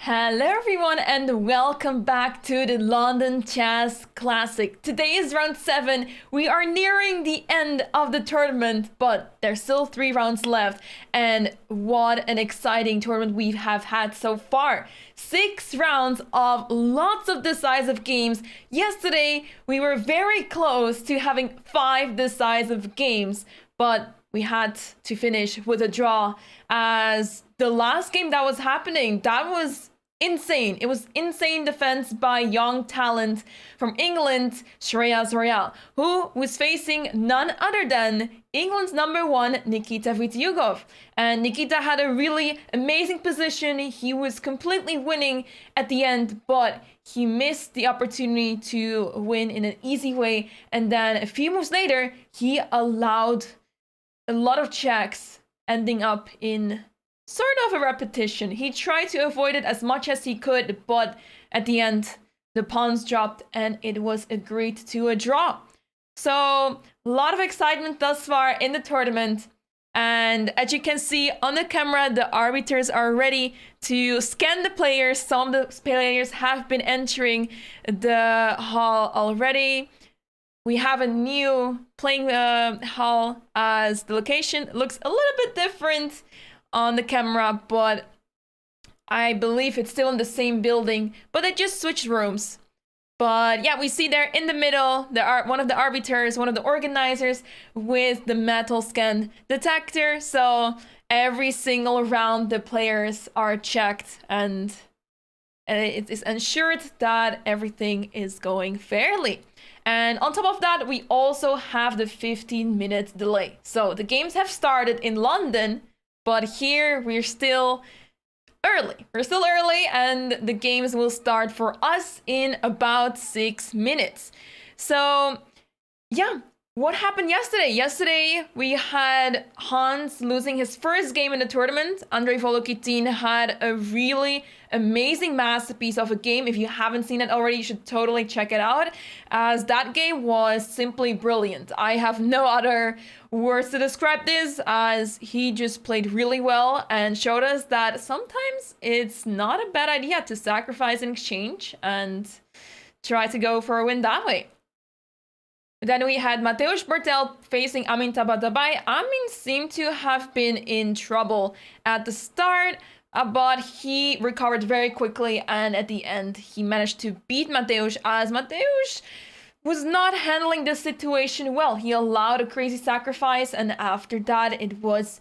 Hello everyone and welcome back to the London Chess Classic. Today is round 7. We are nearing the end of the tournament, but there's still 3 rounds left. And what an exciting tournament we have had so far. 6 rounds of lots of decisive games. Yesterday we were very close to having 5 decisive games, but we had to finish with a draw, as the last game that was happening, that was insane. It was insane defense by young talent from England, Shreyas Royal, who was facing none other than England's #1, Nikita Vitiugov. And Nikita had a really amazing position. He was completely winning at the end, but he missed the opportunity to win in an easy way. And then a few moves later, he allowed a lot of checks, ending up in sort of a repetition. He tried to avoid it as much as he could, but at the end, the pawns dropped and it was agreed to a draw. So, a lot of excitement thus far in the tournament. And as you can see on the camera, the arbiters are ready to scan the players. Some of the players have been entering the hall already. We have a new playing hall, as the location looks a little bit different on the camera, but I believe it's still in the same building, but they just switched rooms. But yeah, we see there in the middle, one of the arbiters, one of the organizers with the metal scan detector. So every single round the players are checked and it is ensured that everything is going fairly. And on top of that, we also have the 15-minute delay. So the games have started in London, but here we're still early. We're still early, and the games will start for us in about 6 minutes. So yeah, what happened yesterday? Yesterday we had Hans losing his first game in the tournament. Andrei Volotin had a really amazing masterpiece of a game. If you haven't seen it already, you should totally check it out, as that game was simply brilliant. I have no other words to describe this, as he just played really well and showed us that sometimes it's not a bad idea to sacrifice in exchange and try to go for a win that way. Then we had Bartel facing Tabatabai. Amin seemed to have been in trouble at the start, but he recovered very quickly, and at the end he managed to beat Mateusz, as Mateusz was not handling the situation well. He allowed a crazy sacrifice, and after that it was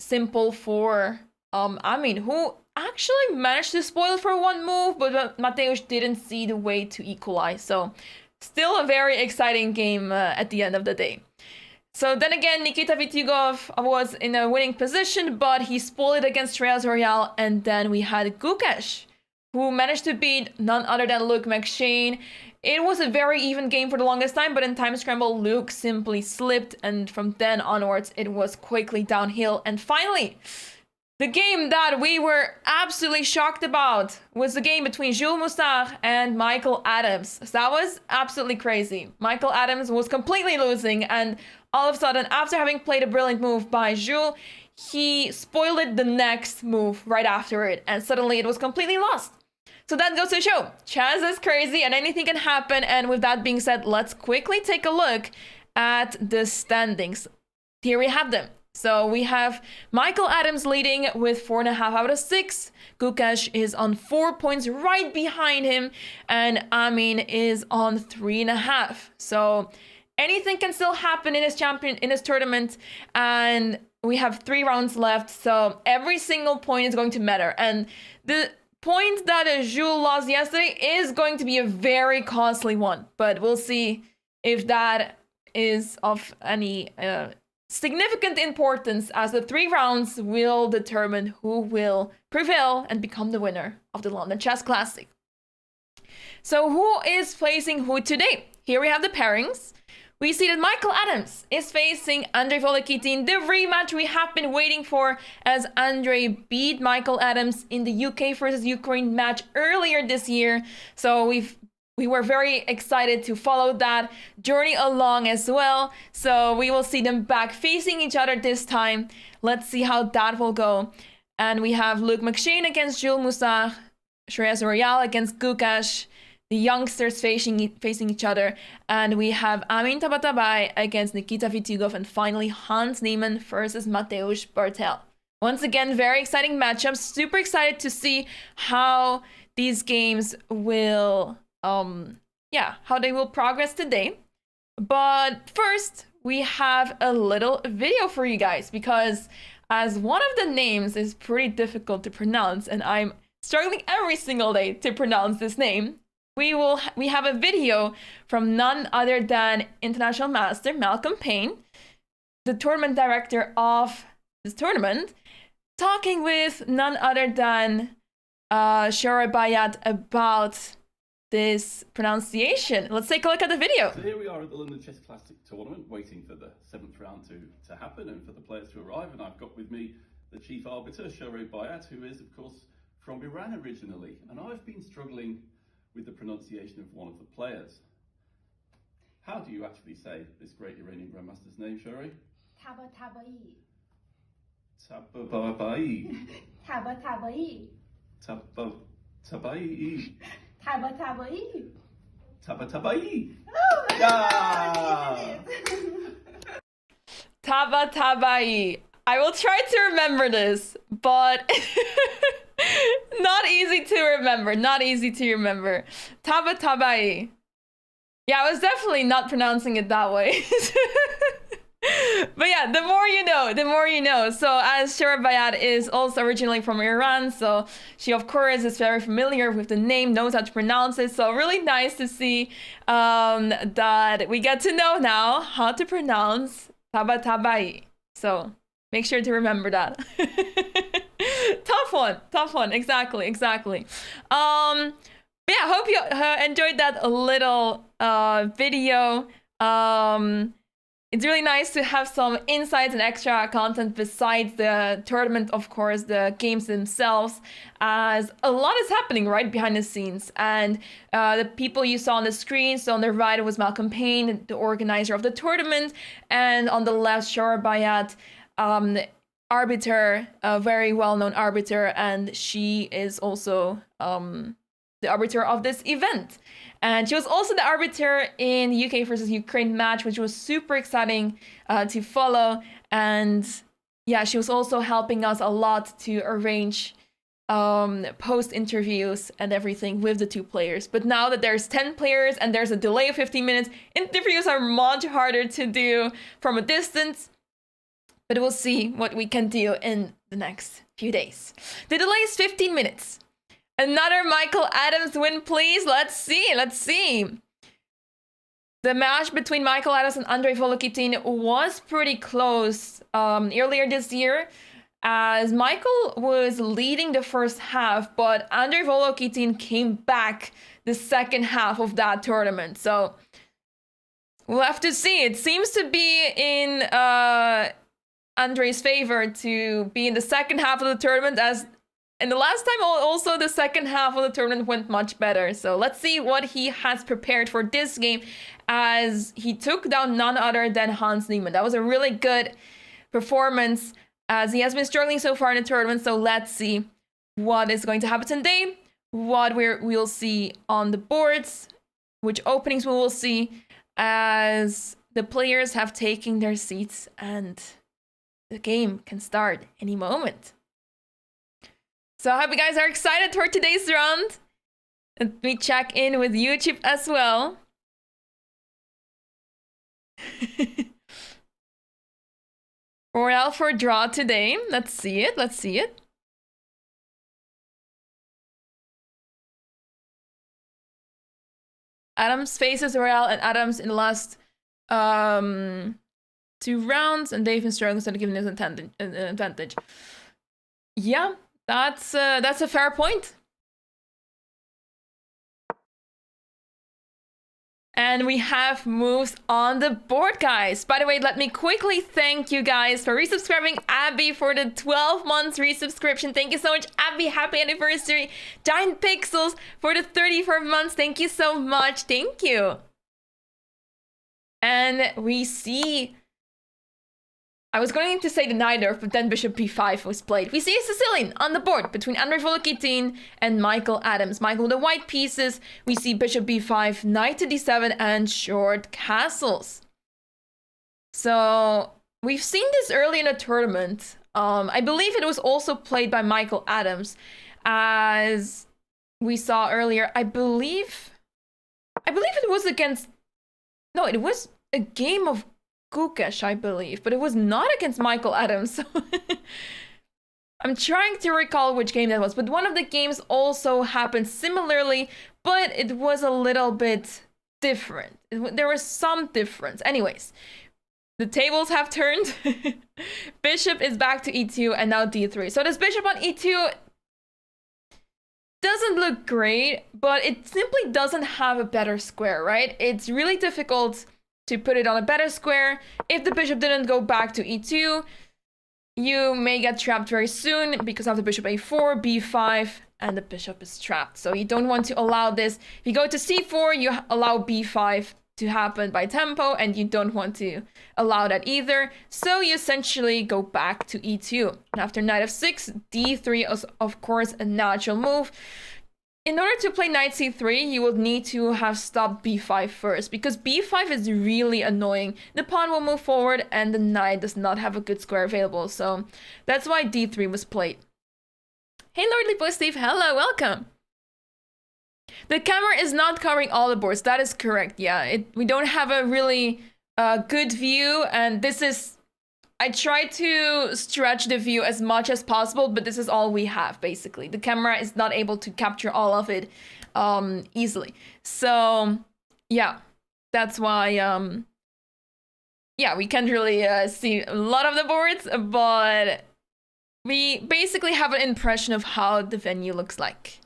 simple for Amin, who actually managed to spoil for one move, but Mateusz didn't see the way to equalize. So still a very exciting game at the end of the day. So then again, Nikita Vitiugov was in a winning position, but he spoiled against Shreyas Royal. And then we had Gukesh, who managed to beat none other than McShane. It was a very even game for the longest time, but in time scramble, Luke simply slipped, and from then onwards, it was quickly downhill. And finally, the game that we were absolutely shocked about was the game between Moussard and Michael Adams. So that was absolutely crazy. Michael Adams was completely losing, and all of a sudden, after having played a brilliant move by Jules, he spoiled the next move right after it, and suddenly it was completely lost. So that goes to show, chess is crazy and anything can happen. And with that being said, let's quickly take a look at the standings. Here we have them. So we have Michael Adams leading with 4.5 out of 6. Gukesh is on 4 points right behind him, and Amin is on 3.5. So anything can still happen in this tournament, and we have 3 rounds left. So every single point is going to matter, and the point that Jules lost yesterday is going to be a very costly one, but we'll see if that is of any significant importance, as the 3 rounds will determine who will prevail and become the winner of the London Chess Classic. So who is facing who today? Here we have the pairings. We see that Michael Adams is facing Andrei Volotin, the rematch we have been waiting for, as Andrei beat Michael Adams in the UK versus Ukraine match earlier this year. So we were very excited to follow that journey along as well. So we will see them back facing each other this time. Let's see how that will go. And we have McShane against Jules Moussard, Shreyas Royale against Gukesh, the youngsters facing each other. And we have Amin Tabatabai against Nikita Vitugov, and finally Hans Niemann versus Mateusz Bartel. Once again, very exciting matchups. Super excited to see how these games will, how they will progress today. But first, we have a little video for you guys, because as one of the names is pretty difficult to pronounce, and I'm struggling every single day to pronounce this name, we have a video from none other than International Master Malcolm Payne, the tournament director of this tournament, talking with none other than Shorai Bayat about this pronunciation. Let's take a look at the video. So here we are at the London Chess Classic tournament, waiting for the 7th round to happen and for the players to arrive. And I've got with me the chief arbiter, Shorai Bayat, who is, of course, from Iran originally. And I've been struggling with the pronunciation of one of the players. How do you actually say this great Iranian grandmaster's name, Shorai? Tabatabai. Tabatabai. Tabatabai. Tabatabai. Tabatabai. Tabatabai. Oh, Yeah! Tabatabai. I will try to remember this, but not easy to remember. Not easy to remember. Tabatabai. Yeah, I was definitely not pronouncing it that way. But yeah, the more you know, the more you know. So as Shorai Bayat is also originally from Iran, so she of course is very familiar with the name, knows how to pronounce it. So really nice to see that we get to know now how to pronounce Tabatabai. So make sure to remember that. Tough one, exactly. But yeah, hope you enjoyed that little video. It's really nice to have some insights and extra content besides the tournament, of course, the games themselves, as a lot is happening right behind the scenes. And the people you saw on the screen, so on the right was Malcolm Payne, the organizer of the tournament, and on the left, Shorai Bayat, arbiter, a very well-known arbiter, and she is also the arbiter of this event. And she was also the arbiter in the UK versus Ukraine match, which was super exciting to follow. And yeah, she was also helping us a lot to arrange post interviews and everything with the two players. But now that there's 10 players and there's a delay of 15 minutes, interviews are much harder to do from a distance. But we'll see what we can do in the next few days. The delay is 15 minutes. Another Michael Adams win, please. Let's see. The match between Michael Adams and Andrei Volotin was pretty close earlier this year, as Michael was leading the first half, but Andrei Volotin came back the second half of that tournament. So we'll have to see. It seems to be in Andrei's favor to be in the second half of the tournament, as and the last time also the second half of the tournament went much better. So let's see what he has prepared for this game, as he took down none other than Hans Niemann. That was a really good performance, as he has been struggling so far in the tournament. So let's see what is going to happen today, what we'll see on the boards, which openings we will see, as the players have taken their seats and the game can start any moment. So I hope you guys are excited for today's round. Let me check in with YouTube as well. Royale for draw today. Let's see it. Adams faces Royale and Adams in the last 2 rounds, and they've been struggling, so they're giving us an advantage. Yeah. That's a fair point. And we have moves on the board, guys. By the way, let me quickly thank you guys for resubscribing. Abby for the 12 months resubscription. Thank you so much, Abby. Happy anniversary. Giant Pixels for the 34 months. Thank you so much. Thank you. And we see I was going to say the neither, but then bishop b5 was played. We see a Sicilian on the board between Andrei Volotin and Michael Adams. Michael with the white pieces. We see bishop b5, knight to d7, and short castles. So we've seen this early in the tournament. I believe it was also played by Michael Adams, as we saw earlier. I believe it was against. No, it was a game of Gukesh, I believe, but it was not against Michael Adams. I'm trying to recall which game that was, but one of the games also happened similarly, but it was a little bit different. There was some difference. Anyways, the tables have turned. Bishop is back to e2 and now d3. So this bishop on e2 doesn't look great, but it simply doesn't have a better square, right? It's really difficult to put it on a better square. If the bishop didn't go back to e2, you may get trapped very soon because of the bishop a4, b5, and the bishop is trapped. So you don't want to allow this. If you go to c4, you allow b5 to happen by tempo, and you don't want to allow that either. So you essentially go back to e2. And after knight f6, d3 is of course a natural move. In order to play knight c3, you will need to have stopped b5 first, because b5 is really annoying. The pawn will move forward and the knight does not have a good square available, so that's why d3 was played. Hey Lordly Boy Steve, hello, welcome. The camera is not covering all the boards, that is correct, yeah. We don't have a really good view, and this is... I try to stretch the view as much as possible, but this is all we have, basically. The camera is not able to capture all of it easily. So, yeah, that's why, yeah, we can't really see a lot of the boards, but we basically have an impression of how the venue looks like.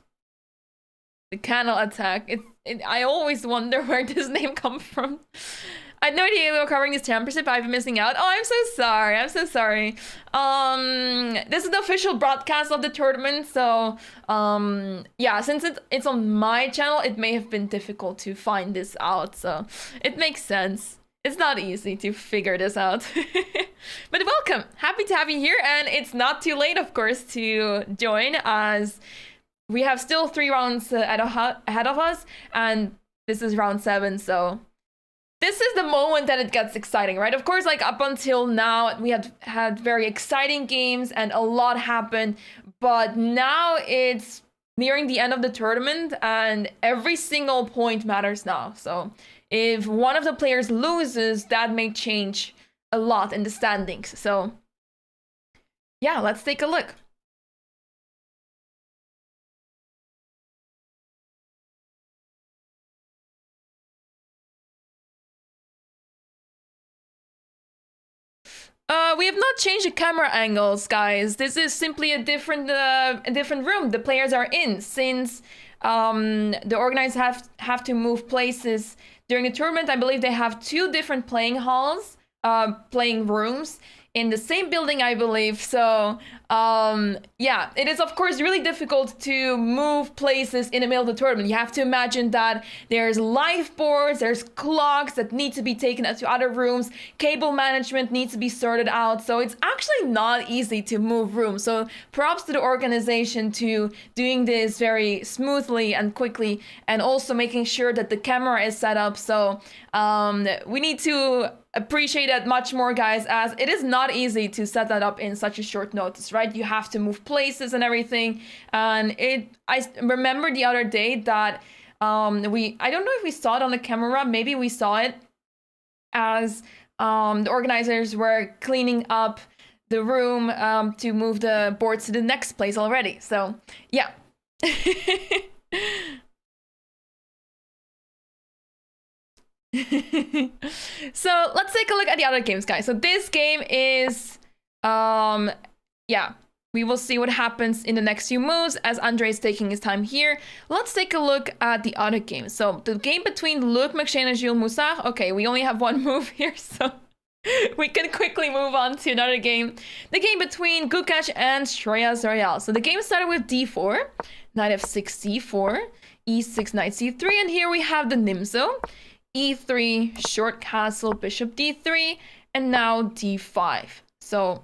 The canal attack, I always wonder where this name comes from. I had no idea we were covering this championship. I've been missing out. Oh, I'm so sorry. I'm so sorry. This is the official broadcast of the tournament. So, yeah, since it's on my channel, it may have been difficult to find this out. So it makes sense. It's not easy to figure this out. But welcome. Happy to have you here. And it's not too late, of course, to join, as we have still 3 rounds ahead of us. And this is round 7, so... This is the moment that it gets exciting, right? Of course, like up until now, we have had very exciting games and a lot happened, but now it's nearing the end of the tournament and every single point matters now. So if one of the players loses, that may change a lot in the standings. So yeah, let's take a look. We have not changed the camera angles, guys. This is simply a different room the players are in, since the organizers have to move places during the tournament. I believe they have 2 different playing halls, playing rooms in the same building, I believe. So yeah, it is of course really difficult to move places in the middle of the tournament. You have to imagine that there's live boards, there's clocks that need to be taken to other rooms, cable management needs to be sorted out. So it's actually not easy to move rooms. So props to the organization to doing this very smoothly and quickly, and also making sure that the camera is set up. So we need to appreciate that much more, guys, as it is not easy to set that up in such a short notice, right? You have to move places and everything. And I remember the other day that I don't know if we saw it on the camera, maybe we saw it as the organizers were cleaning up the room to move the boards to the next place already. So yeah. So let's take a look at the other games, guys. So this game is yeah, we will see what happens in the next few moves as Andre is taking his time here. Let's take a look at the other game. So the game between Luc, McShane and Jules Moussard. Okay, we only have 1 move here, so we can quickly move on to another game. The game between Gukesh and Shreya Zorial. So the game started with d4, knight f6, c4, e6, knight c3, and here we have the Nimzo. e3, short castle, bishop d3, and now d5. So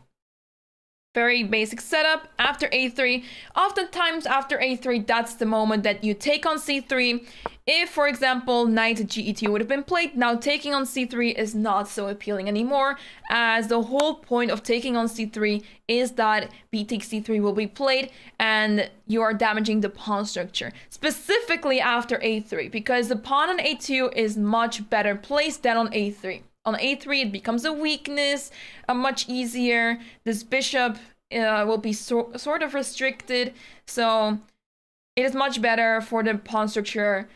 very basic setup. After a3, oftentimes after a3, that's the moment that you take on c3. If, for example, knight ge2 would have been played, now taking on c3 is not so appealing anymore, as the whole point of taking on c3 is that b takes c3 will be played and you are damaging the pawn structure, specifically after a3, because the pawn on a2 is much better placed than on a3. On a3, it becomes a weakness, much easier. This bishop will be sort of restricted, so it is much better for the pawn structure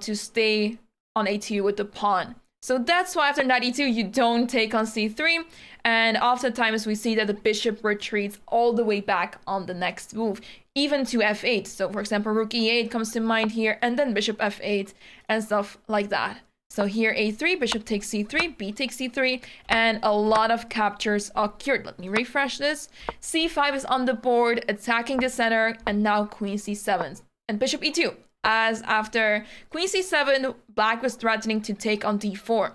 to stay on a2 with the pawn. So that's why after knight e2, you don't take on c3, and oftentimes we see that the bishop retreats all the way back on the next move, even to f8. So for example, rook e8 comes to mind here, and then bishop f8 and stuff like that. So here a3, bishop takes c3, b takes c3, and a lot of captures occurred. Let me refresh this. c5 is on the board, attacking the center, and now queen c7 and bishop e2. As after queen c7, black was threatening to take on d4.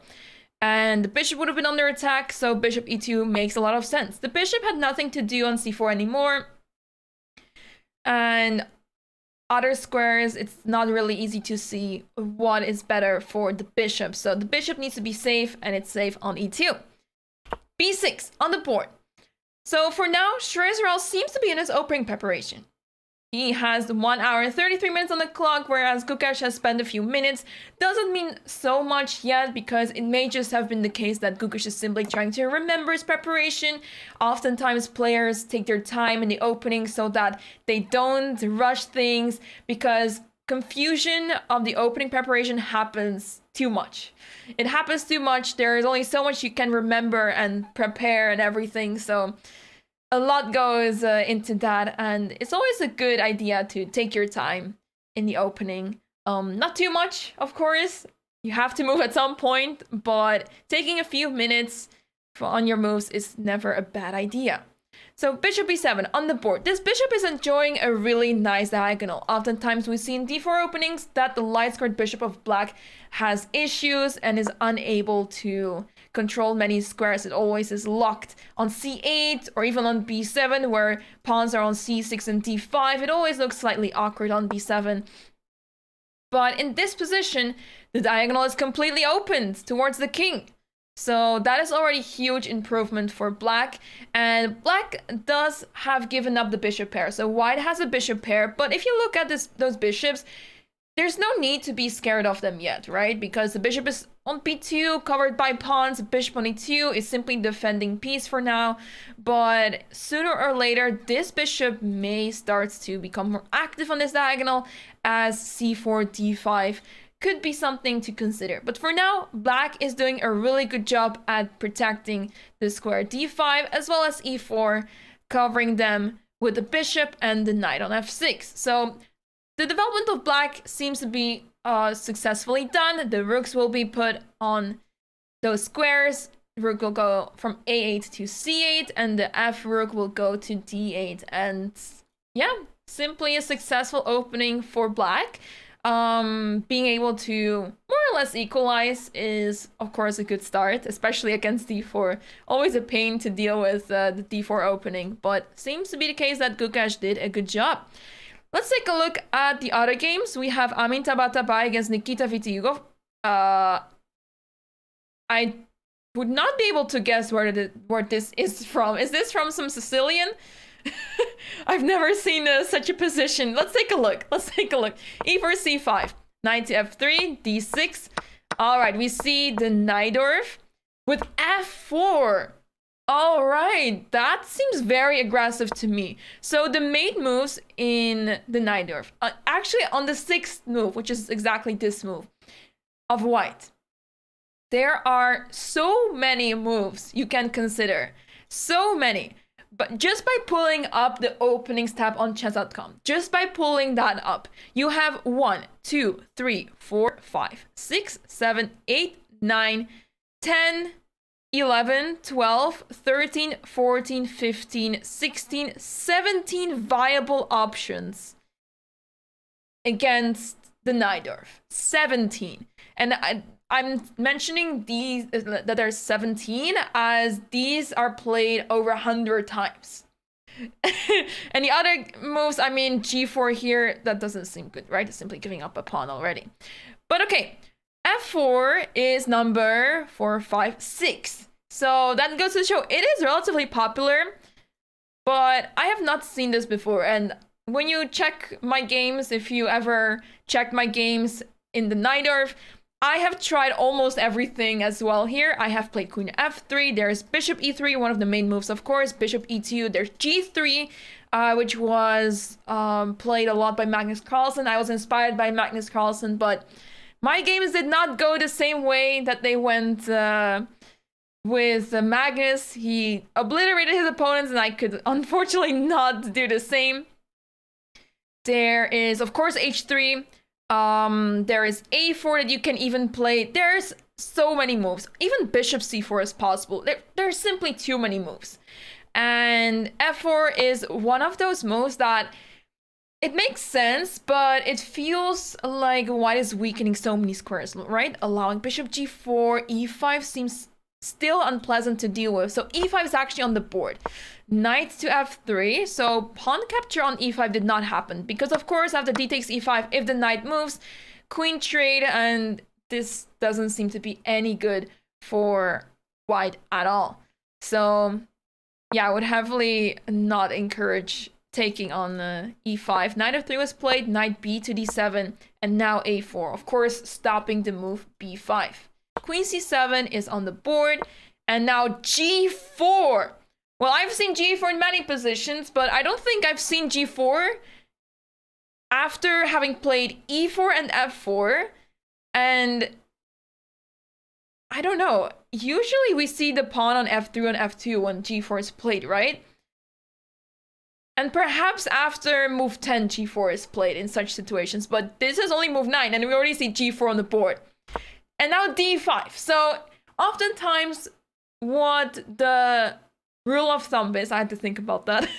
And the bishop would have been under attack, so bishop e2 makes a lot of sense. The bishop had nothing to do on c4 anymore. And other squares, it's not really easy to see what is better for the bishop. So the bishop needs to be safe, and it's safe on e2. b6 on the board. So for now, Shrezerel seems to be in his opening preparation. He has 1 hour and 33 minutes on the clock, whereas Gukesh has spent a few minutes. Doesn't mean so much yet, because it may just have been the case that Gukesh is simply trying to remember his preparation. Oftentimes players take their time in the opening so that they don't rush things, because confusion of the opening preparation happens too much. It happens too much. There is only so much you can remember and prepare and everything, so a lot goes into that, and it's always a good idea to take your time in the opening. Not too much, of course. You have to move at some point, but taking a few minutes on your moves is never a bad idea. So bishop b7 on the board. This bishop is enjoying a really nice diagonal. Oftentimes we see in d4 openings that the light squared bishop of black has issues and is unable to control many squares. It always is locked on c8 or even on b7, where pawns are on c6 and d5. It always looks slightly awkward on b7. But in this position, the diagonal is completely opened towards the king. So that is already huge improvement for black, and black does have given up the bishop pair. So white has a bishop pair, but if you look at those bishops, there's no need to be scared of them yet, right? Because the bishop is on b2, covered by pawns. Bishop on e2 is simply defending peace for now, but sooner or later, this bishop may start to become more active on this diagonal, as c4, d5 could be something to consider. But for now, black is doing a really good job at protecting the square d5 as well as e4, covering them with the bishop and the knight on f6. So the development of black seems to be successfully done. The rooks will be put on those squares. Rook will go from a8 to c8, and the f rook will go to d8. And yeah, simply a successful opening for black. Being able to more or less equalize is, of course, a good start, especially against d4. Always a pain to deal with the d4 opening, but seems to be the case that Gukesh did a good job. Let's take a look at the other games. We have Amin Tabatabai against Nikita Vitiugov. I would not be able to guess where this is from. Is this from some Sicilian? I've never seen such a position. Let's take a look. E4, c5, knight to f3, d6. All right, we see the Najdorf with f4. All right, that seems very aggressive to me. So the mate moves in the Najdorf, actually on the 6th move, which is exactly this move of white. There are so many moves you can consider. So many. But just by pulling up the openings tab on chess.com, just by pulling that up, you have 1, 2, 3, 4, 5, 6, 7, 8, 9, 10, 11, 12, 13, 14, 15, 16, 17 viable options against the Najdorf. 17. And I'm mentioning these that there's 17 as these are played over 100 times. And the other moves, I mean, g4 here, that doesn't seem good, right? It's simply giving up a pawn already. But okay, f4 is number 4, 5, 6. So that goes to show it is relatively popular, but I have not seen this before. And when you check my games, if you ever check my games in the Najdorf, I have tried almost everything as well here. I have played queen f3, there's bishop e3, one of the main moves, of course, bishop e2, there's g3, which was played a lot by Magnus Carlsen. I was inspired by Magnus Carlsen, but my games did not go the same way that they went with Magnus. He obliterated his opponents, and I could unfortunately not do the same. There is, of course, h3. There is a4 that you can even play. There's so many moves. Even bishop c4 is possible. There's simply too many moves. And f4 is one of those moves that it makes sense, but it feels like white is weakening so many squares, right? Allowing bishop g4, e5 seems still unpleasant to deal with. So e5 is actually on the board. Knight to f3. So pawn capture on e5 did not happen because, of course, after d takes e5, if the knight moves, queen trade, and this doesn't seem to be any good for white at all. So yeah, I would heavily not encourage taking on e5. Knight f3 was played, knight b to d7, and now a4. Of course, stopping the move b5. Queen c7 is on the board, and now g4. Well, I've seen g4 in many positions, but I don't think I've seen g4 after having played e4 and f4. And I don't know. Usually we see the pawn on f3 and f2 when g4 is played, right? And perhaps after move 10, g4 is played in such situations. But this is only move 9, and we already see g4 on the board. And now d5. So oftentimes what the rule of thumb is, I had to think about that.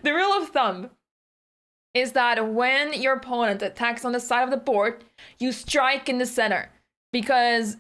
The rule of thumb is that when your opponent attacks on the side of the board, you strike in the center. Because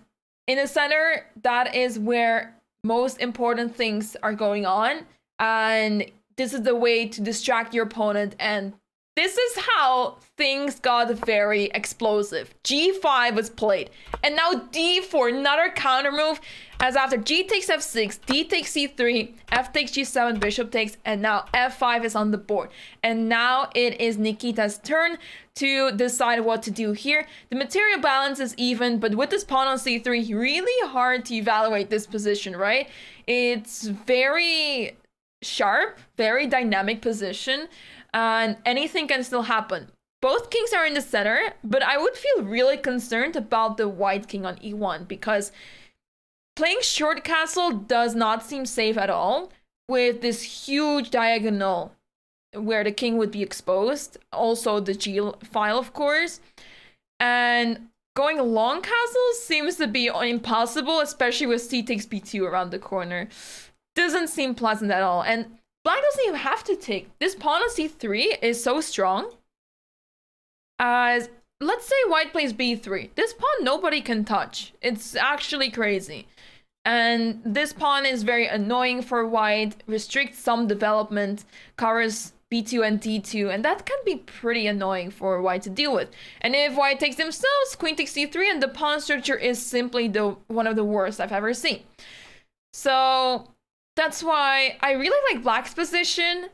in the center, that is where most important things are going on. And this is the way to distract your opponent, and this is how things got very explosive. g5 was played, and now d4, another counter move, as after g takes f6, d takes c3, f takes g7, bishop takes, and now f5 is on the board. And now it is Nikita's turn to decide what to do here. The material balance is even, but with this pawn on c3, really hard to evaluate this position, right? It's very sharp, very dynamic position, and anything can still happen. Both kings are in the center, but I would feel really concerned about the white king on e1 because playing short castle does not seem safe at all with this huge diagonal where the king would be exposed. Also the g file, of course. And going long castle seems to be impossible, especially with c takes b2 around the corner. Doesn't seem pleasant at all. And black doesn't even have to take. This pawn on c3 is so strong. As let's say white plays b3. This pawn nobody can touch. It's actually crazy. And this pawn is very annoying for white, restricts some development, covers b2 and d2, and that can be pretty annoying for white to deal with. And if white takes themselves, queen takes c3, and the pawn structure is simply one of the worst I've ever seen. So that's why I really like black's position,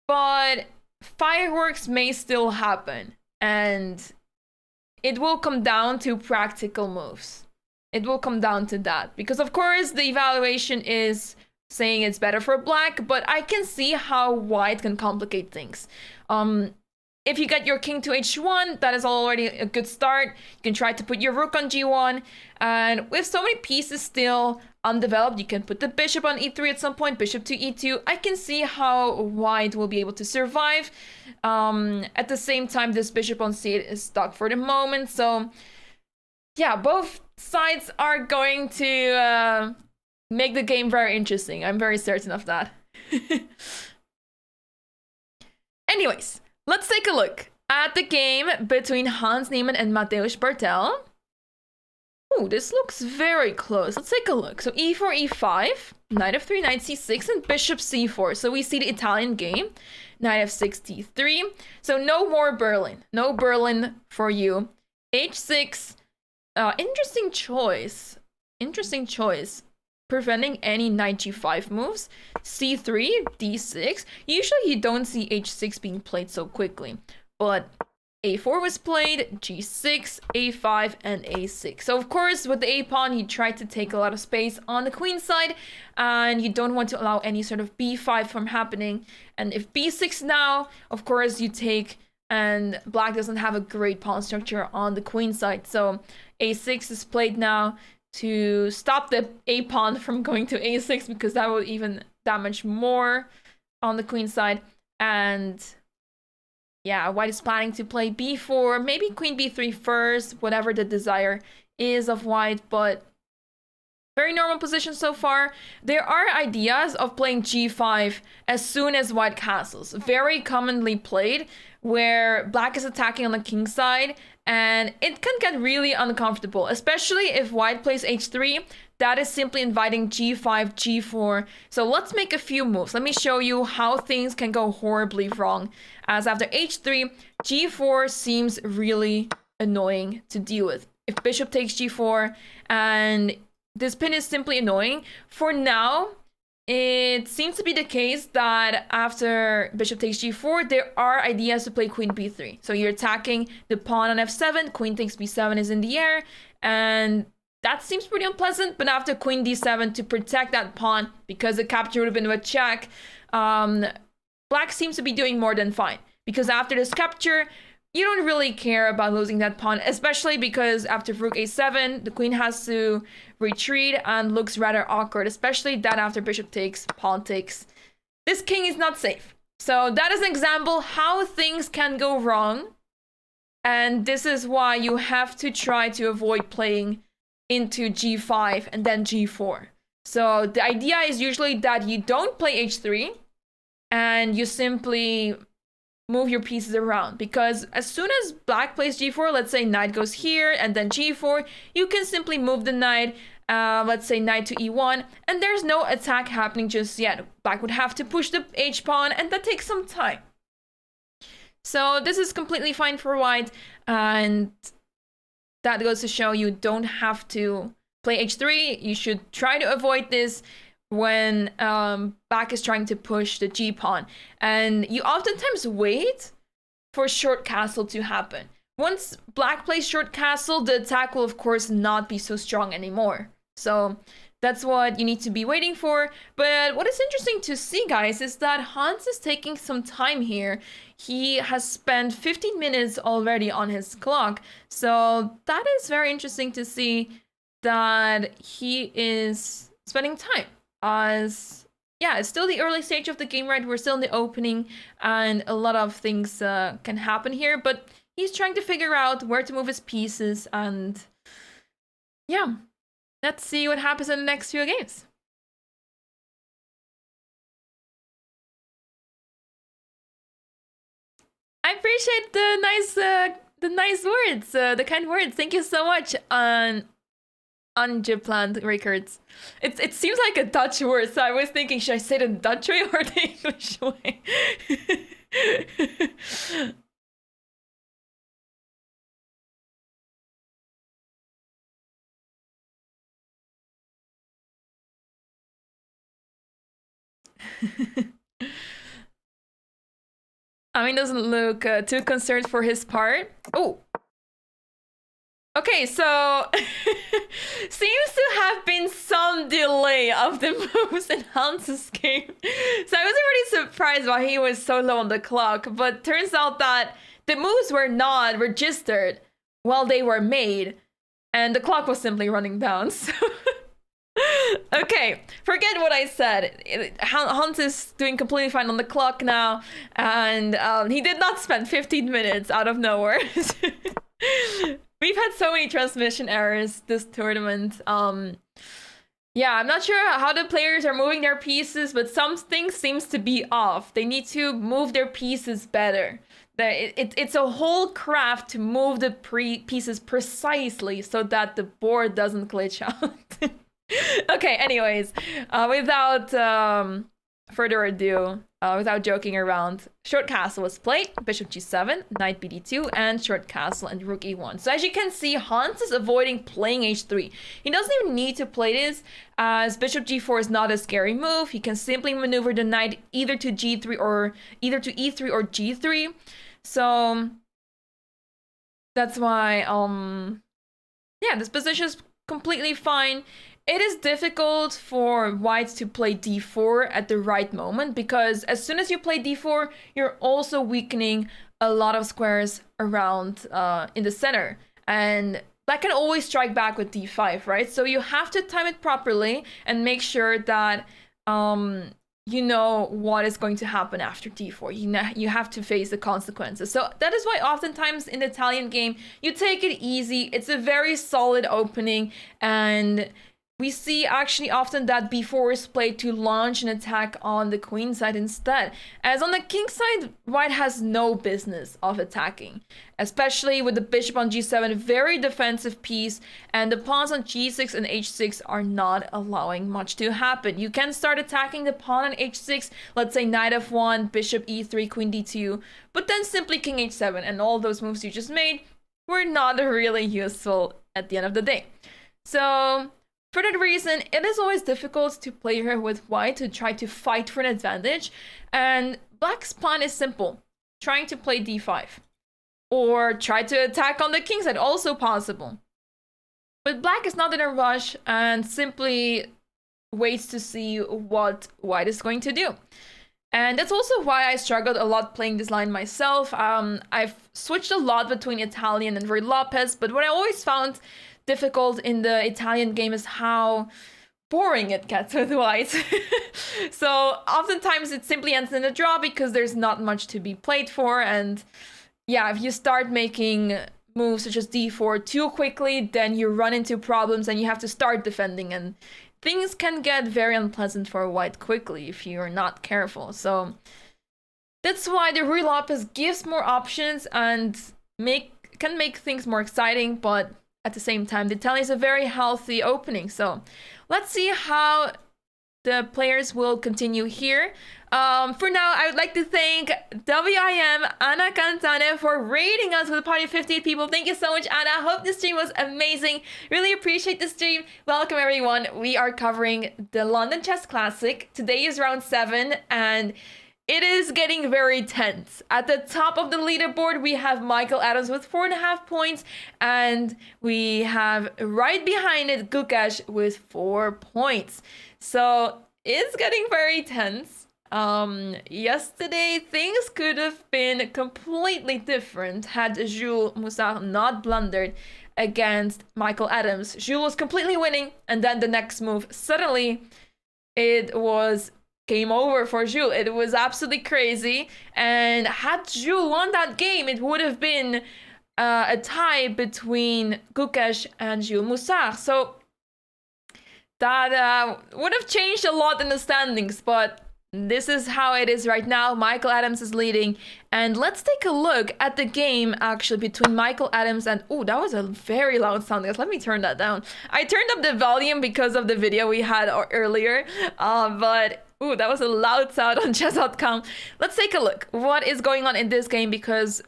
but fireworks may still happen, and it will come down to practical moves. It will come down to that, because of course the evaluation is saying it's better for black, but I can see how white can complicate things. If you get your king to h1, that is already a good start. You can try to put your rook on g1, and with so many pieces still undeveloped, you can put the bishop on e3 at some point, bishop to e2. I can see how white will be able to survive. At the same time, this bishop on c8 is stuck for the moment, so yeah, both sides are going to make the game very interesting. I'm very certain of that. Anyways, let's take a look at the game between Hans Niemann and Mateusz Bartel. Ooh, this looks very close. Let's take a look. So e4, e5, knight f3, knight c6, and bishop c4. So we see the Italian game. Knight f6, d3. So no more Berlin. No Berlin for you. h6. Interesting choice. Interesting choice. Preventing any knight g5 moves. c3, d6. Usually you don't see h6 being played so quickly. But a4 was played, g6, a5, and a6. So of course, with the a pawn, you try to take a lot of space on the queen side, and you don't want to allow any sort of b5 from happening. And if b6 now, of course, you take, and black doesn't have a great pawn structure on the queen side. So a6 is played now to stop the a pawn from going to a6, because that will even damage more on the queen side. And yeah, white is planning to play b4, maybe queen b3 first, whatever the desire is of white, but very normal position so far. There are ideas of playing g5 as soon as white castles. Very commonly played, where black is attacking on the king side, and it can get really uncomfortable, especially if white plays h3. That is simply inviting g5, g4. So let's make a few moves. Let me show you how things can go horribly wrong. As after h3, g4 seems really annoying to deal with. If bishop takes g4, and this pin is simply annoying. For now, it seems to be the case that after bishop takes g4, there are ideas to play queen b3. So you're attacking the pawn on f7, queen takes b7 is in the air, and that seems pretty unpleasant. But after queen d7 to protect that pawn, because the capture would have been with check, black seems to be doing more than fine. Because after this capture, you don't really care about losing that pawn, especially because after rook a7, the queen has to retreat and looks rather awkward, especially that after bishop takes, pawn takes. This king is not safe. So that is an example how things can go wrong. And this is why you have to try to avoid playing into g5 and then g4. So the idea is usually that you don't play h3 and you simply move your pieces around, because as soon as black plays g4, let's say knight goes here and then g4, you can simply move the knight, let's say knight to e1, and there's no attack happening just yet. Black would have to push the h pawn, and that takes some time. So this is completely fine for white, and that goes to show you don't have to play h3. You should try to avoid this when black is trying to push the g pawn, and you oftentimes wait for short castle to happen. Once black plays short castle, the attack will of course not be so strong anymore. So that's what you need to be waiting for. But what is interesting to see, guys, is that Hans is taking some time here. He has spent 15 minutes already on his clock, so that is very interesting to see that he is spending time. As yeah, it's still the early stage of the game, right? We're still in the opening, and a lot of things can happen here, but he's trying to figure out where to move his pieces, and yeah, let's see what happens in the next few games. I appreciate the nice words, the kind words. Thank you so much on Ungeplant records. It seems like a Dutch word, so I was thinking, should I say it in Dutch way or the English way? I mean, doesn't look too concerned for his part. Oh. Okay, so seems to have been some delay of the moves in Hans's game. So I was already surprised why he was so low on the clock, but turns out that the moves were not registered while they were made, and the clock was simply running down. So okay, forget what I said. Hans is doing completely fine on the clock now, and he did not spend 15 minutes out of nowhere. We've had so many transmission errors this tournament. Yeah, I'm not sure how the players are moving their pieces, but something seems to be off. They need to move their pieces better. It's a whole craft to move the pieces precisely so that the board doesn't glitch out. Okay, anyways, without further ado, without joking around, short castle was played, bishop g7, knight bd2, and short castle and rook e1. So as you can see, Hans is avoiding playing h3. He doesn't even need to play this, as bishop g4 is not a scary move. He can simply maneuver the knight either to g3 or either to e3 or g3. So that's why, yeah, this position is completely fine. It is difficult for white to play d4 at the right moment, because as soon as you play d4, you're also weakening a lot of squares around in the center. And that can always strike back with d5, right? So you have to time it properly and make sure that you know what is going to happen after d4. You have to face the consequences. So that is why oftentimes in the Italian game, you take it easy. It's a very solid opening, and we see actually often that b4 is played to launch an attack on the queen side instead. As on the king side, white has no business of attacking, especially with the bishop on g7, very defensive piece, and the pawns on g6 and h6 are not allowing much to happen. You can start attacking the pawn on h6, let's say knight f1, bishop e3, queen d2, but then simply king h7, and all those moves you just made were not really useful at the end of the day. So for that reason, it is always difficult to play here with white to try to fight for an advantage. And black's plan is simple, trying to play d5. Or try to attack on the king side, also possible. But black is not in a rush and simply waits to see what white is going to do. And that's also why I struggled a lot playing this line myself. I've switched a lot between Italian and Roy Lopez, but what I always found difficult in the Italian game is how boring it gets with white. So oftentimes it simply ends in a draw because there's not much to be played for. And yeah, if you start making moves such as d4 too quickly, then you run into problems and you have to start defending, and things can get very unpleasant for white quickly if you're not careful. So that's why the Ruy Lopez gives more options and can make things more exciting, but at the same time, the Italian is a very healthy opening. So let's see how the players will continue here. For now, I would like to thank WIM Anna Cantane for rating us with a party of 58 people. Thank you so much, Anna. Hope this stream was amazing. Really appreciate the stream. Welcome, everyone. We are covering the London Chess Classic. Today is round 7, and it is getting very tense. At the top of the leaderboard, we have Michael Adams with 4.5 points, and we have right behind it Gukesh with 4 points. So it's getting very tense. Yesterday, things could have been completely different had Jules Moussard not blundered against Michael Adams. Jules was completely winning, and then the next move, suddenly, it was game over for Jules. It was absolutely crazy, and had Jules won that game, it would have been a tie between Gukesh and Jules Moussard. So that would have changed a lot in the standings, but this is how it is right now. Michael Adams is leading, and let's take a look at the game actually between Michael Adams and... Oh, that was a very loud sound, guys. Let me turn that down. I turned up the volume because of the video we had earlier, but ooh, that was a loud sound on chess.com. Let's take a look. What is going on in this game? Because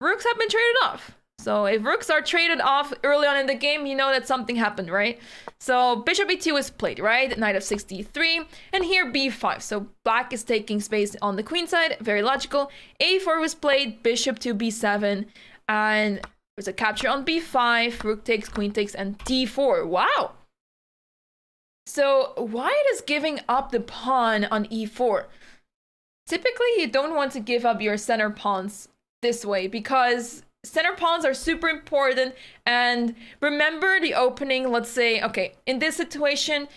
rooks have been traded off. So if rooks are traded off early on in the game, you know that something happened, right? So bishop e2 is played, right? Knight of 63, and here b5. So black is taking space on the queen side, very logical. a4 was played, bishop to b7, and there's a capture on b5, rook takes, queen takes, and d4. Wow! So white is giving up the pawn on e4. Typically, you don't want to give up your center pawns this way because center pawns are super important. And remember the opening, let's say, okay, in this situation,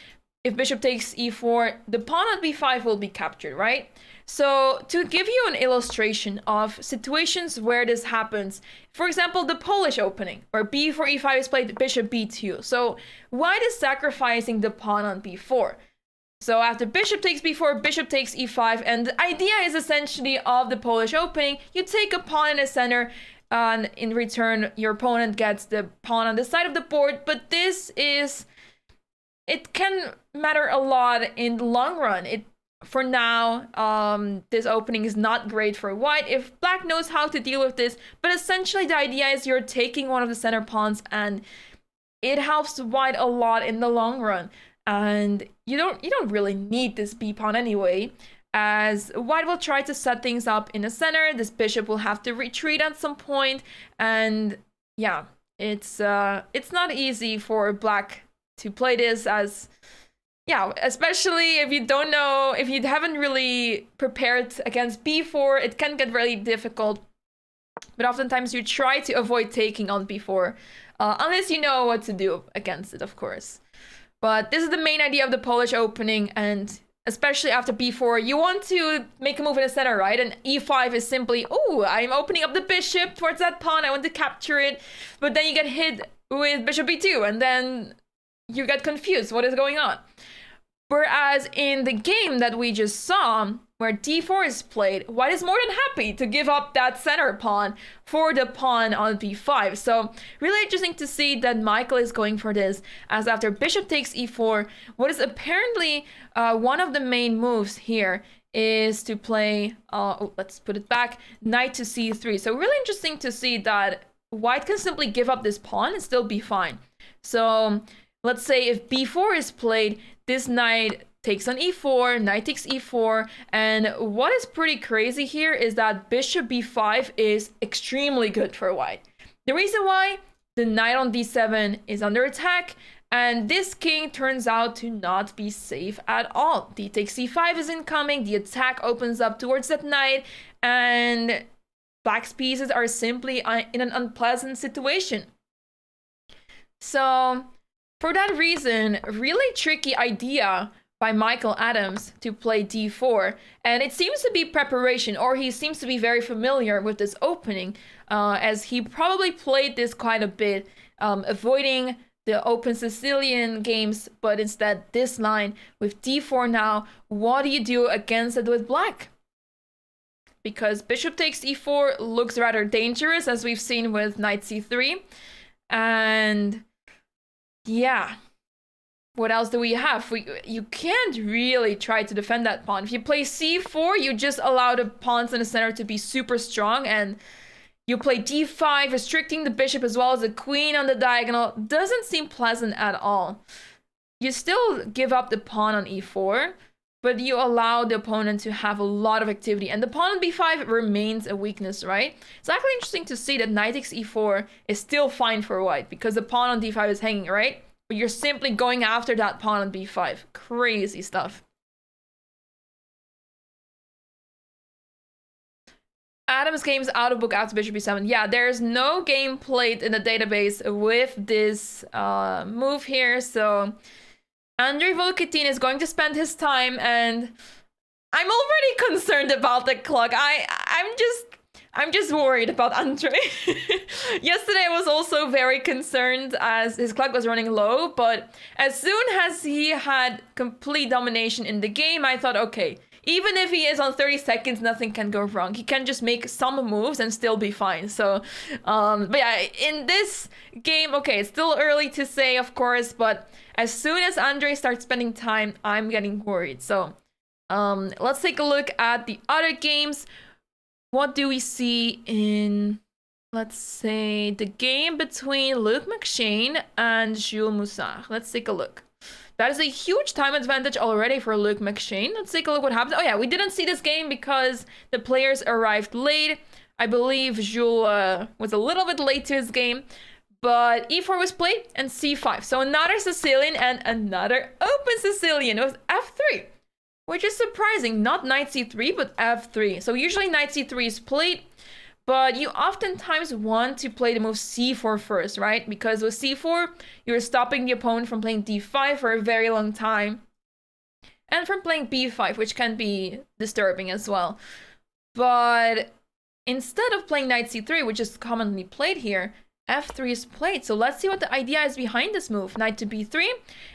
if bishop takes e4, the pawn on b5 will be captured, right? So to give you an illustration of situations where this happens, for example, the Polish opening, where b4, e5 is played, bishop b2. So white is sacrificing the pawn on b4. So after bishop takes b4, bishop takes e5, and the idea is essentially of the Polish opening, you take a pawn in the center, and in return, your opponent gets the pawn on the side of the board, but this is... it can matter a lot in the long run. For now, this opening is not great for white if black knows how to deal with this, but essentially the idea is you're taking one of the center pawns, and it helps white a lot in the long run. And you don't really need this b pawn anyway, as white will try to set things up in the center. This bishop will have to retreat at some point, and yeah, it's not easy for black to play this, as yeah, especially if you don't know, if you haven't really prepared against b4, it can get really difficult. But oftentimes you try to avoid taking on b4, unless you know what to do against it, of course. But this is the main idea of the Polish opening, and especially after b4, you want to make a move in the center, right? And e5 is simply, oh, I'm opening up the bishop towards that pawn, I want to capture it, but then you get hit with bishop b2, and then you get confused, what is going on? Whereas in the game that we just saw, where d4 is played, white is more than happy to give up that center pawn for the pawn on b5. So really interesting to see that Michael is going for this, as after bishop takes e4, what is apparently one of the main moves here is to play, let's put it back, knight to c3. So really interesting to see that white can simply give up this pawn and still be fine. So let's say if b4 is played, this knight takes on e4, knight takes e4, and what is pretty crazy here is that bishop b5 is extremely good for white. The reason why, the knight on d7 is under attack, and this king turns out to not be safe at all. D takes c5 is incoming, the attack opens up towards that knight, and black's pieces are simply in an unpleasant situation. So for that reason, really tricky idea by Michael Adams to play d4, and it seems to be preparation, or he seems to be very familiar with this opening, as he probably played this quite a bit, avoiding the open Sicilian games, but instead this line with d4 now. What do you do against it with black? Because bishop takes e4 looks rather dangerous, as we've seen with knight c3, and yeah, what else do we have? You can't really try to defend that pawn. If you play c4, you just allow the pawns in the center to be super strong, and you play d5, restricting the bishop as well as the queen on the diagonal. Doesn't seem pleasant at all. You still give up the pawn on e4, but you allow the opponent to have a lot of activity, and the pawn on b5 remains a weakness, right? It's actually interesting to see that knight takes e4 is still fine for white, because the pawn on d5 is hanging, right? But you're simply going after that pawn on b5. Crazy stuff. Adam's game's out of book after bishop b7. Yeah, there's no game played in the database with this move here, so Andrei Volotin is going to spend his time, and I'm already concerned about the clock. I'm just worried about Andrei. Yesterday I was also very concerned as his clock was running low, but as soon as he had complete domination in the game, I thought, okay, even if he is on 30 seconds, nothing can go wrong. He can just make some moves and still be fine. So, but yeah, in this game, okay, it's still early to say, of course, but as soon as Andrei starts spending time, I'm getting worried. So, let's take a look at the other games. What do we see in, let's say, the game between Luke McShane and Jules Moussard? Let's take a look. That is a huge time advantage already for Luke McShane. Let's take a look what happened. Oh yeah, we didn't see this game because the players arrived late. I believe Jules was a little bit late to his game, but e4 was played and c5. So another Sicilian and another open Sicilian with f3. Which is surprising, not knight c3, but f3. So usually knight c3 is played, but you oftentimes want to play the move c4 first, right? Because with c4, you're stopping the opponent from playing d5 for a very long time, and from playing b5, which can be disturbing as well. But instead of playing knight c3, which is commonly played here, f3 is played. So let's see what the idea is behind this move. Knight to b3,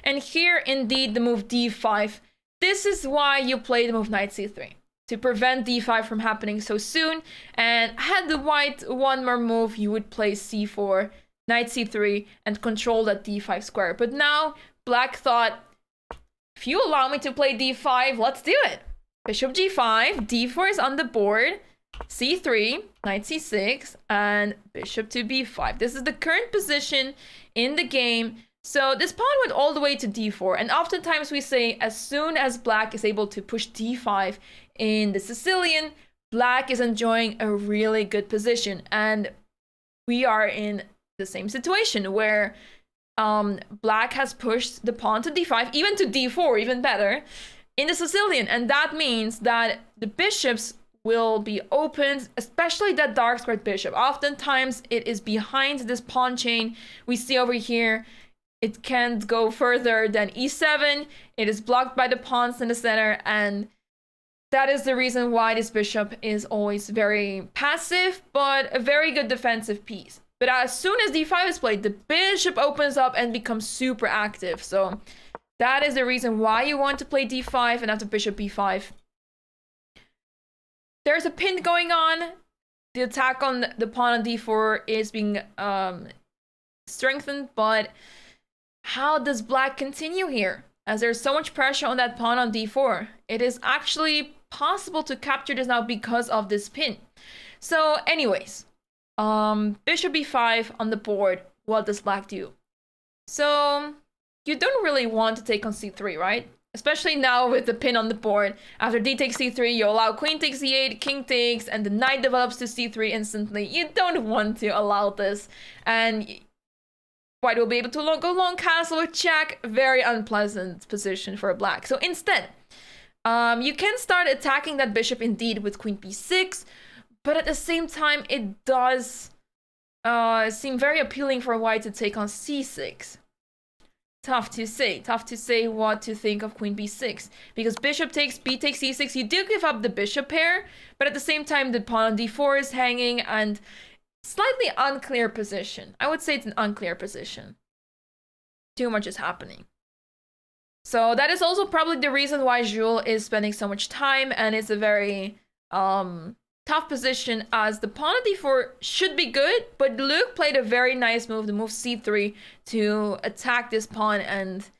and here indeed the move d5 this is why you play the move knight c3, to prevent d5 from happening so soon. And had the white one more move, you would play c4, knight c3, and control that d5 square. But now black thought, if you allow me to play d5, let's do it. Bishop g5, d4 is on the board, c3, knight c6, and bishop to b5. This is the current position in the game. So this pawn went all the way to d4, and oftentimes we say as soon as black is able to push d5 in the Sicilian, black is enjoying a really good position. And we are in the same situation where black has pushed the pawn to d5, even to d4, even better, in the Sicilian. And that means that the bishops will be opened, especially that dark squared bishop. Oftentimes it is behind this pawn chain. We see over here, it can't go further than e7. It is blocked by the pawns in the center, and that is the reason why this bishop is always very passive, but a very good defensive piece. But as soon as d5 is played, the bishop opens up and becomes super active. So that is the reason why you want to play d5 and after bishop b5. There's a pin going on. The attack on the pawn on d4 is being strengthened, but how does black continue here? As there's so much pressure on that pawn on d4. It is actually possible to capture this now because of this pin. So anyways, bishop b5 on the board. What does black do? So you don't really want to take on c3, right? Especially now with the pin on the board. After d takes c3, you allow queen takes c8, king takes, and the knight develops to c3 instantly. You don't want to allow this. And white will be able to go long castle with check. Very unpleasant position for black. So instead, you can start attacking that bishop indeed with queen b6, but at the same time, it does seem very appealing for white to take on c6. Tough to say what to think of queen b6, because bishop takes, b takes c6, you do give up the bishop pair, but at the same time the pawn on d4 is hanging, and slightly unclear position. I would say it's an unclear position. Too much is happening. So that is also probably the reason why Jules is spending so much time, and it's a very tough position, as the pawn on d4 should be good, but Luke played a very nice move, the move c3, to attack this pawn and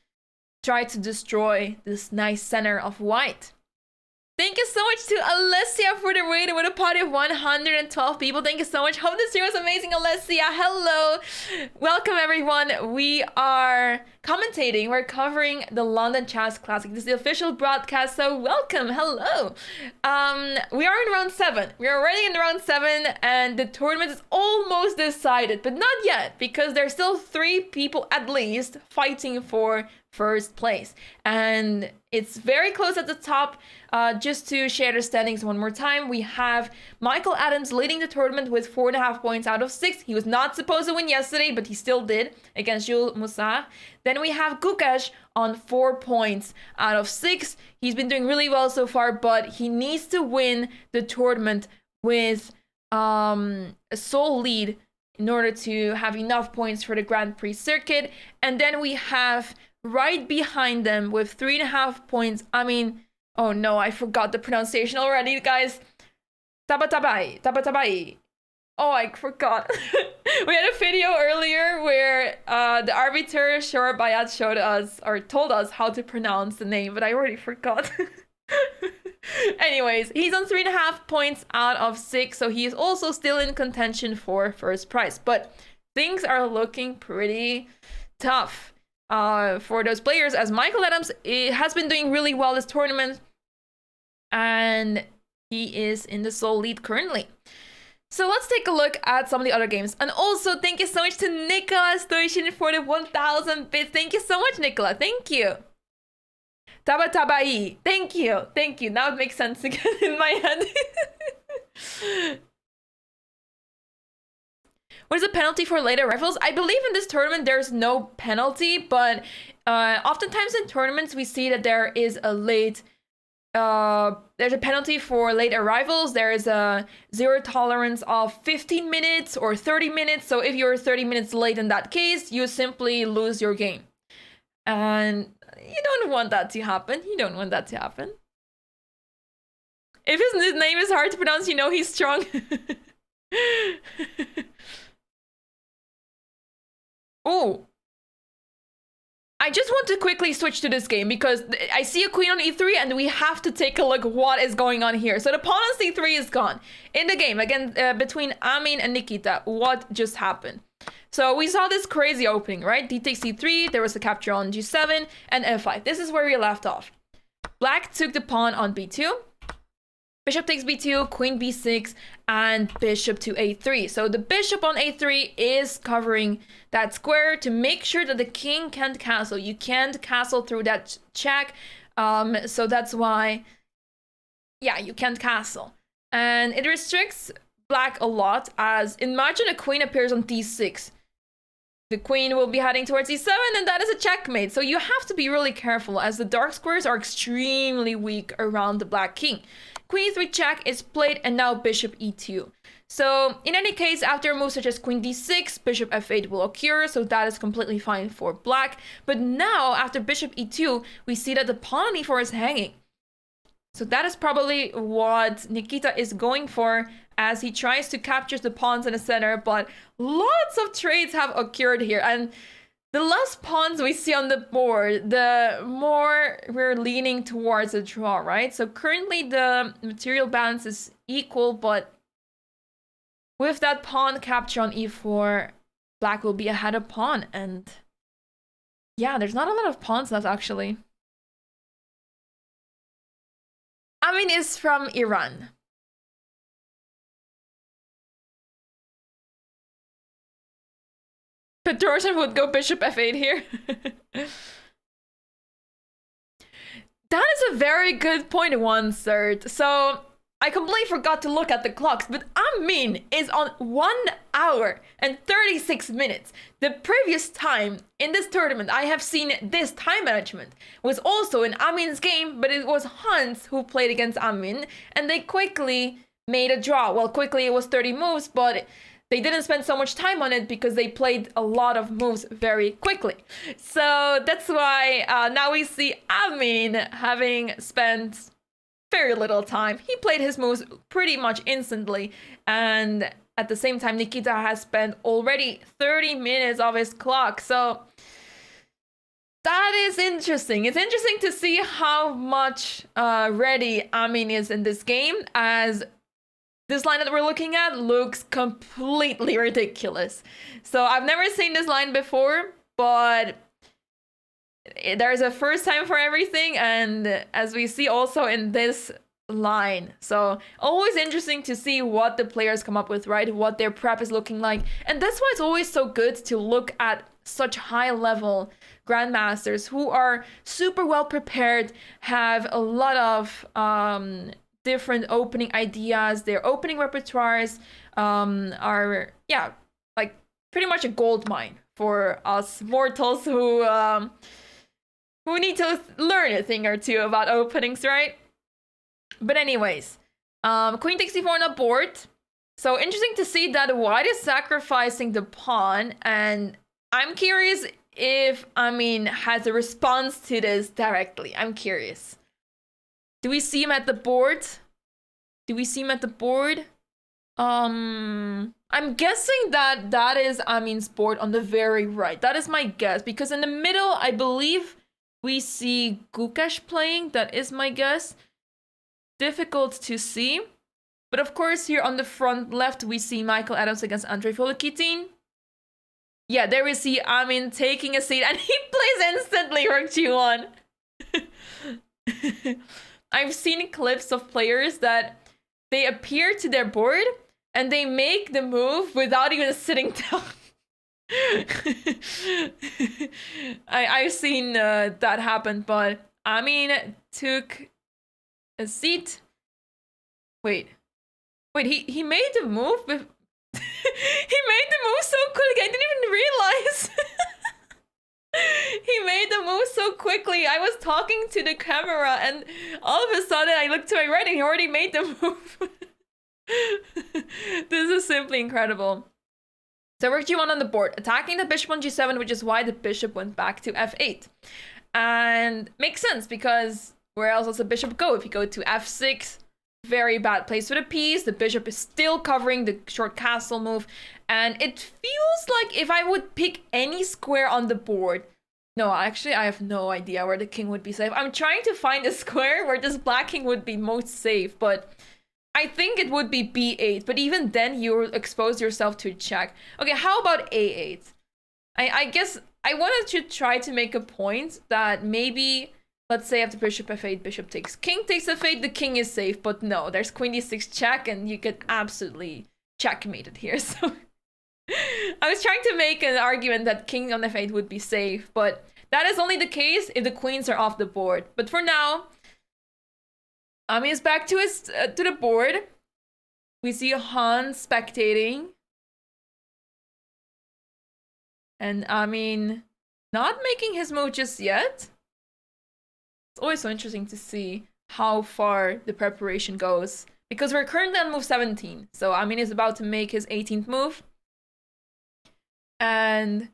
try to destroy this nice center of white. Thank you so much to Alessia for the raid with a party of 112 people. Thank you so much. Hope this stream was amazing, Alessia. Hello. Welcome, everyone. We are commentating. We're covering the London Chess Classic. This is the official broadcast, so welcome. Hello. We are in round 7. We are already in round 7, and the tournament is almost decided, but not yet, because there's still 3 people at least fighting for first place, and it's very close at the top. Just to share the standings one more time, we have Michael Adams leading the tournament with 4.5 points out of 6. He was not supposed to win yesterday, but he still did against Jules Moussard. Then we have Gukesh on 4 points out of 6. He's been doing really well so far, but he needs to win the tournament with a sole lead in order to have enough points for the Grand Prix circuit. And then we have right behind them with 3.5 points. I mean, oh no, I forgot the pronunciation already, guys. Tabatabai. Oh, I forgot. We had a video earlier where the arbiter Shor Bayat showed us, or told us how to pronounce the name, but I already forgot. Anyways, he's on 3.5 points out of 6, so he is also still in contention for first prize. But things are looking pretty tough for those players, as Michael Adams has been doing really well this tournament, and he is in the sole lead currently. So let's take a look at some of the other games. And also, thank you so much to Nicola Stoichin for the 1,000 bits. Thank you so much, Nicola. Thank you. Tabatabai. Thank you. Thank you. Now it makes sense again in my head. What is the penalty for late arrivals? I believe in this tournament there's no penalty, but oftentimes in tournaments we see that there is a there's a penalty for late arrivals. There is a 0 tolerance of 15 minutes or 30 minutes. So if you're 30 minutes late in that case, you simply lose your game. And you don't want that to happen. You don't want that to happen. If his name is hard to pronounce, you know he's strong. Ooh. I just want to quickly switch to this game because I see a queen on e3 and we have to take a look what is going on here. So the pawn on c3 is gone. In the game, again, between Amin and Nikita, what just happened? So we saw this crazy opening, right? D takes c3, there was a capture on g7 and f5. This is where we left off. Black took the pawn on b2. Bishop takes b2, queen b6, and bishop to a3. So the bishop on a3 is covering that square to make sure that the king can't castle. You can't castle through that check. So that's why, yeah, you can't castle. And it restricts black a lot, as imagine a queen appears on d6. The queen will be heading towards e7, and that is a checkmate. So you have to be really careful, as the dark squares are extremely weak around the black king. Queen e3 check is played, and now bishop e2. So in any case, after moves such as queen d6, bishop f8 will occur, so that is completely fine for black. But now, after bishop e2, we see that the pawn on e4 is hanging. So that is probably what Nikita is going for, as he tries to capture the pawns in the center, but lots of trades have occurred here. And the less pawns we see on the board, the more we're leaning towards a draw, right? So currently the material balance is equal, but with that pawn capture on e4, black will be ahead of pawn. And yeah, there's not a lot of pawns left, actually. Amin is from Iran. Petrosian would go bishop f8 here. That is a very good point, Moussard. So I completely forgot to look at the clocks, but Amin is on 1 hour and 36 minutes. The previous time in this tournament I have seen this time management was also in Amin's game, but it was Hans who played against Amin, and they quickly made a draw. Well, quickly, it was 30 moves, but they didn't spend so much time on it because they played a lot of moves very quickly. So that's why now we see Amin having spent very little time. He played his moves pretty much instantly, and at the same time Nikita has spent already 30 minutes of his clock. So that is interesting. It's interesting to see how much ready Amin is in this game, as this line that we're looking at looks completely ridiculous. So I've never seen this line before, but there's a first time for everything, and as we see also in this line. So always interesting to see what the players come up with, right? What their prep is looking like. And that's why it's always so good to look at such high level grandmasters who are super well prepared, have a lot of different opening ideas. Their opening repertoires are, yeah, like pretty much a gold mine for us mortals who need to learn a thing or two about openings, right? But anyways, queen takes c4 on the board. So interesting to see that white is sacrificing the pawn, and I'm curious if Amin has a response to this directly. I'm curious. Do we see him at the board? Do we see him at the board? I'm guessing that that is Amin's board on the very right. That is my guess, because in the middle, I believe we see Gukesh playing. That is my guess. Difficult to see. But of course, here on the front left, we see Michael Adams against Andrei Volotin. Yeah, there we see Amin taking a seat, and he plays instantly rook g1. I've seen clips of players that they appear to their board and they make the move without even sitting down. I've seen that happen, but Amin took a seat. Wait, he made the move with... He made the move so quickly, I didn't even realize. He made the move so quickly. I was talking to the camera and all of a sudden I looked to my right and he already made the move. This is simply incredible. So rook g1 on the board, attacking the bishop on g7, which is why the bishop went back to f8. And makes sense because where else does the bishop go? If you go to f6, very bad place for the piece. The bishop is still covering the short castle move. And it feels like if I would pick any square on the board, no, actually, I have no idea where the king would be safe. I'm trying to find a square where this black king would be most safe, but I think it would be b8. But even then, you expose yourself to a check. Okay, how about a8? I guess I wanted to try to make a point that maybe, let's say after bishop f8, bishop takes king takes f8, the king is safe. But no, there's queen d6 check, and you get absolutely checkmated here. So I was trying to make an argument that king on f8 would be safe, but that is only the case if the queens are off the board. But for now, Ami is back to the board. We see Hans spectating. And Amin not making his move just yet. It's always so interesting to see how far the preparation goes, because we're currently on move 17. So Amin is about to make his 18th move. And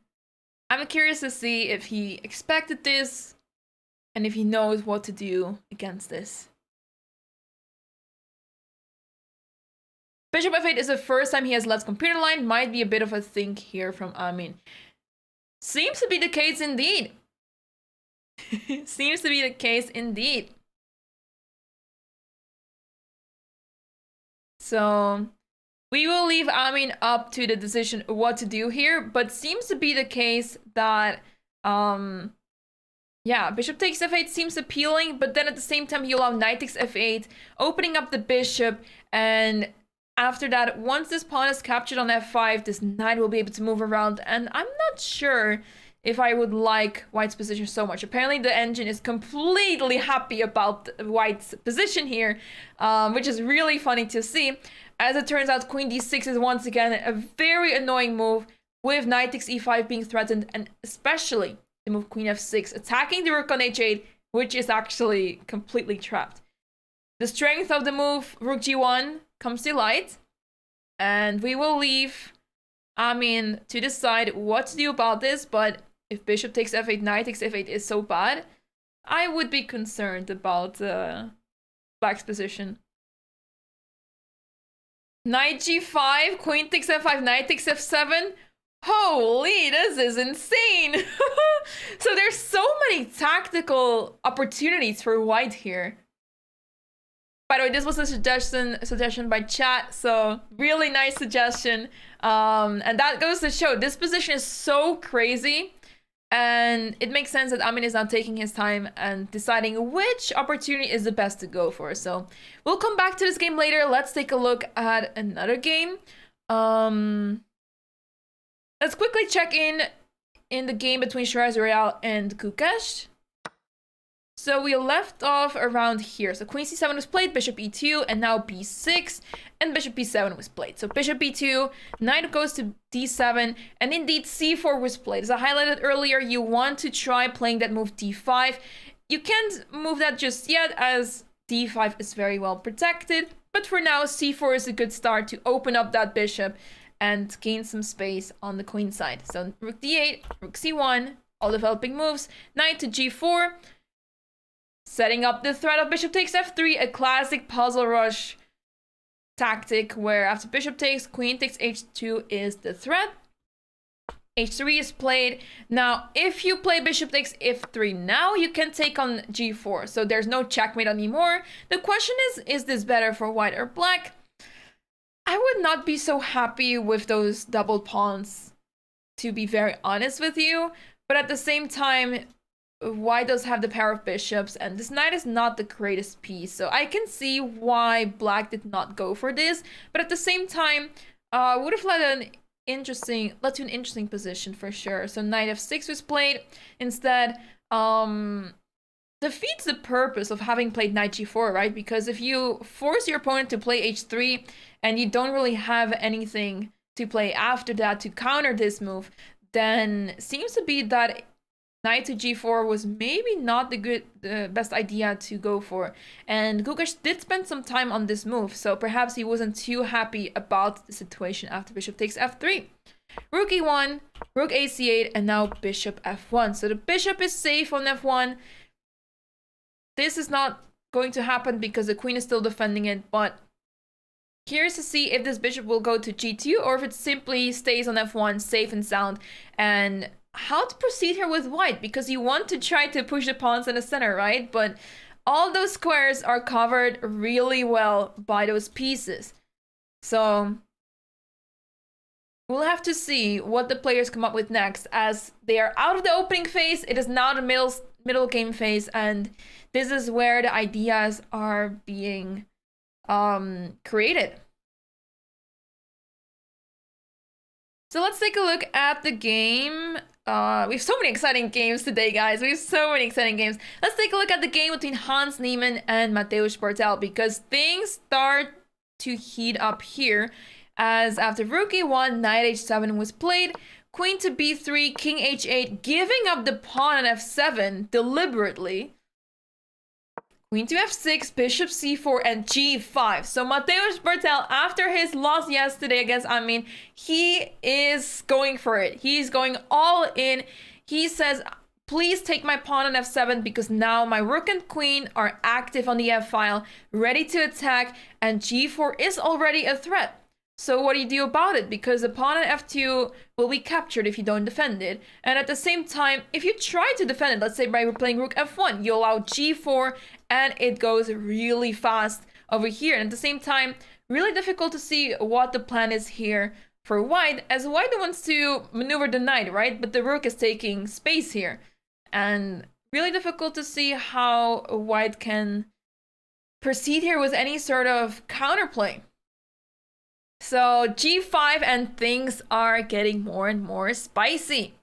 I'm curious to see if he expected this and if he knows what to do against this. Bishop f8 is the first time he has left computer line. Might be a bit of a think here from Amin. Seems to be the case indeed. Seems to be the case indeed. So we will leave Amin up to the decision what to do here, but seems to be the case that yeah, bishop takes f8 seems appealing, but then at the same time you allow knight takes f8, opening up the bishop, and after that, once this pawn is captured on f5, this knight will be able to move around, and I'm not sure if I would like white's position so much. Apparently the engine is completely happy about white's position here, which is really funny to see. As it turns out, queen d6 is once again a very annoying move, with knight takes e5 being threatened, and especially the move queen f6, attacking the rook on h8, which is actually completely trapped. The strength of the move, rook g1, comes to light, and we will leave Amin to decide what to do about this. But if bishop takes f8, knight takes f8 is so bad, I would be concerned about black's position. Knight g5, queen takes f5, knight takes f7. Holy, this is insane. So there's so many tactical opportunities for white here. By the way, this was a suggestion by chat, so really nice suggestion. And that goes to show this position is so crazy, and it makes sense that Amin is now taking his time and deciding which opportunity is the best to go for. So we'll come back to this game later. Let's take a look at another game. Let's quickly check in the game between Shiraz Royale and Gukesh. So we left off around here. So queen c7 was played, bishop e2, and now b6, and bishop b7 was played. So bishop b2, knight goes to d7, and indeed c4 was played. As I highlighted earlier, you want to try playing that move d5. You can't move that just yet, as d5 is very well protected. But for now, c4 is a good start to open up that bishop and gain some space on the queen side. So rook d8, rook c1, all developing moves, knight to g4, setting up the threat of bishop takes f3, a classic puzzle rush tactic where after bishop takes, queen takes h2 is the threat. h3 is played. Now, if you play bishop takes f3 now, you can take on g4. So there's no checkmate anymore. The question is this better for white or black? I would not be so happy with those double pawns, to be very honest with you. But at the same time, white does have the pair of bishops, and this knight is not the greatest piece. So I can see why black did not go for this. But at the same time, would have led to an interesting position for sure. So knight f6 was played instead. Defeats the purpose of having played knight g4, right? Because if you force your opponent to play h3 and you don't really have anything to play after that to counter this move, then seems to be that knight to g4 was maybe not the best idea to go for. And Gukesh did spend some time on this move, so perhaps he wasn't too happy about the situation after bishop takes f3. Rook e1, Rook AC8 and now bishop F1. So the bishop is safe on F1. This is not going to happen because the queen is still defending it, but curious to see if this bishop will go to G2 or if it simply stays on F1 safe and sound, and how to proceed here with white, because you want to try to push the pawns in the center, right? But all those squares are covered really well by those pieces. So we'll have to see what the players come up with next, as they are out of the opening phase. It is now the middle game phase, and this is where the ideas are being created. So let's take a look at the game. We have so many exciting games today, guys. We have so many exciting games. Let's take a look at the game between Hans Niemann and Mateusz Bartel, because things start to heat up here, as after rook e1, knight h7 was played, queen to b3, king h8, giving up the pawn on f7 deliberately. Queen to f6, bishop c4, and g5. So Mateusz Bartel, after his loss yesterday against Amin, he is going for it. He's going all in. He says, please take my pawn on f7, because now my rook and queen are active on the f-file, ready to attack, and g4 is already a threat. So what do you do about it? Because the pawn on f2 will be captured if you don't defend it. And at the same time, if you try to defend it, let's say by playing rook f1, you allow g4, and it goes really fast over here. And at the same time, really difficult to see what the plan is here for white, as white wants to maneuver the knight, right? But the rook is taking space here. And really difficult to see how white can proceed here with any sort of counterplay. So g5, and things are getting more and more spicy.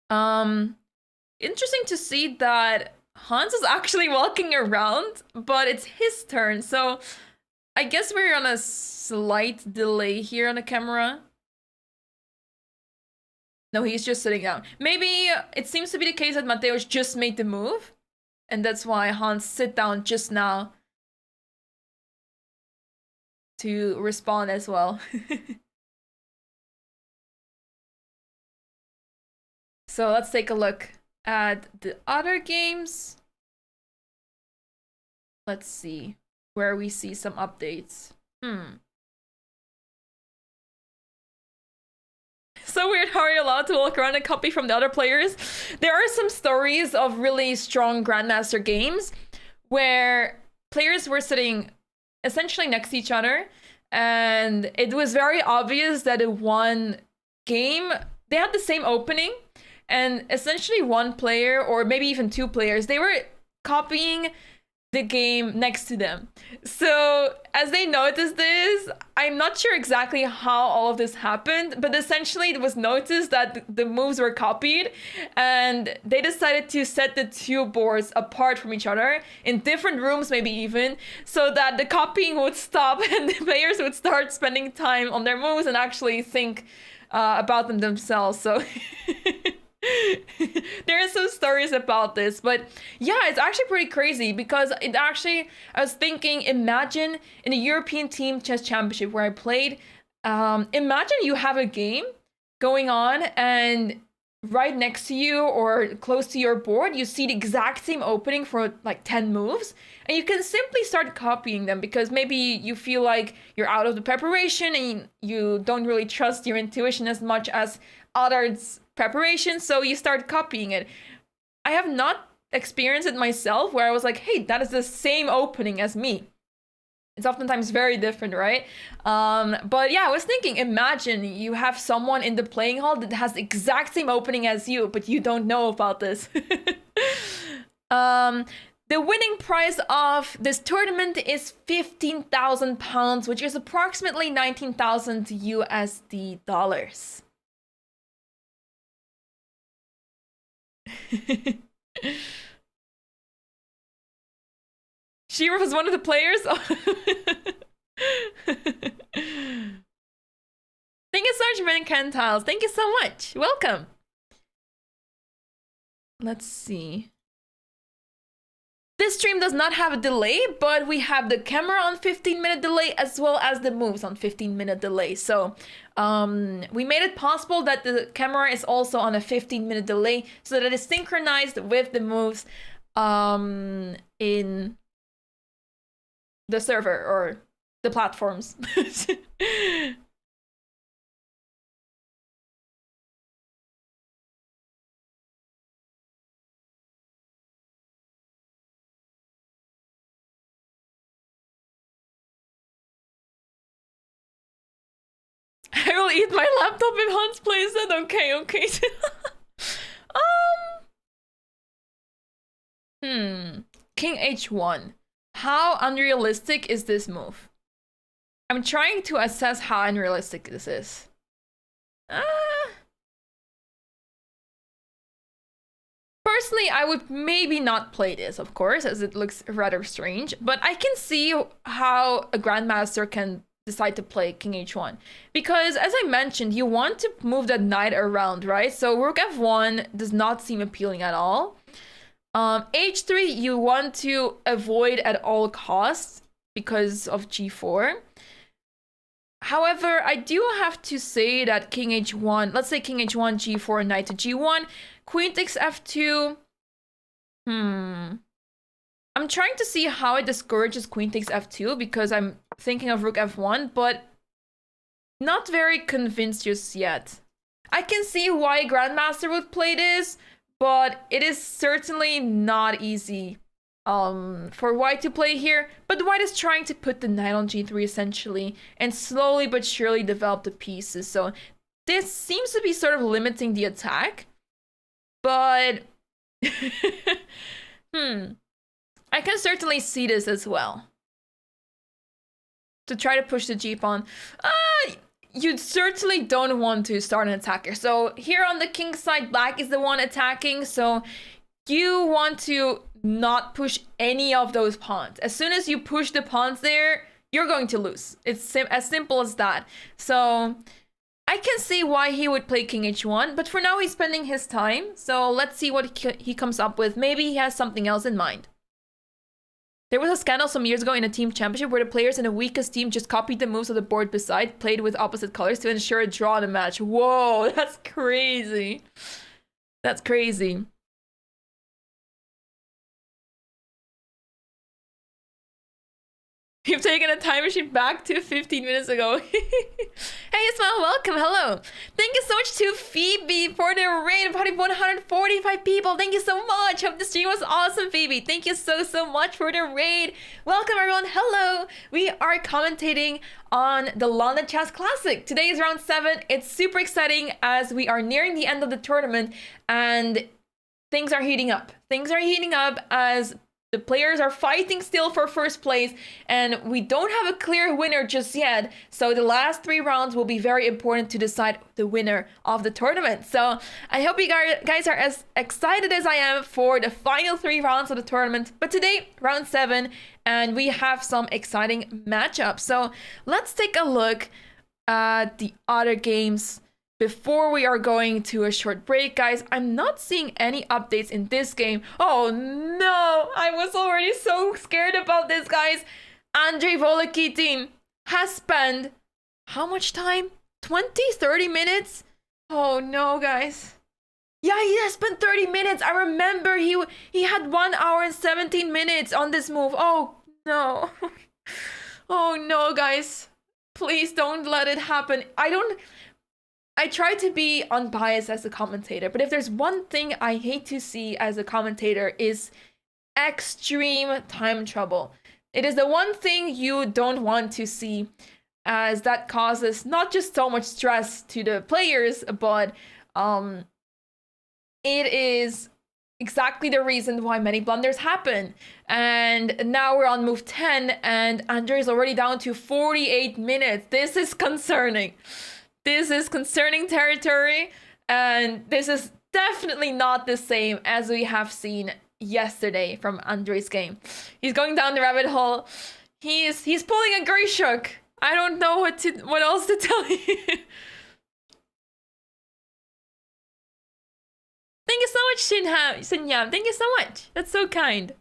Interesting to see that Hans is actually walking around, but it's his turn. So I guess we're on a slight delay here on the camera. No, he's just sitting down. Maybe it seems to be the case that Mateusz just made the move, and that's why Hans sit down just now to respond as well. So let's take a look at the other games. Let's see where we see some updates. So weird, how are you allowed to walk around and copy from the other players? There are some stories of really strong Grandmaster games where players were sitting essentially next to each other, and it was very obvious that in one game they had the same opening, and essentially one player, or maybe even two players, they were copying the game next to them. So as they noticed this, I'm not sure exactly how all of this happened, but essentially it was noticed that the moves were copied, and they decided to set the two boards apart from each other in different rooms, maybe even, so that the copying would stop and the players would start spending time on their moves and actually think about them themselves. So there are some stories about this, but yeah, it's actually pretty crazy, because it actually, I was thinking, imagine in the European Team Chess Championship where I played, imagine you have a game going on, and right next to you or close to your board, you see the exact same opening for like 10 moves, and you can simply start copying them, because maybe you feel like you're out of the preparation and you don't really trust your intuition as much as others' preparation, so you start copying it. I have not experienced it myself where I was like, hey, that is the same opening as me. It's oftentimes very different, right? But yeah, I was thinking, imagine you have someone in the playing hall that has the exact same opening as you, but you don't know about this. The winning prize of this tournament is £15,000, which is approximately 19,000 USD dollars. Shira was one of the players. Thank you so much, Man Cantiles. Thank you so much. Welcome. Let's see. this stream does not have a delay, but we have the camera on 15-minute delay as well as the moves on 15-minute delay. So we made it possible that the camera is also on a 15-minute delay so that it is synchronized with the moves in the server or the platforms. I will eat my laptop if Hans plays it. Okay, okay. King H1. How unrealistic is this move? I'm trying to assess how unrealistic this is. Personally, I would maybe not play this, of course, as it looks rather strange. But I can see how a Grandmaster can decide to play King H1. Because, as I mentioned, you want to move that knight around, right? So Rook F1 does not seem appealing at all. H3, you want to avoid at all costs because of G4. However, I do have to say that King H1, let's say King H1, G4, Knight to G1, Queen takes F2. I'm trying to see how it discourages Queen takes F2 because I'm thinking of Rook F1, but not very convinced just yet. I can see why Grandmaster would play this, but it is certainly not easy for White to play here. But White is trying to put the knight on G3 essentially and slowly but surely develop the pieces. So this seems to be sort of limiting the attack. But I can certainly see this as well. To try to push the G pawn. You certainly don't want to start an attacker. So here on the king side, black is the one attacking. So you want to not push any of those pawns. As soon as you push the pawns there, you're going to lose. It's as simple as that. So I can see why he would play King H1, but for now he's spending his time. So let's see what he comes up with. Maybe he has something else in mind. There was a scandal some years ago in a team championship where the players in the weakest team just copied the moves of the board beside, played with opposite colors to ensure a draw in the match. Whoa, that's crazy. That's crazy. You've taken a time machine back to 15 minutes ago. Hey, Ismail, welcome. Hello. Thank you so much to Phoebe for the raid of 145 people. Thank you so much. Hope the stream was awesome, Phoebe. Thank you so much for the raid. Welcome, everyone. Hello. We are commentating on the London Chess Classic. Today is round 7. It's super exciting as we are nearing the end of the tournament and things are heating up. Things are heating up as the players are fighting still for first place, and we don't have a clear winner just yet. So the last 3 rounds will be very important to decide the winner of the tournament. So I hope you guys are as excited as I am for the final 3 rounds of the tournament. But today, round 7, and we have some exciting matchups. So let's take a look at the other games before we are going to a short break. Guys, I'm not seeing any updates in this game. Oh no, I was already so scared about this, guys. Andrei Volotin has spent how much time? 20-30 minutes? Oh no, guys. Yeah, he has spent 30 minutes. I remember he had 1 hour and 17 minutes on this move. Oh no. Oh no, guys. Please don't let it happen. I try to be unbiased as a commentator, but if there's one thing I hate to see as a commentator is extreme time trouble. It is the one thing you don't want to see, as that causes not just so much stress to the players, but it is exactly the reason why many blunders happen. And now we're on move 10 and Andrei is already down to 48 minutes. This is concerning. This is concerning territory, and this is definitely not the same as we have seen yesterday from Andrei's game. He's going down the rabbit hole. He's pulling a Grishuk. I don't know what else to tell you. Thank you so much, Sinyam. Thank you so much. That's so kind.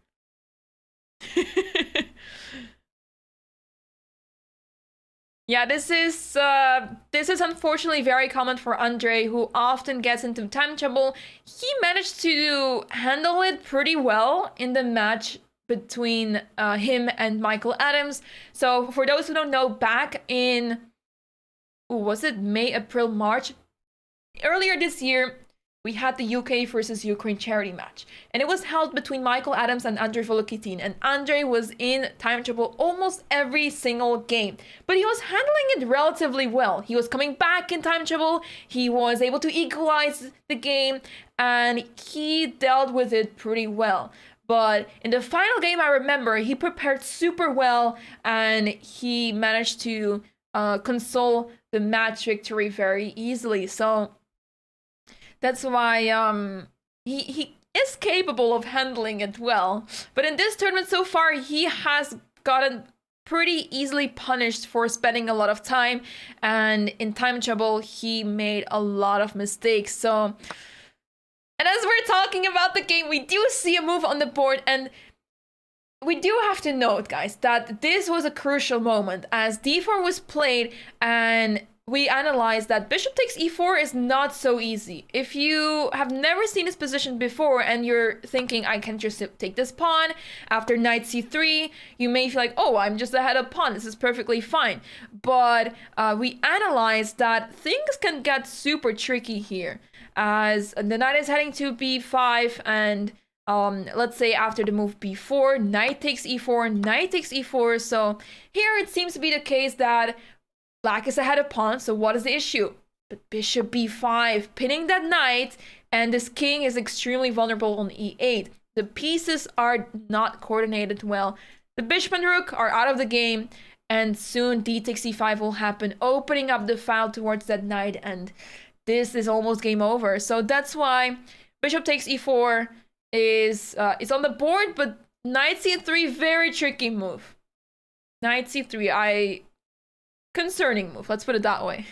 Yeah, this is unfortunately very common for Andre, who often gets into time trouble. He managed to handle it pretty well in the match between him and Michael Adams. So for those who don't know, back in was it May, April, March? Earlier this year, we had the UK versus Ukraine charity match, and it was held between Michael Adams and Andre Volotin, and Andre was in time trouble almost every single game, but he was handling it relatively well. He was coming back in time trouble, he was able to equalize the game, and he dealt with it pretty well. But in the final game, I remember he prepared super well, and he managed to console the match victory very easily. So that's why he is capable of handling it well. But in this tournament so far, he has gotten pretty easily punished for spending a lot of time. And in time trouble, he made a lot of mistakes. So, and as we're talking about the game, we do see a move on the board. And we do have to note, guys, that this was a crucial moment as d4 was played, and we analyzed that bishop takes e4 is not so easy. If you have never seen this position before and you're thinking, I can just take this pawn after knight c3, you may feel like, oh, I'm just ahead of pawn, this is perfectly fine. But we analyzed that things can get super tricky here, as the knight is heading to b5, and let's say after the move b4, knight takes e4, knight takes e4. So here it seems to be the case that Black is ahead of pawn, so what is the issue? But bishop b5, pinning that knight, and this king is extremely vulnerable on e8. The pieces are not coordinated well. The bishop and rook are out of the game, and soon d takes e5 will happen, opening up the file towards that knight, and this is almost game over. So that's why bishop takes e4 is on the board, but knight c3, very tricky move. Knight c3, concerning move, let's put it that way.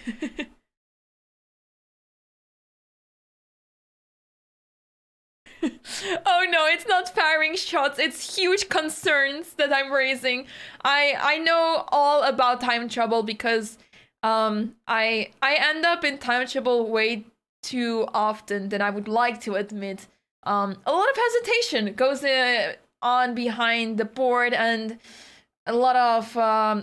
Oh no, it's not firing shots, it's huge concerns that I'm raising. I know all about time trouble because I end up in time trouble way too often than I would like to admit. A lot of hesitation goes on behind the board, and a lot of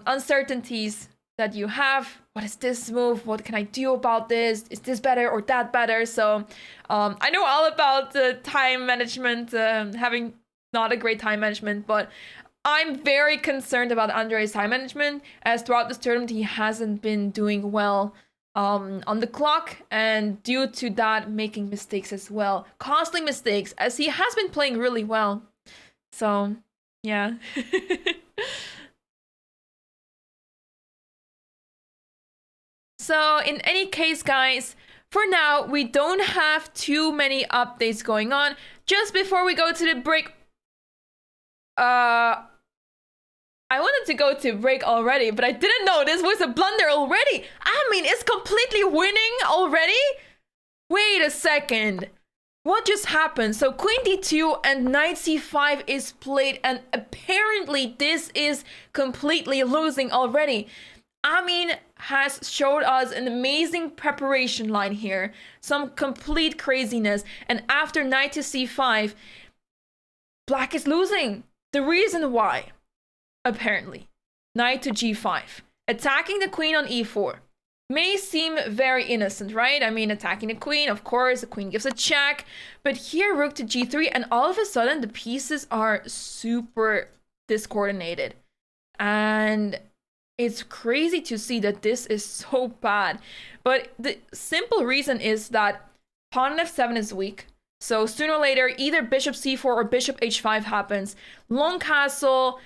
uncertainties that you have. What is this move? What can I do about this? Is this better or that better? So I know all about the time management, having not a great time management, but I'm very concerned about Andre's time management, as throughout this tournament he hasn't been doing well on the clock, and due to that making mistakes as well, costly mistakes, as he has been playing really well. So yeah. So in any case, guys, for now, we don't have too many updates going on. Just before we go to the break, I wanted to go to break already, but I didn't know this was a blunder already. I mean, it's completely winning already? Wait a second. What just happened? So queen d2 and knight c5 is played, and apparently this is completely losing already. Amin has showed us an amazing preparation line here, some complete craziness, and after knight to c5, Black is losing. The reason why, apparently, knight to g5, attacking the queen on e4, may seem very innocent, right? I mean, attacking the queen, of course, the queen gives a check, but here rook to g3, and all of a sudden the pieces are super discoordinated, and it's crazy to see that this is so bad. But the simple reason is that pawn f7 is weak. So sooner or later, either bishop c4 or bishop h5 happens. Long castle,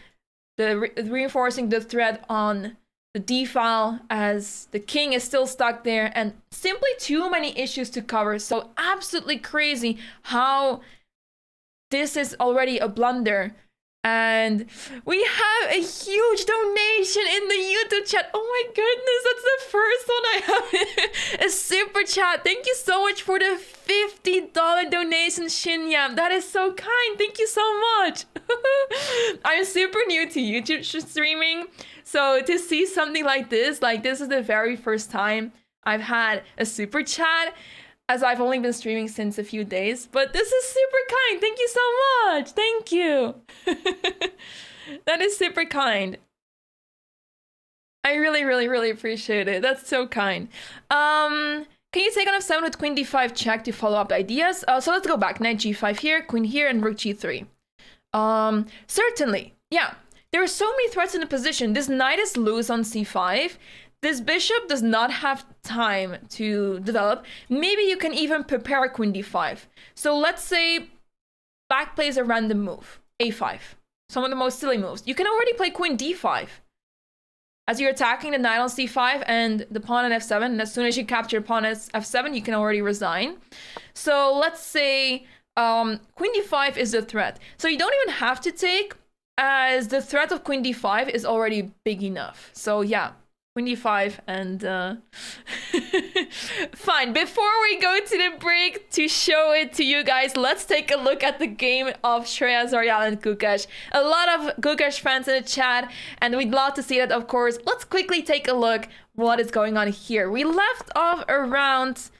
reinforcing the threat on the d file, as the king is still stuck there, and simply too many issues to cover. So absolutely crazy how this is already a blunder. And we have a huge donation in the YouTube chat. Oh my goodness, that's the first one I have. A super chat. Thank you so much for the $50 donation, Shinyam. That is so kind. Thank you so much. I'm super new to YouTube streaming. So to see something like this is the very first time I've had a super chat, as I've only been streaming since a few days, but this is super kind. Thank you so much. Thank you. That is super kind. I really, really, really appreciate it. That's so kind. Can you take on f7 with queen d5 check to follow up the ideas? So let's go back. Knight g5 here, queen here, and rook g3. Certainly. Yeah. There are so many threats in the position. This knight is loose on c5. This bishop does not have time to develop. Maybe you can even prepare queen d5. So let's say black plays a random move, a5. Some of the most silly moves. You can already play queen d5 as you're attacking the knight on c5 and the pawn on f7. And as soon as you capture pawn at f7, you can already resign. So let's say queen d5 is the threat. So you don't even have to take, as the threat of queen d5 is already big enough. So yeah. Queen d5 and fine. Before we go to the break to show it to you guys, let's take a look at the game of Shreya Zarial and Gukesh. A lot of Gukesh fans in the chat, and we'd love to see that, of course. Let's quickly take a look what is going on here. We left off around,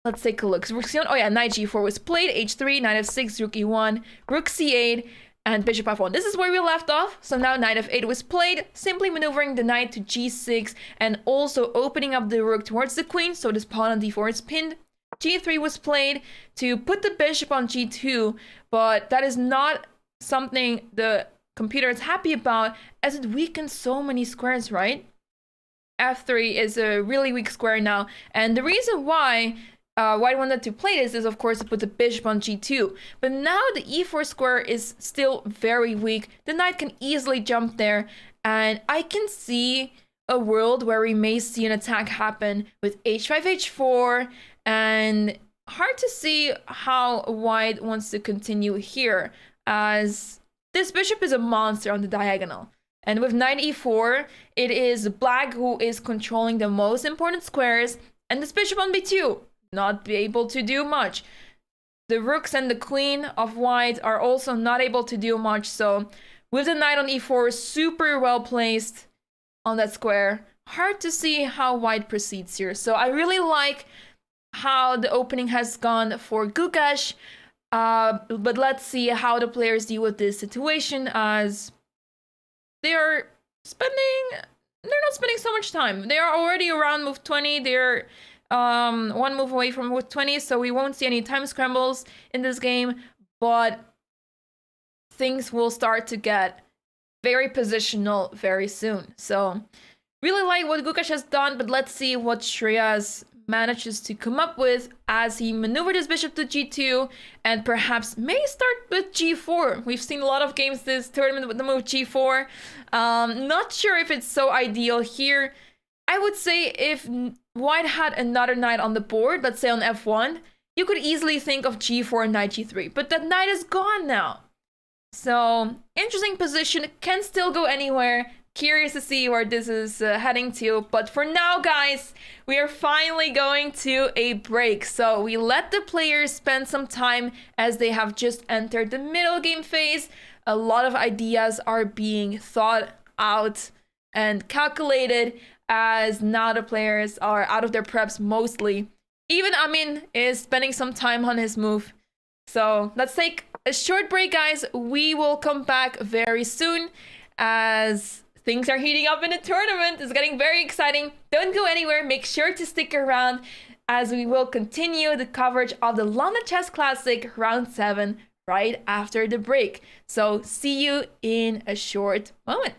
let's take a look. So oh yeah, knight g4 was played, h3, knight f6, rook e1, rook c8, and bishop f1. This is where we left off. So now knight f8 was played, simply maneuvering the knight to g6 and also opening up the rook towards the queen. So this pawn on d4 is pinned. g3 was played to put the bishop on g2, but that is not something the computer is happy about, as it weakens so many squares, right? f3 is a really weak square now, and the reason why I wanted to play this is, of course, to put the bishop on g2. But now the e4 square is still very weak. The knight can easily jump there. And I can see a world where we may see an attack happen with h5, h4. And hard to see how white wants to continue here, as this bishop is a monster on the diagonal. And with knight e4, it is black who is controlling the most important squares. And this bishop on b2. Not be able to do much. The rooks and the queen of white are also not able to do much. So with the knight on e4 super well placed on that square, hard to see how white proceeds here. So I really like how the opening has gone for Gukesh, but let's see how the players deal with this situation, as they're not spending so much time. They are already around move 20. They're one move away from move 20, so we won't see any time scrambles in this game, but things will start to get very positional very soon. So really like what Gukesh has done, but let's see what Shreya manages to come up with as he maneuvered his bishop to g2 and perhaps may start with g4. We've seen a lot of games this tournament with the move g4. Not sure if it's so ideal here. I would say if white had another knight on the board, let's say on f1, you could easily think of g4 and knight g3, but that knight is gone now. So interesting position, can still go anywhere. Curious to see where this is heading to, but for now, guys, we are finally going to a break. So we let the players spend some time as they have just entered the middle game phase. A lot of ideas are being thought out and calculated, as now the players are out of their preps mostly. Even Amin is spending some time on his move. So let's take a short break, guys. We will come back very soon as things are heating up in the tournament. It's getting very exciting. Don't go anywhere. Make sure to stick around as we will continue the coverage of the London Chess Classic Round 7 right after the break. So see you in a short moment.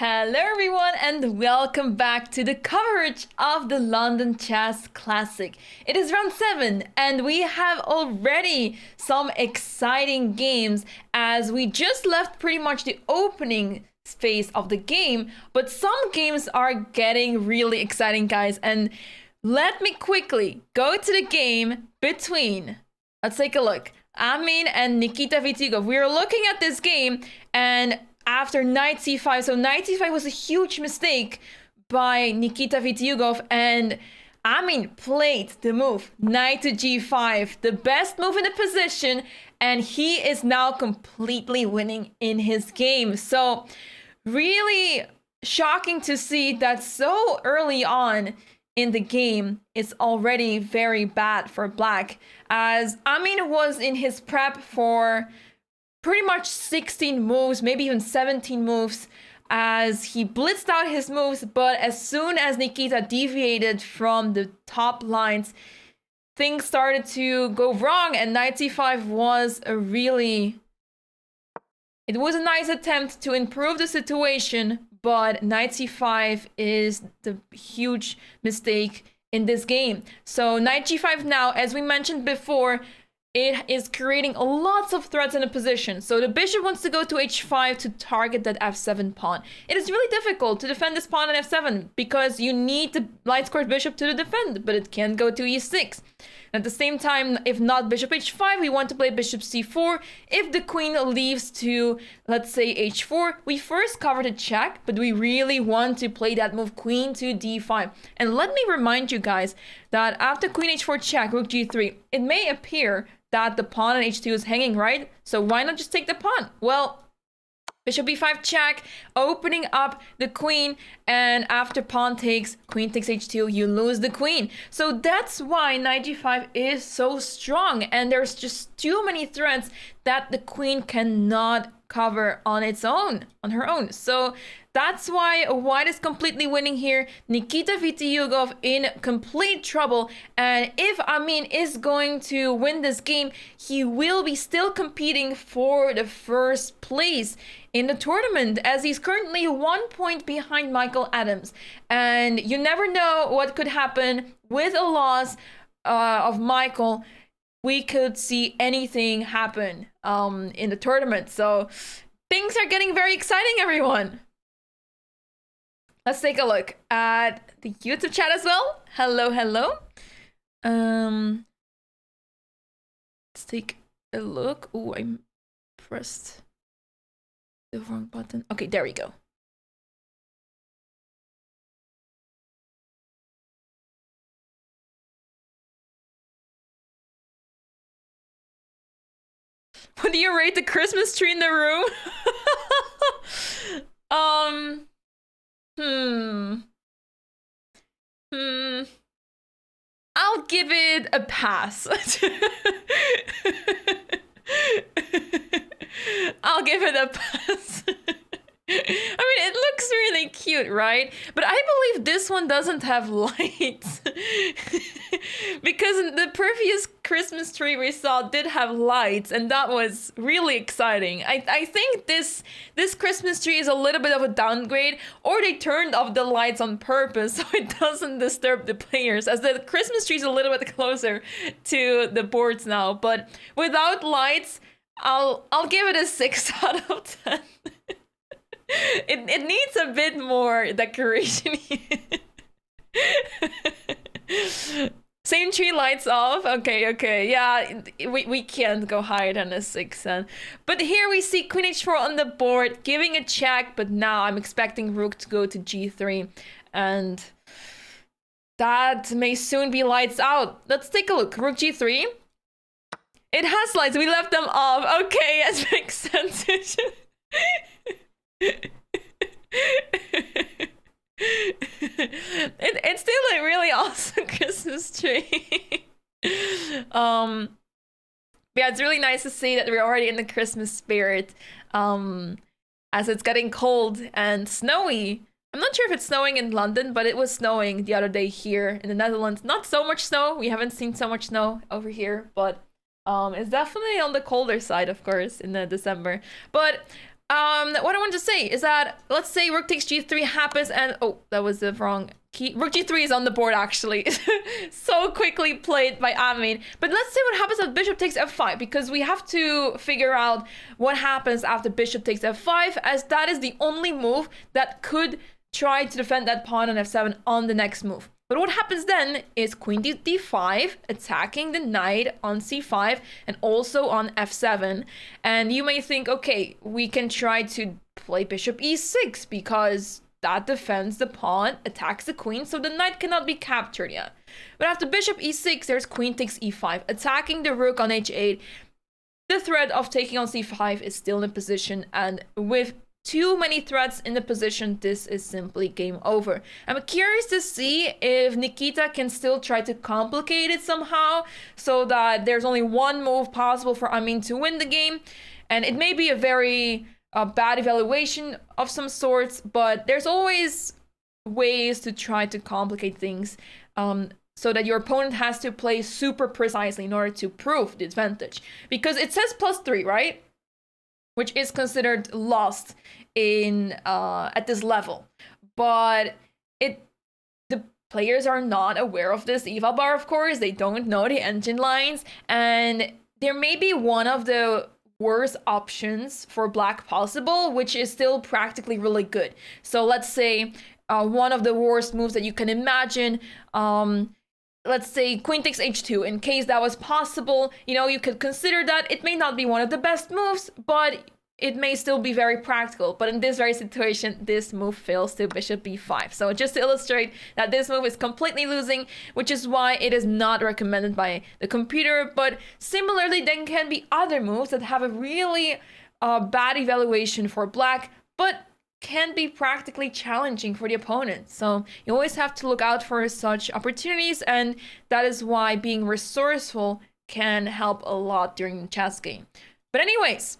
Hello everyone and welcome back to the coverage of the London Chess Classic. It is round 7 and we have already some exciting games as we just left pretty much the opening phase of the game, but some games are getting really exciting, guys, and let me quickly go to the game between, let's take a look, Amin and Nikita Vitiugov. We are looking at this game and after knight c5, so knight c5 was a huge mistake by Nikita Vitiugov, and Amin played the move knight to g5, the best move in the position, and he is now completely winning in his game. So really shocking to see that so early on in the game it's already very bad for black, as Amin was in his prep for pretty much 16 moves, maybe even 17 moves, as he blitzed out his moves, but as soon as Nikita deviated from the top lines, things started to go wrong, and knight c5 was a nice attempt to improve the situation, but knight c5 is the huge mistake in this game. So knight g5 now, as we mentioned before, it is creating lots of threats in the position. So the bishop wants to go to h5 to target that f7 pawn. It is really difficult to defend this pawn on f7 because you need the light squared bishop to defend, but it can't go to e6. At the same time, if not bishop h5, we want to play bishop c4. If the queen leaves to, let's say, h4, we first covered a check, but we really want to play that move queen to d5. And let me remind you guys that after queen h4 check, rook g3, it may appear that the pawn on h2 is hanging, right? So why not just take the pawn? Well, bishop b5 check, opening up the queen, and after pawn takes, queen takes h2, you lose the queen. So that's why knight g5 is so strong, and there's just too many threats that the queen cannot cover on its own, on her own. So that's why white is completely winning here. Nikita Vitiugov in complete trouble, and if Amin is going to win this game, he will be still competing for the first place in the tournament, as he's currently 1 point behind Michael Adams. And you never know what could happen with a loss of Michael. We could see anything happen in the tournament. So things are getting very exciting, everyone. Let's take a look at the YouTube chat as well. Hello, hello. Let's take a look. Oh, I pressed the wrong button. Okay, there we go. What do you rate the Christmas tree in the room? I'll give it a pass. I'll give it a pass. I mean, it looks really cute, right? But I believe this one doesn't have lights. Because the previous Christmas tree we saw did have lights, and that was really exciting. I think this Christmas tree is a little bit of a downgrade, or they turned off the lights on purpose so it doesn't disturb the players, as the Christmas tree is a little bit closer to the boards now. But without lights, I'll give it a 6 out of 10. It needs a bit more decoration. Same tree, lights off. Okay. Yeah, we can't go higher than a 6 then. But here we see queen h4 on the board, giving a check, but now I'm expecting rook to go to g3. And that may soon be lights out. Let's take a look. Rook g3. It has lights. We left them off. Okay, yes, makes sense. It's still a really awesome Christmas tree. Yeah, it's really nice to see that we're already in the Christmas spirit, as it's getting cold and snowy. I'm not sure if it's snowing in London, but it was snowing the other day here in the Netherlands. Not so much snow. We haven't seen so much snow over here, but it's definitely on the colder side, of course, in December. But what I want to say is that, let's say rook takes g3 happens and, oh, that was the wrong key. Rook g3 is on the board, actually. So quickly played by Amin. But let's see what happens if bishop takes f5, because we have to figure out what happens after bishop takes f5, as that is the only move that could try to defend that pawn on f7 on the next move. But what happens then is queen d5, attacking the knight on c5 and also on f7. And you may think, okay, we can try to play bishop e6 because that defends the pawn, attacks the queen, so the knight cannot be captured yet. But after bishop e6, there's queen takes e5, attacking the rook on h8. The threat of taking on c5 is still in position, and with too many threats in the position, this is simply game over. I'm curious to see if Nikita can still try to complicate it somehow so that there's only one move possible for Amin to win the game. And it may be a very bad evaluation of some sorts, but there's always ways to try to complicate things so that your opponent has to play super precisely in order to prove the advantage. Because it says +3, right? Which is considered lost in at this level, but the players are not aware of this eval bar. Of course, they don't know the engine lines, and there may be one of the worst options for black possible, which is still practically really good. So let's say one of the worst moves that you can imagine. Let's say queen takes h2. In case that was possible, you know, you could consider that. It may not be one of the best moves, but it may still be very practical. But in this very situation, this move fails to bishop b5. So just to illustrate that this move is completely losing, which is why it is not recommended by the computer. But similarly, there can be other moves that have a really bad evaluation for black, but can be practically challenging for the opponent. So you always have to look out for such opportunities, and that is why being resourceful can help a lot during the chess game. But anyways,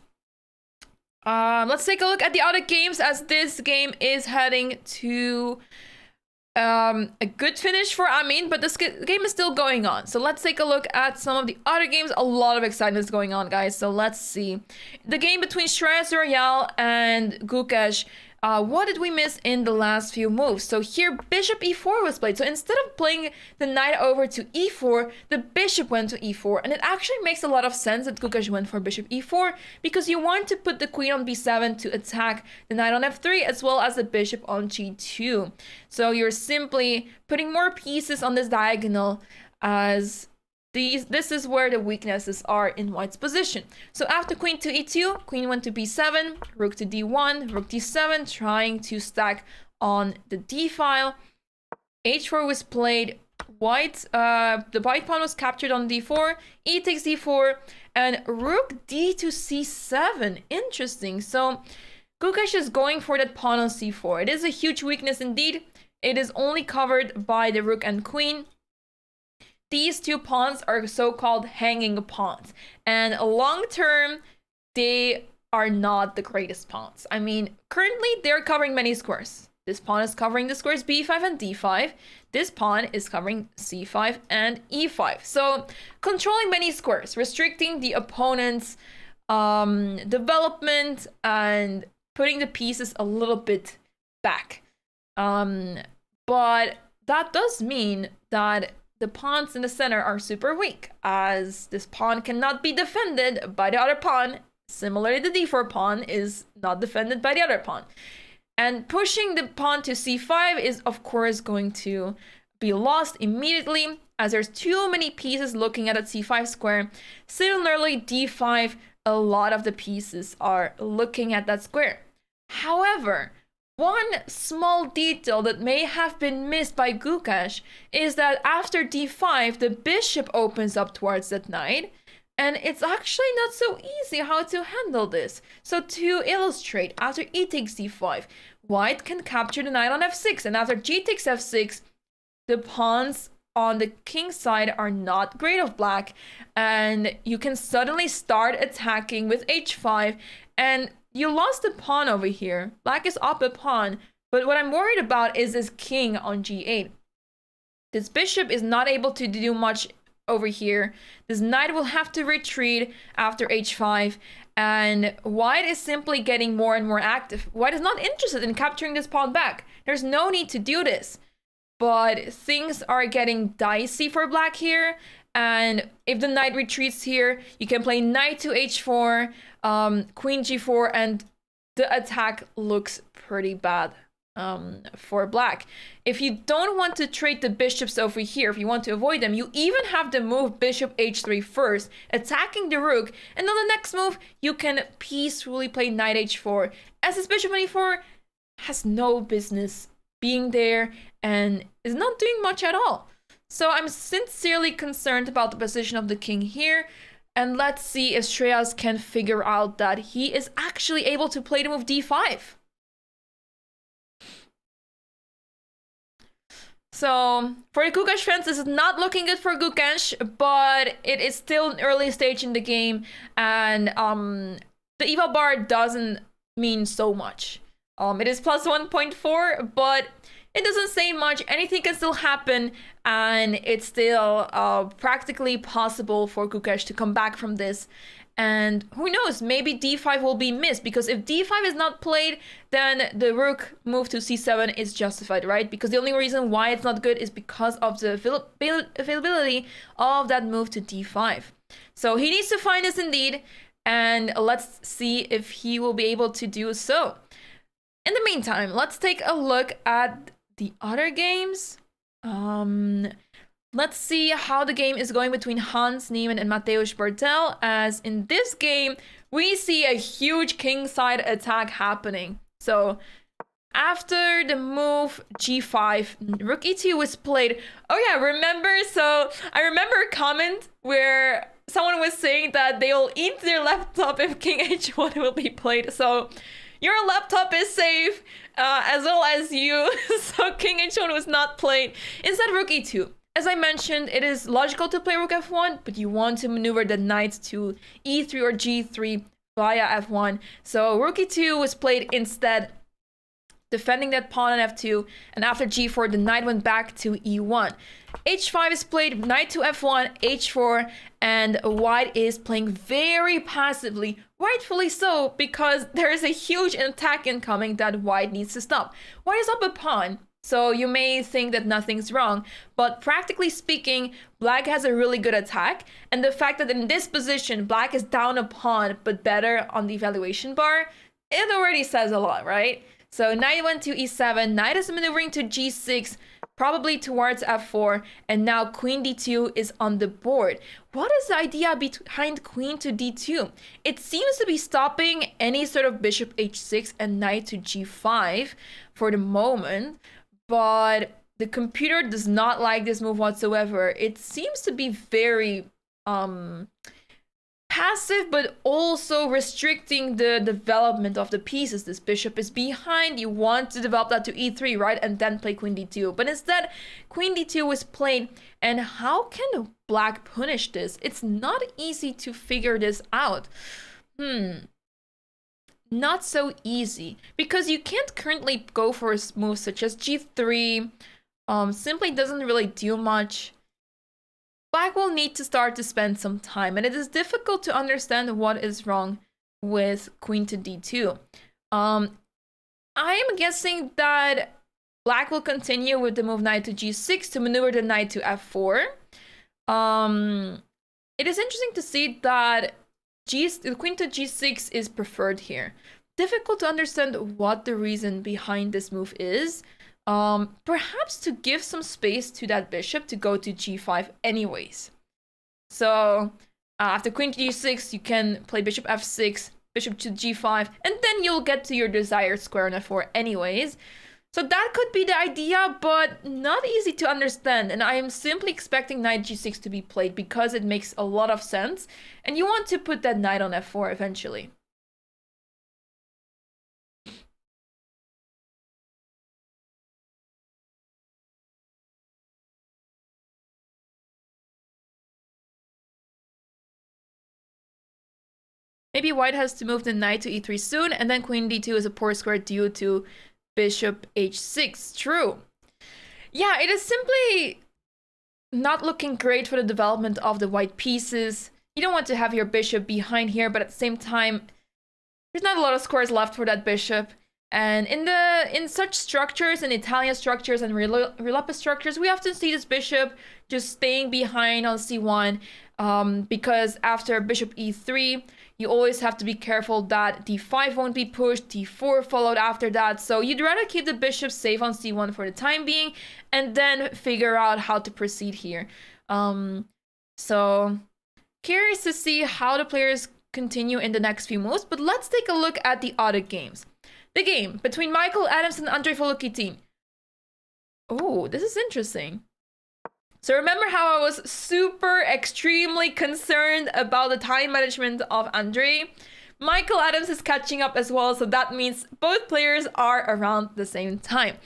let's take a look at the other games, as this game is heading to a good finish for Amin, but this game is still going on. So let's take a look at some of the other games. A lot of excitement is going on, guys. So let's see. The game between Shreyas Royal and Gukesh. What did we miss in the last few moves? So here, bishop e4 was played. So instead of playing the knight over to e4, the bishop went to e4. And it actually makes a lot of sense that Gukesh went for bishop e4, because you want to put the queen on b7 to attack the knight on f3, as well as the bishop on g2. So you're simply putting more pieces on this diagonal, as this is where the weaknesses are in white's position. So after queen to e2, queen went to b7, rook to d1, rook d7, trying to stack on the d file. h4 was played. White, the white pawn was captured on d4, e takes d4, and rook d to c7. Interesting. So Gukesh is going for that pawn on c4. It is a huge weakness indeed. It is only covered by the rook and queen. These two pawns are so-called hanging pawns, and long term, they are not the greatest pawns. I mean, currently they're covering many squares. This pawn is covering the squares b5 and d5. This pawn is covering c5 and e5. So controlling many squares, restricting the opponent's development, and putting the pieces a little bit back. But that does mean that the pawns in the center are super weak, as this pawn cannot be defended by the other pawn. Similarly, the d4 pawn is not defended by the other pawn. And pushing the pawn to c5 is, of course, going to be lost immediately, as there's too many pieces looking at a c5 square. Similarly, d5, a lot of the pieces are looking at that square. However, one small detail that may have been missed by Gukesh is that after d5, the bishop opens up towards that knight, and it's actually not so easy how to handle this. So to illustrate, after e takes d5, white can capture the knight on f6, and after g takes f6, the pawns on the king side are not great of black, and you can suddenly start attacking with h5, and you lost the pawn over here. Black is up a pawn, but what I'm worried about is this king on g8. This bishop is not able to do much over here. This knight will have to retreat after h5, and white is simply getting more and more active. White is not interested in capturing this pawn back. There's no need to do this. But things are getting dicey for black here. And if the knight retreats here, you can play knight to h4, queen g4, and the attack looks pretty bad for black. If you don't want to trade the bishops over here, if you want to avoid them, you even have to move bishop h3 first, attacking the rook, and on the next move, you can peacefully play knight h4, as this bishop on e4 has no business being there and is not doing much at all. So I'm sincerely concerned about the position of the king here. And let's see if Shreyas can figure out that he is actually able to play the move d5. So for the Gukesh fans, this is not looking good for Gukesh, but it is still an early stage in the game. And the eval bar doesn't mean so much. It is plus 1.4, but it doesn't say much. Anything can still happen, and it's still practically possible for Gukesh to come back from this. And who knows, maybe d5 will be missed, because if d5 is not played, then the rook move to c7 is justified, right? Because the only reason why it's not good is because of the availability of that move to d5. So he needs to find this indeed, and let's see if he will be able to do so. In the meantime, let's take a look at the other games. Let's see how the game is going between Hans Niemann and Mateusz Bartel, as in this game, we see a huge kingside attack happening. So after the move g5, rook e2 was played. Oh yeah, remember? So I remember a comment where someone was saying that they'll eat their laptop if king h1 will be played. So your laptop is safe, as well as you. So king h1 was not played. Instead, rook e2. As I mentioned, it is logical to play rook f1, but you want to maneuver the knight to e3 or g3 via f1. So rook e2 was played instead, defending that pawn on f2, and after g4, the knight went back to e1. h5 is played, knight to f1, h4, and white is playing very passively, rightfully so, because there is a huge attack incoming that white needs to stop. White is up a pawn, so you may think that nothing's wrong, but practically speaking, black has a really good attack, and the fact that in this position, black is down a pawn, but better on the evaluation bar, it already says a lot, right? So knight went to e7, knight is maneuvering to g6, probably towards f4, and now queen d2 is on the board. What is the idea behind queen to d2? It seems to be stopping any sort of bishop h6 and knight to g5 for the moment, but the computer does not like this move whatsoever. It seems to be very passive, but also restricting the development of the pieces. This bishop is behind. You want to develop that to e3, right? And then play queen d2. But instead, queen d2 was played. And how can black punish this? It's not easy to figure this out. Not so easy. Because you can't currently go for a move such as g3. Simply doesn't really do much. Black will need to start to spend some time, and it is difficult to understand what is wrong with queen to d2. I am guessing that black will continue with the move knight to g6 to maneuver the knight to f4. It is interesting to see that queen to g6 is preferred here. Difficult to understand what the reason behind this move is. Perhaps to give some space to that bishop to go to g5 anyways. So after queen to g6, you can play bishop f6, bishop to g5, and then you'll get to your desired square on f4 anyways. So that could be the idea, but not easy to understand. And I am simply expecting knight g6 to be played because it makes a lot of sense. And you want to put that knight on f4 eventually. Maybe white has to move the knight to e3 soon, and then queen d2 is a poor square due to bishop h6. True. Yeah, it is simply not looking great for the development of the white pieces. You don't want to have your bishop behind here, but at the same time, there's not a lot of squares left for that bishop. And in such structures, in Italian structures and Rilapa structures, we often see this bishop just staying behind on c1, because after bishop e3, you always have to be careful that d5 won't be pushed, d4 followed after that. So you'd rather keep the bishop safe on c1 for the time being, and then figure out how to proceed here. So curious to see how the players continue in the next few moves, but let's take a look at the other games. The game between Michael Adams and Andrei Volotin. Oh, this is interesting. So remember how I was super extremely concerned about the time management of Andrei? Michael Adams is catching up as well, so that means both players are around the same time.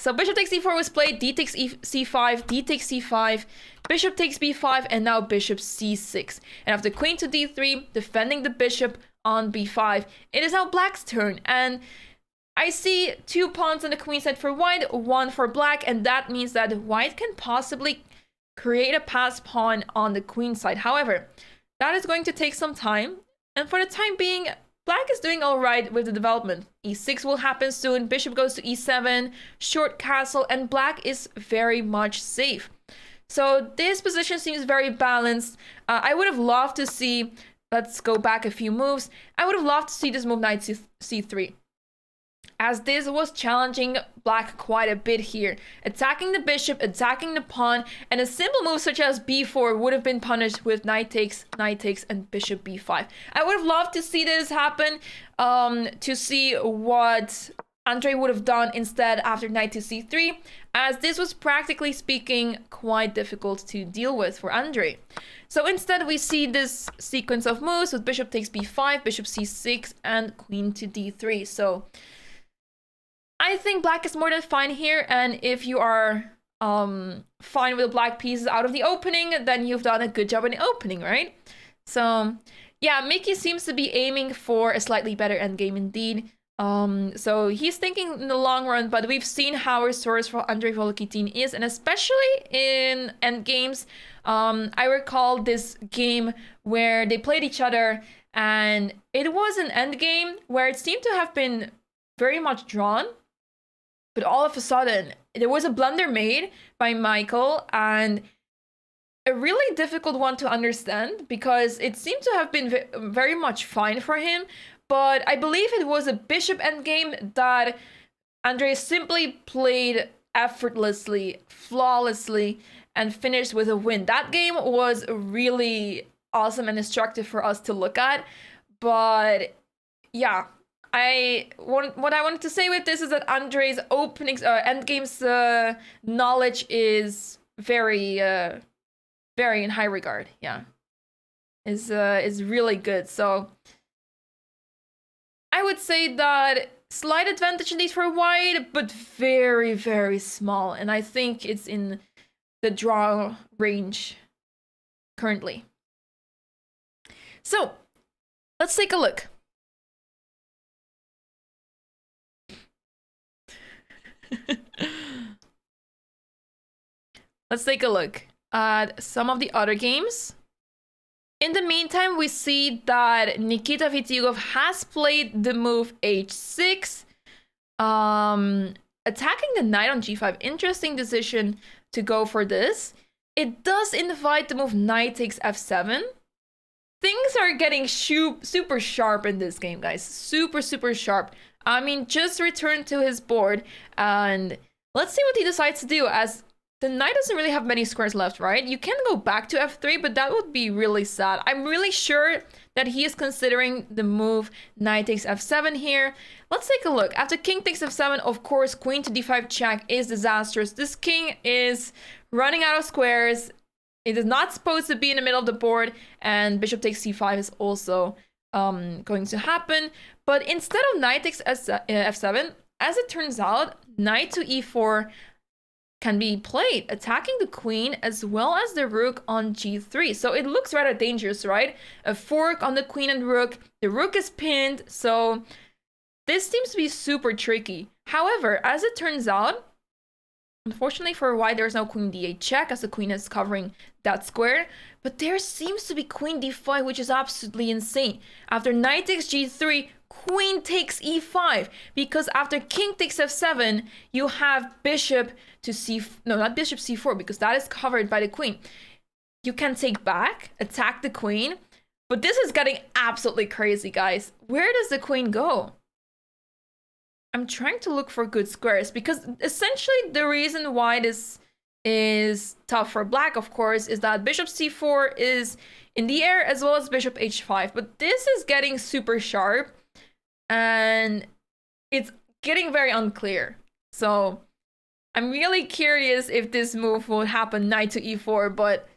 So bishop takes e4 was played, d takes c5, d takes c5, bishop takes b5, and now bishop c6. And after queen to d3, defending the bishop on b5, it is now black's turn. And I see 2 pawns on the queen side for white, 1 for black, and that means that white can possibly create a pass pawn on the queen side. However, that is going to take some time, and for the time being, black is doing all right with the development. e6 will happen soon, bishop goes to e7, short castle, and black is very much safe. So this position seems very balanced. I would have loved to see, let's go back a few moves, I would have loved to see this move knight c3. As this was challenging black quite a bit here. Attacking the bishop, attacking the pawn, and a simple move such as b4 would have been punished with knight takes, and bishop b5. I would have loved to see this happen, to see what Andrei would have done instead after knight to c3, as this was practically speaking quite difficult to deal with for Andrei. So instead we see this sequence of moves with bishop takes b5, bishop c6, and queen to d3. So I think black is more than fine here, and if you are fine with the black pieces out of the opening, then you've done a good job in the opening, right? So yeah, Mickey seems to be aiming for a slightly better endgame indeed. So he's thinking in the long run, but we've seen how resource for Andrei Volotin is, and especially in endgames. I recall this game where they played each other, and it was an endgame where it seemed to have been very much drawn. But all of a sudden, there was a blunder made by Michael, and a really difficult one to understand because it seemed to have been very much fine for him. But I believe it was a bishop endgame that Andrei simply played effortlessly, flawlessly, and finished with a win. That game was really awesome and instructive for us to look at. But yeah. What I wanted to say with this is that Andrei's openings, endgames knowledge is very in high regard. Yeah, is really good. So I would say that slight advantage indeed for white, but very, very small. And I think it's in the draw range currently. So let's take a look. Let's take a look at some of the other games. In the meantime, we see that Nikita Vityugov has played the move h6, attacking the knight on g5. Interesting decision to go for this. It does invite the move knight takes f7. Things are getting super sharp in this game, guys. Super sharp. I mean, just return to his board, and let's see what he decides to do, as the knight doesn't really have many squares left, right? You can go back to f3, but that would be really sad. I'm really sure that he is considering the move knight takes f7 here. Let's take a look. After king takes f7, of course, queen to d5 check is disastrous. This king is running out of squares. It is not supposed to be in the middle of the board, and bishop takes c5 is also going to happen. But instead of knight takes f7, as it turns out, knight to e4 can be played, attacking the queen as well as the rook on g3. So it looks rather dangerous, right? A fork on the queen and rook. The rook is pinned, so this seems to be super tricky. However, as it turns out, Unfortunately for white, there's no queen d8 check as the queen is covering that square. But there seems to be queen d5, which is absolutely insane. After knight takes g3, queen takes e5. Because after king takes f7, you have bishop to no, not bishop c4, because that is covered by the queen. You can take back, attack the queen. But this is getting absolutely crazy, guys. Where does the queen go? I'm trying to look for good squares because essentially the reason why this is tough for black, of course, is that bishop c4 is in the air as well as bishop h5. But this is getting super sharp and it's getting very unclear. So I'm really curious if this move will happen knight to e4, but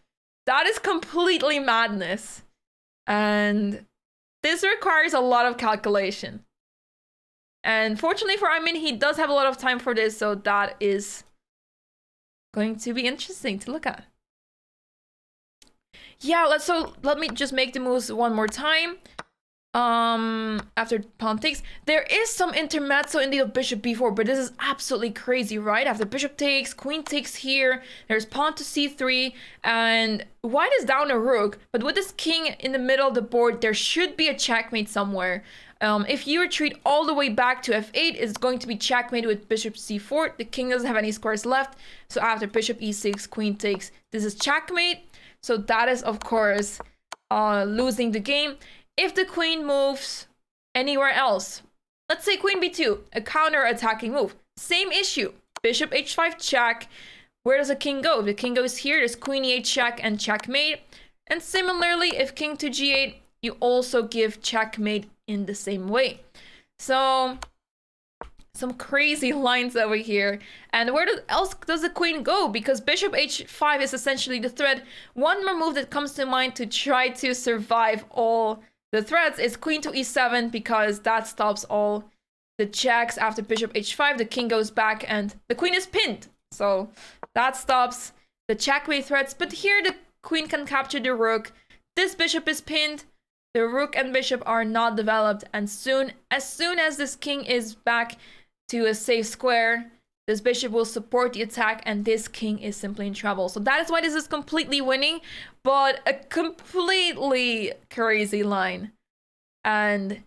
that is completely madness. And this requires a lot of calculation. And fortunately for Armin, he does have a lot of time for this, so that is going to be interesting to look at. Yeah, let me just make the moves one more time. After pawn takes, there is some intermezzo in the bishop b4, but this is absolutely crazy, right? After bishop takes, queen takes here, there's pawn to c3, and white is down a rook, but with this king in the middle of the board, there should be a checkmate somewhere. If you retreat all the way back to f8, it's going to be checkmate with bishop c4. The king doesn't have any squares left, so after bishop e6, queen takes, this is checkmate. So that is, of course, losing the game. If the queen moves anywhere else, let's say queen b2, a counter-attacking move, same issue. Bishop h5 check. Where does the king go? If the king goes here, there's queen e8 check and checkmate. And similarly, if king to g8, you also give checkmate in the same way. So some crazy lines over here. And where else does the queen go? Because bishop h5 is essentially the threat. One more move that comes to mind to try to survive all the threats is queen to e7, because that stops all the checks. After bishop h5, the king goes back and the queen is pinned. So that stops the checkmate threats. But here the queen can capture the rook. This bishop is pinned. The rook and bishop are not developed. And as soon as this king is back to a safe square, this bishop will support the attack and this king is simply in trouble. So that is why this is completely winning, but a completely crazy line. And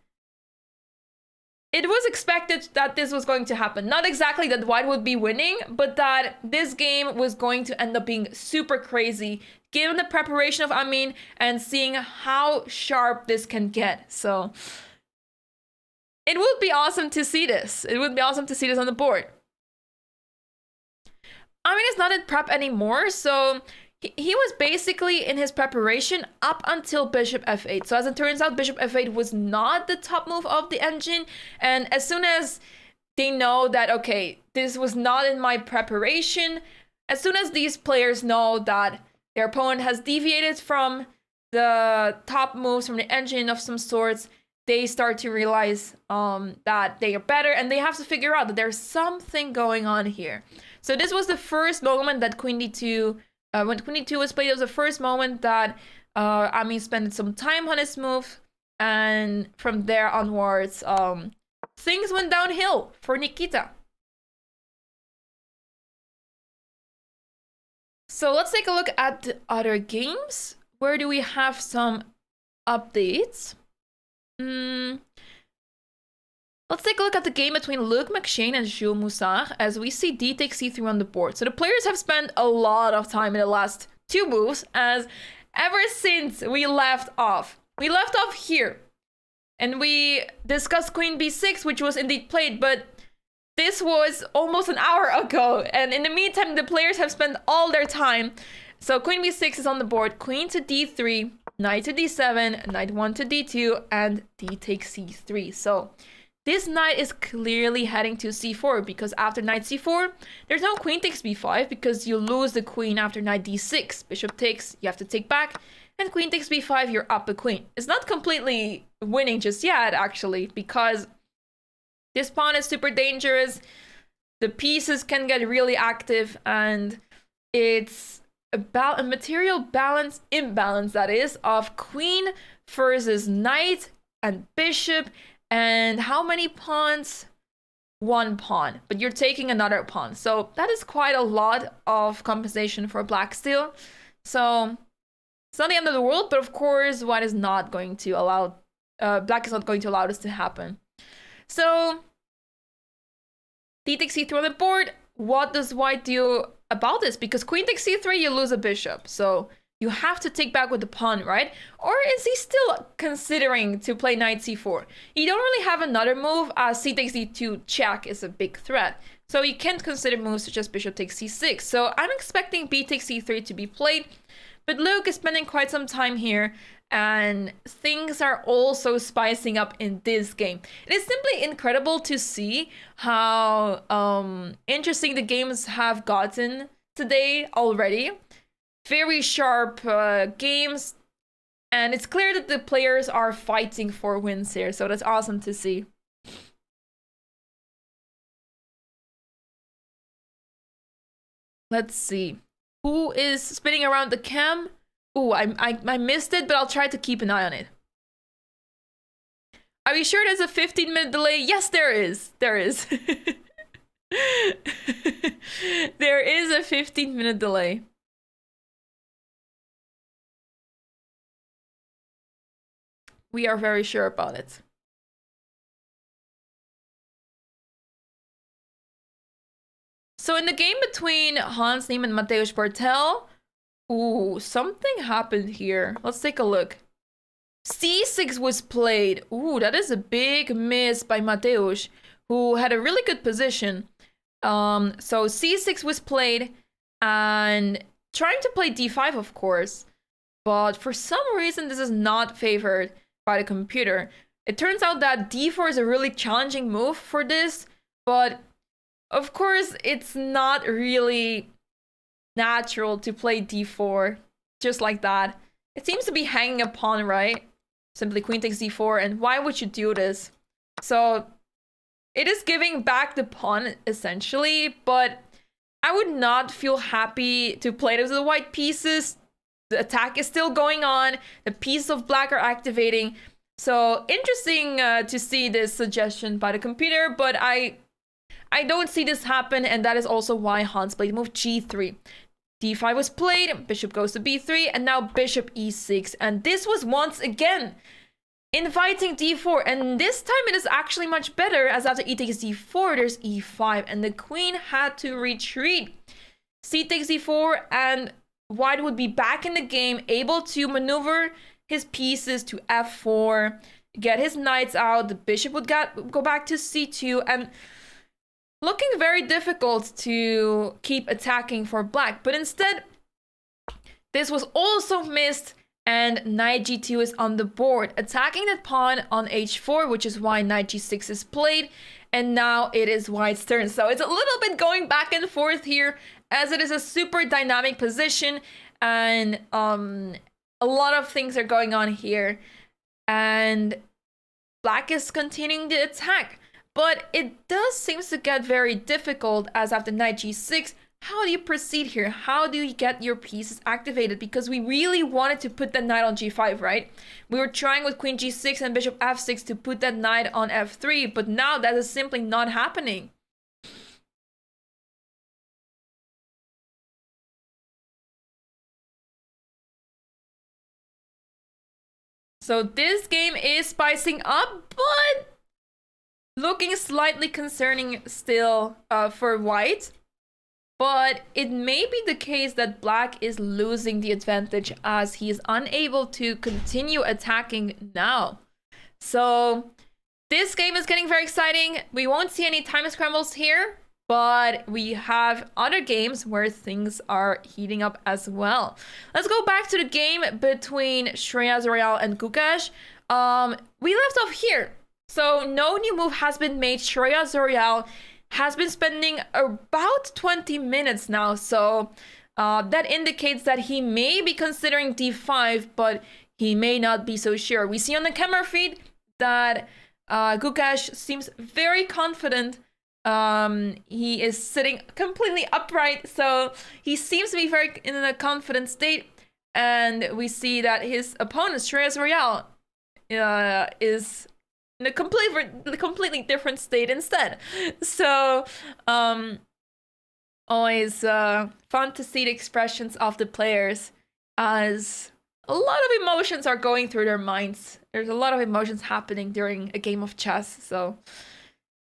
it was expected that this was going to happen. Not exactly that white would be winning, but that this game was going to end up being super crazy, given the preparation of Amin and seeing how sharp this can get. So it would be awesome to see this. It would be awesome to see this on the board. Amin is not in prep anymore, so he was basically in his preparation up until bishop f8. So as it turns out, bishop f8 was not the top move of the engine. And as soon as they know that, okay, this was not in my preparation, as soon as these players know that their opponent has deviated from the top moves from the engine of some sorts, they start to realize that they are better and they have to figure out that there's something going on here. So this was the first moment that queen d2, when queen d2 was played, it was the first moment that Amin spent some time on his move. And from there onwards, things went downhill for Nikita. So let's take a look at the other games. Where do we have some updates? Let's take a look at the game between Luc McShane and Jules Moussard as we see d takes c3 on the board. So the players have spent a lot of time in the last two moves, as ever since we left off. We left off here and we discussed queen b6, which was indeed played, but this was almost an hour ago. And in the meantime, the players have spent all their time. So queen b6 is on the board, queen to d3, knight to d7, knight 1 to d2, and d takes c3. So this knight is clearly heading to c4, because after knight c4, there's no queen takes b5 because you lose the queen after knight d6. Bishop takes, you have to take back, and queen takes b5, you're up a queen. It's not completely winning just yet, actually, because this pawn is super dangerous. The pieces can get really active, and it's a material balance, imbalance that is, of queen versus knight and bishop. And how many pawns one pawn, but you're taking another pawn. So that is quite a lot of compensation for black still. So it's not the end of the world, but of course, white is not going to allow, black is not going to allow this to happen. So d takes c3 on the board. What does white do about this? Because queen takes c3, you lose a bishop. So you have to take back with the pawn, right? Or is he still considering to play knight c4? You don't really have another move, as c takes d2 check is a big threat. So you can't consider moves such as bishop takes c6. So I'm expecting b takes c3 to be played. But Luke is spending quite some time here, and things are also spicing up in this game. It is simply incredible to see how interesting the games have gotten today already. Very sharp games, and it's clear that the players are fighting for wins here, so that's awesome to see. Let's see. Who is spinning around the cam? Ooh, I missed it, but I'll try to keep an eye on it. Are you sure there's a 15-minute delay? Yes, there is. There is. There is a 15-minute delay. We are very sure about it. So in the game between Hans Niemann and Mateusz Bartel, ooh, something happened here. Let's take a look. c6 was played. Ooh, that is a big miss by Mateusz, who had a really good position. So c6 was played, and trying to play d5, of course. But for some reason, this is not favored by the computer. It turns out that d4 is a really challenging move for this, but of course, it's not really natural to play d4 just like that. It seems to be hanging a pawn, right? Simply queen takes d4, and why would you do this? So it is giving back the pawn, essentially, but I would not feel happy to play this with the white pieces. The attack is still going on. The pieces of black are activating. So interesting to see this suggestion by the computer, but I don't see this happen, and that is also why Hans played the move g3. d5 was played, bishop goes to b3, and now bishop e6. And this was once again inviting d4, and this time it is actually much better, as after e takes d4, there's e5, and the queen had to retreat. C takes d4, and white would be back in the game, able to maneuver his pieces to f4, get his knights out, the bishop would go back to c2, and looking very difficult to keep attacking for black. But instead, this was also missed, and knight g2 is on the board, attacking that pawn on h4, which is why knight g6 is played, and now it is white's turn. So it's a little bit going back and forth here, as it is a super dynamic position, and a lot of things are going on here, and black is continuing the attack. But it does seem to get very difficult, as after knight g6, how do you proceed here? How do you get your pieces activated? Because we really wanted to put that knight on g5, right? We were trying with queen g6 and bishop f6 to put that knight on f3, but now that is simply not happening. So this game is spicing up, but looking slightly concerning still for white. But it may be the case that black is losing the advantage, as he is unable to continue attacking now. So this game is getting very exciting. We won't see any time scrambles here, but we have other games where things are heating up as well. Let's go back to the game between Shreya Zorial and Gukesh. We left off here. So no new move has been made. Shreya Zorial has been spending about 20 minutes now. So that indicates that he may be considering d5, but he may not be so sure. We see on the camera feed that Gukesh seems very confident. He is sitting completely upright, so he seems to be very in a confident state. And we see that his opponent, Shreya Zorial, is in a completely different state instead. So, always fun to see the expressions of the players as a lot of emotions are going through their minds. There's a lot of emotions happening during a game of chess. So,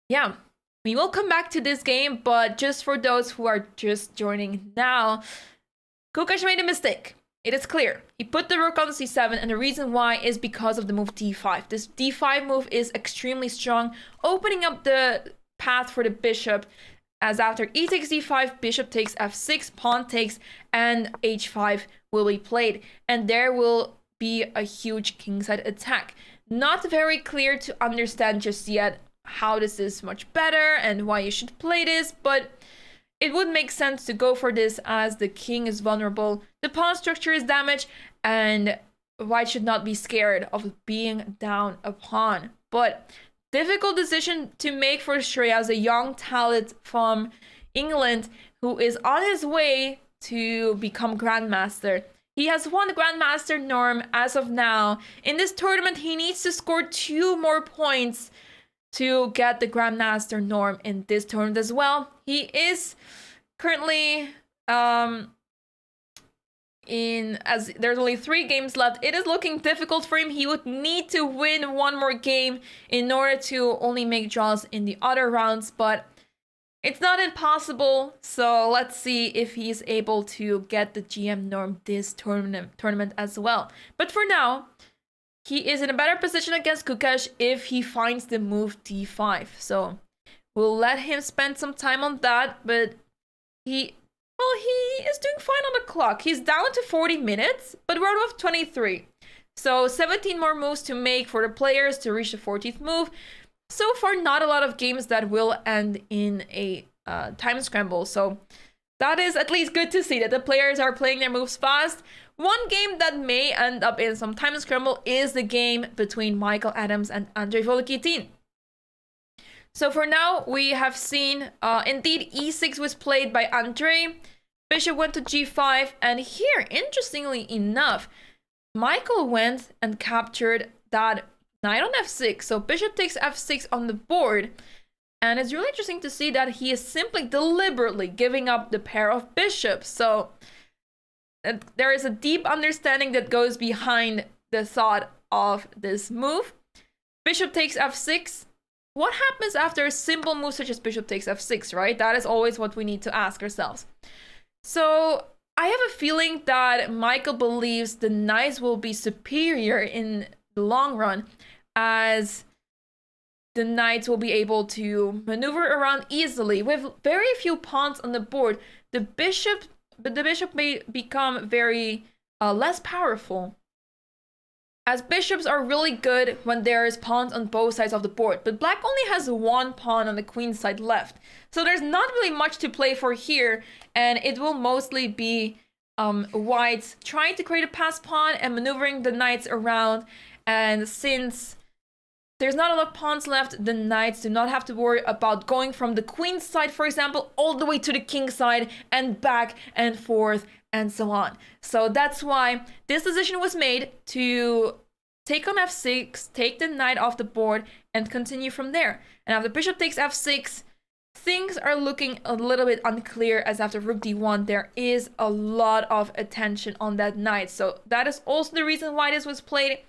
yeah, we will come back to this game, but just for those who are just joining now, Gukesh made a mistake. It is clear. He put the rook on c7, and the reason why is because of the move d5. This d5 move is extremely strong, opening up the path for the bishop, as after e takes d5, bishop takes f6, pawn takes, and h5 will be played. And there will be a huge kingside attack. Not very clear to understand just yet how this is much better and why you should play this, but it would make sense to go for this as the king is vulnerable, the pawn structure is damaged, and white should not be scared of being down a pawn. But difficult decision to make for Shreya as a young talent from England who is on his way to become Grandmaster. He has won Grandmaster norm as of now. In this tournament, he needs to score 2 more points to get the Grandmaster norm in this tournament as well. He is currently as there's only 3 games left, it is looking difficult for him. He would need to win 1 more game in order to only make draws in the other rounds, but it's not impossible. So let's see if he's able to get the GM norm this tournament as well. But for now, he is in a better position against Gukesh if he finds the move d5. So we'll let him spend some time on that, but he is doing fine on the clock. He's down to 40 minutes, but we're out of 23. So 17 more moves to make for the players to reach the 14th move. So far, not a lot of games that will end in a time scramble. So that is at least good to see that the players are playing their moves fast. One game that may end up in some time scramble is the game between Michael Adams and Andrei Volotin. So for now, we have seen, indeed, e6 was played by Andrei. Bishop went to g5, and here, interestingly enough, Michael went and captured that knight on f6. So bishop takes f6 on the board, and it's really interesting to see that he is simply deliberately giving up the pair of bishops. So there is a deep understanding that goes behind the thought of this move. Bishop takes f6. What happens after a simple move such as bishop takes f6, right? That is always what we need to ask ourselves. So I have a feeling that Michael believes the knights will be superior in the long run, as the knights will be able to maneuver around easily with very few pawns on the board. The bishop may become very less powerful, as bishops are really good when there's pawns on both sides of the board, but black only has 1 pawn on the queen side left. So there's not really much to play for here, and it will mostly be whites trying to create a pass pawn and maneuvering the knights around. And since there's not enough pawns left, the knights do not have to worry about going from the queen side, for example, all the way to the king side and back and forth and so on. So that's why this decision was made to take on f6, take the knight off the board, and continue from there. And after bishop takes f6, things are looking a little bit unclear, as after rook d1, there is a lot of attention on that knight. So that is also the reason why this was played.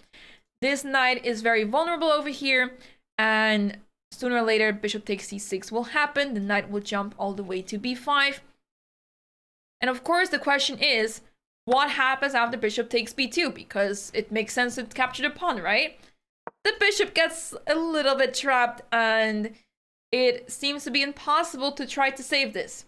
This knight is very vulnerable over here, and sooner or later, bishop takes c6 will happen. The knight will jump all the way to b5. And of course, the question is, what happens after bishop takes b2? Because it makes sense to capture the pawn, right? The bishop gets a little bit trapped, and it seems to be impossible to try to save this.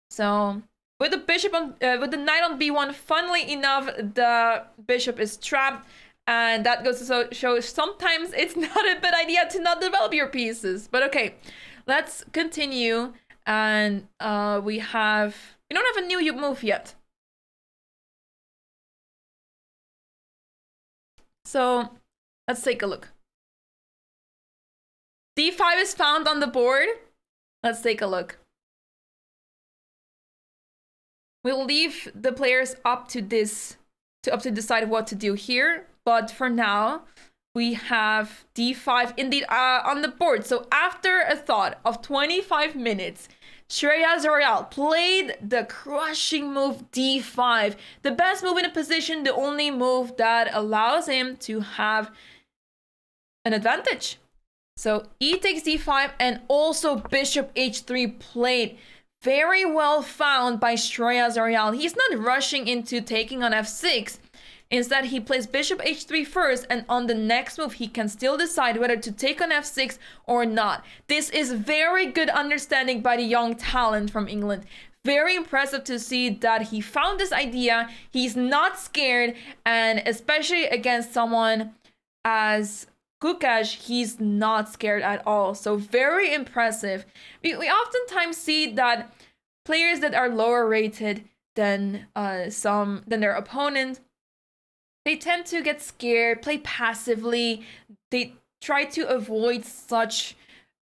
So with the bishop on, with the knight on b1, funnily enough, the bishop is trapped. And that goes to show sometimes it's not a bad idea to not develop your pieces. But okay, let's continue. And we don't have a new move yet. So let's take a look. d5 is found on the board. Let's take a look. We'll leave the players up to decide what to do here. But for now, we have d5 indeed on the board. So after a thought of 25 minutes, Shreyas Royal played the crushing move d5. The best move in a position, the only move that allows him to have an advantage. So e takes d5 and also bishop h3 played. Very well found by Shreyas Royal. He's not rushing into taking on f6. Instead, he plays bishop h3 first, and on the next move, he can still decide whether to take on f6 or not. This is very good understanding by the young talent from England. Very impressive to see that he found this idea. He's not scared, and especially against someone as Gukesh, he's not scared at all. So very impressive. We oftentimes see that players that are lower rated than their opponent, they tend to get scared, play passively. They try to avoid such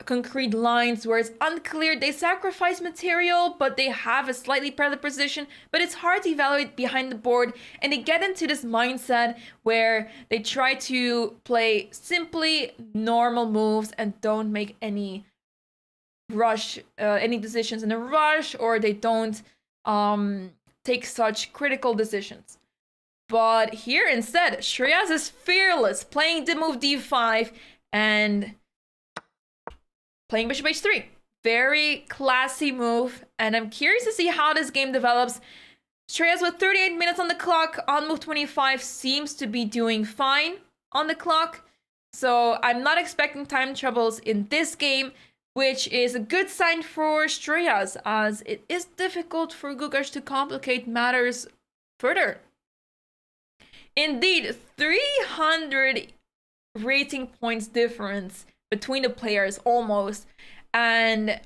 concrete lines where it's unclear. They sacrifice material, but they have a slightly better position, but it's hard to evaluate behind the board. And they get into this mindset where they try to play simply normal moves and don't make any decisions in a rush, or they don't take such critical decisions. But here instead, Shreyas is fearless, playing the move d5 and playing bishop h3. Very classy move, and I'm curious to see how this game develops. Shreyas with 38 minutes on the clock on move 25 seems to be doing fine on the clock. So I'm not expecting time troubles in this game, which is a good sign for Shreyas, as it is difficult for Gukesh to complicate matters further. Indeed, 300 rating points difference between the players almost. And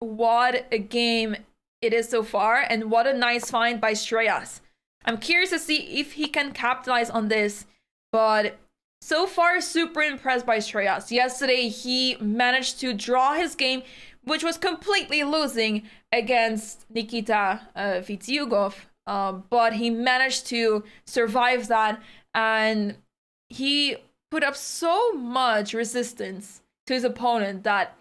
what a game it is so far, and what a nice find by Shreyas. I'm curious to see if he can capitalize on this, but so far super impressed by Shreyas. Yesterday he managed to draw his game, which was completely losing against Nikita Vityugov. But he managed to survive that, and he put up so much resistance to his opponent that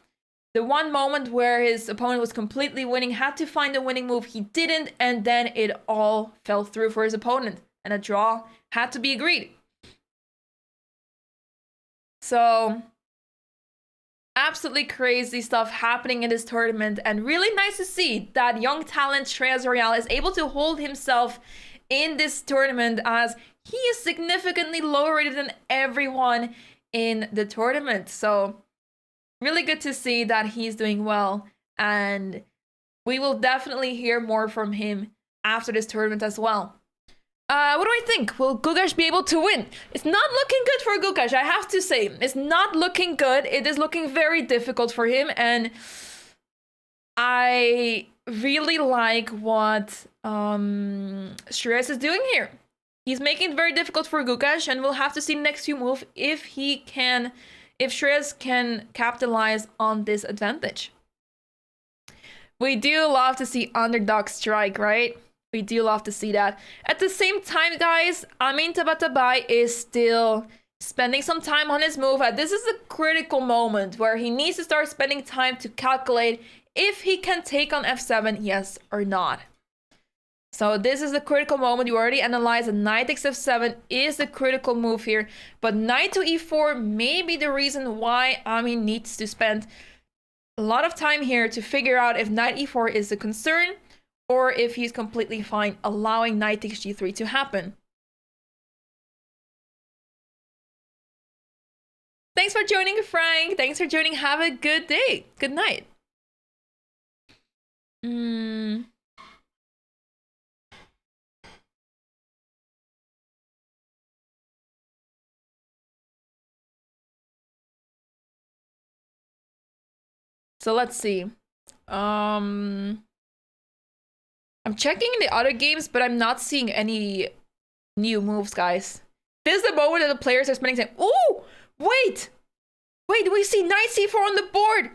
the one moment where his opponent was completely winning, had to find a winning move, he didn't, and then it all fell through for his opponent, and a draw had to be agreed. So absolutely crazy stuff happening in this tournament, and really nice to see that young talent Shreyas Royal is able to hold himself in this tournament, as he is significantly lower rated than everyone in the tournament. So really good to see that he's doing well, and we will definitely hear more from him after this tournament as well. What do I think? Will Gukesh be able to win? It's not looking good for Gukesh, I have to say. It's not looking good. It is looking very difficult for him, and I really like what Shreyas is doing here. He's making it very difficult for Gukesh, and we'll have to see next few moves if Shreyas can capitalize on this advantage. We do love to see underdog strike, right? We do love to see that. At the same time, guys, Tabatabai is still spending some time on his move. This is a critical moment where he needs to start spending time to calculate if he can take on f7, yes or not. So this is a critical moment. You already analyzed that knight takes f7 is the critical move here, but knight to e4 may be the reason why Amin needs to spend a lot of time here to figure out if knight e4 is a concern, or if he's completely fine allowing knight takes g3 to happen. Thanks for joining, Frank. Thanks for joining. Have a good day. Good night. So let's see. I'm checking the other games, but I'm not seeing any new moves, guys. This is the moment that the players are spending time. Oh, wait, we see knight c4 on the board.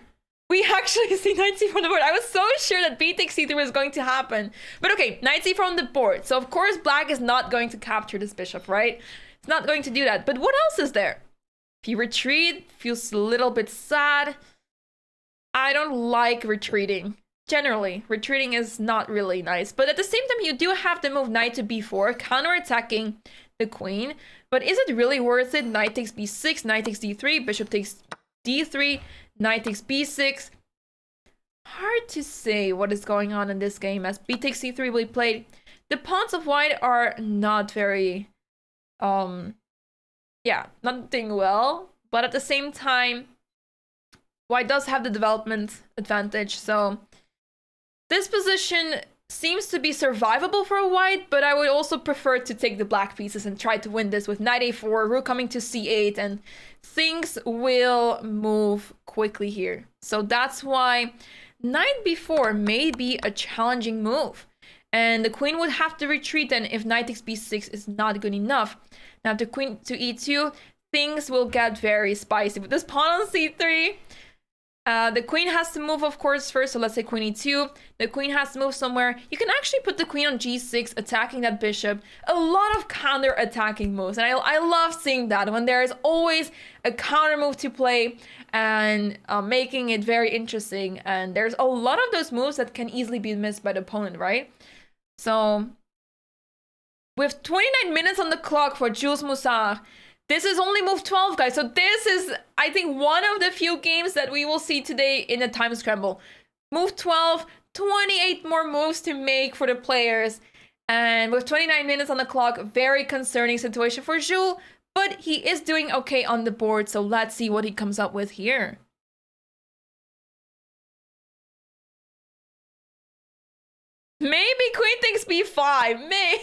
We actually see knight c4 on the board. I was so sure that b takes c3 was going to happen. But okay, knight c4 on the board. So of course black is not going to capture this bishop, right? It's not going to do that. But what else is there? If you retreat, feels a little bit sad. I don't like retreating. Generally, retreating is not really nice. But at the same time, you do have the move knight to b4, counter-attacking the queen. But is it really worth it? Knight takes b6, knight takes d3, bishop takes d3, knight takes b6. Hard to say what is going on in this game as b takes c3 will be played. The pawns of white are not very, yeah, not doing well. But at the same time, white does have the development advantage, so this position seems to be survivable for white, but I would also prefer to take the black pieces and try to win this with knight a4, rook coming to c8, and things will move quickly here. So that's why knight b4 may be a challenging move. And the queen would have to retreat then if knight takes b6 is not good enough. Now the queen to e2, things will get very spicy. With this pawn on c3, the queen has to move, of course, first. So let's say queen e2. The queen has to move somewhere. You can actually put the queen on g6, attacking that bishop. A lot of counter-attacking moves. And I love seeing that when there is always a counter move to play and making it very interesting. And there's a lot of those moves that can easily be missed by the opponent, right? So with 29 minutes on the clock for Jules Moussard, this is only move 12, guys. So this is, I think, one of the few games that we will see today in a time scramble. Move 12, 28 more moves to make for the players. And with 29 minutes on the clock, very concerning situation for Jules. But he is doing okay on the board. So let's see what he comes up with here. Maybe queen takes b5, maybe.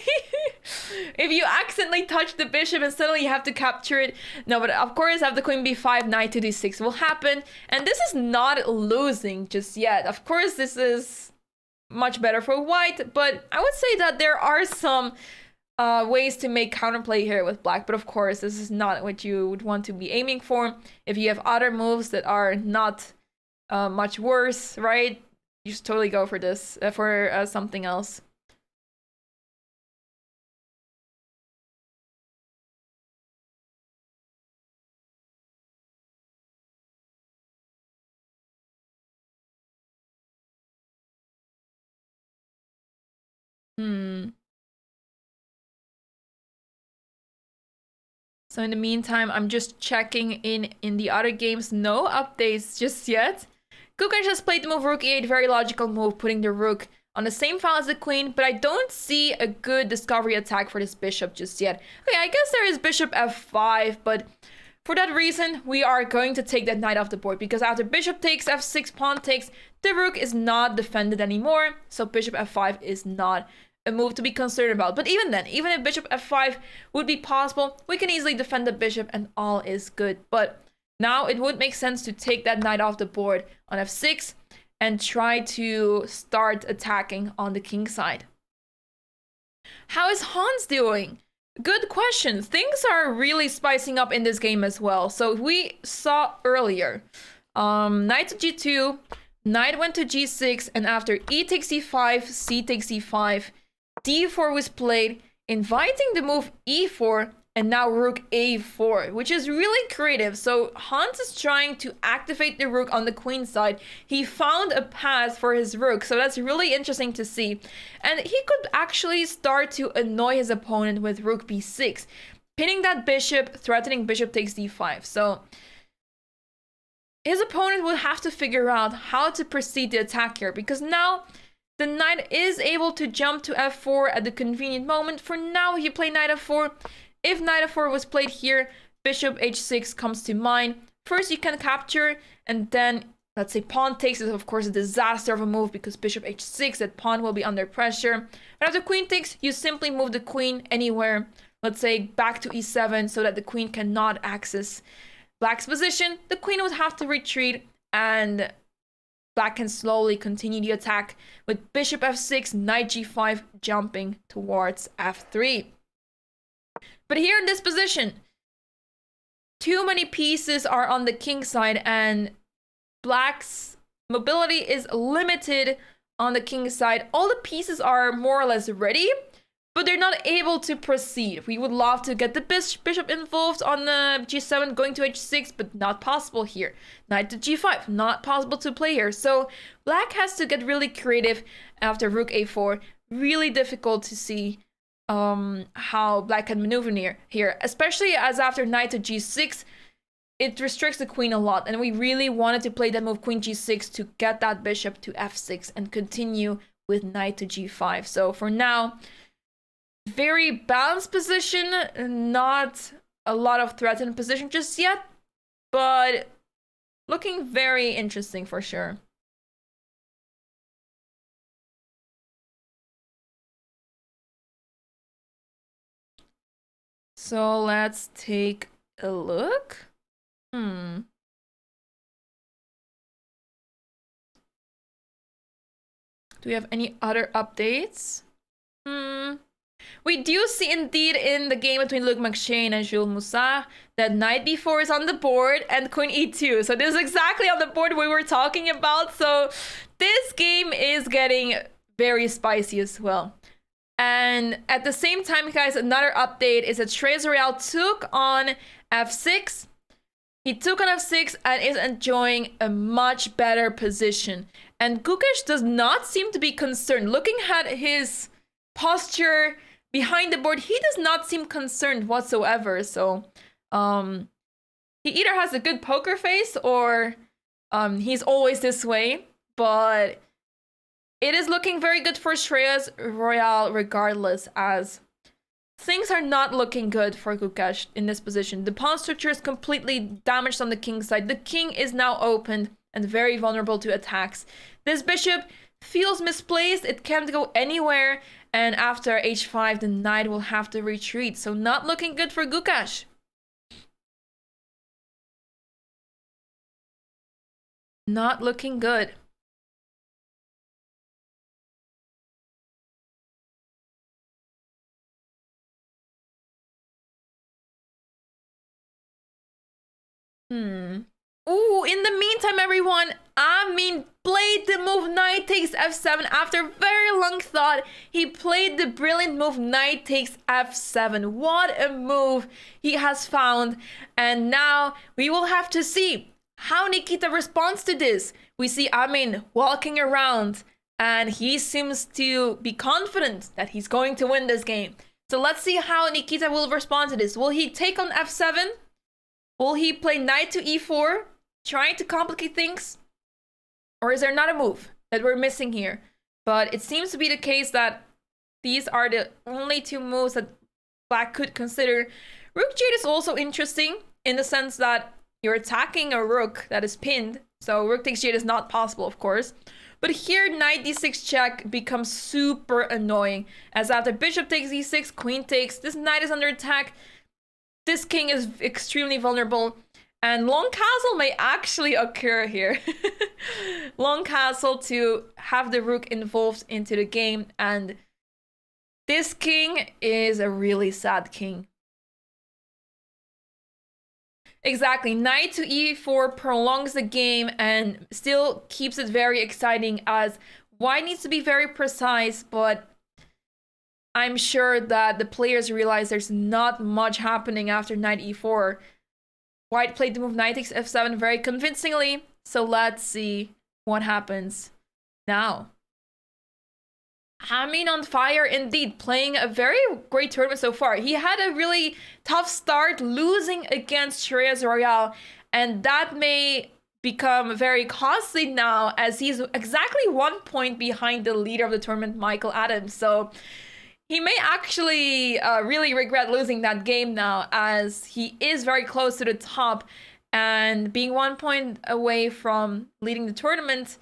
If you accidentally touch the bishop and suddenly you have to capture it. No, but of course, have the queen b5, knight to d6 will happen. And this is not losing just yet. Of course, this is much better for white, but I would say that there are some ways to make counterplay here with black. But of course, this is not what you would want to be aiming for. If you have other moves that are not much worse, right? You just totally go for this, for something else. So in the meantime, I'm just checking in the other games. No updates just yet. Gukesh has played the move rook e8, very logical move, putting the rook on the same file as the queen, but I don't see a good discovery attack for this bishop just yet. Okay, I guess there is bishop f5, but for that reason, we are going to take that knight off the board, because after bishop takes, f6, pawn takes, the rook is not defended anymore, so bishop f5 is not a move to be concerned about. But even then, even if bishop f5 would be possible, we can easily defend the bishop and all is good. But now it would make sense to take that knight off the board on f6 and try to start attacking on the king side. How is Hans doing? Good question. Things are really spicing up in this game as well. So we saw earlier, knight to g2, knight went to g6, and after e takes e5, c takes e5, d4 was played, inviting the move e4, and now rook a4, which is really creative. So Hans is trying to activate the rook on the queen side. He found a path for his rook, so that's really interesting to see. And he could actually start to annoy his opponent with rook b6, pinning that bishop, threatening bishop takes d5. So his opponent will have to figure out how to proceed the attack here, because now the knight is able to jump to f4 at the convenient moment. For now, you play knight f4. If knight f4 was played here, bishop h6 comes to mind. First, you can capture, and then, let's say pawn takes is, of course, a disaster of a move because bishop h6, that pawn will be under pressure. And after queen takes, you simply move the queen anywhere, let's say back to e7, so that the queen cannot access black's position. The queen would have to retreat, and black can slowly continue the attack with bishop f6, knight g5, jumping towards f3. But here in this position, too many pieces are on the king side, and black's mobility is limited on the king side. All the pieces are more or less ready, but they're not able to proceed. We would love to get the bishop involved on the g7, going to h6, but not possible here. Knight to g5, not possible to play here. So black has to get really creative after rook a4. Really difficult to see how black can maneuver here, especially as after knight to g6, it restricts the queen a lot, and we really wanted to play that move queen g6 to get that bishop to f6 and continue with knight to g5. So for now, very balanced position, not a lot of threatened position just yet, but looking very interesting for sure. So let's take a look. Do we have any other updates? We do see indeed in the game between Luc McShane and Jules Moussard that knight b4 is on the board and queen e2. So this is exactly on the board we were talking about. So this game is getting very spicy as well. And at the same time, guys, another update is that Shreyas Royal took on f6. He took on f6 and is enjoying a much better position. And Gukesh does not seem to be concerned. Looking at his posture behind the board, he does not seem concerned whatsoever. So he either has a good poker face or he's always this way. But it is looking very good for Shreyas Royal regardless, as things are not looking good for Gukesh in this position. The pawn structure is completely damaged on the king's side. The king is now opened and very vulnerable to attacks. This bishop feels misplaced. It can't go anywhere. And after h5, the knight will have to retreat. So not looking good for Gukesh. Not looking good. Ooh, in the meantime, everyone, Amin played the move knight takes f7. After very long thought, he played the brilliant move knight takes f7. What a move he has found. And now we will have to see how Nikita responds to this. We see Amin walking around and he seems to be confident that he's going to win this game. So let's see how Nikita will respond to this. Will he take on f7? Will he play knight to e4, trying to complicate things? Or is there another move that we're missing here? But it seems to be the case that these are the only two moves that black could consider. Rook Jade is also interesting in the sense that you're attacking a rook that is pinned. So rook takes Jade is not possible, of course. But here, knight d6 check becomes super annoying. As after bishop takes e6, queen takes, this knight is under attack. This king is extremely vulnerable, and long castle may actually occur here. Long castle to have the rook involved into the game, and this king is a really sad king. Exactly, knight to e4 prolongs the game and still keeps it very exciting, as white needs to be very precise, but I'm sure that the players realize there's not much happening after knight e4. White played the move knight takes f7 very convincingly. So let's see what happens now. Amin on fire indeed, playing a very great tournament so far. He had a really tough start, losing against Shreyas Royal, and that may become very costly now, as he's exactly 1 point behind the leader of the tournament, Michael Adams. So he may actually really regret losing that game now, as he is very close to the top, and being 1 point away from leading the tournament.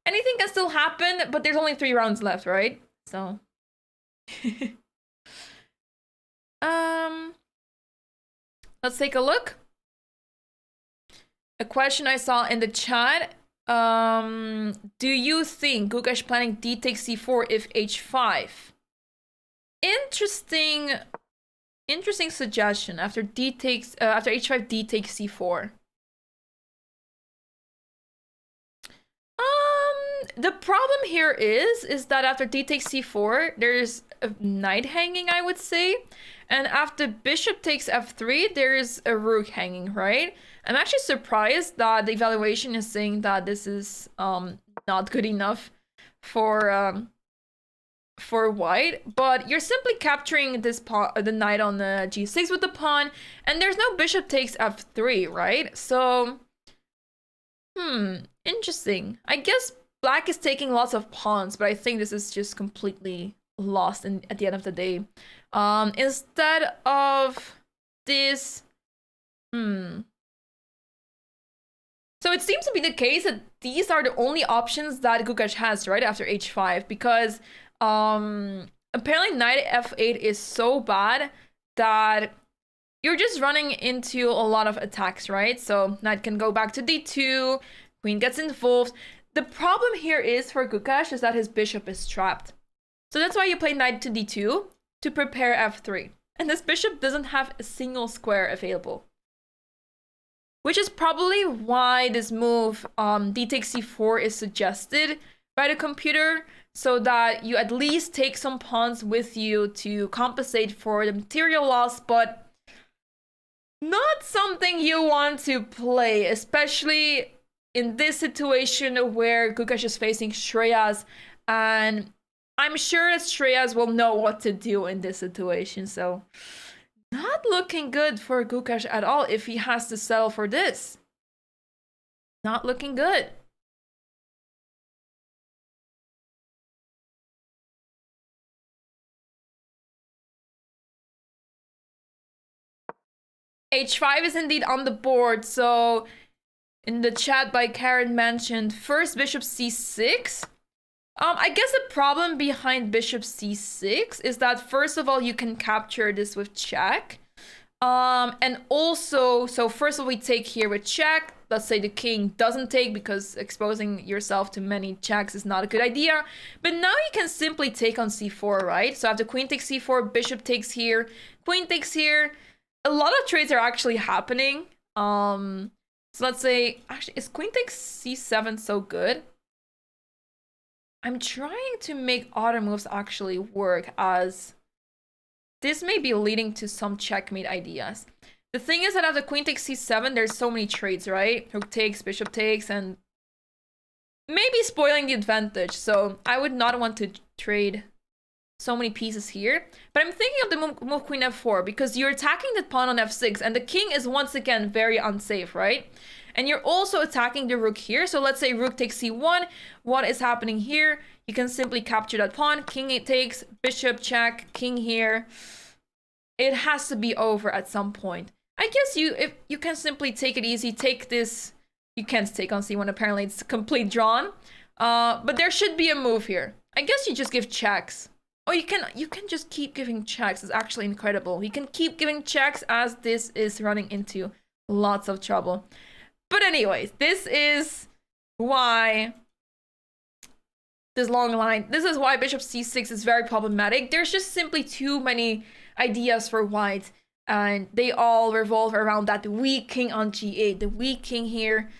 Anything can still happen, but there's only 3 rounds left, right? So let's take a look. A question I saw in the chat. Do you think Gukesh planning d takes c4 if h5? Interesting suggestion. After after h5, d takes c4. the problem here is that after d takes c4, there's a knight hanging, I would say. And after bishop takes f3, there's a rook hanging, right? I'm actually surprised that the evaluation is saying that this is not good enough for white, but you're simply capturing this pawn, the knight on the g6 with the pawn, and there's no bishop takes f3, right? So, interesting. I guess black is taking lots of pawns, but I think this is just completely lost at the end of the day. Instead of this, so it seems to be the case that these are the only options that Gukesh has, right, after h5, because apparently knight f8 is so bad that you're just running into a lot of attacks, right? So knight can go back to d2, queen gets involved. The problem here is for Gukesh is that his bishop is trapped. So that's why you play knight to d2 to prepare f3. And this bishop doesn't have a single square available. Which is probably why this move, d takes c4, is suggested by the computer, so that you at least take some pawns with you to compensate for the material loss, but not something you want to play, especially in this situation where Gukesh is facing Shreyas, and I'm sure that Shreyas will know what to do in this situation, so not looking good for Gukesh at all if he has to settle for this. Not looking good. h5 is indeed on the board, so in the chat by Karen mentioned first bishop c6. I guess the problem behind bishop c6 is that first of all you can capture this with check, and also, so first of all we take here with check. Let's say the king doesn't take because exposing yourself to many checks is not a good idea, but now you can simply take on c4, right? So after queen takes c4, bishop takes here, queen takes here. A lot of trades are actually happening. So let's say, actually, is queen takes c7 so good? I'm trying to make other moves actually work, as this may be leading to some checkmate ideas. The thing is that after queen takes c7, there's so many trades, right? Rook takes, bishop takes, and maybe spoiling the advantage. So I would not want to trade so many pieces here, but I'm thinking of the move queen f4 because you're attacking the pawn on f6 and the king is once again very unsafe, right? And you're also attacking the rook here. So let's say rook takes c1. What is happening here? You can simply capture that pawn. King takes, bishop check, king here. It has to be over at some point. I guess if you can simply take it easy, take this. You can't take on c1, apparently it's complete drawn. But there should be a move here. I guess you just give checks. Oh, you can just keep giving checks. It's actually incredible. You can keep giving checks as this is running into lots of trouble. But anyways, this is why this long line, this is why bishop c6 is very problematic. There's just simply too many ideas for white, and they all revolve around that weak king on g8. The weak king here,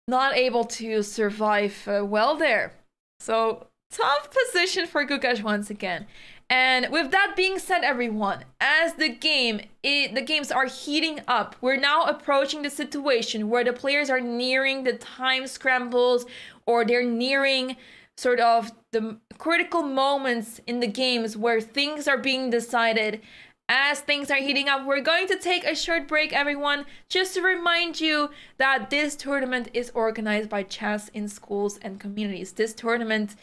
not able to survive well there. So tough position for Gukesh once again. And with that being said, everyone, as the games are heating up, we're now approaching the situation where the players are nearing the time scrambles, or they're nearing sort of the critical moments in the games where things are being decided. As things are heating up, we're going to take a short break, everyone, just to remind you that this tournament is organized by Chess in Schools and Communities. This tournament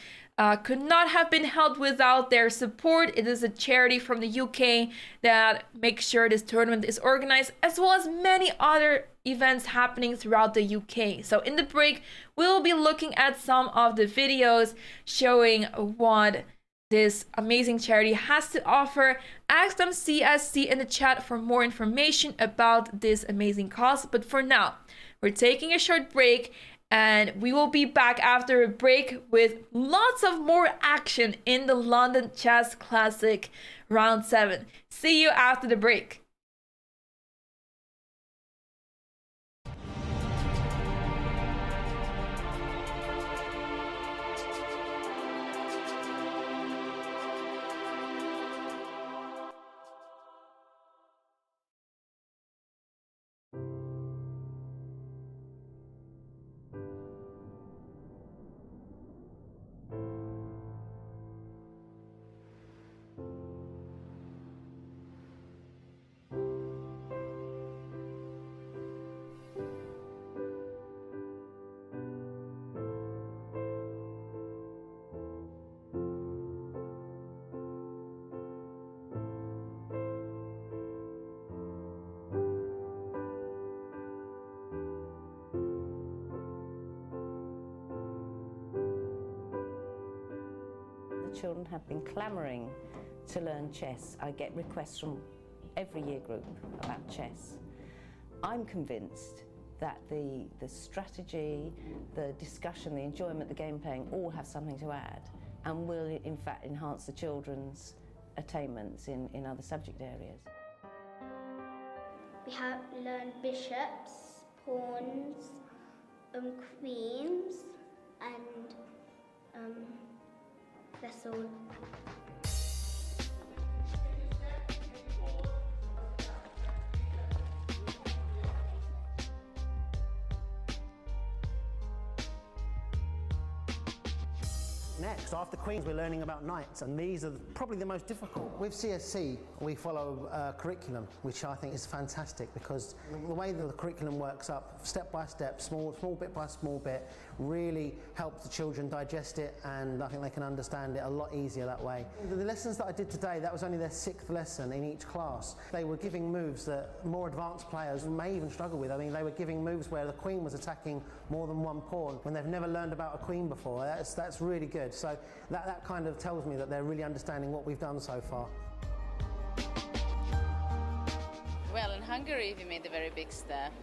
could not have been held without their support. It is a charity from the UK that makes sure this tournament is organized, as well as many other events happening throughout the UK. So in the break, we'll be looking at some of the videos showing what this amazing charity has to offer. Ask them CSC in the chat for more information about this amazing cause. But for now, we're taking a short break, and we will be back after a break with lots of more action in the London Chess Classic Round 7. See you after the break. children have been clamouring to learn chess. I get requests from every year group about chess. I'm convinced that the strategy, the discussion, the enjoyment, the game playing all have something to add and will in fact enhance the children's attainments in other subject areas. We have learned bishops, pawns, queens, and that's all. Next, after Queens, we're learning about knights, and these are probably the most difficult. With CSC, we follow a curriculum, which I think is fantastic because the way that the curriculum works up, step by step, small bit by small bit, really helps the children digest it, and I think they can understand it a lot easier that way. The lessons that I did today, that was only their 6th lesson in each class. They were giving moves that more advanced players may even struggle with. I mean, they were giving moves where the queen was attacking more than one pawn when they've never learned about a queen before. That's really good. So that kind of tells me that they're really understanding what we've done so far. Well, in Hungary we made a very big step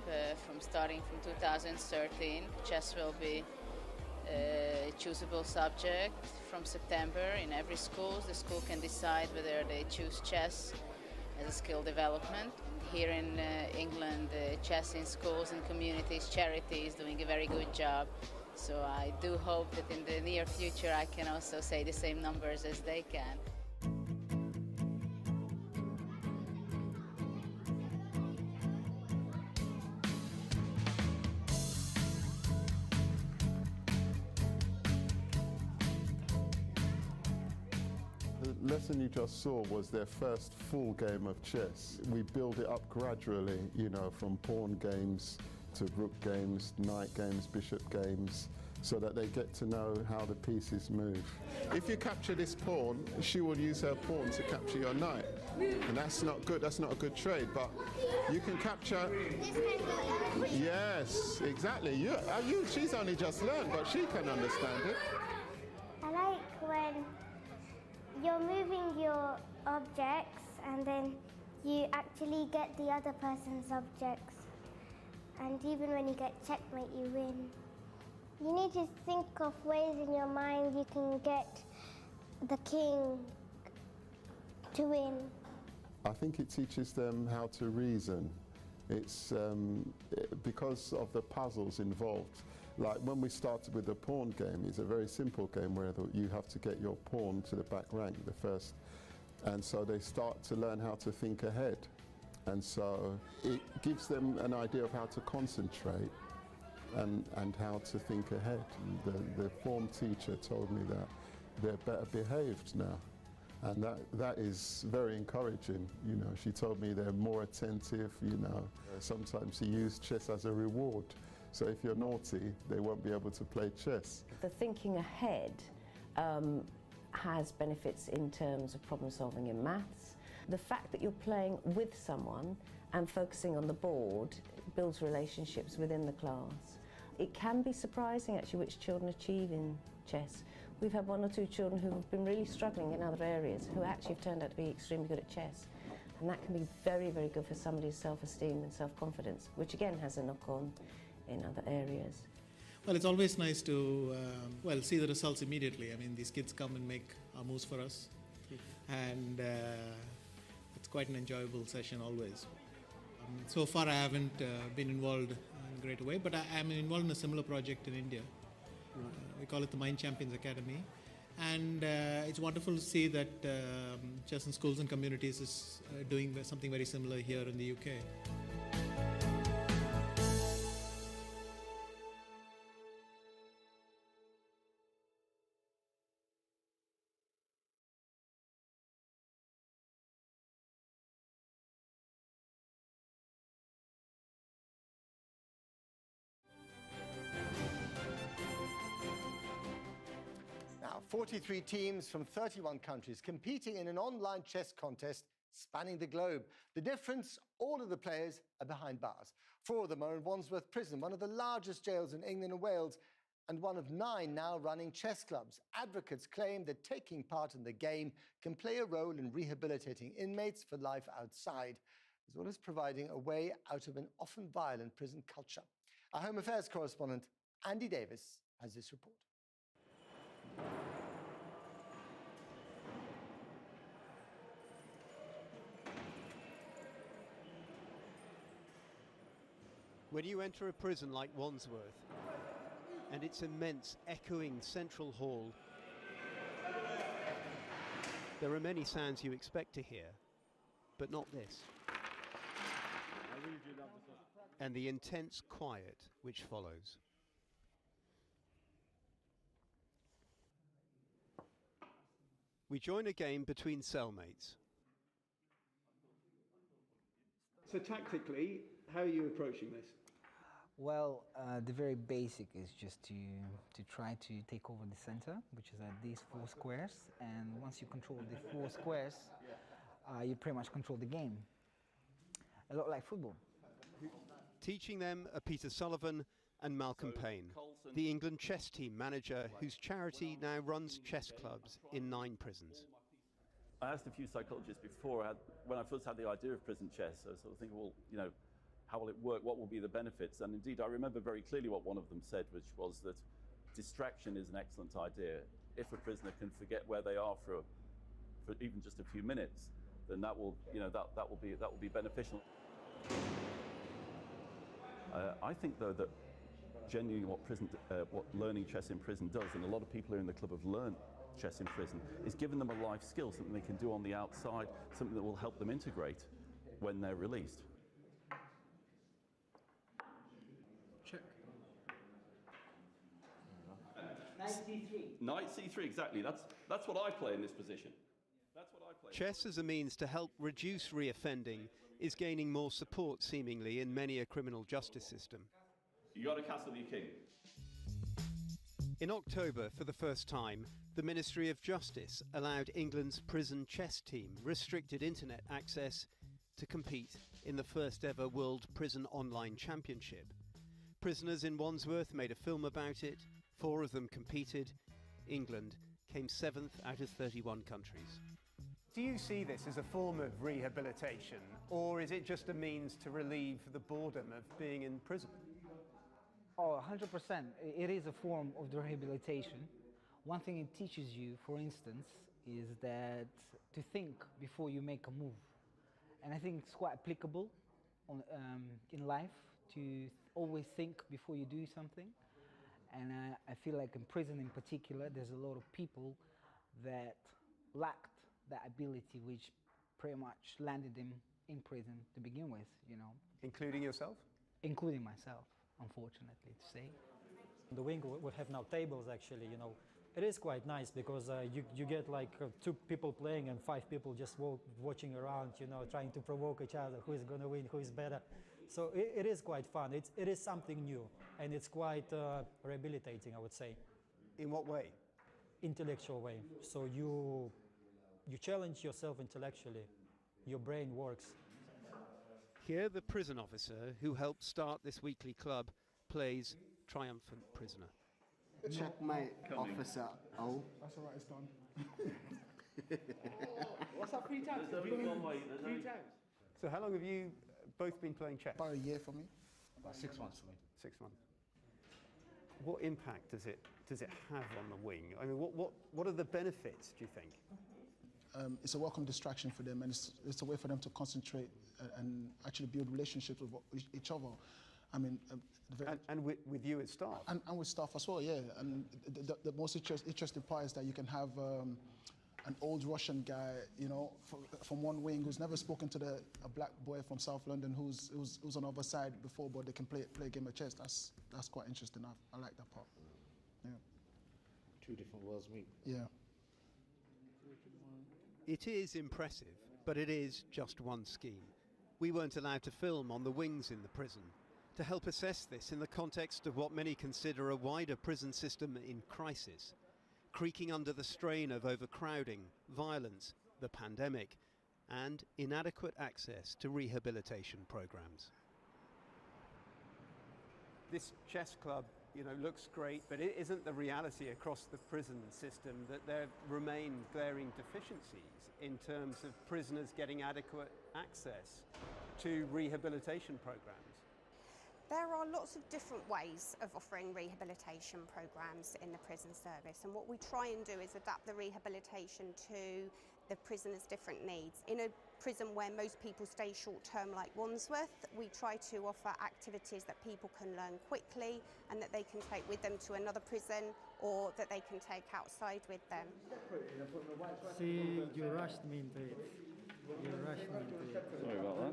from starting from 2013. Chess will be a choosable subject from September in every school. The school can decide whether they choose chess as a skill development. Here in England, chess in schools and communities, charity is doing a very good job. So I do hope that in the near future I can also say the same numbers as they can. The lesson you just saw was their first full game of chess. We build it up gradually, you know, from pawn games to rook games, knight games, bishop games, so that they get to know how the pieces move. If you capture this pawn, she will use her pawn to capture your knight. And that's not good, that's not a good trade, but you can capture... Yes, exactly. She's only just learned, but she can understand it. I like when you're moving your objects and then you actually get the other person's objects. And even when you get checkmate, you win. You need to think of ways in your mind you can get the king to win. I think it teaches them how to reason. It's because of the puzzles involved. Like when we started with the pawn game, it's a very simple game where you have to get your pawn to the back rank, the first. And so they start to learn how to think ahead. And so it gives them an idea of how to concentrate and how to think ahead. The form teacher told me that they're better behaved now. And that is very encouraging, you know. She told me they're more attentive, you know. Sometimes she used chess as a reward. So if you're naughty, they won't be able to play chess. The thinking ahead has benefits in terms of problem solving in maths. The fact that you're playing with someone and focusing on the board builds relationships within the class. It can be surprising actually which children achieve in chess. We've had 1 or 2 children who have been really struggling in other areas who actually have turned out to be extremely good at chess. And that can be very, very good for somebody's self-esteem and self-confidence, which again has a knock-on in other areas. Well, it's always nice to see the results immediately. I mean, these kids come and make our moves for us. And it's quite an enjoyable session always. So far I haven't been involved in a great way, but I am involved in a similar project in India. We call it the Mind Champions Academy. And it's wonderful to see that chess in schools and communities is doing something very similar here in the UK. Now, 43 teams from 31 countries competing in an online chess contest spanning the globe. The difference, all of the players are behind bars. 4 of them are in Wandsworth Prison, one of the largest jails in England and Wales, and one of 9 now running chess clubs. Advocates claim that taking part in the game can play a role in rehabilitating inmates for life outside, as well as providing a way out of an often violent prison culture. Our Home Affairs correspondent, Andy Davis, has this report. When you enter a prison like Wandsworth and its immense echoing central hall, there are many sounds you expect to hear, but not this. And the intense quiet which follows. We join a game between cellmates. So tactically, how are you approaching this? Well, the very basic is just to try to take over the center, which is at these 4 squares. And once you control the 4 squares, you pretty much control the game. A lot like football. Teaching them are Peter Sullivan and Malcolm Payne, the England chess team manager whose charity now runs chess clubs in 9 prisons. I asked a few psychologists before, when I first had the idea of prison chess, I was sort of thinking, well, you know, how will it work? What will be the benefits? And indeed, I remember very clearly what one of them said, which was that distraction is an excellent idea. If a prisoner can forget where they are for even just a few minutes, then that will, you know, that will be beneficial. I think, though, that genuinely what learning chess in prison does, and a lot of people here in the club have learned chess in prison, is giving them a life skill, something they can do on the outside, something that will help them integrate when they're released. Check. Knight c3. Knight c3, exactly. That's what I play in this position. That's what I play. Chess as a means to help reduce reoffending is gaining more support, seemingly, in many a criminal justice system. You got to castle your king. In October, for the first time, the Ministry of Justice allowed England's prison chess team restricted internet access to compete in the first ever World Prison Online Championship. Prisoners in Wandsworth made a film about it. 4 of them competed. England came 7th out of 31 countries. Do you see this as a form of rehabilitation, or is it just a means to relieve the boredom of being in prison? Oh, 100%. It is a form of rehabilitation. One thing it teaches you, for instance, is that to think before you make a move. And I think it's quite applicable in life to always think before you do something. And I feel like in prison in particular, there's a lot of people that lacked that ability, which pretty much landed them in prison to begin with, you know. Including yourself? Including myself, unfortunately to say. The wing will have now tables, actually, you know. It is quite nice because you get like 2 people playing and 5 people just watching around, you know, trying to provoke each other, who is going to win, who is better. So it is quite fun. It is something new, and it's quite rehabilitating, I would say. In what way? Intellectual way. So you challenge yourself intellectually. Your brain works. Here, the prison officer who helped start this weekly club plays triumphant prisoner. Checkmate, officer. Oh. That's all right, it's done. What's that, 3 times? Three times. So how long have you both been playing chess? About a year for me. About 6 months for me. 6 months. What impact does it have on the wing? I mean, what are the benefits, do you think? It's a welcome distraction for them, and it's a way for them to concentrate and actually build relationships with each other. I mean, and with you as staff, and with staff as well, yeah. And the most interesting part is that you can have an old Russian guy, you know, from one wing who's never spoken to a black boy from South London who's on the other side before, but they can play a game of chess. That's quite interesting. I like that part. Yeah. 2 different worlds meet. Yeah. It is impressive, but it is just one scheme. We weren't allowed to film on the wings in the prison. To help assess this in the context of what many consider a wider prison system in crisis, creaking under the strain of overcrowding, violence, the pandemic, and inadequate access to rehabilitation programs. This chess club you know, looks great, but it isn't the reality across the prison system that there remain glaring deficiencies in terms of prisoners getting adequate access to rehabilitation programs. There are lots of different ways of offering rehabilitation programs in the prison service, and what we try and do is adapt the rehabilitation to the prisoner's different needs. In a prison where most people stay short term like Wandsworth, we try to offer activities that people can learn quickly and that they can take with them to another prison or that they can take outside with them. See, you rushed me into it. You rushed me into it. Sorry about that.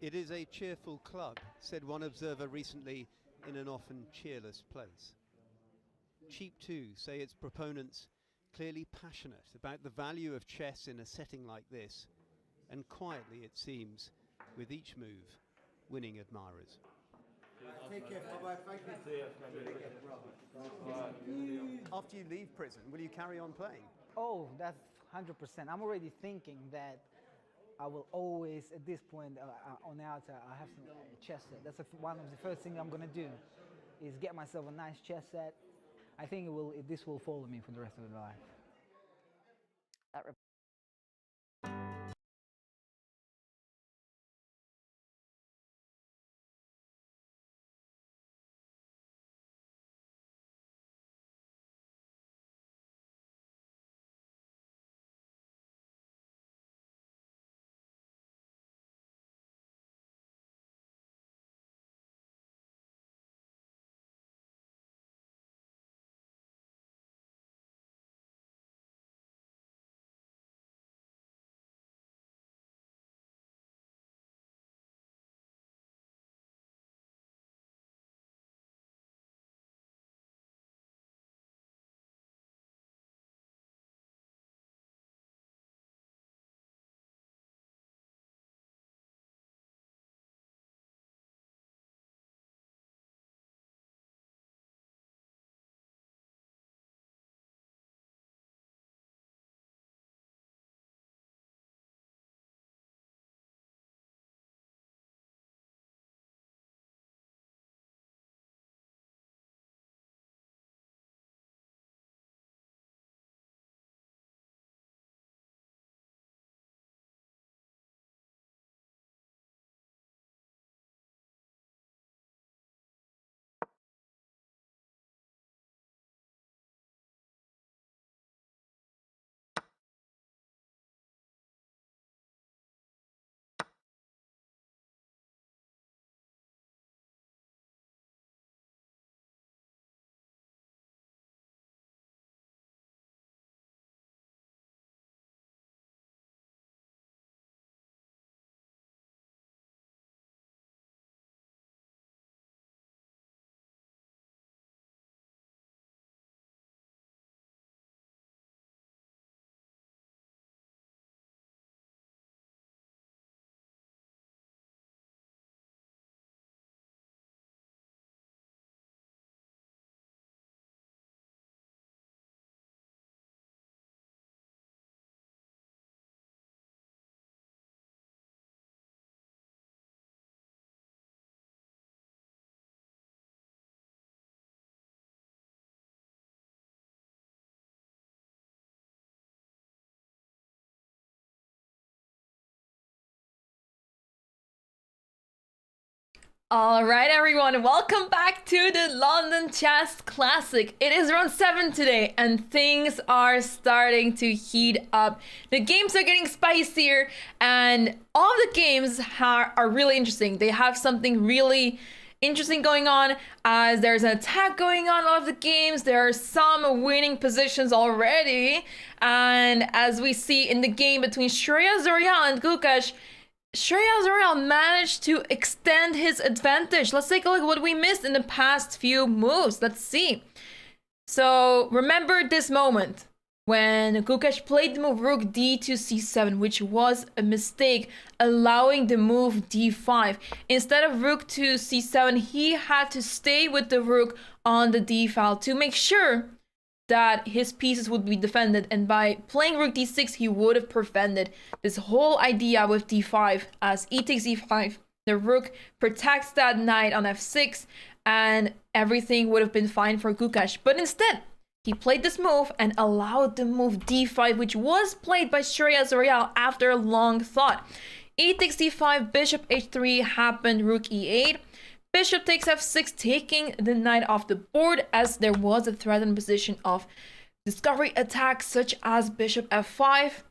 It is a cheerful club, said one observer recently in an often cheerless place. Cheap too say its proponents clearly passionate about the value of chess in a setting like this, and quietly, it seems, with each move, winning admirers. Take care. Bye-bye. Thank you. After you leave prison, will you carry on playing? Oh, that's 100%. I'm already thinking that I will always, at this point on out, I have some chess set. That's one of the first things I'm going to do, is get myself a nice chess set. I think this will follow me for the rest of my life. All right, everyone, welcome back to the London Chess Classic. It is round 7 today, and things are starting to heat up. The games are getting spicier, and all the games are really interesting. They have something really interesting going on, as there's an attack going on in all of the games. There are some winning positions already, and as we see in the game between Shreya Zorial and Gukesh, Shreya Zorial managed to extend his advantage. Let's take a look at what we missed in the past few moves. Let's see. So remember this moment when Gukesh played the move rook d to c7, which was a mistake, allowing the move d5. Instead of rook to c7, he had to stay with the rook on the d file to make sure that his pieces would be defended, and by playing rook d6 he would have prevented this whole idea with d5. As e takes e5, the rook protects that knight on f6, and everything would have been fine for Gukesh. But instead, he played this move and allowed the move d5, which was played by Shreyas Royal after a long thought. E takes d5, bishop h3 happened, rook e8. Bishop takes f6, taking the knight off the board, as there was a threatened position of discovery attacks such as bishop f5.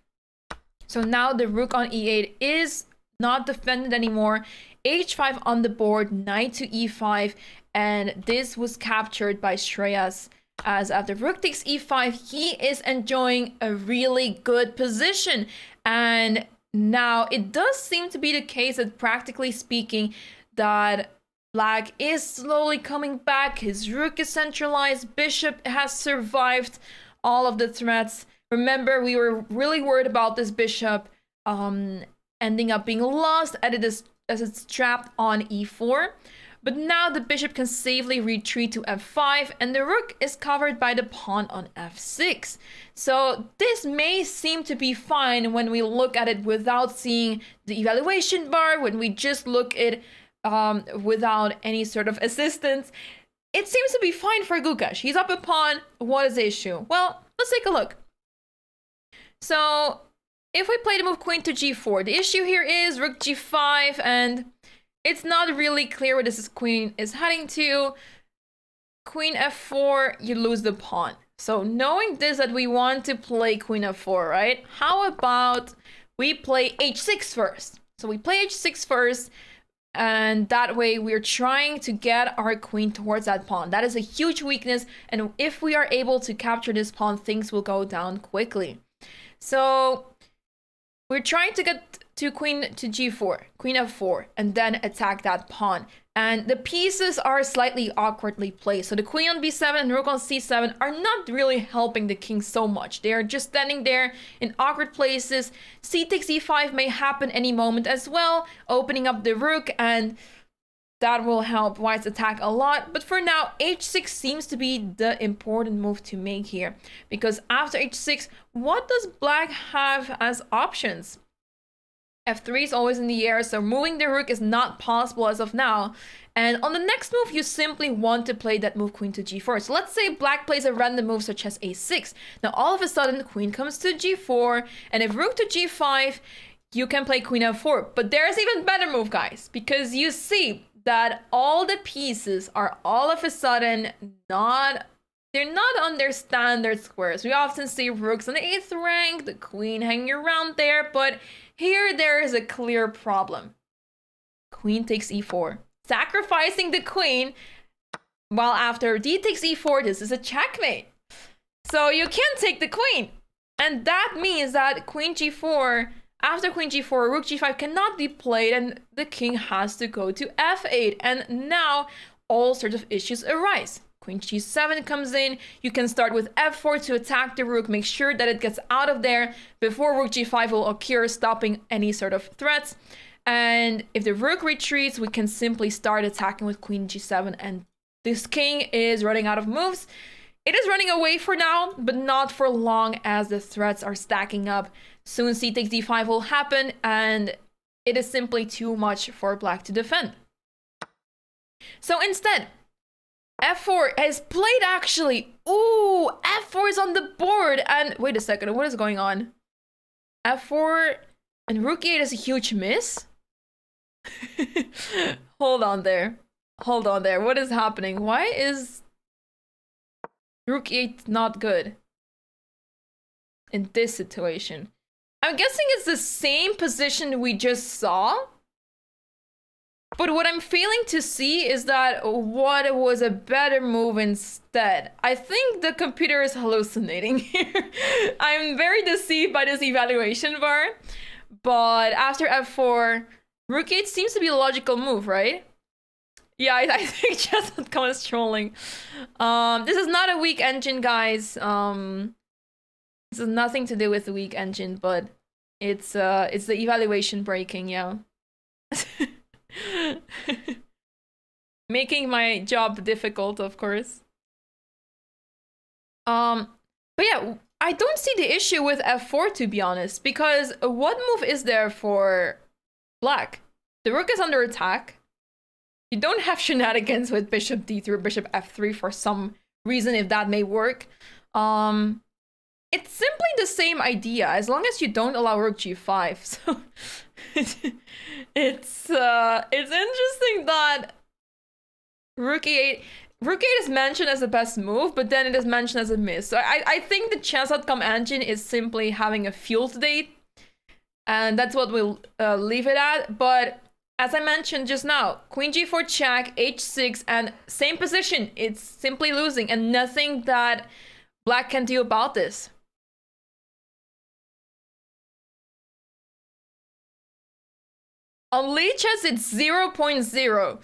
So now the rook on e8 is not defended anymore. h5 on the board, knight to e5, and this was captured by Shreyas, as after rook takes e5, he is enjoying a really good position. And now it does seem to be the case that, practically speaking, that Black is slowly coming back. His rook is centralized. Bishop has survived all of the threats. Remember, we were really worried about this bishop ending up being lost as it's trapped on e4. But now the bishop can safely retreat to f5, and the rook is covered by the pawn on f6. So this may seem to be fine when we look at it without seeing the evaluation bar, when we just look at it without any sort of assistance. It seems to be fine for Gukesh. He's up a pawn. What is the issue? Well, let's take a look. So if we play the move queen to g4, the issue here is rook g5, and it's not really clear where this queen is heading to. Queen f4, you lose the pawn. So knowing this, that we want to play queen f4, right? How about we play h6 first? So we play h6 first, and that way we're trying to get our queen towards that pawn. That is a huge weakness, and if we are able to capture this pawn, things will go down quickly. So we're trying to get to queen to g4, queen f4, and then attack that pawn. And the pieces are slightly awkwardly placed. So the queen on b7 and rook on c7 are not really helping the king so much. They are just standing there in awkward places. C takes e5 may happen any moment as well, opening up the rook, and that will help White's attack a lot. But for now, h6 seems to be the important move to make here, because after h6, what does Black have as options? f3 is always in the air, so moving the rook is not possible as of now. And on the next move, you simply want to play that move queen to g4. So let's say Black plays a random move such as a6. Now all of a sudden, queen comes to g4, and if rook to g5, you can play queen f4. But there's even better move, guys, because you see that all the pieces are all of a sudden they're not on their standard squares. We often see rooks on the 8th rank, the queen hanging around there, but here there is a clear problem. Queen takes e4, sacrificing the queen, while after d takes e4, this is a checkmate. So you can't take the queen. And that means that queen g4, after queen g4, rook g5 cannot be played, and the king has to go to f8. And now all sorts of issues arise. Queen g7 comes in. You can start with f4 to attack the rook. Make sure that it gets out of there before rook g5 will occur, stopping any sort of threats. And if the rook retreats, we can simply start attacking with queen g7. And this king is running out of moves. It is running away for now, but not for long, as the threats are stacking up. Soon c takes d5 will happen, and it is simply too much for Black to defend. So instead, f4 is played actually. Ooh, f4 is on the board. And wait a second, what is going on? f4 and rook e8 is a huge miss. Hold on there. Hold on there. What is happening? Why is rook e8 not good in this situation? I'm guessing it's the same position we just saw. But what I'm failing to see is that what was a better move instead. I think the computer is hallucinating here. I'm very deceived by this evaluation bar. But after f4, rook 8 seems to be a logical move, right? Yeah, I think Chess.com is trolling. This is not a weak engine, guys. This has nothing to do with the weak engine, but it's the evaluation breaking, yeah. Making my job difficult, of course. But yeah, I don't see the issue with f4, to be honest, because what move is there for black? The rook is under attack. You don't have shenanigans with bishop d3 or bishop f3 for some reason, if that may work. It's simply the same idea, as long as you don't allow rook g5. So it's interesting that rook e8 is mentioned as the best move, but then it is mentioned as a miss. So I think the chance outcome engine is simply having a field date, and that's what we'll leave it at. But as I mentioned just now, queen g4 check, h6, and same position. It's simply losing, and nothing that black can do about this. On Lichess, it's 0.0.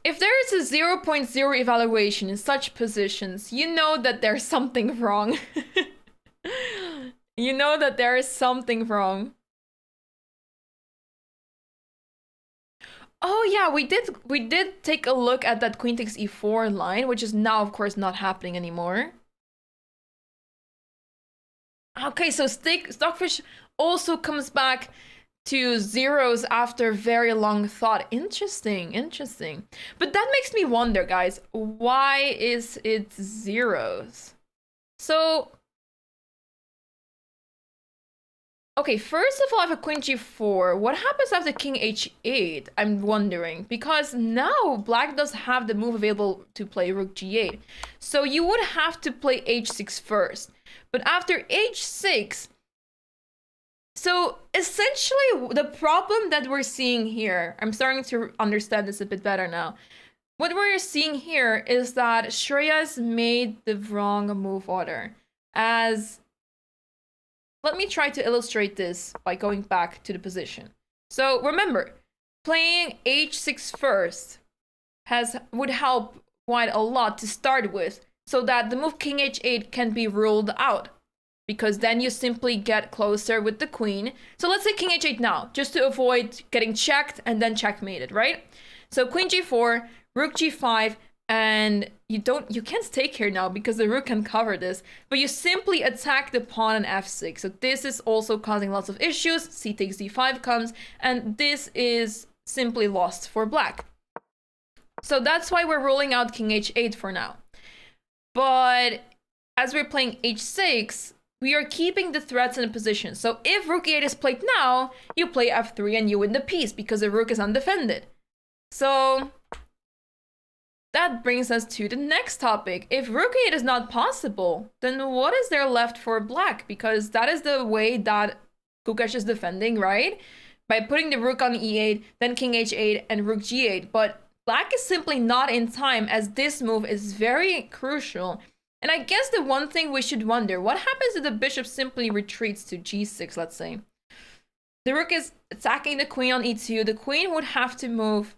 If there is a 0.0 evaluation in such positions, you know that there's something wrong. You know that there is something wrong. Oh yeah, we did take a look at that queen takes e4 line, which is now, of course, not happening anymore. Okay, so Stockfish also comes back to zeros after very long thought. Interesting, interesting. But that makes me wonder, guys, why is it zeros? So, okay, first of all, I have a queen g4. What happens after king h8? I'm wondering, because now black does have the move available to play rook g8. So you would have to play h6 first. But after h6, so essentially the problem that we're seeing here, I'm starting to understand this a bit better now. What we're seeing here is that Shreya's made the wrong move order. Let me try to illustrate this by going back to the position. So remember, playing h6 first would help quite a lot to start with, so that the move king h8 can be ruled out, because then you simply get closer with the queen. So let's say king h8 now, just to avoid getting checked and then checkmated, right? So queen g4, rook g5, and you can't take here now because the rook can cover this, but you simply attack the pawn on f6. So this is also causing lots of issues. C takes d5 comes, and this is simply lost for black. So that's why we're ruling out king h8 for now. But as we're playing h6, we are keeping the threats in a position. So if rook e8 is played now, you play f3 and you win the piece because the rook is undefended. So that brings us to the next topic. If rook e8 is not possible, then what is there left for black? Because that is the way that Gukesh is defending, right? By putting the rook on e8, then king h8 and rook g8. But black is simply not in time, as this move is very crucial. And I guess the one thing we should wonder, what happens if the bishop simply retreats to g6, let's say? The rook is attacking the queen on e2. The queen would have to move.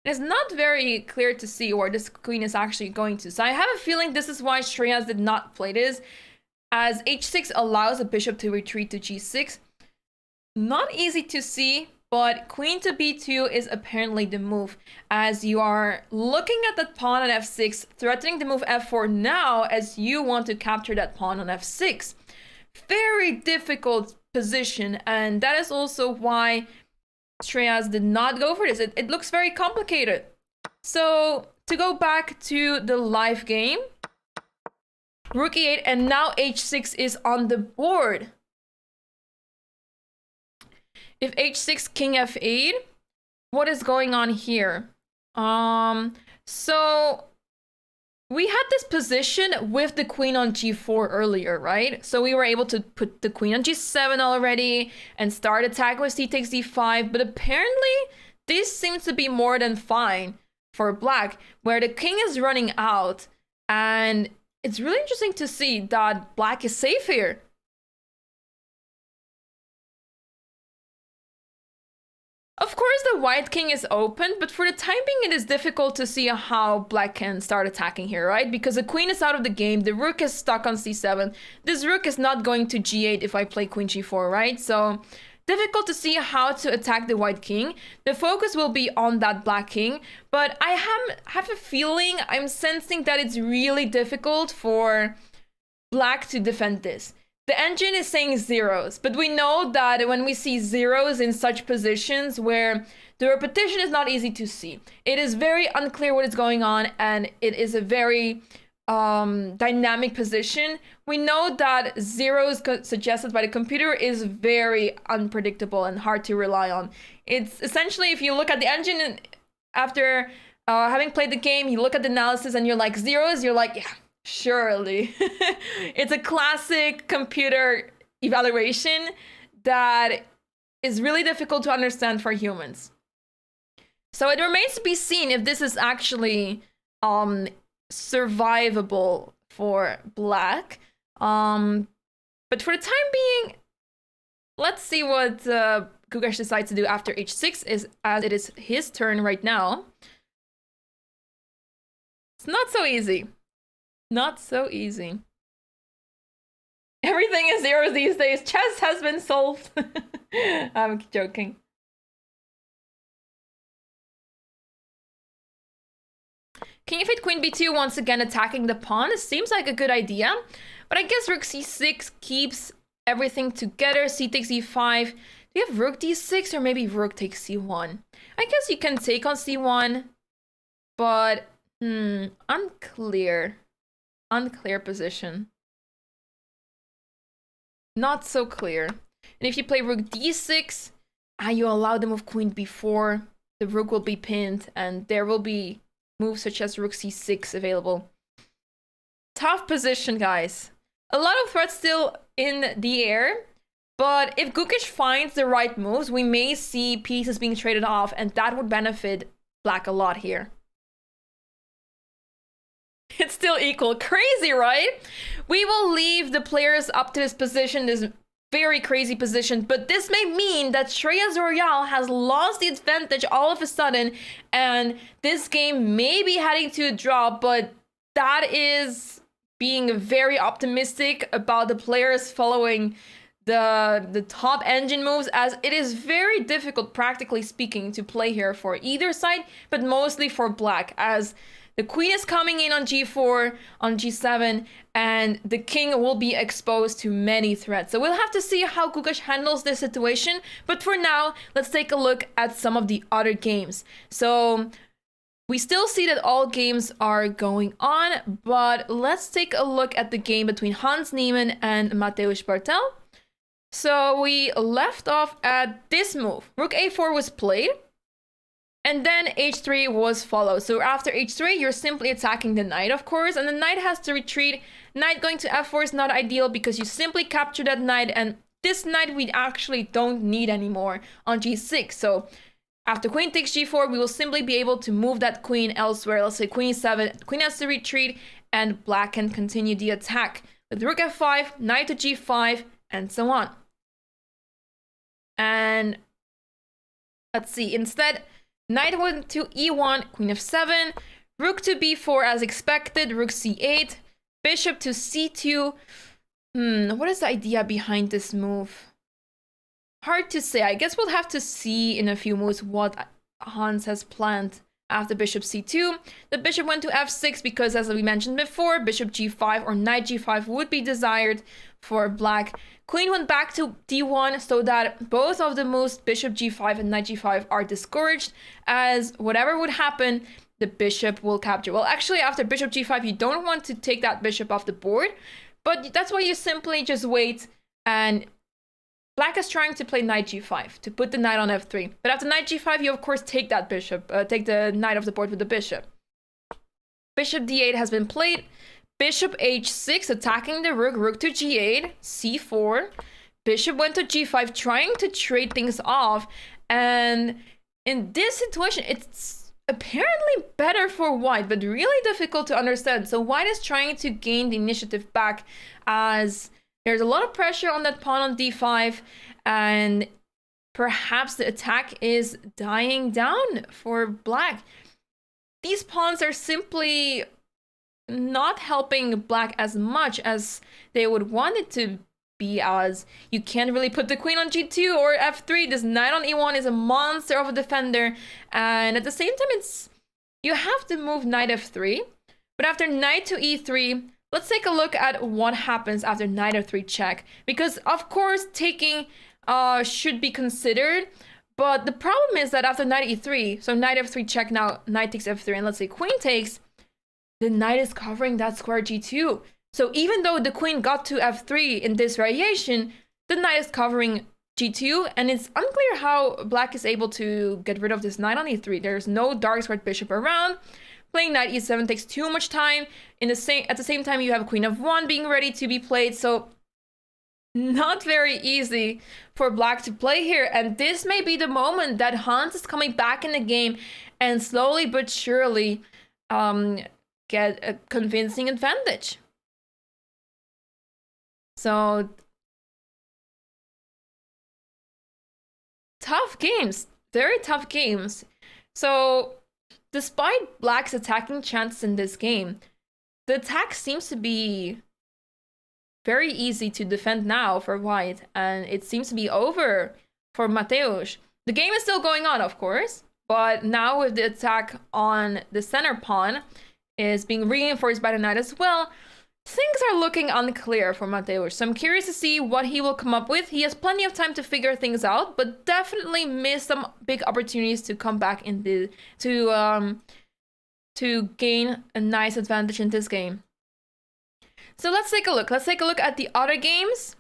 It's not very clear to see where this queen is actually going to. So I have a feeling this is why Shreyas did not play this, as h6 allows a bishop to retreat to g6. Not easy to see, but queen to b2 is apparently the move, as you are looking at that pawn on f6, threatening the move f4 now, as you want to capture that pawn on f6. Very difficult position, and that is also why Shreyas did not go for this. It looks very complicated. So to go back to the live game, rook e8, and now h6 is on the board. If h6, king f8, what is going on here? So we had this position with the queen on g4 earlier, right? So we were able to put the queen on g7 already and start attacking with c takes d5. But apparently this seems to be more than fine for black, where the king is running out. And it's really interesting to see that black is safe here. Of course, the white king is open, but for the time being, it is difficult to see how black can start attacking here, right? Because the queen is out of the game, the rook is stuck on c7. This rook is not going to g8 if I play queen g4, right? So difficult to see how to attack the white king. The focus will be on that black king, but I have a feeling, I'm sensing that it's really difficult for black to defend this. The engine is saying zeros, but we know that when we see zeros in such positions where the repetition is not easy to see, it is very unclear what is going on, and it is a very dynamic position. We know that zeros suggested by the computer is very unpredictable and hard to rely on. It's essentially, if you look at the engine and after having played the game, you look at the analysis and you're like, zeros, you're like, yeah, surely. It's a classic computer evaluation that is really difficult to understand for humans. So it remains to be seen if this is actually survivable for black. But for the time being, let's see what Gukesh decides to do after h6, as it is his turn right now. It's not so easy. Not so easy. Everything is zeros these days. Chess has been solved. I'm joking. King f8, queen b2, once again attacking the pawn. It seems like a good idea, but I guess rook c6 keeps everything together. C takes e5. Do you have rook d6 or maybe rook takes c1? I guess you can take on c1, but unclear. Unclear position. Not so clear. And if you play rook d6, you allow the move queen b4, the rook will be pinned, and there will be moves such as rook c6 available. Tough position, guys. A lot of threats still in the air, but if Gukesh finds the right moves, we may see pieces being traded off, and that would benefit black a lot here. It's still equal. Crazy, right? We will leave the players up to this position, this very crazy position, but this may mean that Shreya Zorial has lost the advantage all of a sudden, and this game may be heading to a draw, but that is being very optimistic about the players following the top engine moves, as it is very difficult, practically speaking, to play here for either side, but mostly for black, as the queen is coming in on g4, on g7, and the king will be exposed to many threats. So we'll have to see how Gukesh handles this situation. But for now, let's take a look at some of the other games. So we still see that all games are going on, but let's take a look at the game between Hans Niemann and Mateusz Bartel. So we left off at this move. Rook a4 was played. And then h3 was followed. So after h3, you're simply attacking the knight, of course, and the knight has to retreat. Knight going to f4 is not ideal because you simply capture that knight, and this knight we actually don't need anymore on g6. So after queen takes g4, we will simply be able to move that queen elsewhere. Let's say queen e7, queen has to retreat, and black can continue the attack with rook f5, knight to g5, and so on. And let's see, instead, knight went to e1, queen f7, rook to b4 as expected, rook c8, bishop to c2. What is the idea behind this move? Hard to say. I guess we'll have to see in a few moves what Hans has planned after bishop c2. The bishop went to f6 because, as we mentioned before, bishop g5 or knight g5 would be desired for black. Queen went back to d1 so that both of the moves, bishop g5 and knight g5, are discouraged, as whatever would happen, the bishop will capture. Well, actually, after bishop g5, you don't want to take that bishop off the board, but that's why you simply just wait, and black is trying to play knight g5 to put the knight on f3. But after knight g5, you of course take that bishop, take the knight off the board with the bishop. Bishop d8 has been played. Bishop h6 attacking the rook, rook to g8, c4. Bishop went to g5 trying to trade things off. And in this situation, it's apparently better for white, but really difficult to understand. So white is trying to gain the initiative back, as there's a lot of pressure on that pawn on d5, and perhaps the attack is dying down for black. These pawns are simply not helping black as much as they would want it to be, as you can't really put the queen on g2 or f3. This knight on e1 is a monster of a defender, and at the same time you have to move knight f3. But after knight to e3, let's take a look at what happens after knight f3 check, because of course taking should be considered, but the problem is that after knight e3, so knight f3 check, now knight takes f3, and let's say queen takes, the knight is covering that square g2. So even though the queen got to f3 in this variation, the knight is covering g2, and it's unclear how black is able to get rid of this knight on e3. There's no dark squared bishop around. Playing knight e7 takes too much time. At the same time, you have queen f1 being ready to be played, so not very easy for black to play here. And this may be the moment that Hans is coming back in the game and slowly but surely get a convincing advantage. So tough games, very tough games. So despite black's attacking chances in this game, the attack seems to be very easy to defend now for white, and it seems to be over for Mateusz. The game is still going on, of course, but now with the attack on the center pawn is being reinforced by the knight as well, things are looking unclear for Mateusz. So I'm curious to see what he will come up with. He has plenty of time to figure things out, but definitely missed some big opportunities to come back in the to gain a nice advantage in this game. So let's take a look. Let's take a look at the other games.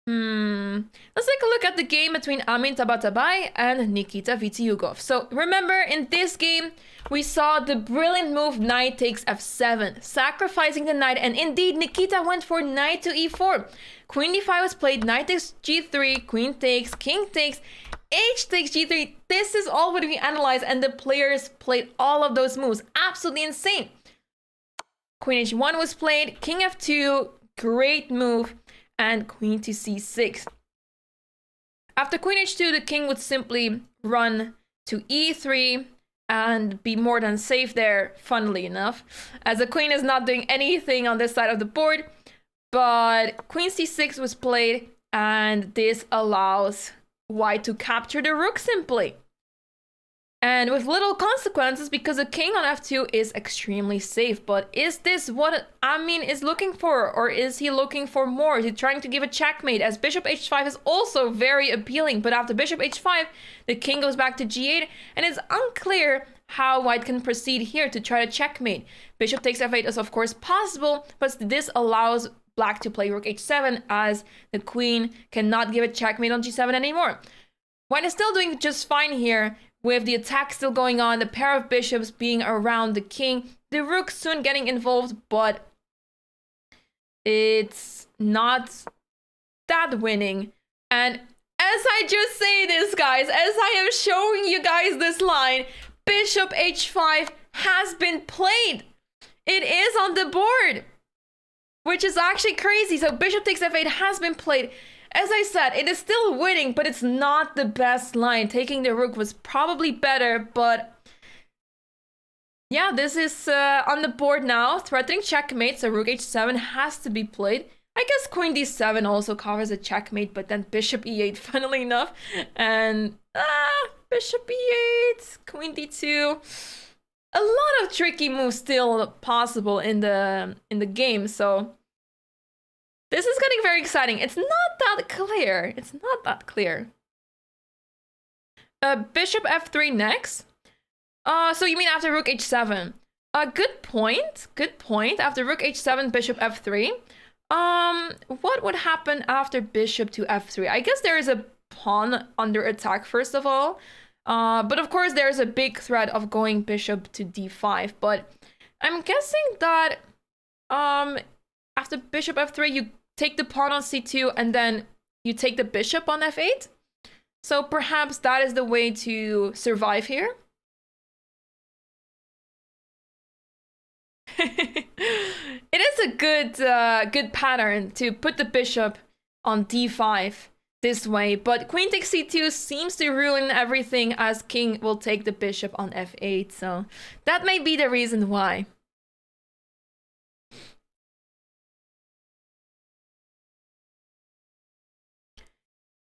Let's take a look at the game between Amin Tabatabai and Nikita Vitiugov. So remember, in this game, we saw the brilliant move knight takes f7, sacrificing the knight, and indeed Nikita went for knight to e4. Queen d5 was played, knight takes g3, queen takes, king takes, h takes g3. This is all what we analyzed, and the players played all of those moves. Absolutely insane. Queen h1 was played, king f2, great move, and queen to c6. After queen h2, the king would simply run to e3 and be more than safe there, funnily enough, as the queen is not doing anything on this side of the board. But queen c6 was played, and this allows white to capture the rook simply. And with little consequences, because the king on f2 is extremely safe. But is this what Amin is looking for? Or is he looking for more? Is he trying to give a checkmate? As bishop h5 is also very appealing. But after bishop h5, the king goes back to g8. And it's unclear how white can proceed here to try to checkmate. Bishop takes f8 is of course possible. But this allows black to play rook h7, as the queen cannot give a checkmate on g7 anymore. White is still doing just fine here, with the attack still going on, the pair of bishops being around the king, the rook soon getting involved, but it's not that winning. And as I just say this, guys, as I am showing you guys this line, bishop h5 has been played. It is on the board, which is actually crazy. So bishop takes f8 has been played. As I said, it is still winning, but it's not the best line. Taking the rook was probably better, but yeah, this is on the board now. Threatening checkmate, so rook h7 has to be played. I guess queen d7 also covers a checkmate, but then bishop e8, funnily enough. And bishop e8, queen d2. A lot of tricky moves still possible in the game, so this is getting very exciting. It's not that clear. It's not that clear. Bishop f3 next. So you mean after rook h7? Good point. Good point. After rook h7, bishop f3. What would happen after bishop to f3? I guess there is a pawn under attack first of all. But of course there's a big threat of going bishop to d5. But I'm guessing that after bishop f3, you take the pawn on c2 and then you take the bishop on f8. So perhaps that is the way to survive here. It is a good pattern to put the bishop on d5 this way, but queen takes c2 seems to ruin everything, as king will take the bishop on f8. So that may be the reason why.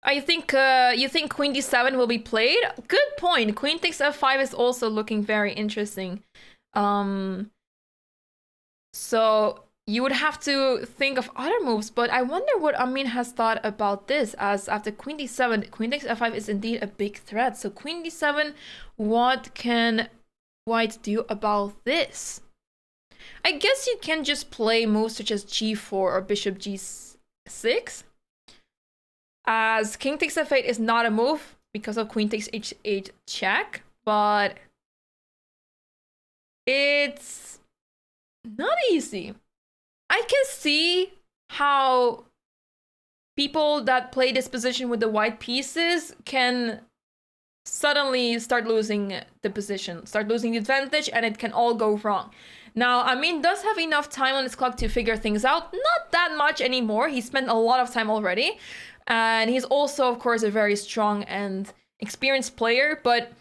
I think you think queen d7 will be played? Good point. Queen takes f5 is also looking very interesting. So you would have to think of other moves, but I wonder what Amin has thought about this, as after queen d7, queen takes f5 is indeed a big threat. So queen d7, what can white do about this? I guess you can just play moves such as g4 or bishop g6. As king takes f8 is not a move because of queen takes h8 check, but it's not easy. I can see how people that play this position with the white pieces can suddenly start losing the position, start losing the advantage, and it can all go wrong. Now, Amin does have enough time on his clock to figure things out. Not that much anymore. He spent a lot of time already. And he's also, of course, a very strong and experienced player. But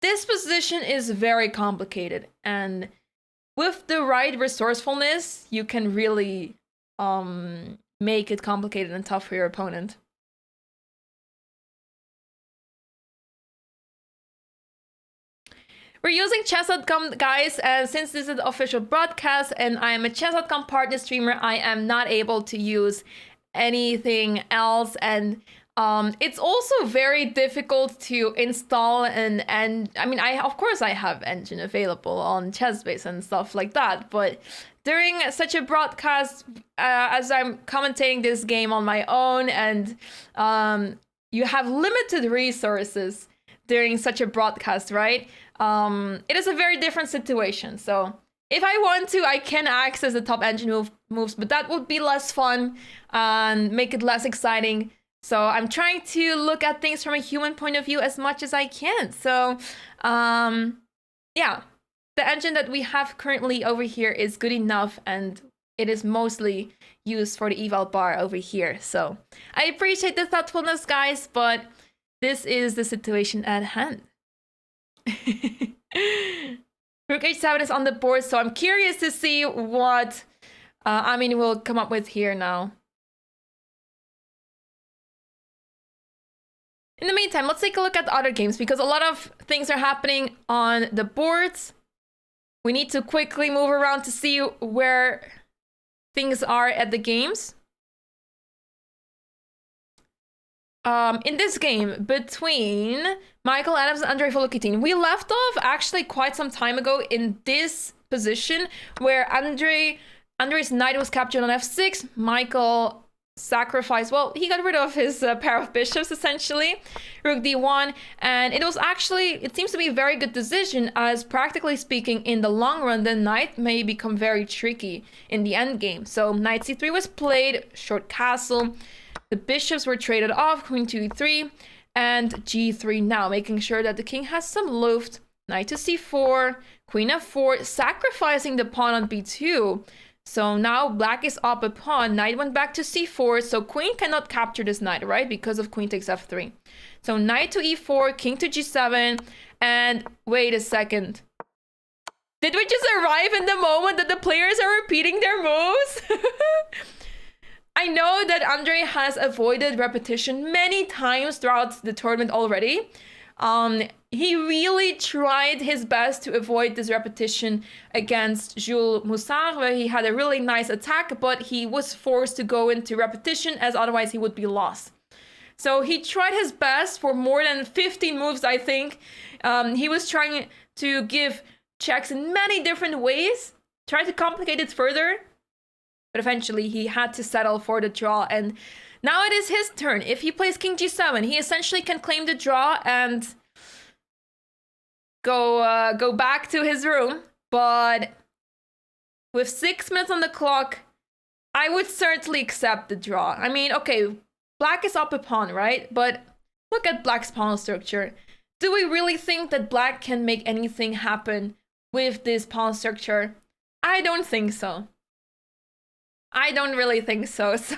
this position is very complicated. And with the right resourcefulness, you can really make it complicated and tough for your opponent. We're using chess.com, guys, and since this is the official broadcast and I am a chess.com partner streamer, I am not able to use anything else, and it's also very difficult to install and I mean, of course I have engine available on ChessBase and stuff like that, but during such a broadcast, as I'm commentating this game on my own, and you have limited resources during such a broadcast, right? It is a very different situation. So if I want to, I can access the top engine moves, but that would be less fun and make it less exciting. So I'm trying to look at things from a human point of view as much as I can. So yeah, the engine that we have currently over here is good enough, and it is mostly used for the eval bar over here. So I appreciate the thoughtfulness, guys, but this is the situation at hand. Rook h7 is on the board, so I'm curious to see what Amin will come up with here now. In the meantime, let's take a look at the other games, because a lot of things are happening on the boards. We need to quickly move around to see where things are at the games. In this game between Michael Adams and Andrei Volotin, we left off actually quite some time ago in this position where Andrei's knight was captured on f6. Michael sacrificed, well, he got rid of his pair of bishops essentially, rook d1, and it was actually, it seems to be a very good decision, as practically speaking in the long run the knight may become very tricky in the endgame. So knight c3 was played, short castle. The bishops were traded off, queen to e3, and g3 now, making sure that the king has some luft. Knight to c4, queen f4, sacrificing the pawn on b2. So now black is up a pawn, knight went back to c4, so queen cannot capture this knight, right? Because of queen takes f3. So knight to e4, king to g7, and wait a second. Did we just arrive in the moment that the players are repeating their moves? I know that Andrei has avoided repetition many times throughout the tournament already. He really tried his best to avoid this repetition against Jules Moussard, where he had a really nice attack, but he was forced to go into repetition, as otherwise he would be lost. So he tried his best for more than 15 moves, I think. He was trying to give checks in many different ways, tried to complicate it further, but eventually he had to settle for the draw, and now it is his turn. If he plays king g7, he essentially can claim the draw and go back to his room. But with 6 minutes on the clock, I would certainly accept the draw. I mean, okay, black is up a pawn, right? But look at black's pawn structure. Do we really think that black can make anything happen with this pawn structure? I don't think so. I don't really think so. So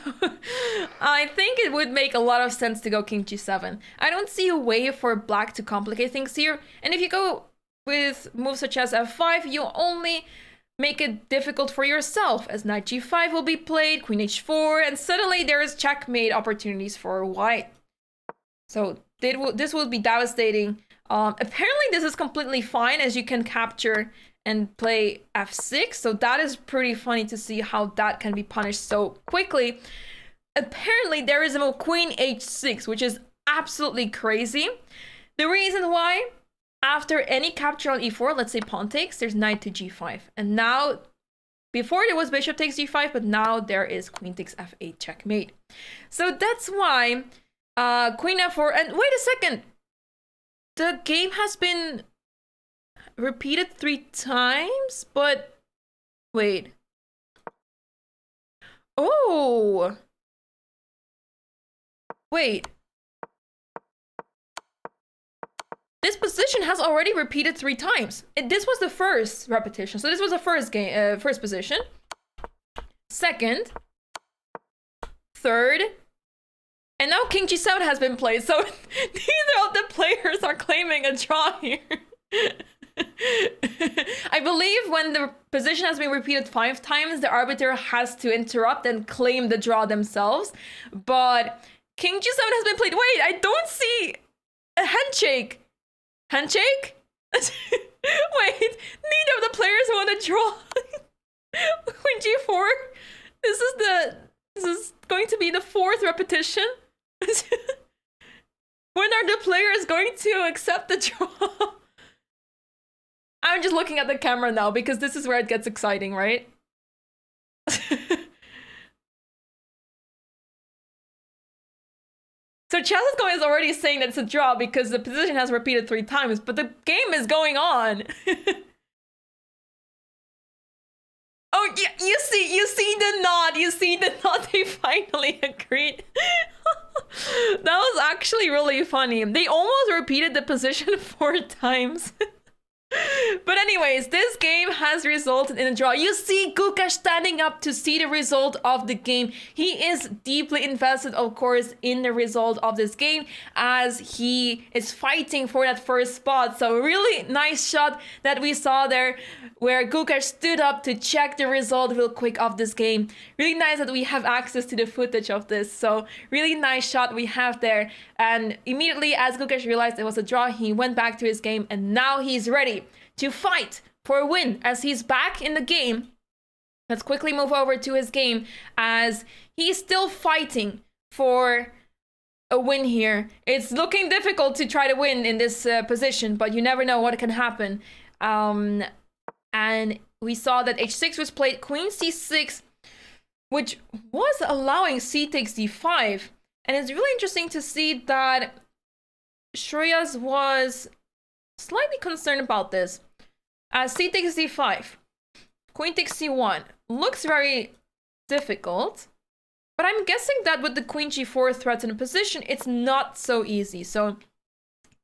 I think it would make a lot of sense to go king g7. I don't see a way for black to complicate things here. And if you go with moves such as f5, you only make it difficult for yourself, as knight g5 will be played, queen h4, and suddenly there's checkmate opportunities for white. So this will be devastating. Apparently this is completely fine, as you can capture and play f6. So that is pretty funny to see how that can be punished so quickly. Apparently there is a queen h6, which is absolutely crazy. The reason why, after any capture on e4, let's say pawn takes, there's knight to g5. And now, before there was bishop takes g5, but now there is queen takes f8 checkmate. So that's why queen f4, and wait a second, the game has been repeated 3 times, but wait. Oh, wait. This position has already repeated 3 times. This was the first repetition. So this was the first game, first position. Second, third, and now King G7 has been played. So neither of the players are claiming a draw here. I believe when the position has been repeated 5 times, the arbiter has to interrupt and claim the draw themselves. But King G7 has been played. Wait, I don't see a handshake. Handshake? Wait, neither of the players want to draw. Queen G4. This is going to be the 4th repetition. When are the players going to accept the draw? I'm just looking at the camera now because this is where it gets exciting, right? So Chesco is already saying that it's a draw because the position has repeated 3 times, but the game is going on. Oh, yeah, you see the nod. You see the nod. They finally agreed. That was actually really funny. They almost repeated the position 4 times. But anyways, this game has resulted in a draw. You see Gukesh standing up to see the result of the game. He is deeply invested, of course, in the result of this game as he is fighting for that first spot. So really nice shot that we saw there where Gukesh stood up to check the result real quick of this game. Really nice that we have access to the footage of this. So really nice shot we have there. And immediately as Gukesh realized it was a draw, he went back to his game and now he's ready to fight for a win as he's back in the game. Let's quickly move over to his game as he's still fighting for a win here. It's looking difficult to try to win in this position, but you never know what can happen. And we saw that h6 was played, queen c6, which was allowing c takes d5. And it's really interesting to see that Shreyas was slightly concerned about this. C takes d5, queen takes c1. Looks very difficult, but I'm guessing that with the queen g4 threat in a position, it's not so easy. So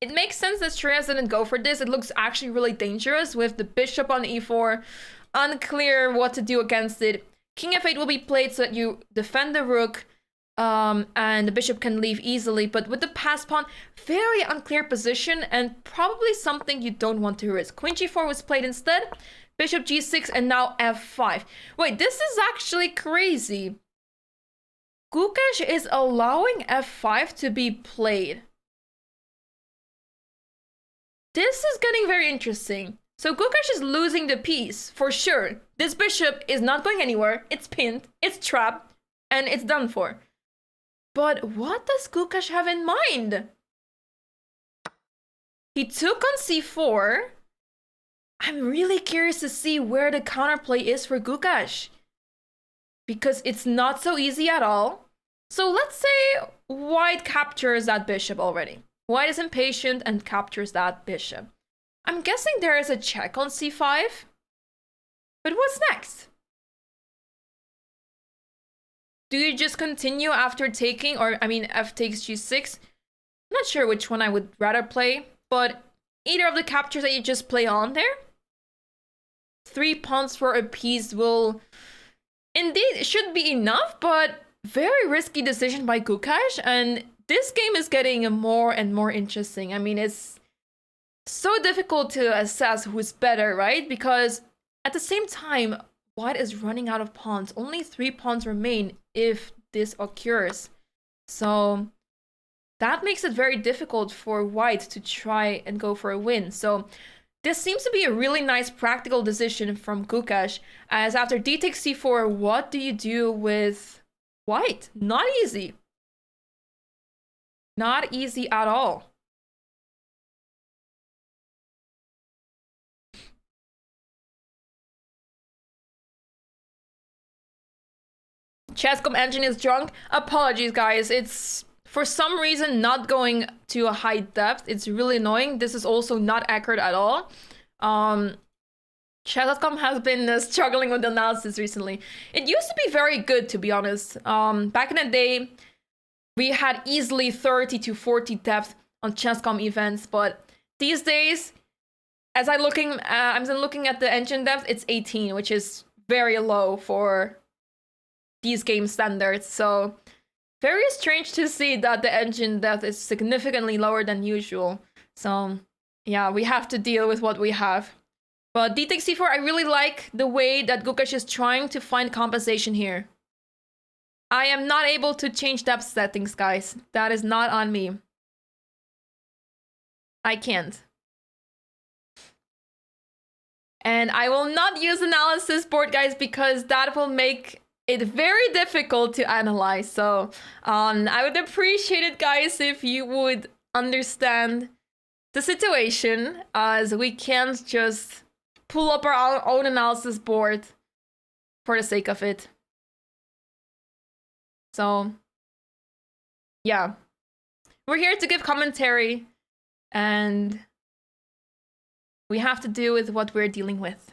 it makes sense that Shreyas didn't go for this. It looks actually really dangerous with the bishop on e4. Unclear what to do against it. King f8 will be played so that you defend the rook. And the bishop can leave easily, but with the pass pawn, very unclear position and probably something you don't want to risk. Queen g4 was played instead, bishop g6, and now f5. Wait, this is actually crazy. Gukesh is allowing f5 to be played. This is getting very interesting. So Gukesh is losing the piece, for sure. This bishop is not going anywhere. It's pinned, it's trapped, and it's done for. But what does Gukesh have in mind? He took on c4. I'm really curious to see where the counterplay is for Gukesh, because it's not so easy at all. So let's say white captures that bishop already. White is impatient and captures that bishop. I'm guessing there is a check on c5. But what's next? Do you just continue after taking, or I mean f takes g6? I'm not sure which one I would rather play, but either of the captures that you just play on there. 3 pawns for a piece will indeed should be enough, but very risky decision by Gukesh, and this game is getting more and more interesting. I mean, it's so difficult to assess who's better, right? Because at the same time, white is running out of pawns. Only 3 pawns remain if this occurs. So that makes it very difficult for white to try and go for a win. So this seems to be a really nice practical decision from Gukesh, as after d takes c4, what do you do with white? Not easy. Not easy at all. Chess.com engine is drunk. Apologies, guys. It's for some reason not going to a high depth. It's really annoying. This is also not accurate at all. Chess.com has been struggling with analysis recently. It used to be very good, to be honest. Back in the day, we had easily 30 to 40 depth on Chess.com events, but these days, as I'm looking at the engine depth, it's 18, which is very low for these game standards. So very strange to see that the engine depth is significantly lower than usual. So yeah, we have to deal with what we have. But d takes c4, I really like the way that Gukesh is trying to find compensation here. I am not able to change depth settings, guys. That is not on me. I can't. And I will not use analysis board, guys, because that will make it very difficult to analyze. So I would appreciate it, guys, if you would understand the situation, as we can't just pull up our own analysis board for the sake of it. So yeah, we're here to give commentary, and we have to deal with what we're dealing with.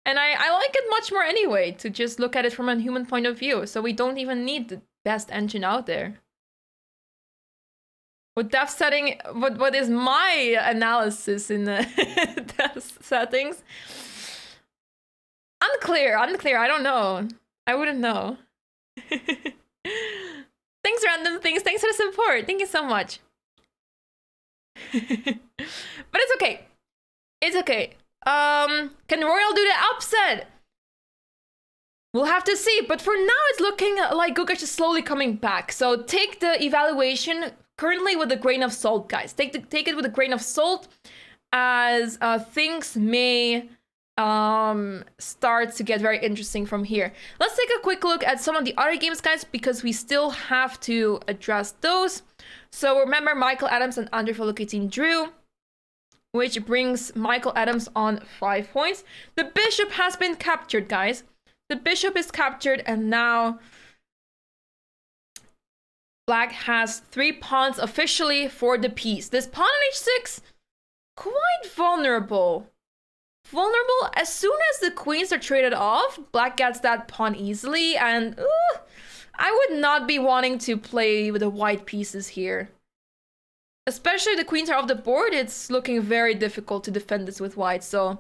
And I like it much more anyway, to just look at it from a human point of view, so we don't even need the best engine out there. With depth setting, what is my analysis in the depth settings? Unclear, I don't know. I wouldn't know. Thanks, random things. Thanks for the support. Thank you so much. But it's okay. It's okay. Can Royal do the upset? We'll have to see. But for now, it's looking like Gukesh is slowly coming back. So take the evaluation currently with a grain of salt, guys. Take it with a grain of salt, as things may start to get very interesting from here. Let's take a quick look at some of the other games, guys, because we still have to address those. So remember, Michael Adams and Andre Volotin drew, which brings Michael Adams on 5 points. The bishop has been captured, guys. The bishop is captured, and now Black has 3 pawns officially for the piece. This pawn on h6, quite vulnerable. Vulnerable. As soon as the queens are traded off, Black gets that pawn easily, and I would not be wanting to play with the white pieces here. Especially the queens are off the board, it's looking very difficult to defend this with white. So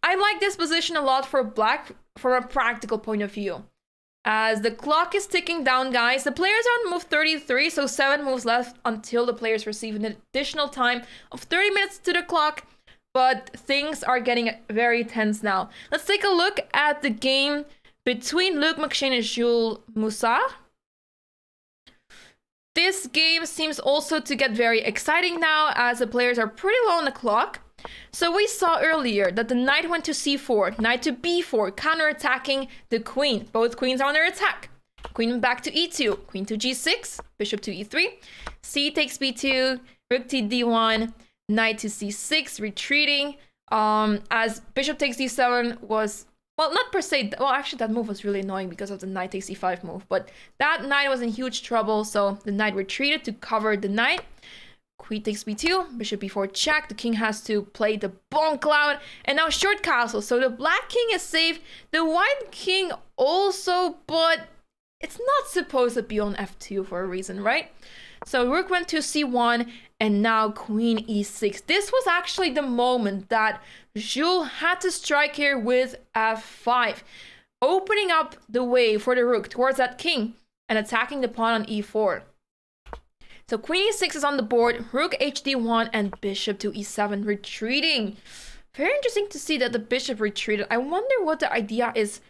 I like this position a lot for Black from a practical point of view. As the clock is ticking down, guys, the players are on move 33, so 7 moves left until the players receive an additional time of 30 minutes to the clock. But things are getting very tense now. Let's take a look at the game between Luke McShane and Jules Moussard. This game seems also to get very exciting now, as the players are pretty low on the clock. So we saw earlier that the knight went to c4, knight to b4, counterattacking the queen. Both queens are under attack. Queen back to e2, queen to g6, bishop to e3, c takes b2, rook to d1, knight to c6, retreating. As bishop takes d7 was, well, not per se, well, actually that move was really annoying because of the knight takes e5 move, but that knight was in huge trouble, so the knight retreated to cover the knight. Queen takes b2, bishop b4 check, the king has to play the bone cloud, and now short castle, so the black king is safe, the white king also, but it's not supposed to be on f2 for a reason, right? So rook went to c1, and now queen e6. This was actually the moment that Jules had to strike here with f5, opening up the way for the rook towards that king and attacking the pawn on e4. So queen e6 is on the board, rook hd1, and bishop to e7 retreating. Very interesting to see that the bishop retreated. I wonder what the idea is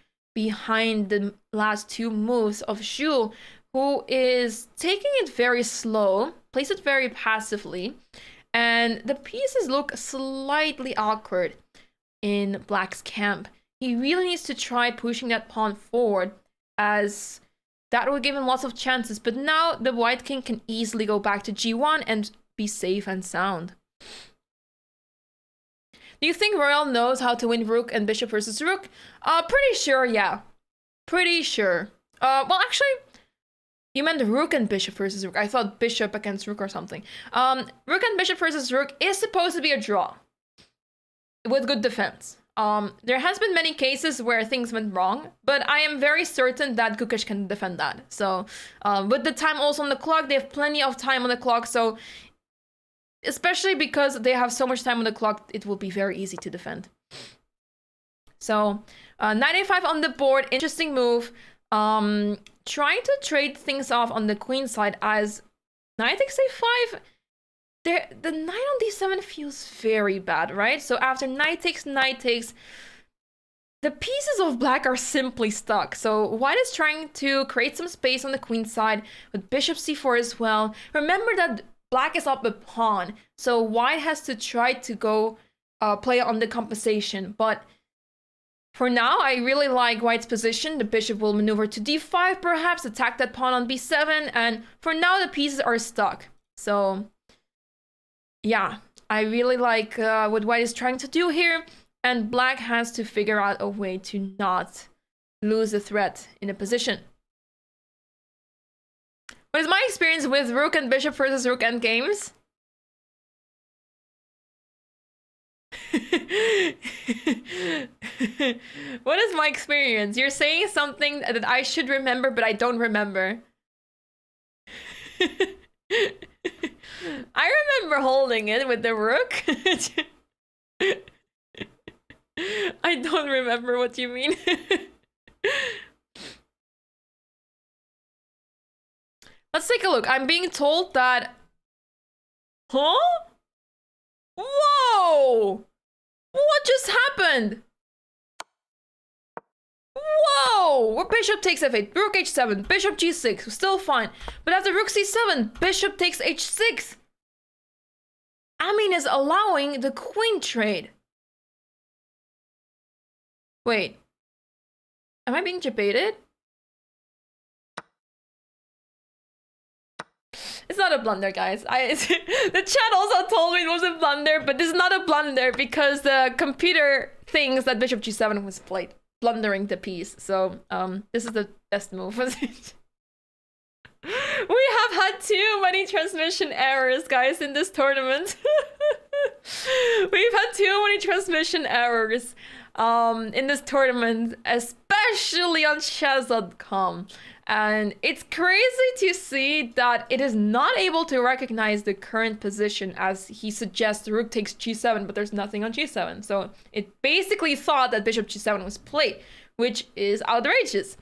behind the last two moves of Zhu, who is taking it very slow, plays it very passively, and the pieces look slightly awkward in Black's camp. He really needs to try pushing that pawn forward, as that would give him lots of chances, but now the white king can easily go back to g1 and be safe and sound. Do you think Royal knows how to win rook and bishop versus rook? Pretty sure, yeah. Pretty sure. Well, actually, you meant rook and bishop versus rook. I thought bishop against rook or something. Rook and bishop versus rook is supposed to be a draw with good defense. There has been many cases where things went wrong, but I am very certain that Gukesh can defend that. So, with the time also on the clock, they have plenty of time on the clock, so especially because they have so much time on the clock, it will be very easy to defend. So, knight a5 on the board, interesting move. Trying to trade things off on the queen side as knight takes a5. The knight on d7 feels very bad, right? So after knight takes, the pieces of black are simply stuck. So white is trying to create some space on the queen side with bishop c4 as well. Remember that black is up a pawn, so white has to try to go play on the compensation. But for now, I really like white's position. The bishop will maneuver to d5, perhaps attack that pawn on b7, and for now the pieces are stuck. So yeah, I really like what white is trying to do here, and black has to figure out a way to not lose the threat in a position. What is my experience with rook and bishop versus rook endgames? What is my experience? You're saying something that I should remember, but I don't remember. I remember holding it with the rook. I don't remember what you mean. Let's take a look. I'm being told that... Huh? Whoa! What just happened? Whoa! Bishop takes f8, rook h7, bishop g6, still fine. But after rook c7, bishop takes h6. Amin is allowing the queen trade. Wait. Am I being debated? It's not a blunder, guys. The chat also told me it was a blunder, but this is not a blunder because the computer thinks that bishop g7 was played, blundering the piece. So this is the best move. We have had too many transmission errors, guys, in this tournament. We've had too many transmission errors in this tournament, especially on chess.com. And it's crazy to see that it is not able to recognize the current position, as he suggests rook takes g7, but there's nothing on g7. So it basically thought that bishop g7 was played, which is outrageous.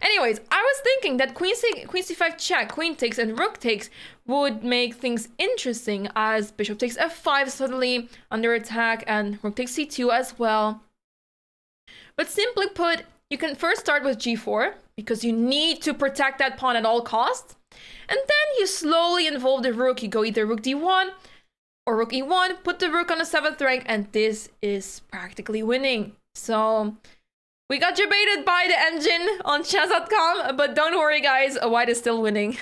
Anyways, I was thinking that queen c5 check, queen takes, and rook takes would make things interesting, as bishop takes f5 suddenly under attack, and rook takes c2 as well. But simply put, you can first start with g4, because you need to protect that pawn at all costs. And then you slowly involve the rook. You go either rook d1 or rook e1, put the rook on the 7th rank, and this is practically winning. So we got debated by the engine on chess.com, but don't worry, guys, white is still winning.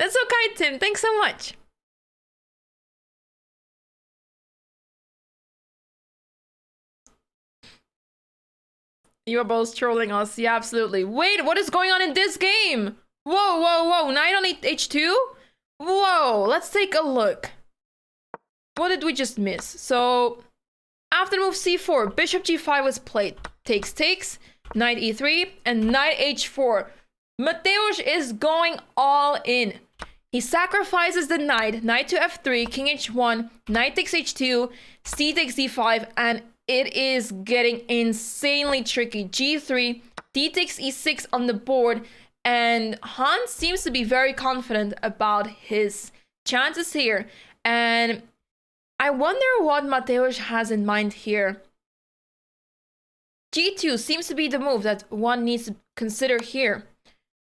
That's okay, Tim. Thanks so much. You are both trolling us. Yeah, absolutely. Wait, what is going on in this game? Whoa, whoa, whoa. Knight on h2? Whoa, let's take a look. What did we just miss? So, after move c4, bishop g5 was played. Takes, takes, knight e3, and knight h4. Mateusz is going all in. He sacrifices the knight, knight to f3, king h1, knight takes h2, c takes d5, and it is getting insanely tricky. g3, d takes e6 on the board, and Hans seems to be very confident about his chances here. And I wonder what Mateusz has in mind here. G2 seems to be the move that one needs to consider here.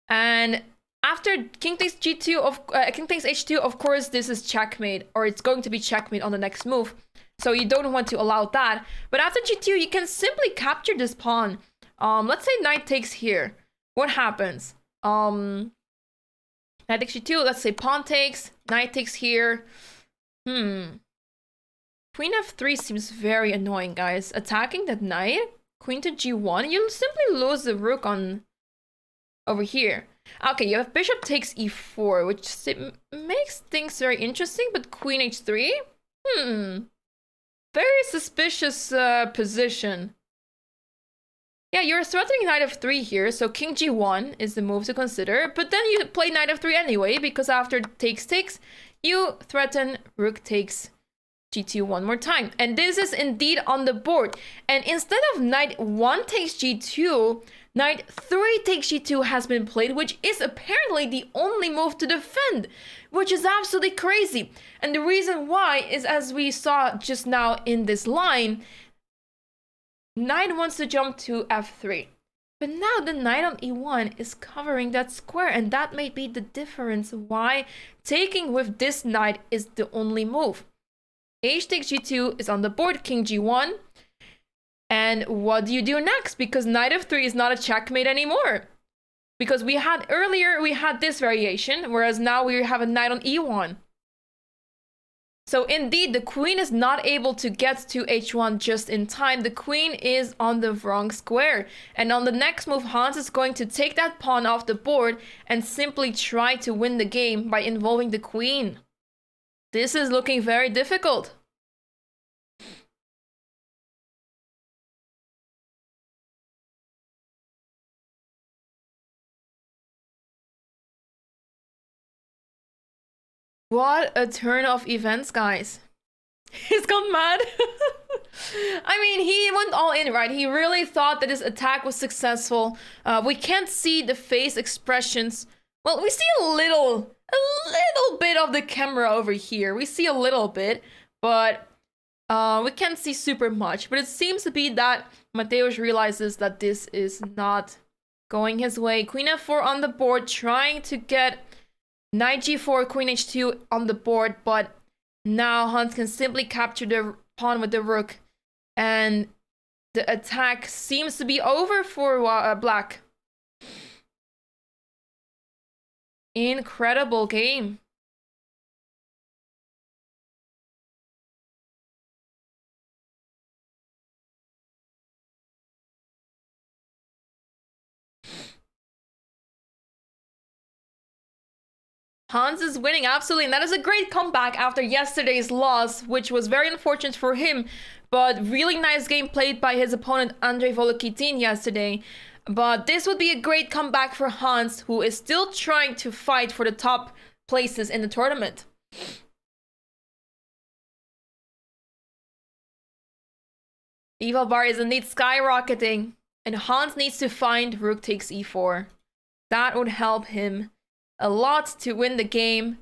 And after king takes G2 king takes H2, of course this is checkmate, or it's going to be checkmate on the next move. So you don't want to allow that. But after G2, you can simply capture this pawn. Let's say knight takes here. What happens? Knight takes G2, let's say pawn takes, knight takes here. Queen F3 seems very annoying, guys. Attacking that knight, queen to G1, you'll simply lose the rook on over here. Okay, you have bishop takes E4, which makes things very interesting, but queen H3? Very suspicious position. Yeah, you're threatening knight F3 here, so king G1 is the move to consider, but then you play knight F3 anyway, because after takes, you threaten rook takes G2 one more time. And this is indeed on the board. And instead of knight 1 takes G2, knight 3 takes G2 has been played, which is apparently the only move to defend, which is absolutely crazy. And the reason why is, as we saw just now in this line, knight wants to jump to F3. But now the knight on E1 is covering that square, and that may be the difference why taking with this knight is the only move. H takes G2 is on the board, king G1. And what do you do next? Because knight F3 is not a checkmate anymore. Because earlier we had this variation, whereas now we have a knight on E1. So indeed, the queen is not able to get to H1 just in time. The queen is on the wrong square. And on the next move, Hans is going to take that pawn off the board and simply try to win the game by involving the queen. This is looking very difficult. What a turn of events, guys. He's gone mad. I mean, he went all in, right? He really thought that his attack was successful. We can't see the face expressions. Well, we see a little bit of the camera over here. We see a little bit, but we can't see super much. But it seems to be that Mateusz realizes that this is not going his way. Queen F4 on the board, trying to get knight G4, queen H2 on the board, but now Hans can simply capture the pawn with the rook, and the attack seems to be over for black. Incredible game. Hans is winning, absolutely, and that is a great comeback after yesterday's loss, which was very unfortunate for him, but really nice game played by his opponent Andrei Volotin yesterday. But this would be a great comeback for Hans, who is still trying to fight for the top places in the tournament. Evil Bar is indeed skyrocketing, and Hans needs to find rook takes e4. That would help him a lot to win the game,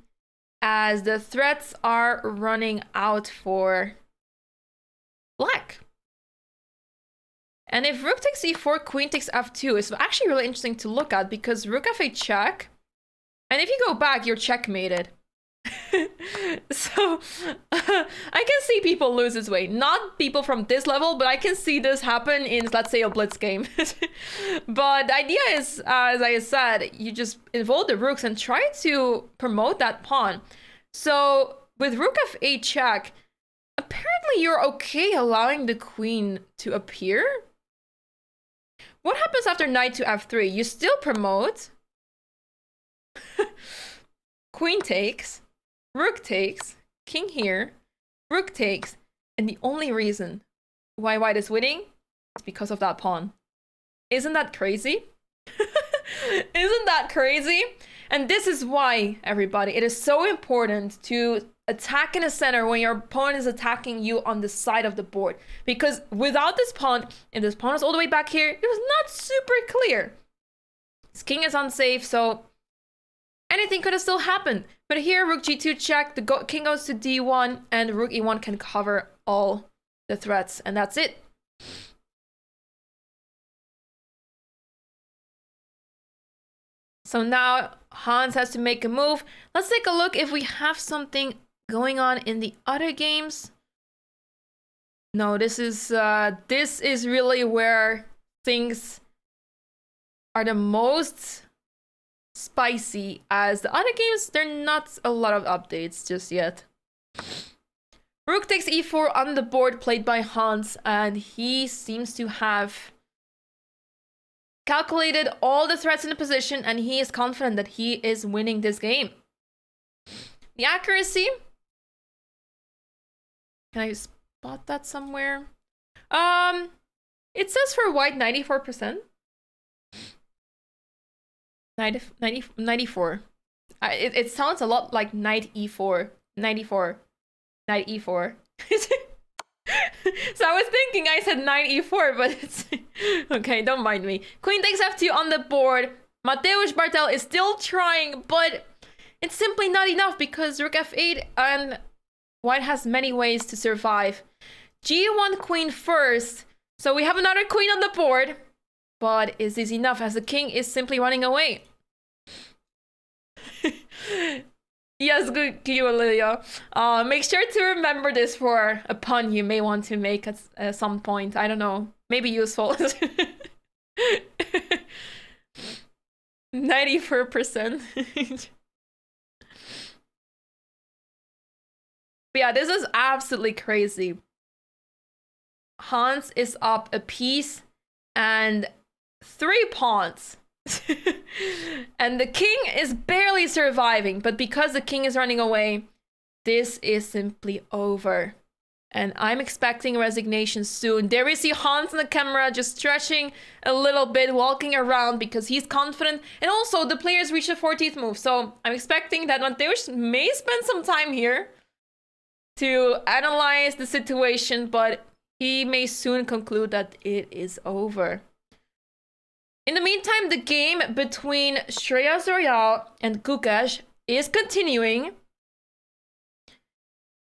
as the threats are running out for black. And if rook takes e4, queen takes f2 is actually really interesting to look at, because rook f8 check, and if you go back, you're checkmated. So I can see people lose this way. Not people from this level, but I can see this happen in, let's say, a blitz game. But the idea is, as I said, you just involve the rooks and try to promote that pawn. So with rook f8 check, apparently you're okay allowing the queen to appear. What happens after knight to f3? You still promote. Queen takes. Rook takes, king here, rook takes, and the only reason why white is winning is because of that pawn. Isn't that crazy? Isn't that crazy? And this is why, everybody, it is so important to attack in the center when your opponent is attacking you on the side of the board. Because without this pawn, if this pawn is all the way back here, it was not super clear. His king is unsafe, so anything could have still happened. But here, rook g2 check, the king goes to d1, and rook e1 can cover all the threats, and that's it. So now Hans has to make a move. Let's take a look if we have something going on in the other games. No, this is really where things are the most spicy, as the other games, they're not a lot of updates just yet. Rook takes e4 on the board, played by Hans, and he seems to have calculated all the threats in the position, and he is confident that he is winning this game. The accuracy, can I spot that somewhere? It says for white 94%. 94. It sounds a lot like knight e4. 94. Knight e4. So I was thinking I said knight e4, but it's... Okay, don't mind me. Queen takes f2 on the board. Mateusz Bartel is still trying, but it's simply not enough because rook f8 and white has many ways to survive. g1 queen first. So we have another queen on the board. But is this enough as the king is simply running away? Yes, good you, Olivia. Make sure to remember this for a pun you may want to make at some point. I don't know. Maybe useful. 94%. But yeah, this is absolutely crazy. Hans is up a piece and 3 pawns. And the king is barely surviving, but because the king is running away, this is simply over. And I'm expecting resignation soon. There we see Hans on the camera just stretching a little bit, walking around because he's confident. And also the players reach the 14th move. So I'm expecting that Mateusz may spend some time here to analyze the situation, but he may soon conclude that it is over. In the meantime, the game between Shreyas Royal and Gukesh is continuing.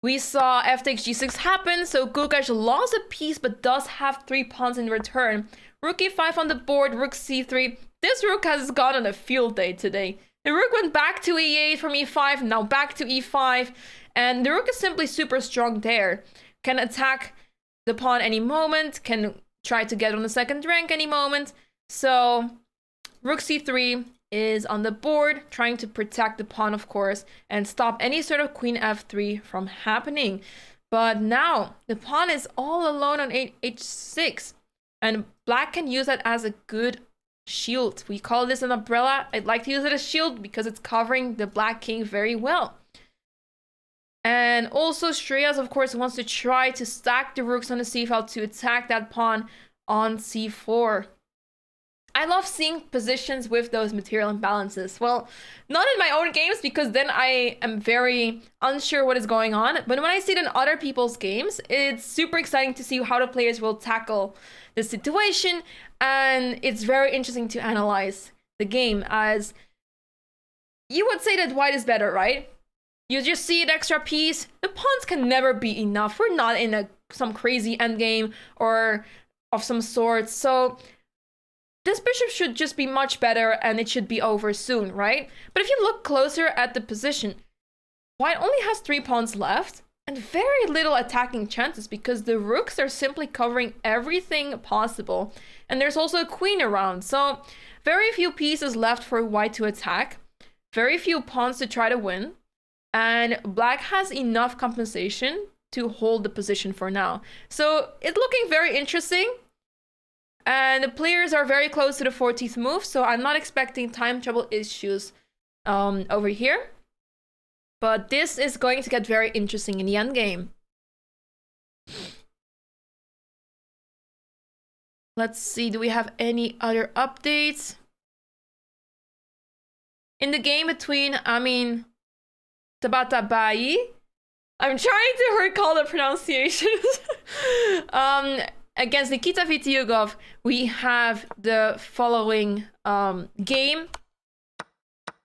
We saw f takes g6 happen, so Gukesh lost a piece but does have 3 pawns in return. Rook e5 on the board, rook c3. This rook has gone on a field day today. The rook went back to e8 from e5, now back to e5. And the rook is simply super strong there. Can attack the pawn any moment, can try to get on the second rank any moment. So rook c3 is on the board, trying to protect the pawn, of course, and stop any sort of queen f3 from happening. But now the pawn is all alone on h6, and black can use that as a good shield. We call this an umbrella. I'd like to use it as a shield because it's covering the black king very well. And also Shreyas, of course, wants to try to stack the rooks on the c file to attack that pawn on c4. I love seeing positions with those material imbalances. Well, not in my own games because then I am very unsure what is going on. But when I see it in other people's games, it's super exciting to see how the players will tackle the situation. And it's very interesting to analyze the game, as you would say that white is better, right? You just see an extra piece. The pawns can never be enough. We're not in some crazy endgame or of some sort. So this bishop should just be much better and it should be over soon, right? But if you look closer at the position, white only has 3 pawns left and very little attacking chances because the rooks are simply covering everything possible. And there's also a queen around. So very few pieces left for white to attack. Very few pawns to try to win. And black has enough compensation to hold the position for now. So it's looking very interesting. And the players are very close to the 14th move, so I'm not expecting time trouble issues over here. But this is going to get very interesting in the endgame. Let's see, do we have any other updates? In the game between, Tabatabai, I'm trying to recall the pronunciations. Against Nikita Vitiugov, we have the following game.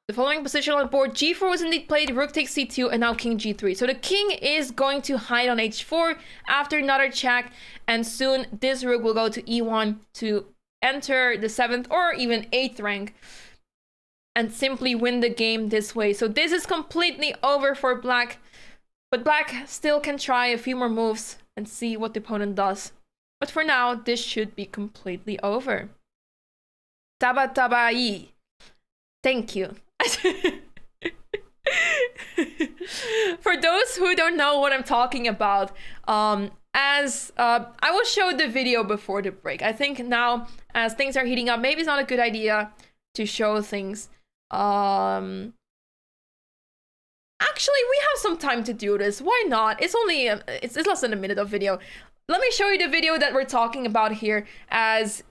The following position on the board, g4 was indeed played, rook takes c2, and now king g3. So the king is going to hide on h4 after another check, and soon this rook will go to e1 to enter the 7th or even 8th rank and simply win the game this way. So this is completely over for black, but black still can try a few more moves and see what the opponent does. But for now, this should be completely over. Tabatabai. Thank you. For those who don't know what I'm talking about, I will show the video before the break. I think now, as things are heating up, maybe it's not a good idea to show things. Actually, we have some time to do this. Why not? It's only it's less than a minute of video. Let me show you the video that we're talking about here, as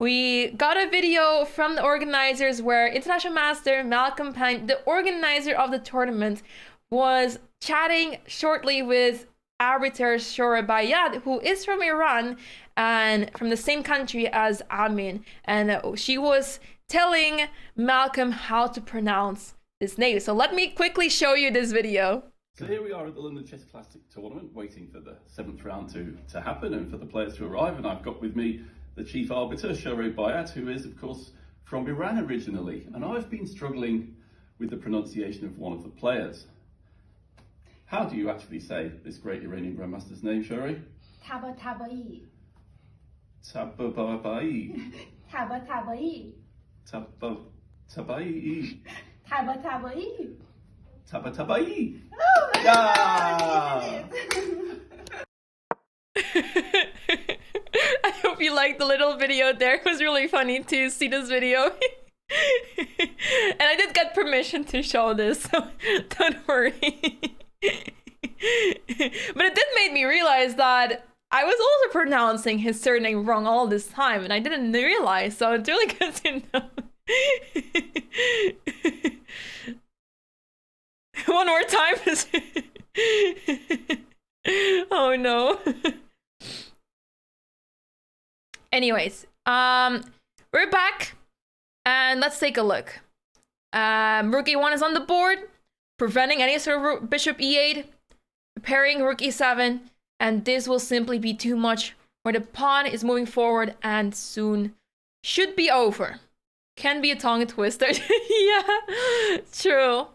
we got a video from the organizers where International Master Malcolm Pine, the organizer of the tournament, was chatting shortly with arbiter Shoureh Bayat, who is from Iran and from the same country as Amin. And she was telling Malcolm how to pronounce this name. So let me quickly show you this video. So here we are at the London Chess Classic tournament, waiting for the 7th round to happen and for the players to arrive. And I've got with me the chief arbiter, Shoureh Bayat, who is, of course, from Iran originally. And I've been struggling with the pronunciation of one of the players. How do you actually say this great Iranian grandmaster's name, Shoureh? Tabatabai. Tabatabai. Tabatabai. Tabatabai. Tabatabai. Tabatabai. Oh my God! I hope you liked the little video there. It was really funny to see this video. And I did get permission to show this, so don't worry. But it did make me realize that I was also pronouncing his surname wrong all this time, and I didn't realize, so it's really good to know. One more time. Oh no. Anyways, we're back and let's take a look. Rook e1 is on the board, preventing any sort of bishop e8, preparing rook e7, and this will simply be too much where the pawn is moving forward and soon should be over. Can be a tongue twister. Yeah, true.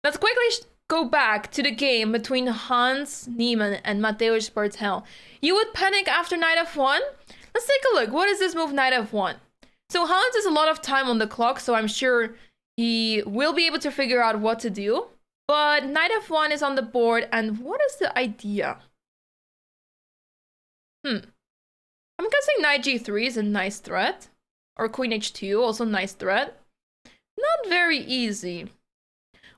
Let's quickly go back to the game between Hans Niemann and Mateusz Bartel. You would panic after knight f1? Let's take a look. What is this move, knight f1? So Hans has a lot of time on the clock, so I'm sure he will be able to figure out what to do. But knight f1 is on the board, and what is the idea? I'm guessing knight g3 is a nice threat. Or queen h2, also nice threat. Not very easy.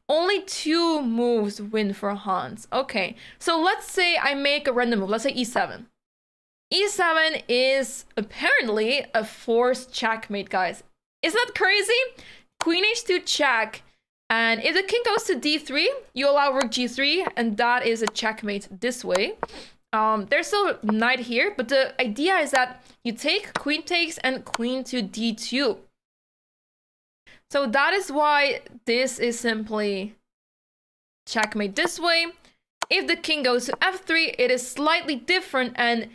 Only 2 moves win for Hans. Okay, so let's say I make a random move. Let's say e7. E7 is apparently a forced checkmate, guys. Isn't that crazy? Queen h2 check. And if the king goes to d3, you allow rook g3, and that is a checkmate this way. There's still a knight here, but the idea is that you take, queen takes, and queen to d2. So that is why this is simply checkmate this way. If the king goes to f3, it is slightly different, and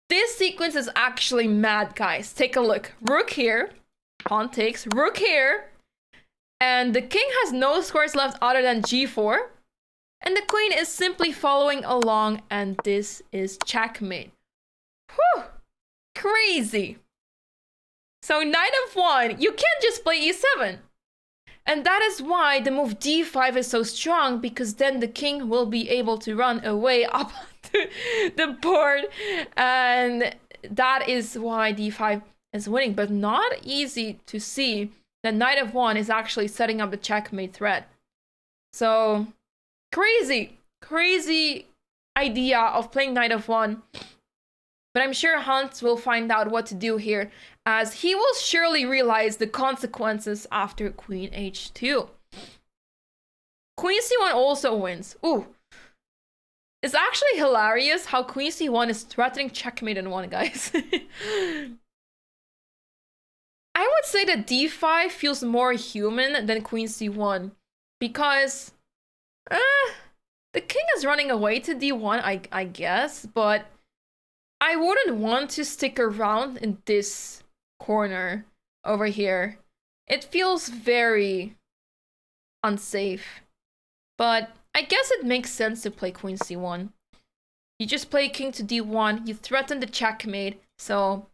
this sequence is actually mad, guys. Take a look. Rook here, pawn takes, rook here, and the king has no squares left other than g4, and the queen is simply following along, and this is checkmate. Whew! Crazy. So knight f1, you can't just play e7. And that is why the move d5 is so strong, because then the king will be able to run away up to the board. And that is why d5 is winning. But not easy to see that knight f1 is actually setting up the checkmate threat. So crazy, crazy idea of playing knight f1. But I'm sure Hans will find out what to do here, as he will surely realize the consequences after queen h2. Queen c1 also wins. Ooh. It's actually hilarious how queen c1 is threatening checkmate in one, guys. I would say that d5 feels more human than queen c1 because the king is running away to d1, I guess, but I wouldn't want to stick around in this corner over here. It feels very unsafe, but I guess it makes sense to play queen c1. You just play king to d1, you threaten the checkmate, so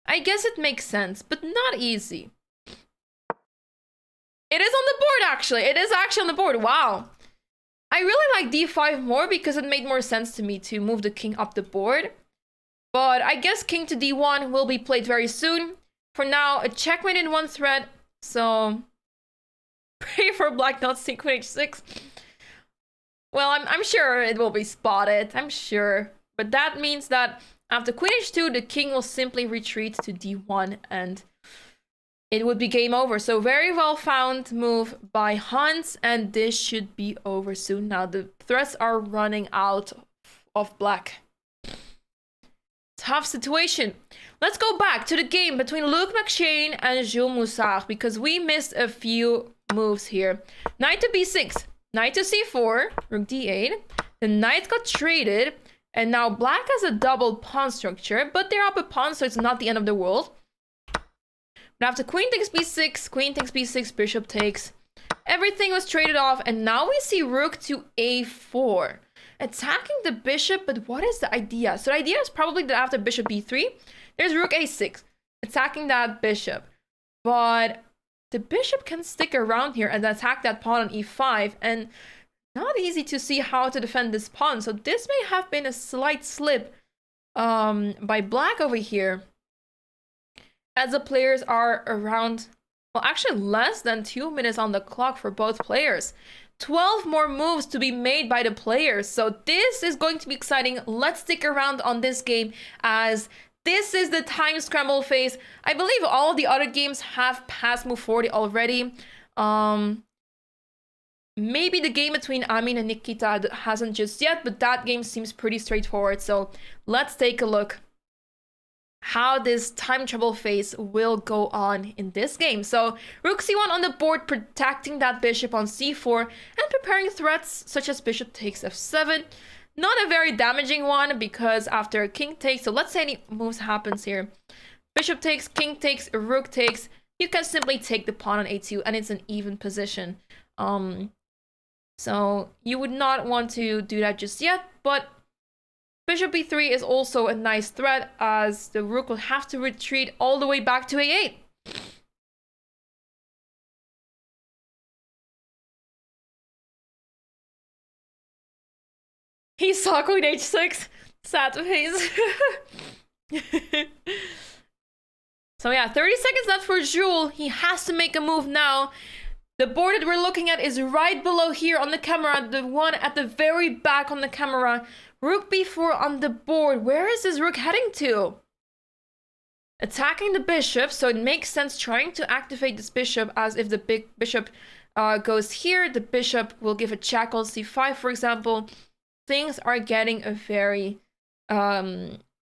I guess it makes sense, but not easy. It is on the board, actually. It is actually on the board. Wow. I really like d5 more because it made more sense to me to move the king up the board. But I guess king to d1 will be played very soon. For now, a checkmate in one thread. So, pray for black not see queen h6. Well, I'm sure it will be spotted. I'm sure. But that means that after queen h2, the king will simply retreat to d1 and it would be game over. So very well found move by Hans, and this should be over soon. Now the threats are running out of black. Tough situation. Let's go back to the game between Luke McShane and Jules Moussard because we missed a few moves here. Knight to b6, knight to c4, rook d8. The knight got traded, and now black has a double pawn structure, but they're up a pawn, so it's not the end of the world. But after queen takes b6, bishop takes. Everything was traded off, and now we see rook to a4. Attacking the bishop, but what is the idea? So the idea is probably that after bishop b3, there's rook a6, attacking that bishop. But the bishop can stick around here and attack that pawn on e5, and not easy to see how to defend this pawn. So this may have been a slight slip by black over here, as the players are around, well, actually less than 2 minutes on the clock for both players. 12 more moves to be made by the players. So this is going to be exciting. Let's stick around on this game as this is the time scramble phase. I believe all the other games have passed move 40 already. Maybe the game between Amin and Nikita hasn't just yet, but that game seems pretty straightforward. So let's take a look how this time trouble phase will go on in this game. So rook c1 on the board, protecting that bishop on c4 and preparing threats such as bishop takes f7. Not a very damaging one because after king takes, so let's say any moves happens here. Bishop takes, king takes, rook takes. You can simply take the pawn on a2 and it's an even position. So you would not want to do that just yet, but bishop b3 is also a nice threat as the rook will have to retreat all the way back to a8. He saw queen h6. Sad face. So yeah, 30 seconds left for Jules. He has to make a move now. The board that we're looking at is right below here on the camera. The one at the very back on the camera. Rook b4 on the board. Where is this rook heading to? Attacking the bishop, so it makes sense trying to activate this bishop as if the big bishop goes here. The bishop will give a check on c5, for example. Things are getting a very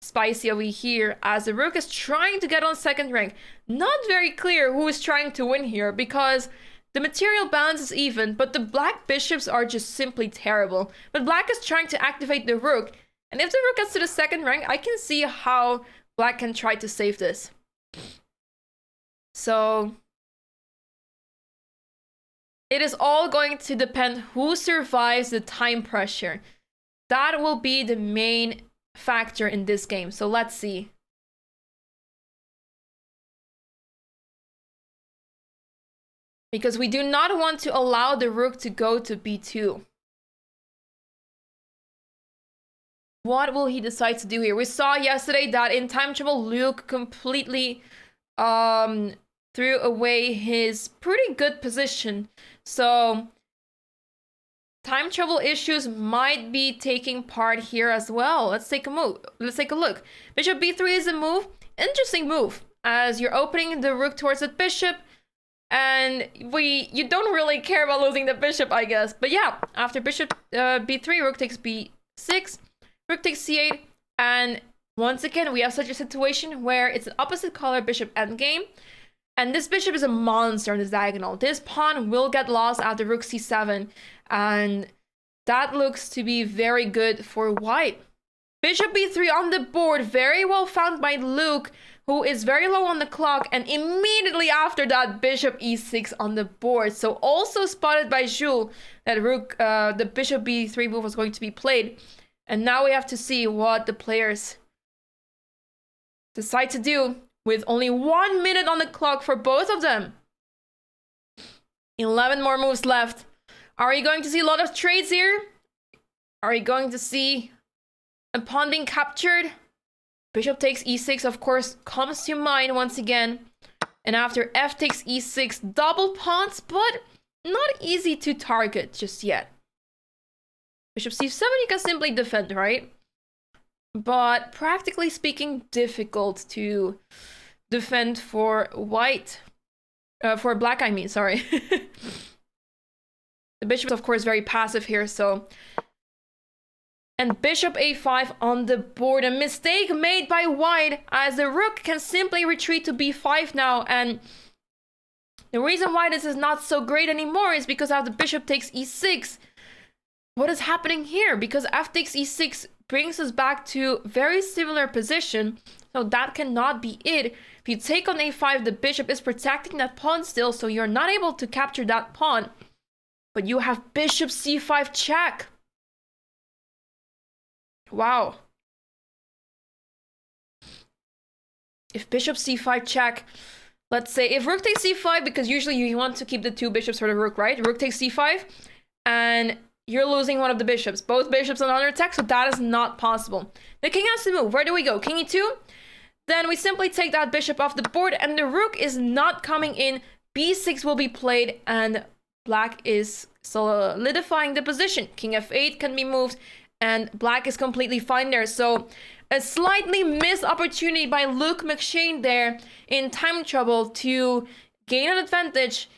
spicy over here as the rook is trying to get on second rank. Not very clear who is trying to win here because the material balance is even, but the black bishops are just simply terrible. But black is trying to activate the rook. And if the rook gets to the second rank, I can see how black can try to save this. So it is all going to depend who survives the time pressure. That will be the main factor in this game. So let's see. Because we do not want to allow the rook to go to b2. What will he decide to do here? We saw yesterday that in time trouble, Luke completely threw away his pretty good position. So time trouble issues might be taking part here as well. Let's take a move. Let's take a look. Bishop b3 is a move. Interesting move as you're opening the rook towards the bishop. And you don't really care about losing the bishop, I guess. But yeah, after bishop b3, rook takes b6, rook takes c8. And once again, we have such a situation where it's an opposite color bishop endgame. And this bishop is a monster on this diagonal. This pawn will get lost after rook c7. And that looks to be very good for white. Bishop b3 on the board. Very well found by Luke, who is very low on the clock. And immediately after that, bishop e6 on the board. So also spotted by Jules that the bishop b3 move was going to be played. And now we have to see what the players decide to do with only 1 minute on the clock for both of them. 11 more moves left. Are you going to see a lot of trades here? Are you going to see a pawn being captured? Bishop takes e6, of course, comes to mind once again. And after f takes e6, double pawns, but not easy to target just yet. Bishop c7, you can simply defend, right? But practically speaking, difficult to defend for white. For black, I mean, sorry. The bishop is, of course, very passive here, so... And bishop a5 on the board. A mistake made by white, as the rook can simply retreat to b5 now. And the reason why this is not so great anymore is because after bishop takes e6, what is happening here? Because f takes e6 brings us back to very similar position. So that cannot be it. If you take on a5, the bishop is protecting that pawn still, so you're not able to capture that pawn. But you have bishop c5 check. Wow. If bishop c5 check, let's say if rook takes c5, because usually you want to keep the two bishops for the rook, right? Rook takes c5, and you're losing one of the bishops. Both bishops are under attack, so that is not possible. The king has to move. Where do we go? King e2? Then we simply take that bishop off the board, and the rook is not coming in. b6 will be played, and black is solidifying the position. King f8 can be moved, and black is completely fine there. So a slightly missed opportunity by Luke McShane there in time trouble to gain an advantage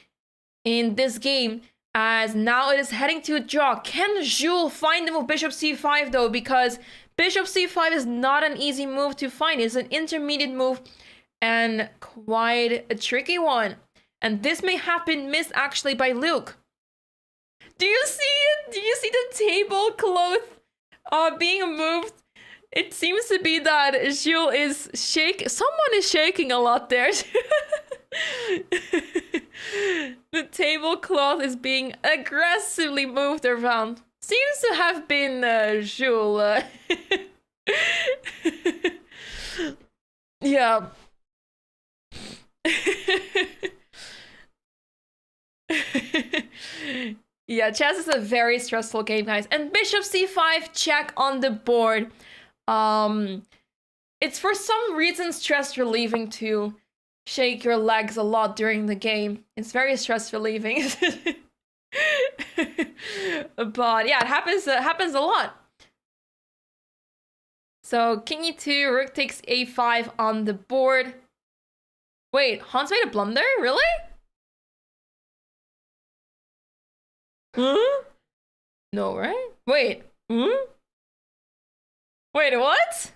in this game, as now it is heading to a draw. Can Jules find the move bishop c5 though? Because bishop c5 is not an easy move to find. It's an intermediate move and quite a tricky one. And this may have been missed actually by Luke. Do you see it? Do you see the tablecloth being moved? It seems to be that Jules is shaking. Someone is shaking a lot there. The tablecloth is being aggressively moved around. Seems to have been Jules. Yeah. Yeah, chess is a very stressful game, guys. And bishop c5 check on the board. It's for some reason stress relieving to shake your legs a lot during the game. It's very stress relieving. But yeah, it happens a lot. So king e2, rook takes a5 on the board. Wait, Hans made a blunder? Really? Huh? No, right? Wait. Wait, what?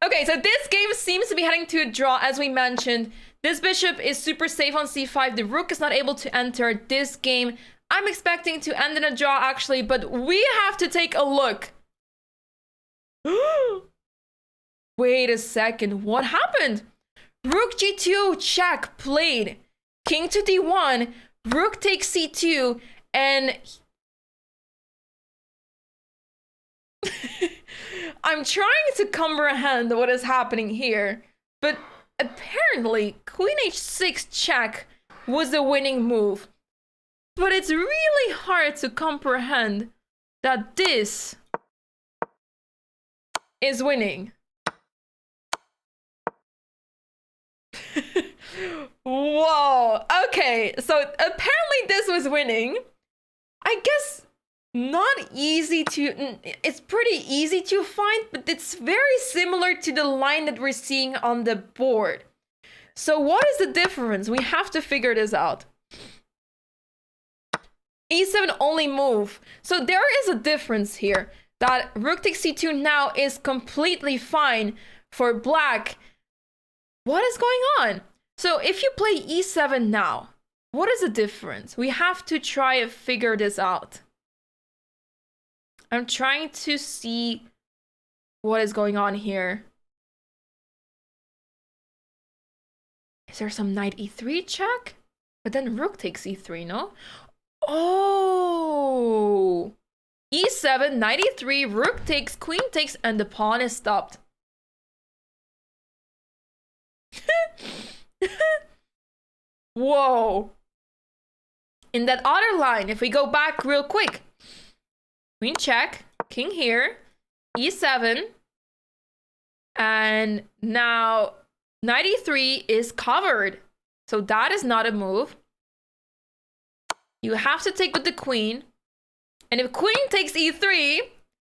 Okay, so this game seems to be heading to a draw, as we mentioned. This bishop is super safe on c5. The rook is not able to enter this game. I'm expecting to end in a draw, actually, but we have to take a look. Wait a second. What happened? Rook g2 check played. King to d1. Rook takes c2. And I'm trying to comprehend what is happening here, but apparently queen h6 check was the winning move. But it's really hard to comprehend that this is winning. Whoa. Okay, so apparently this was winning. I guess not easy to... It's pretty easy to find, but it's very similar to the line that we're seeing on the board. So what is the difference? We have to figure this out. e7 only move. So there is a difference here. That rook takes c2 now is completely fine for black. What is going on? So if you play e7 now, what is the difference? We have to try and figure this out. I'm trying to see what is going on here. Is there some knight e3 check? But then rook takes e3, no? Oh! e7, knight e3, rook takes, queen takes, and the pawn is stopped. Whoa. In that other line, if we go back real quick. Queen check, king here, e7. And now knight e3 is covered. So that is not a move. You have to take with the queen. And if queen takes e3,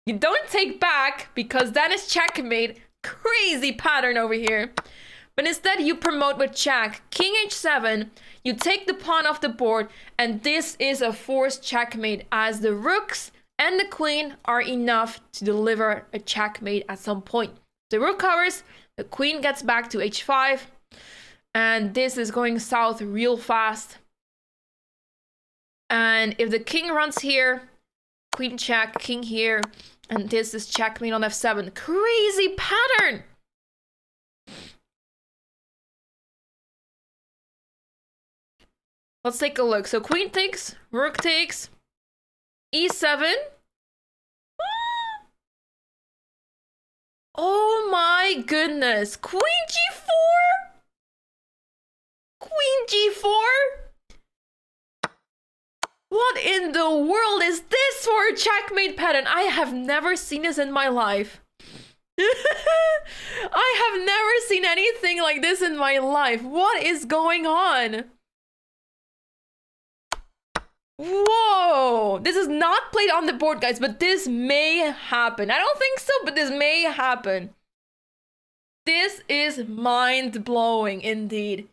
you don't take back because that is checkmate. Crazy pattern over here. But instead you promote with check. King h7, you take the pawn off the board, and this is a forced checkmate as the rooks and the queen are enough to deliver a checkmate at some point. The rook covers, the queen gets back to h5, and this is going south real fast. And if the king runs here, queen check, king here, and this is checkmate on f7. Crazy pattern! Let's take a look. So queen takes, rook takes, e7. Oh my goodness. Queen g4? Queen g4? What in the world is this for a checkmate pattern? I have never seen this in my life. I have never seen anything like this in my life. What is going on? Whoa! This is not played on the board, guys, but this may happen. I don't think so, but this may happen. This is mind-blowing indeed.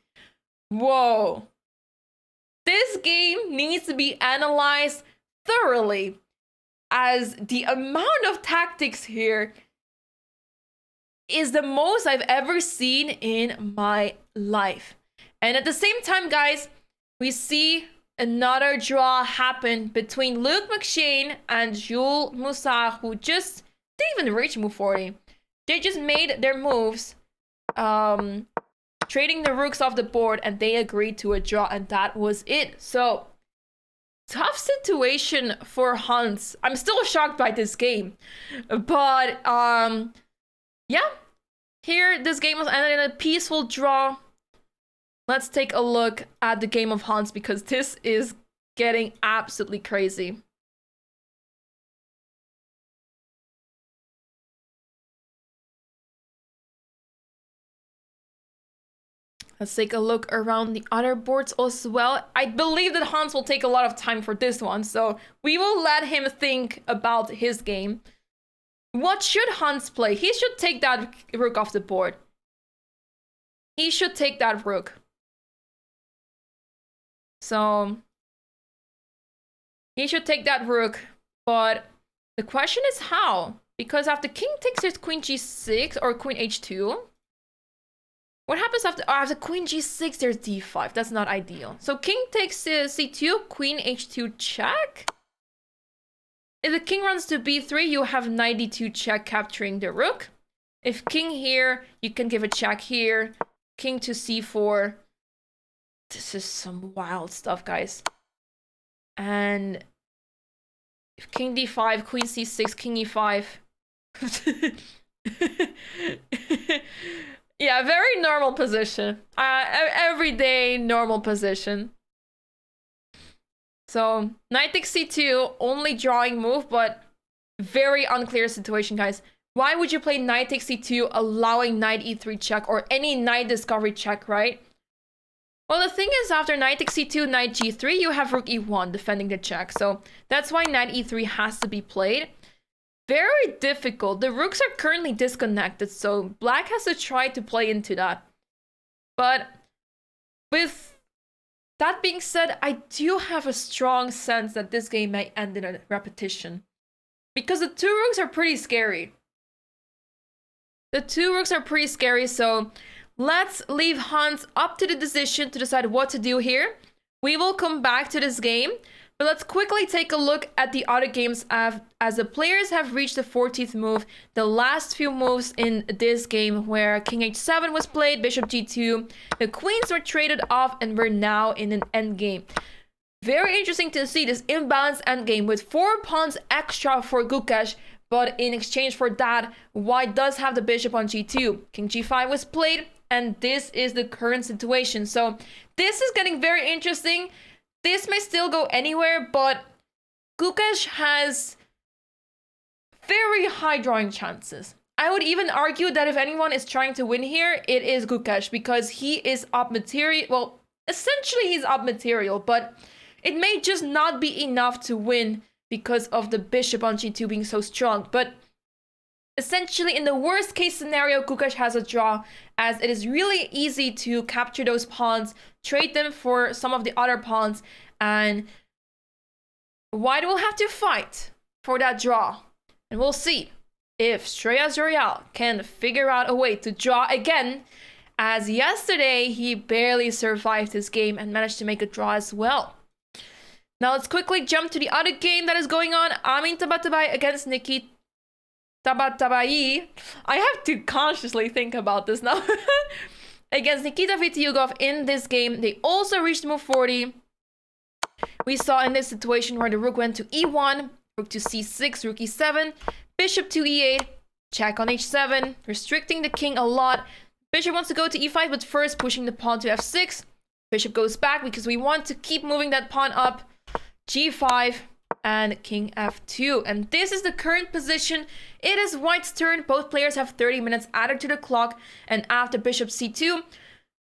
Whoa. This game needs to be analyzed thoroughly, as the amount of tactics here is the most I've ever seen in my life. And at the same time, guys, we see another draw happened between Luke McShane and Jules Moussard, who just didn't even reach move 40. They just made their moves, trading the rooks off the board, and they agreed to a draw, and that was it. So, tough situation for Hans. I'm still shocked by this game. But, yeah. Here, this game was ended in a peaceful draw. Let's take a look at the game of Hans, because this is getting absolutely crazy. Let's take a look around the other boards as well. I believe that Hans will take a lot of time for this one, so we will let him think about his game. What should Hans play? He should take that rook off the board. He should take that rook. So he should take that rook, but the question is how? Because after king takes, there's queen g6 or queen h2. What happens after queen g6? There's d5. That's not ideal. So king takes c2, queen h2 check. If the king runs to b3, you have knight d2 check, capturing the rook. If king here, you can give a check here. King to c4. This is some wild stuff, guys. And if king d5, queen c6, king e5. Yeah, very normal position. Everyday normal position. So, knight takes c2, only drawing move, but very unclear situation, guys. Why would you play knight takes c2, allowing knight e3 check, or any knight discovery check, right? Well, the thing is, after knight takes c2, knight g3, you have rook e1 defending the check. So that's why knight e3 has to be played. Very difficult. The rooks are currently disconnected, so black has to try to play into that. But with that being said, I do have a strong sense that this game may end in a repetition. Because the two rooks are pretty scary. The two rooks are pretty scary, so let's leave Hans up to the decision to decide what to do here. We will come back to this game, but let's quickly take a look at the other games as the players have reached the 14th move. The last few moves in this game where King H7 was played, Bishop G2, the queens were traded off, and we're now in an endgame. Very interesting to see this imbalanced endgame with 4 pawns extra for Gukesh, but in exchange for that, White does have the bishop on G2. King G5 was played, and this is the current situation. So this is getting very interesting. This may still go anywhere, but Gukesh has very high drawing chances. I would even argue that if anyone is trying to win here, it is Gukesh, because he is up material. Well, essentially he's up material, but it may just not be enough to win because of the bishop on G2 being so strong. But essentially, in the worst case scenario, Gukesh has a draw, as it is really easy to capture those pawns, trade them for some of the other pawns, and White will have to fight for that draw. And we'll see if Shreya Zuriel can figure out a way to draw again, as yesterday he barely survived his game and managed to make a draw as well. Now let's quickly jump to the other game that is going on. Amin Tabatabai against Nikki Tabatabai. I have to consciously think about this now. Against Nikita Vitiugov in this game. They also reached move 40. We saw in this situation where the rook went to e1, rook to c6, rook e7, bishop to e8, check on h7, restricting the king a lot. Bishop wants to go to e5, but first pushing the pawn to f6. Bishop goes back because we want to keep moving that pawn up. G5 and king f2. And this is the current position. It is White's turn. Both players have 30 minutes added to the clock. And after bishop c2,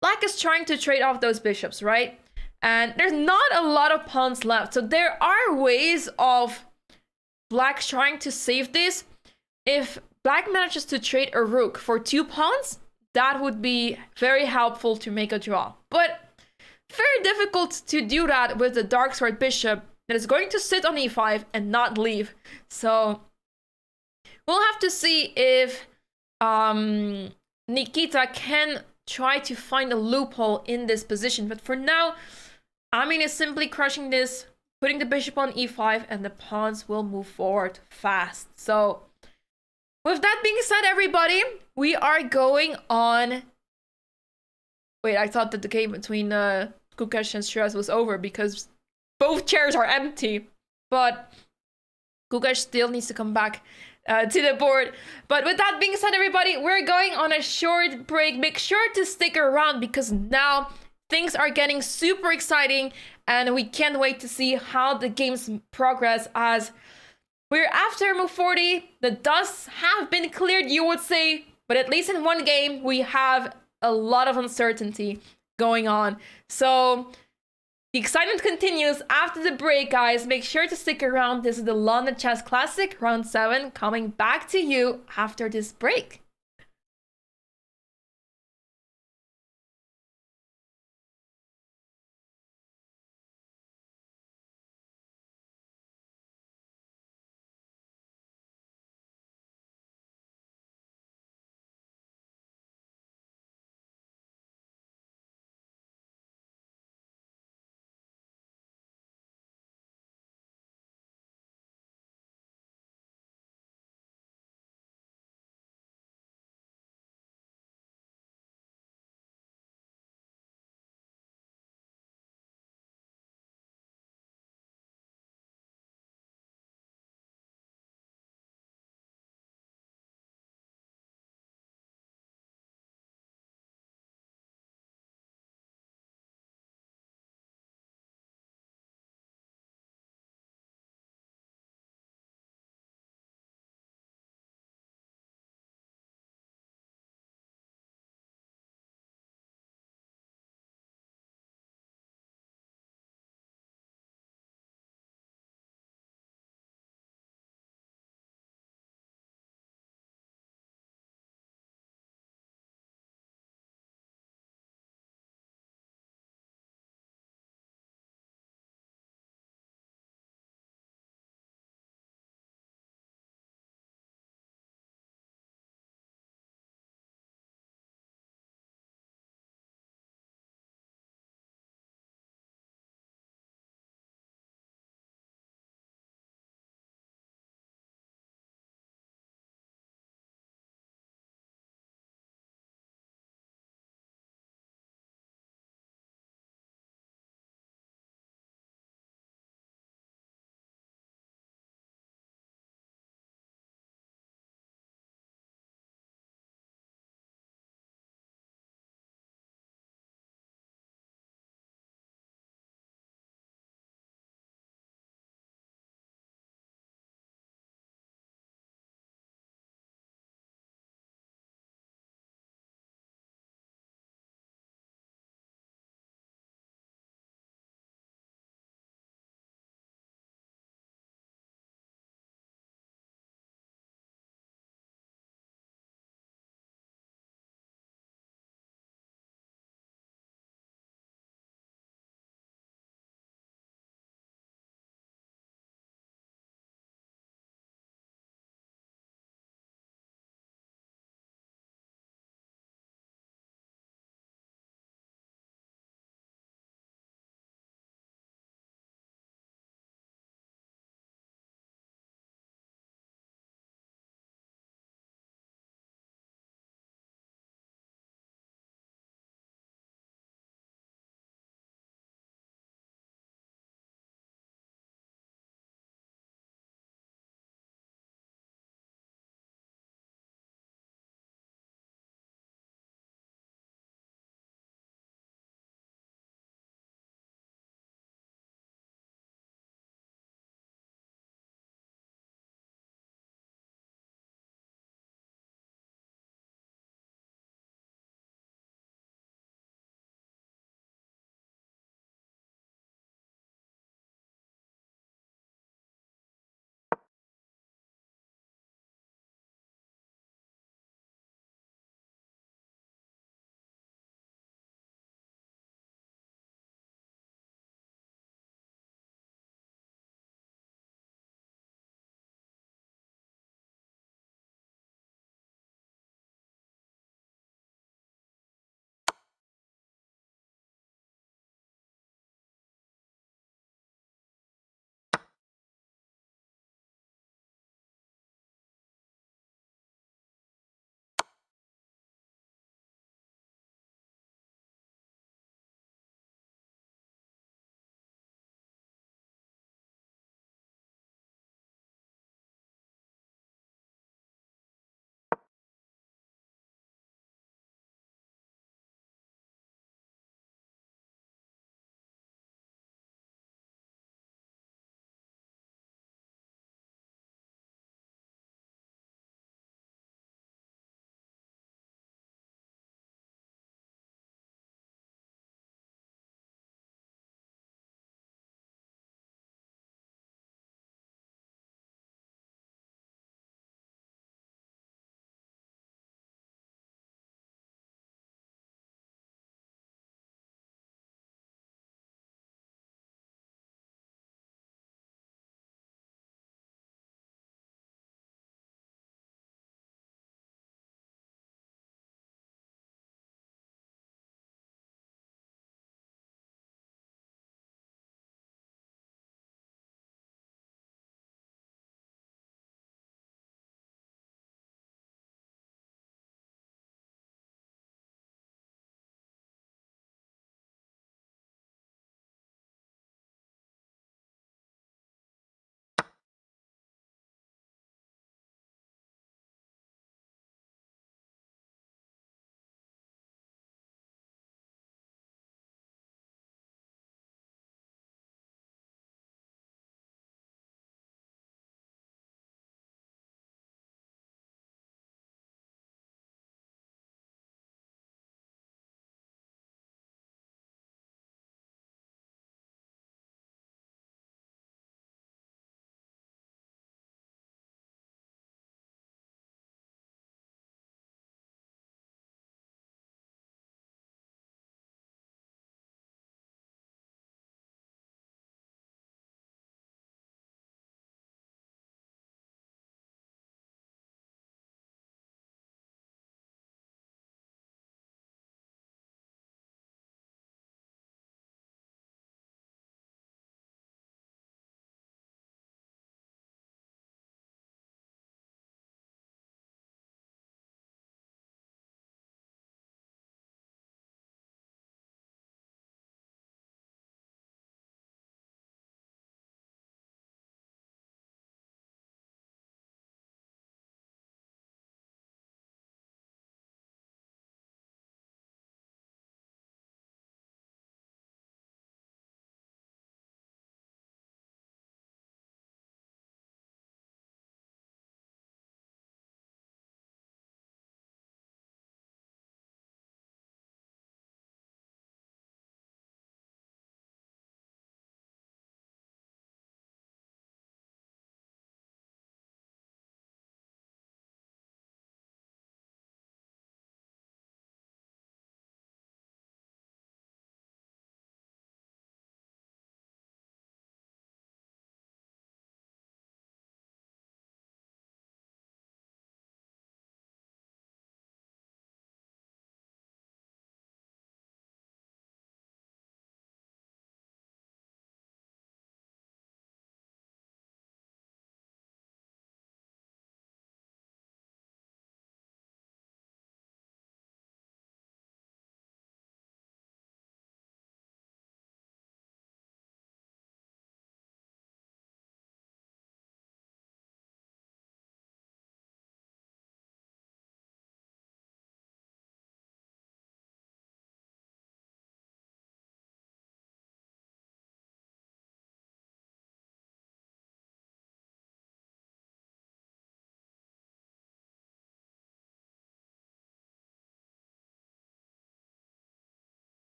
Black is trying to trade off those bishops, right? And there's not a lot of pawns left. So there are ways of Black trying to save this. If Black manages to trade a rook for 2 pawns, that would be very helpful to make a draw. But very difficult to do that with the dark sword bishop that is going to sit on e5 and not leave. So we'll have to see if Nikita can try to find a loophole in this position. But for now, Amin is simply crushing this, putting the bishop on e5, and the pawns will move forward fast. So with that being said, everybody, we are going on... Wait, I thought that the game between Gukesh and Shiraz was over because both chairs are empty. But Gukesh still needs to come back to the board. But with that being said, everybody, we're going on a short break. Make sure to stick around because now things are getting super exciting and we can't wait to see how the games progress as we're after move 40. The dust have been cleared, you would say, but at least in one game we have a lot of uncertainty going on. So the excitement continues after the break, guys. Make sure to stick around. This is the London Chess Classic round 7 coming back to you after this break.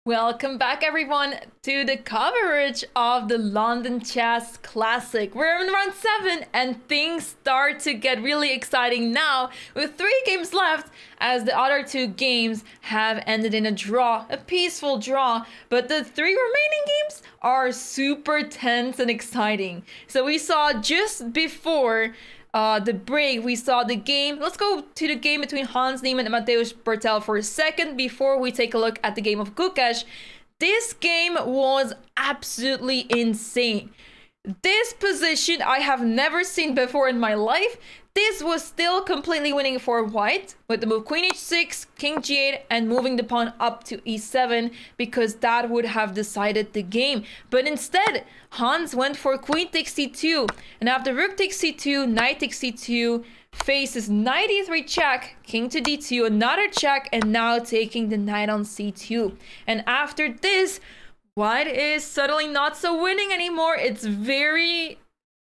Welcome back, everyone, to the coverage of the London Chess Classic. We're in round 7, and things start to get really exciting now, with 3 games left, as the other 2 games have ended in a draw, a peaceful draw, but the 3 remaining games are super tense and exciting. So we saw just before the break, we saw the game. Let's go to the game between Hans Niemann and Mateusz Bartel for a second before we take a look at the game of Gukesh. This game was absolutely insane. This position I have never seen before in my life. This was still completely winning for white with the move queen h6, king g8, and moving the pawn up to e7 because that would have decided the game. But instead, Hans went for queen takes c2, and after rook takes c2, knight takes c2, faces knight e3 check, king to d2, another check, and now taking the knight on c2. And after this, white is suddenly not so winning anymore. It's very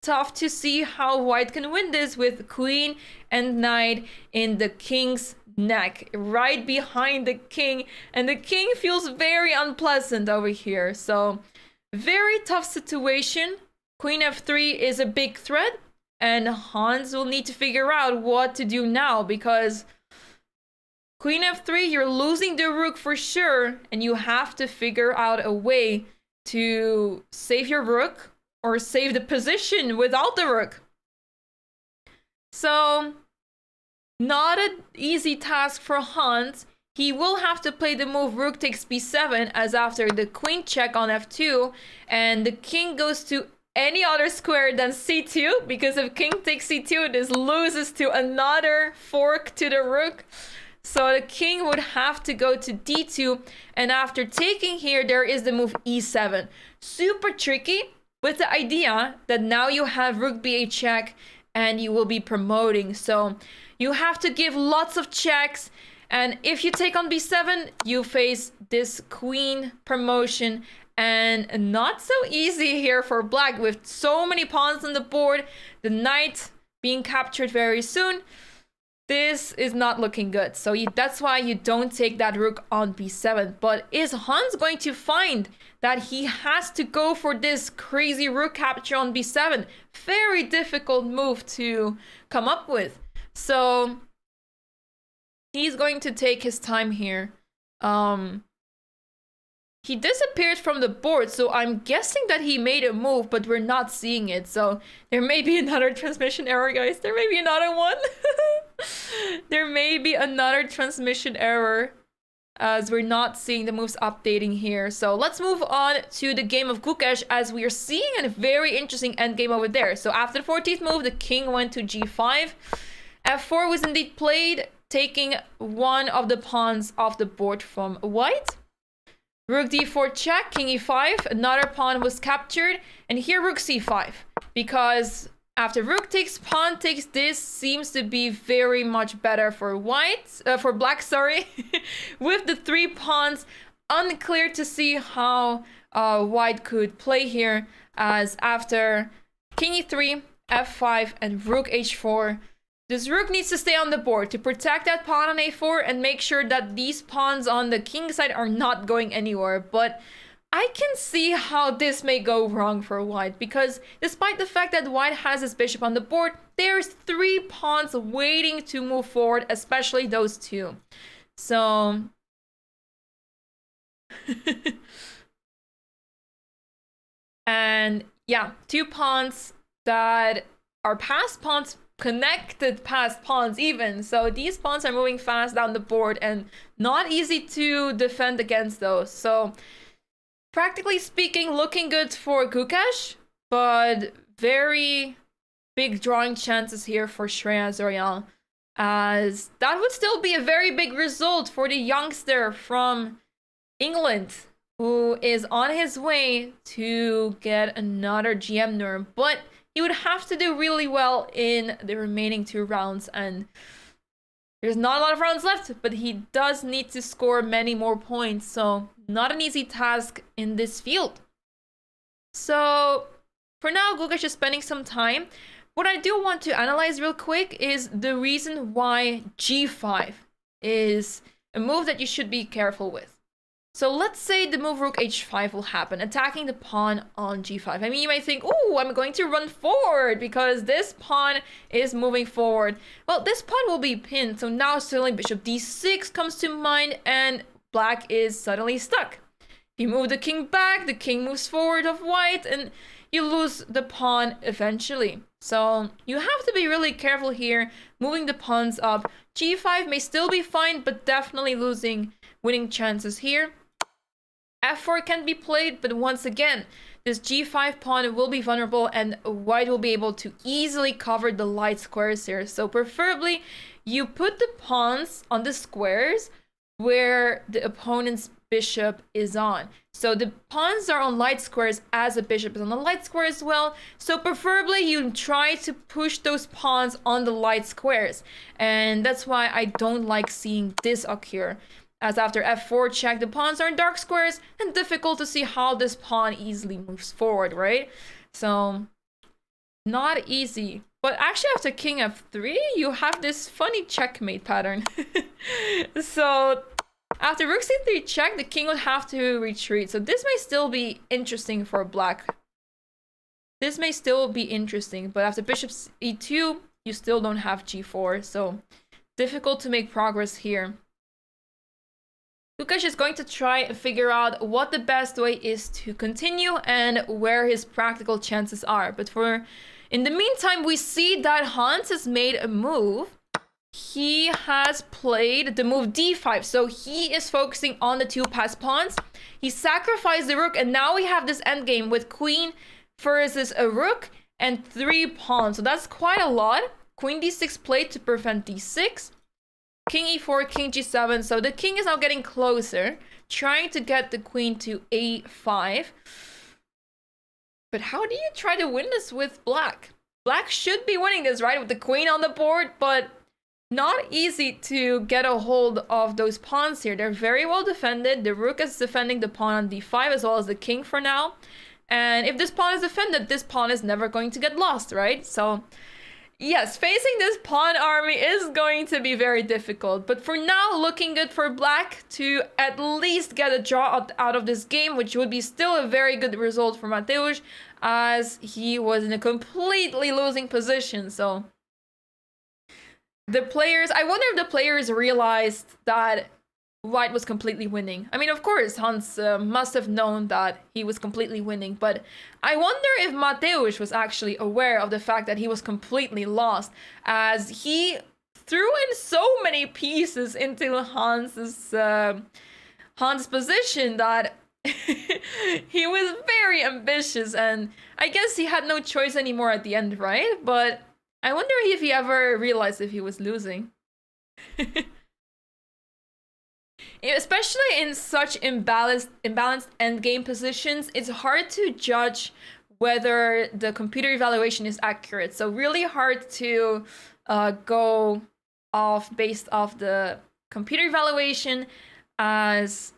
tough to see how white can win this with queen and knight in the king's neck, right behind the king, and the king feels very unpleasant over here. So very tough situation. Queen f3 is a big threat, and Hans will need to figure out what to do now, because queen f3, you're losing the rook for sure, and you have to figure out a way to save your rook or save the position without the rook. So not an easy task for Hans. He will have to play the move rook takes b7, as after the queen check on f2, and the king goes to any other square than c2, because if king takes c2, this loses to another fork to the rook. So the king would have to go to d2, and after taking here, there is the move e7. Super tricky, with the idea that now you have rook b8 check and you will be promoting. So you have to give lots of checks, and if you take on b7, you face this queen promotion, and not so easy here for black with so many pawns on the board, the knight being captured very soon. This is not looking good. So that's why you don't take that rook on b7. But is Hans going to find that he has to go for this crazy rook capture on b7? Very difficult move to come up with. So he's going to take his time here. He disappeared from the board, so I'm guessing that he made a move, but we're not seeing it. So there may be another transmission error, guys. There may be another one. There may be another transmission error, as we're not seeing the moves updating here. So let's move on to the game of Gukesh, as we are seeing a very interesting endgame over there. So after the 14th move, the king went to g5. f4 was indeed played, taking one of the pawns off the board from white. Rook d4 check, king e5, another pawn was captured, and here rook c5, because after rook takes, pawn takes, this seems to be very much better for white, for black, sorry. With the 3 pawns, unclear to see how white could play here, as after king e3, f5, and rook h4, this rook needs to stay on the board to protect that pawn on a4 and make sure that these pawns on the king side are not going anywhere. But I can see how this may go wrong for white, because despite the fact that white has his bishop on the board, there's 3 pawns waiting to move forward, especially those 2. So and yeah, 2 pawns that are passed pawns, connected past pawns even. So these pawns are moving fast down the board and not easy to defend against those. So practically speaking, looking good for Gukesh, but very big drawing chances here for Shreya Zorial, as that would still be a very big result for the youngster from England, who is on his way to get another GM norm. But he would have to do really well in the remaining 2 rounds, and there's not a lot of rounds left, but he does need to score many more points, so not an easy task in this field. So for now, Gukesh is spending some time. What I do want to analyze real quick is the reason why g5 is a move that you should be careful with. So let's say the move rook h5 will happen, attacking the pawn on g5. I mean, you might think, oh, I'm going to run forward because this pawn is moving forward. Well, this pawn will be pinned, so now suddenly bishop d6 comes to mind and black is suddenly stuck. If you move the king back, the king moves forward of white and you lose the pawn eventually. So you have to be really careful here, moving the pawns up. g5 may still be fine, but definitely losing winning chances here. f4 can be played, but once again, this g5 pawn will be vulnerable and white will be able to easily cover the light squares here. So preferably, you put the pawns on the squares where the opponent's bishop is on. So the pawns are on light squares as a bishop is on the light square as well. So preferably, you try to push those pawns on the light squares. And that's why I don't like seeing this occur. As after f4 check, the pawns are in dark squares and difficult to see how this pawn easily moves forward, right? So, not easy. But actually after king f3, you have this funny checkmate pattern. So, after rook c3 check, the king would have to retreat. So this may still be interesting for black. This may still be interesting, but after bishop e2, you still don't have g4. So, difficult to make progress here. Gukesh is going to try and figure out what the best way is to continue and where his practical chances are. But in the meantime, we see that Hans has made a move. He has played the move d5. So he is focusing on the two passed pawns. He sacrificed the rook and now we have this endgame with queen versus a rook and 3 pawns. So that's quite a lot. Queen d6 played to prevent d6. King e4, king g7, so the king is now getting closer, trying to get the queen to a5. But how do you try to win this with black? Black should be winning this, right? With the queen on the board, but not easy to get a hold of those pawns here. They're very well defended. The rook is defending the pawn on d5 as well as the king for now. And if this pawn is defended, this pawn is never going to get lost, right? So yes, facing this pawn army is going to be very difficult. But for now, looking good for black to at least get a draw out of this game, which would be still a very good result for Mateusz, as he was in a completely losing position. So the players, I wonder if the players realized that white was completely winning. I mean, of course, Hans must have known that he was completely winning, but I wonder if Mateusz was actually aware of the fact that he was completely lost, as he threw in so many pieces into Hans's position that he was very ambitious, and I guess he had no choice anymore at the end, right? But I wonder if he ever realized if he was losing. Especially in such imbalanced endgame positions, it's hard to judge whether the computer evaluation is accurate. So really hard to go off based off the computer evaluation, as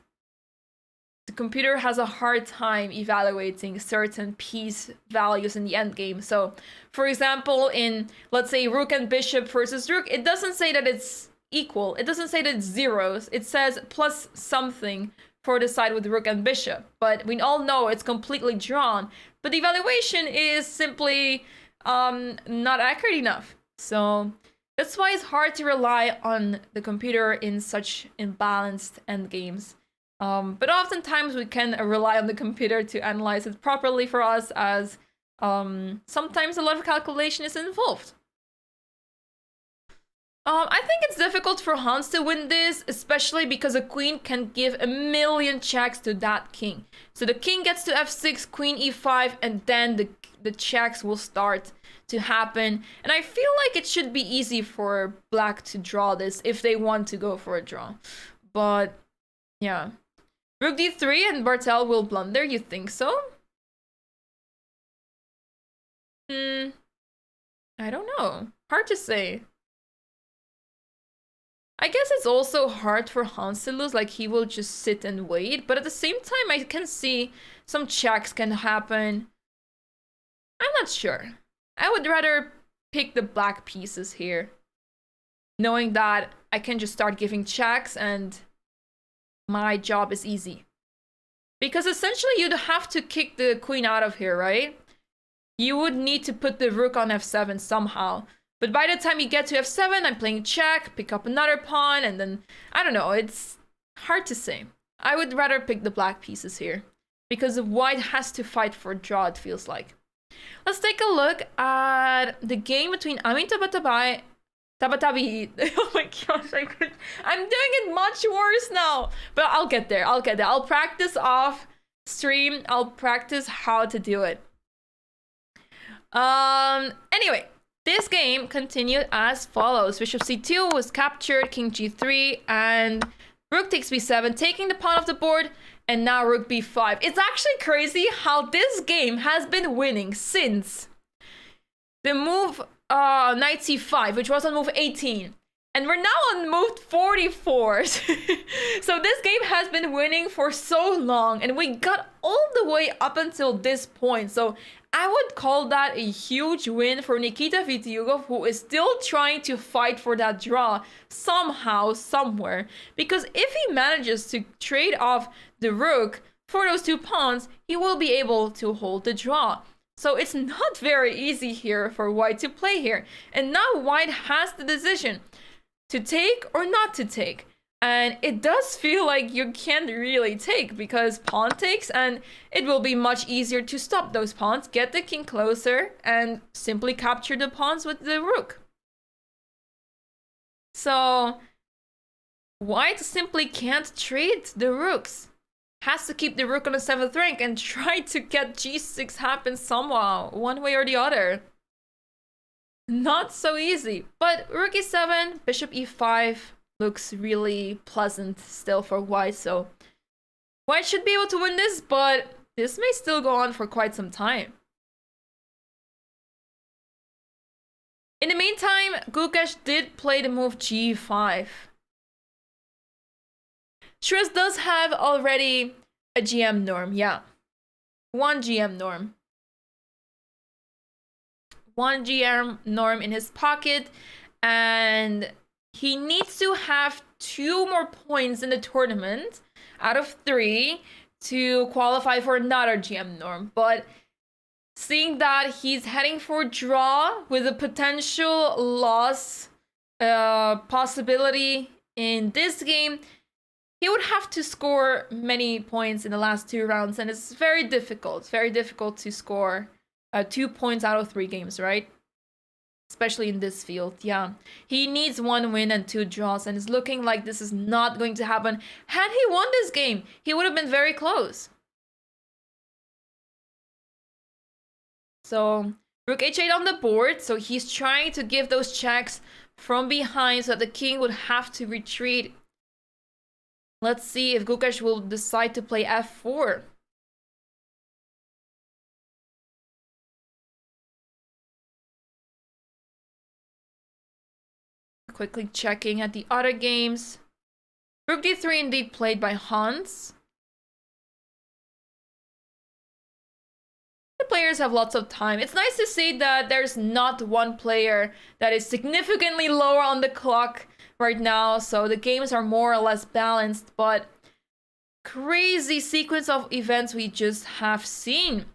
the computer has a hard time evaluating certain piece values in the endgame. So, for example, in, let's say, rook and bishop versus rook, it doesn't say that it's equal. It doesn't say that it's zeros. It says plus something for the side with rook and bishop. But we all know it's completely drawn. But the evaluation is simply not accurate enough. So that's why it's hard to rely on the computer in such imbalanced endgames. But oftentimes we can rely on the computer to analyze it properly for us, as sometimes a lot of calculation is involved. I think it's difficult for Hans to win this, especially because a queen can give a million checks to that king. So the king gets to f6, queen e5, and then the checks will start to happen. And I feel like it should be easy for black to draw this if they want to go for a draw. But yeah. Rook d3 and Bartel will blunder, you think so? I don't know. Hard to say. I guess it's also hard for Hans to lose, like he will just sit and wait. But at the same time, I can see some checks can happen. I'm not sure. I would rather pick the black pieces here, knowing that I can just start giving checks and my job is easy. Because essentially you'd have to kick the queen out of here, right? You would need to put the rook on f7 somehow. But by the time you get to f7, I'm playing check, pick up another pawn, and then, I don't know, it's hard to say. I would rather pick the black pieces here, because white has to fight for a draw, it feels like. Let's take a look at the game between Tabatabai. Oh my gosh, I'm doing it much worse now. But I'll get there, I'll practice off stream, I'll practice how to do it. Anyway, this game continued as follows. Bishop c2 was captured, king g3, and rook takes b7, taking the pawn off the board, and now rook b5. It's actually crazy how this game has been winning since the move knight c5, which was on move 18. And we're now on move 44. So this game has been winning for so long, and we got all the way up until this point. So I would call that a huge win for Nikita Vitiugov, who is still trying to fight for that draw somehow, somewhere. Because if he manages to trade off the rook for those two pawns, he will be able to hold the draw. So it's not very easy here for white to play here. And now white has the decision to take or not to take. And it does feel like you can't really take, because pawn takes, and it will be much easier to stop those pawns, get the king closer, and simply capture the pawns with the rook. So white simply can't trade the rooks. Has to keep the rook on the 7th rank and try to get g6 happen somehow, one way or the other. Not so easy. But rook e7, bishop e5 looks really pleasant still for white, so white should be able to win this, but this may still go on for quite some time. In the meantime, Gukesh did play the move g5. Shriz does have already a GM norm, yeah. One GM norm. One GM norm in his pocket, and he needs to have 2 more points in the tournament out of 3 to qualify for another GM norm. But seeing that he's heading for draw with a potential loss possibility in this game, he would have to score many points in the last 2 rounds, and it's very difficult to score 2 points out of 3 games, right? Especially in this field, yeah. He needs 1 win and 2 draws, and it's looking like this is not going to happen. Had he won this game, he would have been very close. So, rook h8 on the board, so he's trying to give those checks from behind so that the king would have to retreat. Let's see if Gukesh will decide to play f4. Quickly checking at the other games. Rook d3 indeed played by Hans. The players have lots of time. It's nice to see that there's not one player that is significantly lower on the clock right now, so the games are more or less balanced, but crazy sequence of events we just have seen.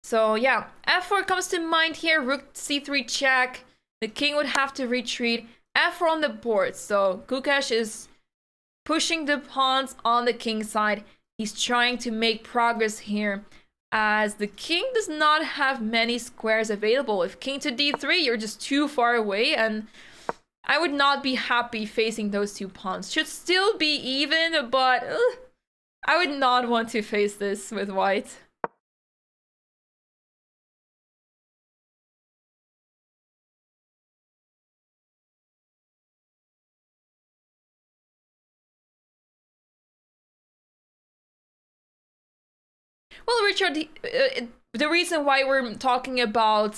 So yeah, f4 comes to mind here, rook c3 check. The king would have to retreat, f4 on the board. So Gukesh is pushing the pawns on the king side. He's trying to make progress here, as the king does not have many squares available. If king to d3, you're just too far away, and I would not be happy facing those 2 pawns. Should still be even, but I would not want to face this with white. Well, Richard, the reason why we're talking about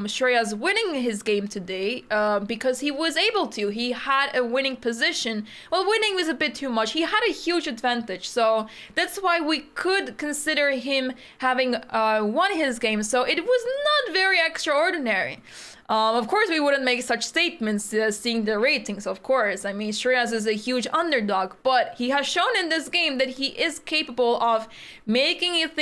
Shreya's winning his game today, because he was able to. He had a winning position. Well, winning was a bit too much. He had a huge advantage, so that's why we could consider him having won his game. So it was not very extraordinary. Of course, we wouldn't make such statements seeing the ratings, of course. I mean, Shreyas is a huge underdog, but he has shown in this game that he is capable of making it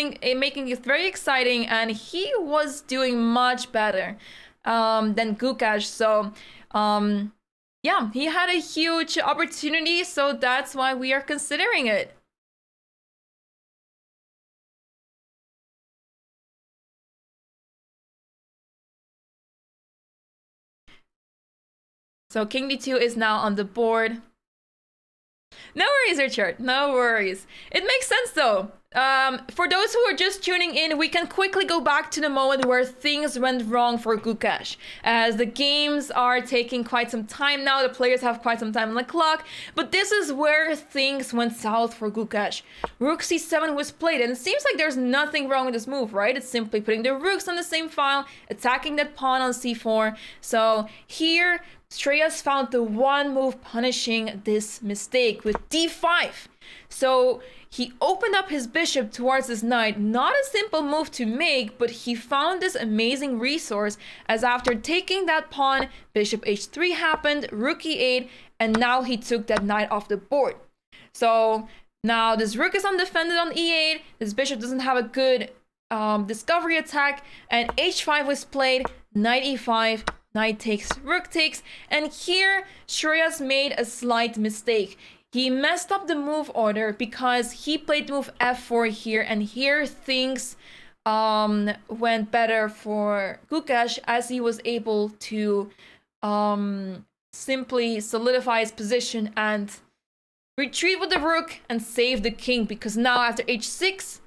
very exciting, and he was doing much better than Gukesh. So, yeah, he had a huge opportunity, so that's why we are considering it. So King D2 is now on the board. No worries, Richard. No worries. It makes sense though. For those who are just tuning in, we can quickly go back to the moment where things went wrong for Gukesh. As the games are taking quite some time now, the players have quite some time on the clock, but this is where things went south for Gukesh. Rook c7 was played, and it seems like there's nothing wrong with this move, right? It's simply putting the rooks on the same file, attacking that pawn on c4. So here, Shreyas found the one move punishing this mistake with d5. So he opened up his bishop towards his knight. Not a simple move to make, but he found this amazing resource, as after taking that pawn, bishop h3 happened, rook e8, and now he took that knight off the board. So now this rook is undefended on e8, this bishop doesn't have a good discovery attack, and h5 was played, knight e5, knight takes, rook takes, and here Shreyas made a slight mistake. He messed up the move order because he played the move f4 here, and here things went better for Gukesh, as he was able to simply solidify his position and retreat with the rook and save the king, because now after h6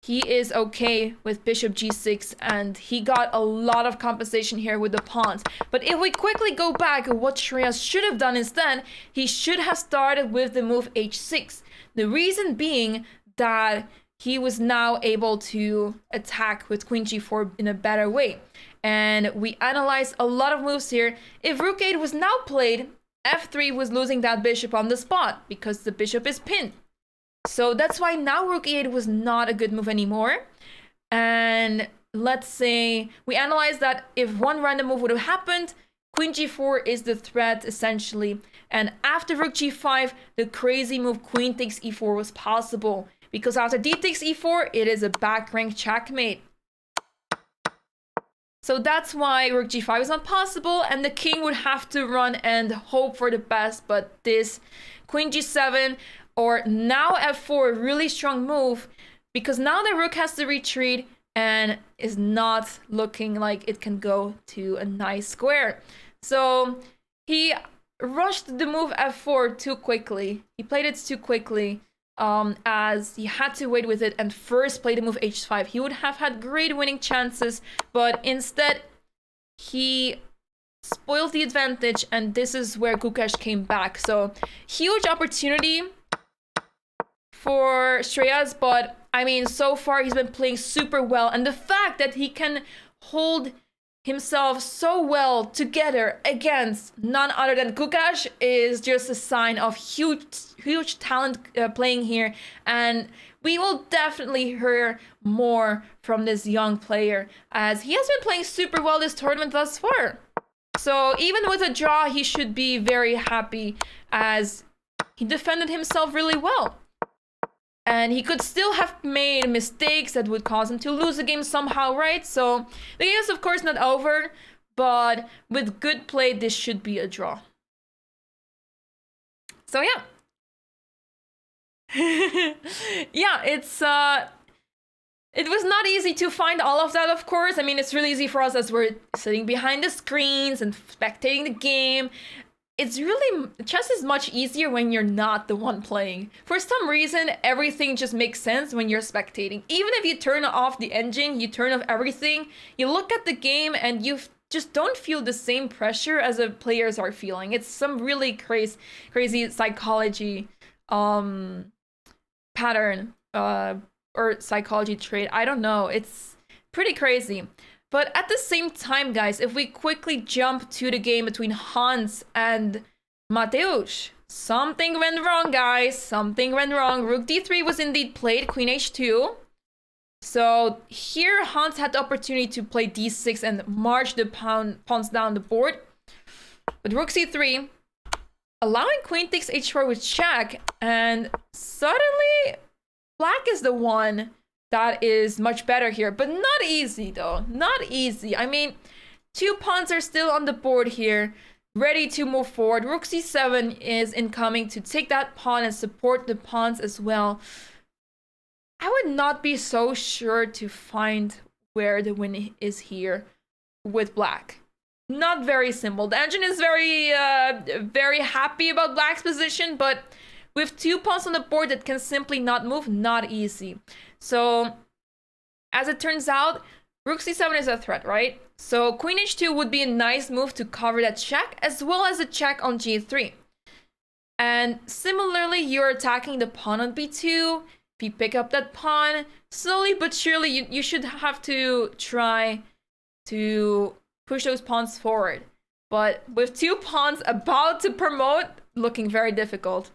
he is okay with bishop g6, and he got a lot of compensation here with the pawns. But if we quickly go back, what Shreyas should have done instead, he should have started with the move h6. The reason being that he was now able to attack with queen g4 in a better way. And we analyzed a lot of moves here. If rook 8 was now played, f3 was losing that bishop on the spot because the bishop is pinned. So that's why now rook e8 was not a good move anymore. And let's say we analyze that if one random move would have happened, queen g4 is the threat essentially. And after rook g5, the crazy move queen takes e4 was possible, because after d takes e4, it is a back rank checkmate. So that's why rook g5 is not possible, and the king would have to run and hope for the best. But this queen g7 or now f4, really strong move, because now the rook has to retreat and is not looking like it can go to a nice square. So he rushed the move f4 too quickly. He played it too quickly, as he had to wait with it and first play the move h5. He would have had great winning chances, but instead he spoiled the advantage, and this is where Gukesh came back. So huge opportunity for Shreyas, but I mean, so far he's been playing super well, and the fact that he can hold himself so well together against none other than Gukesh is just a sign of huge talent playing here, and we will definitely hear more from this young player, as he has been playing super well this tournament thus far. So even with a draw, he should be very happy, as he defended himself really well. And he could still have made mistakes that would cause him to lose the game somehow, right? So the game is of course not over, but with good play, this should be a draw. So yeah. Yeah, it was not easy to find all of that, of course. I mean, it's really easy for us as we're sitting behind the screens and spectating the game. It's really, chess is much easier when you're not the one playing. For some reason, everything just makes sense when you're spectating. Even if you turn off the engine, you turn off everything, you look at the game and you just don't feel the same pressure as the players are feeling. It's some really crazy psychology pattern or psychology trait. I don't know. It's pretty crazy. But at the same time, guys, if we quickly jump to the game between Hans and Mateusz, something went wrong, guys. Something went wrong. Rook d3 was indeed played, queen h2. So here Hans had the opportunity to play d6 and march the pawns down the board. But rook c3, allowing queen takes h4 with check, and suddenly black is the one that is much better here. But not easy though, not easy. I mean, 2 pawns are still on the board here, ready to move forward. Rook c7 is incoming to take that pawn and support the pawns as well. I would not be so sure to find where the win is here with black. Not very simple. The engine is very happy about black's position, but with 2 pawns on the board that can simply not move, not easy. So, as it turns out, rook c7 is a threat, right? So queen h2 would be a nice move to cover that check, as well as a check on g3. And similarly, you're attacking the pawn on b2. If you pick up that pawn, slowly but surely, you should have to try to push those pawns forward. But with 2 pawns about to promote, looking very difficult.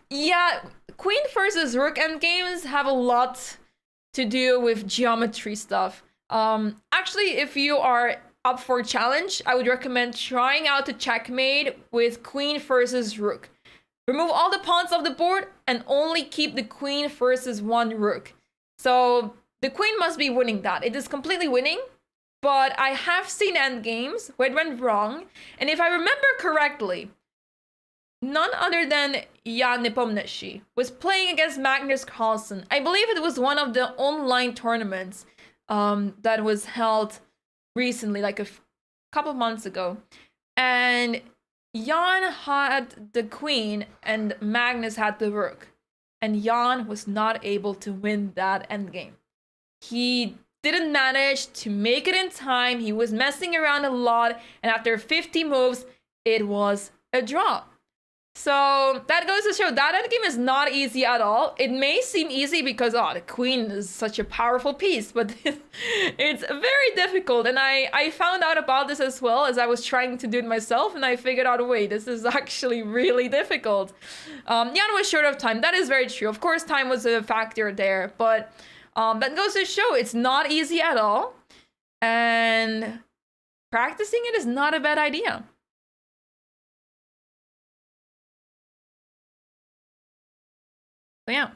Yeah, queen versus rook endgames have a lot to do with geometry stuff. Actually, if you are up for a challenge, I would recommend trying out the checkmate with queen versus rook. Remove all the pawns off the board and only keep the queen versus 1 rook. So the queen must be winning that. It is completely winning, but I have seen endgames where it went wrong. And if I remember correctly, none other than Jan Nepomniachtchi was playing against Magnus Carlsen. I believe it was one of the online tournaments that was held recently, like a couple months ago. And Jan had the queen and Magnus had the rook. And Jan was not able to win that endgame. He didn't manage to make it in time. He was messing around a lot. And after 50 moves, it was a draw. So that goes to show that endgame is not easy at all. It may seem easy because, oh, the queen is such a powerful piece, but it's very difficult. And I found out about this as well as I was trying to do it myself, and I figured out, wait, this is actually really difficult. Jan was short of time. That is very true. Of course, time was a factor there, but that goes to show it's not easy at all. And practicing it is not a bad idea. Yeah.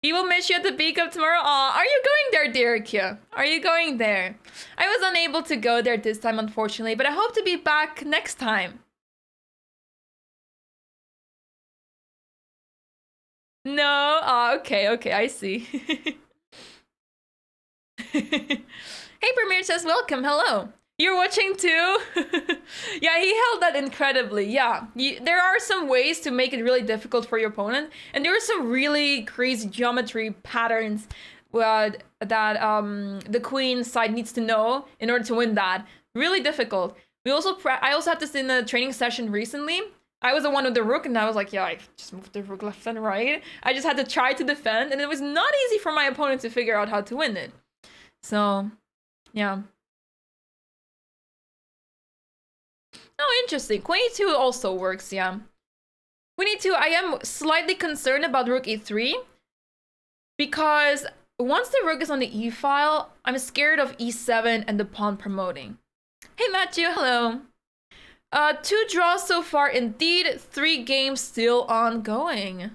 We will miss you at the B Cup tomorrow. Aw, are you going there, Dirkia? Are you going there? I was unable to go there this time, unfortunately, but I hope to be back next time. No? Aw, okay, I see. Hey, Premier says welcome, hello. You're watching too? Yeah, he held that incredibly. Yeah, there are some ways to make it really difficult for your opponent. And there are some really crazy geometry patterns that the queen side needs to know in order to win that. Really difficult. I also had this in a training session recently. I was the one with the rook and I was like, yeah, I just moved the rook left and right. I just had to try to defend and it was not easy for my opponent to figure out how to win it. So, yeah. Oh, interesting. Queen e2 also works, yeah. Queen e2, I am slightly concerned about rook e3 because once the rook is on the e-file, I'm scared of e7 and the pawn promoting. Hey, Matthew, hello. 2 draws so far, indeed. 3 games still ongoing.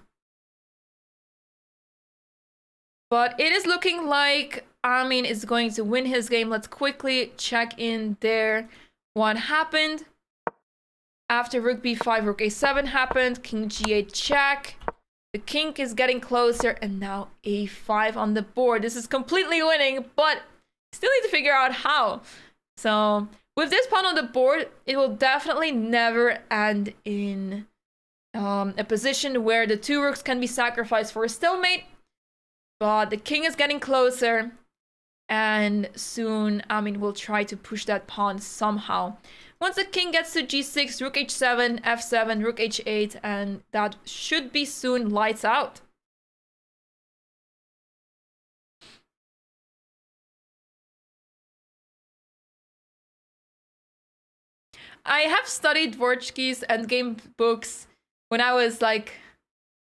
But it is looking like Amin is going to win his game. Let's quickly check in there. What happened? After rook b5, rook a7 happened, king g8 check. The king is getting closer, and now a5 on the board. This is completely winning, but still need to figure out how. So with this pawn on the board, it will definitely never end in a position where the 2 rooks can be sacrificed for a stalemate. But the king is getting closer, and soon Amin will try to push that pawn somehow. Once the king gets to g6, rook h7, f7, rook h8, and that should be soon lights out. I have studied Dvorchky's Endgame books when I was like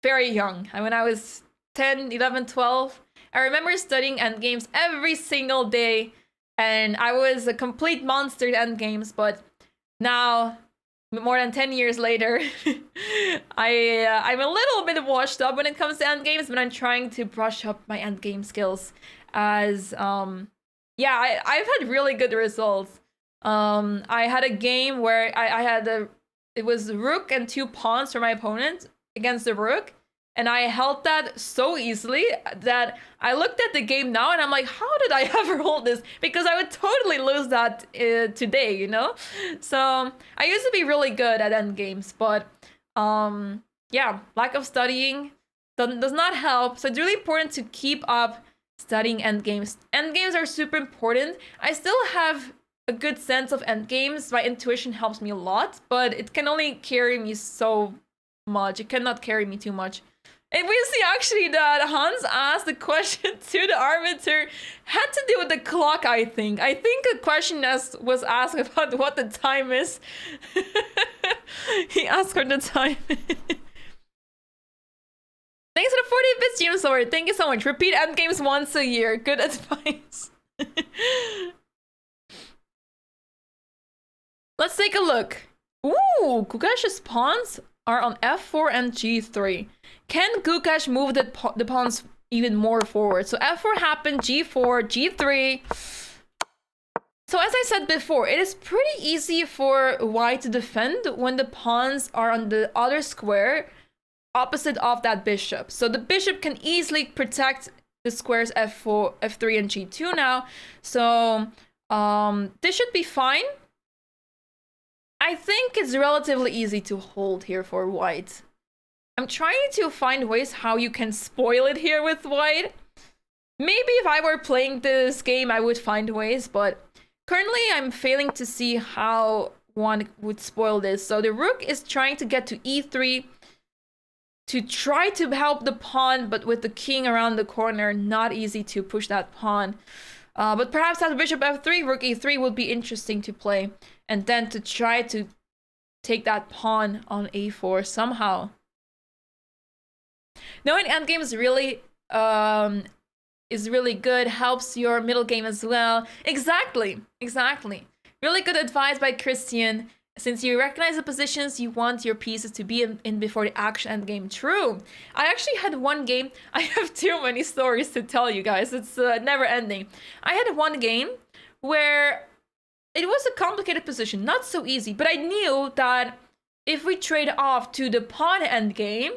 very young. When I was 10, 11, 12. I remember studying Endgames every single day, and I was a complete monster at Endgames, but now, more than 10 years later, I'm a little bit washed up when it comes to Endgames, but I'm trying to brush up my Endgame skills as, yeah, I've had really good results. I had a game where it was rook and 2 pawns for my opponent against the rook, and I held that so easily that I looked at the game now and I'm like, how did I ever hold this? Because I would totally lose that today, you know? So I used to be really good at endgames, but yeah, lack of studying does not help. So it's really important to keep up studying endgames. Endgames are super important. I still have a good sense of endgames. My intuition helps me a lot, but it can only carry me so much. It cannot carry me too much. And we see actually that Hans asked the question to the arbiter had to do with the clock, I think. I think a question was asked about what the time is. He asked for the time. Thanks for the 40 bits, James Sword. Thank you so much. Repeat endgames once a year. Good advice. Let's take a look. Ooh, Gukesh's pawns are on f4 and g3. Can Gukesh move the pawns even more forward? So f4 happened, g4, g3. So as I said before, it is pretty easy for white to defend when the pawns are on the other square opposite of that bishop. So the bishop can easily protect the squares f4, f3, and g2 now. So this should be fine. I think it's relatively easy to hold here for white. I'm trying to find ways how you can spoil it here with white. Maybe if I were playing this game, I would find ways, but currently I'm failing to see how one would spoil this. So the rook is trying to get to e3 to try to help the pawn, but with the king around the corner, not easy to push that pawn. But perhaps as bishop f3, rook e3 would be interesting to play. And then to try to take that pawn on a4 somehow. Knowing endgame is really good, helps your middle game as well. Exactly. Really good advice by Christian. Since you recognize the positions you want your pieces to be in before the actual endgame. True. I actually had one game. I have too many stories to tell you guys. It's never ending. I had one game where it was a complicated position, not so easy, but I knew that if we trade off to the pawn endgame,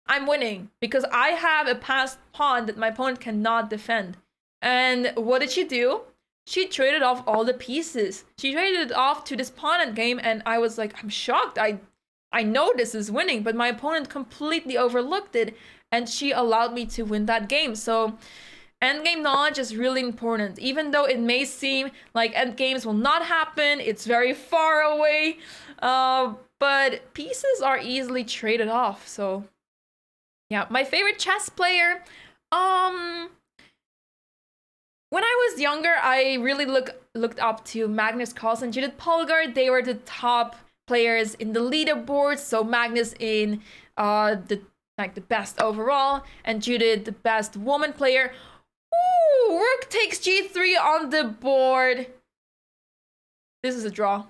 I'm winning because I have a passed pawn that my opponent cannot defend. And what did she do? She traded off all the pieces. She traded it off to this pawn endgame, and I was like, I'm shocked. I know this is winning, but my opponent completely overlooked it, and she allowed me to win that game. So endgame knowledge is really important. Even though it may seem like endgames will not happen, it's very far away, but pieces are easily traded off. So yeah, my favorite chess player, when I was younger, I really looked up to Magnus Carlsen, Judith Polgard. They were the top players in the leaderboard. So Magnus in the best overall, and Judith the best woman player. Ooh, rook takes g3 on the board. This is a draw.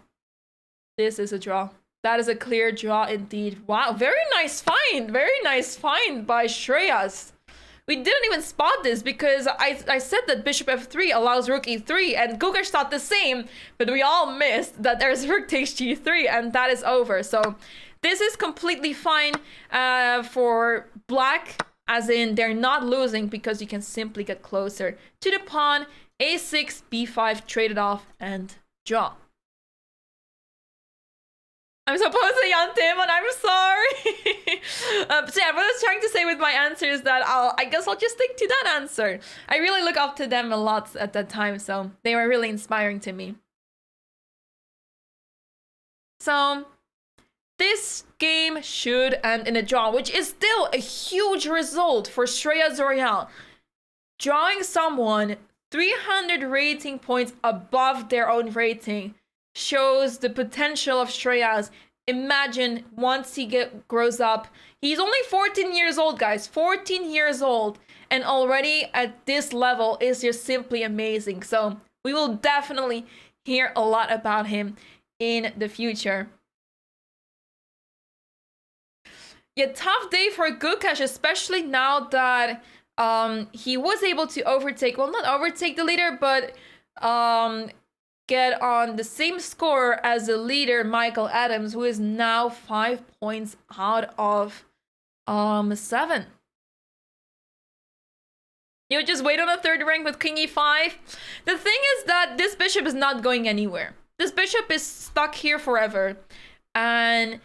This is a draw. That is a clear draw indeed. Wow, very nice find. Very nice find by Shreyas. We didn't even spot this because I said that bishop f3 allows rook e3, and Gukesh thought the same, but we all missed that there's rook takes g3, and that is over. So this is completely fine for black, as in they're not losing because you can simply get closer to the pawn, a6, b5, trade it off, and draw. I'm supposed to Jan Tim, and I'm sorry. So yeah, what I was trying to say with my answer is that I guess I'll just stick to that answer. I really look up to them a lot at that time, so they were really inspiring to me. So this game should end in a draw, which is still a huge result for Shreya Zorial. Drawing someone 300 rating points above their own rating shows the potential of Shreyas. Imagine once he grows up. He's only 14 years old, guys. 14 years old. And already at this level is just simply amazing. So we will definitely hear a lot about him in the future. Yeah, tough day for Gukesh, especially now that he was able to overtake, well, not overtake the leader, but get on the same score as the leader, Michael Adams, who is now 5 points out of 7. You just wait on a third rank with King E5. The thing is that this bishop is not going anywhere. This bishop is stuck here forever. And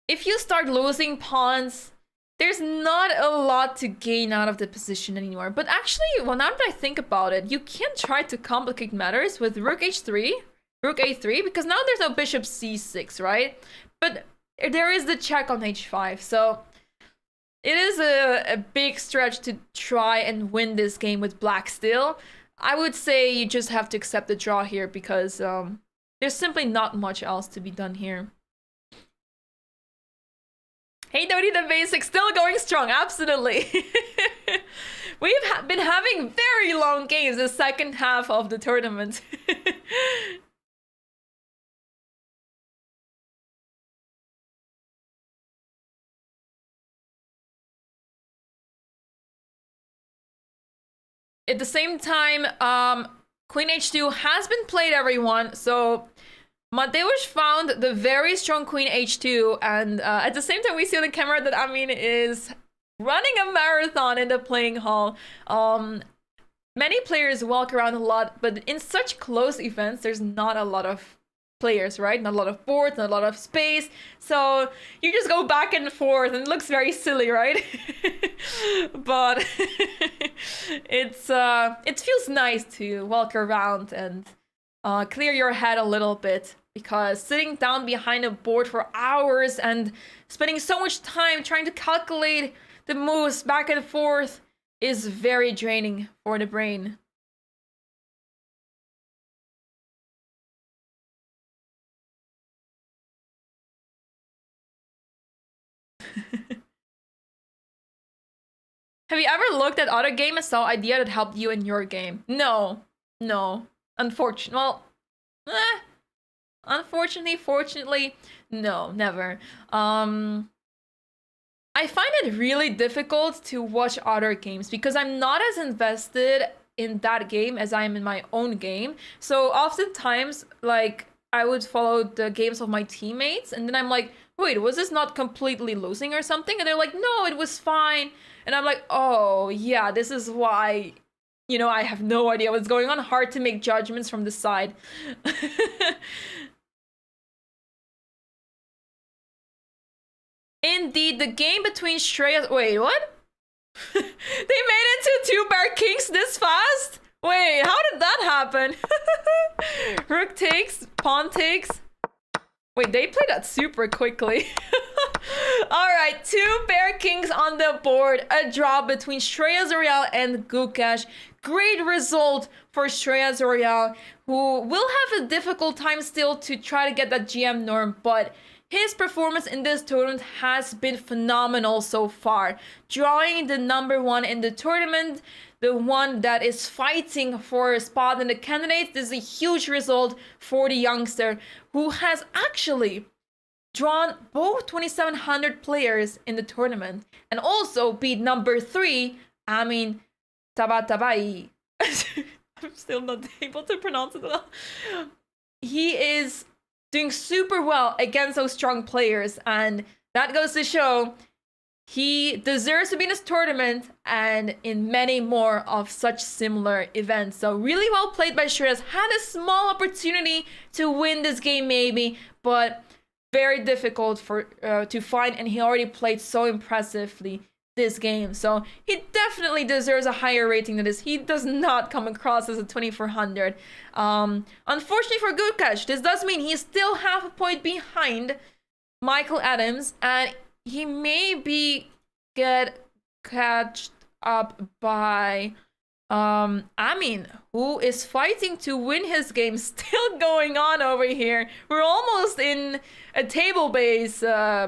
if you start losing pawns, there's not a lot to gain out of the position anymore. But actually, well, now that I think about it, you can try to complicate matters with Rook H3, Rook A3, because now there's no Bishop C6, right? But there is the check on H5, so it is a big stretch to try and win this game with Black still. I would say you just have to accept the draw here because there's simply not much else to be done here. Hey, Dodie the Basic, still going strong, absolutely. We've been having very long games the second half of the tournament. At the same time, Queen H2 has been played, everyone, so Mateusz found the very strong Queen H2, and at the same time we see on the camera that Amin is running a marathon in the playing hall. Many players walk around a lot, but in such close events, there's not a lot of players, right? Not a lot of boards, not a lot of space, so you just go back and forth, and it looks very silly, right? But it feels nice to walk around and clear your head a little bit, because sitting down behind a board for hours and spending so much time trying to calculate the moves back and forth is very draining for the brain. Have you ever looked at other game and saw idea that helped you in your game? No. Unfortunately, well, unfortunately, fortunately, no, never. I find it really difficult to watch other games because I'm not as invested in that game as I am in my own game. So oftentimes, like, I would follow the games of my teammates, and then I'm like, wait, was this not completely losing or something? And they're like, no, it was fine. And I'm like, oh, yeah, this is why, you know, I have no idea what's going on. Hard to make judgments from the side. Indeed, the game between Shreya... Wait, what? They made it to 2 Bear Kings this fast? Wait, how did that happen? Rook takes, pawn takes. Wait, they played that super quickly. Alright, 2 Bear Kings on the board. A draw between Shreya Zorial and Gukesh. Great result for Shreya Zorial, who will have a difficult time still to try to get that GM norm, but his performance in this tournament has been phenomenal so far. Drawing the #1 in the tournament, the one that is fighting for a spot in the candidates. This is a huge result for the youngster, who has actually drawn both 2700 players in the tournament and also beat #3, Tabatabai. I'm still not able to pronounce it well. He is doing super well against those strong players, and that goes to show he deserves to be in this tournament and in many more of such similar events. So really well played by Shreya. Had a small opportunity to win this game maybe, but very difficult for to find, and he already played so impressively this game. So he definitely deserves a higher rating than this. He does not come across as a 2400. Unfortunately for Gukesh, this does mean he's still half a point behind Michael Adams, and he may be get catched up by Amin, who is fighting to win his game, still going on over here. We're almost in a table base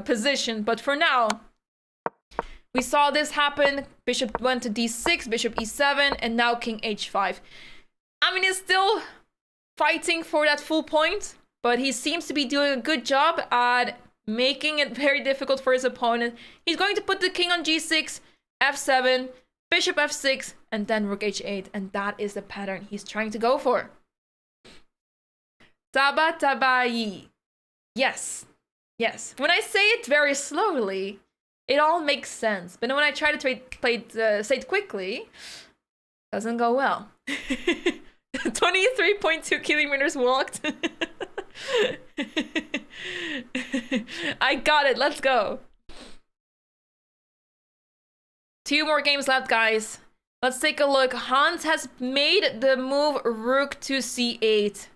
position, but for now, we saw this happen. Bishop went to d6, bishop e7, and now king h5. Amin is still fighting for that full point, but he seems to be doing a good job at making it very difficult for his opponent. He's going to put the king on g6, f7, bishop f6, and then rook h8, and that is the pattern he's trying to go for. Tabatabai. Yes. Yes. When I say it very slowly, it all makes sense. But when I try to say it quickly, doesn't go well. 23.2 kilometers walked. I got it. Let's go. 2 more games left, guys. Let's take a look. Hans has made the move rook to c8.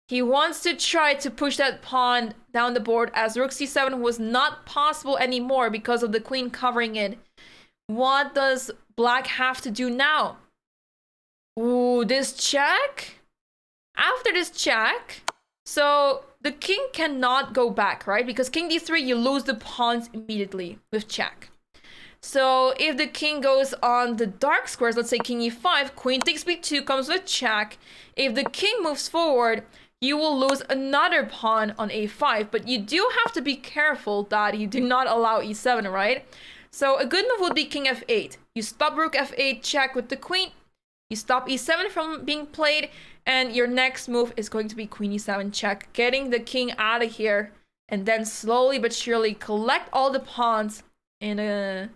He wants to try to push that pawn down the board, as rook c7 was not possible anymore because of the queen covering it. What does black have to do now? Ooh, this check? After this check, so the king cannot go back, right? Because king d3, you lose the pawns immediately with check. So if the king goes on the dark squares, let's say king e5, queen takes b2 comes with check. If the king moves forward, you will lose another pawn on a5, but you do have to be careful that you do not allow e7, right? So a good move would be king f8. You stop rook f8, check with the queen. You stop e7 from being played, and your next move is going to be queen e7 check, getting the king out of here, and then slowly but surely collect all the pawns in a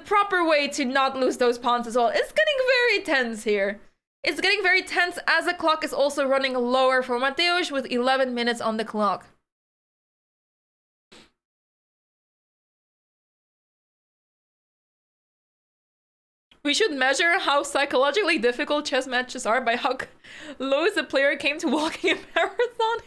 proper way to not lose those pawns as well. It's getting very tense here. It's getting very tense as the clock is also running lower for Mateusz with 11 minutes on the clock. We should measure how psychologically difficult chess matches are by how close the player came to walking a marathon.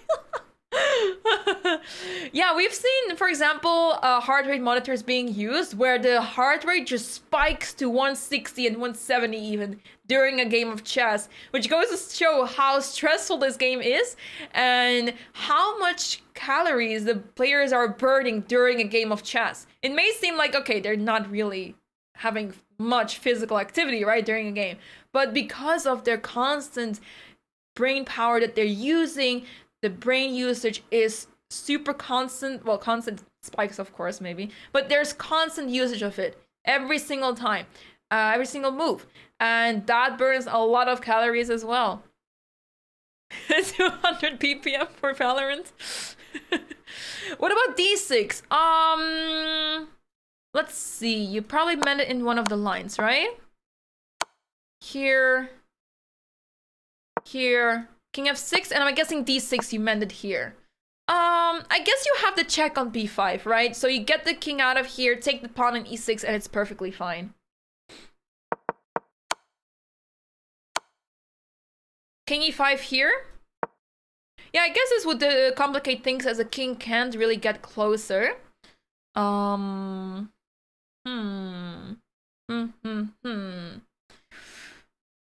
Yeah, we've seen, for example, heart rate monitors being used where the heart rate just spikes to 160 and 170 even during a game of chess, which goes to show how stressful this game is and how much calories the players are burning during a game of chess. It may seem like, okay, they're not really having much physical activity, right, during a game, but because of their constant brain power that they're using, the brain usage is super constant. Well, constant spikes, of course, maybe, but there's constant usage of it every single time, every single move, and that burns a lot of calories as well. 200 ppm for Valorant. What about d6? Let's see. You probably meant it in one of the lines, right? Here. Here. King f6, and I'm guessing d6 you meant it here. I guess you have the check on b5, right? So you get the king out of here, take the pawn on e6, and it's perfectly fine. King e5 here. Yeah, I guess this would complicate things as a king can't really get closer.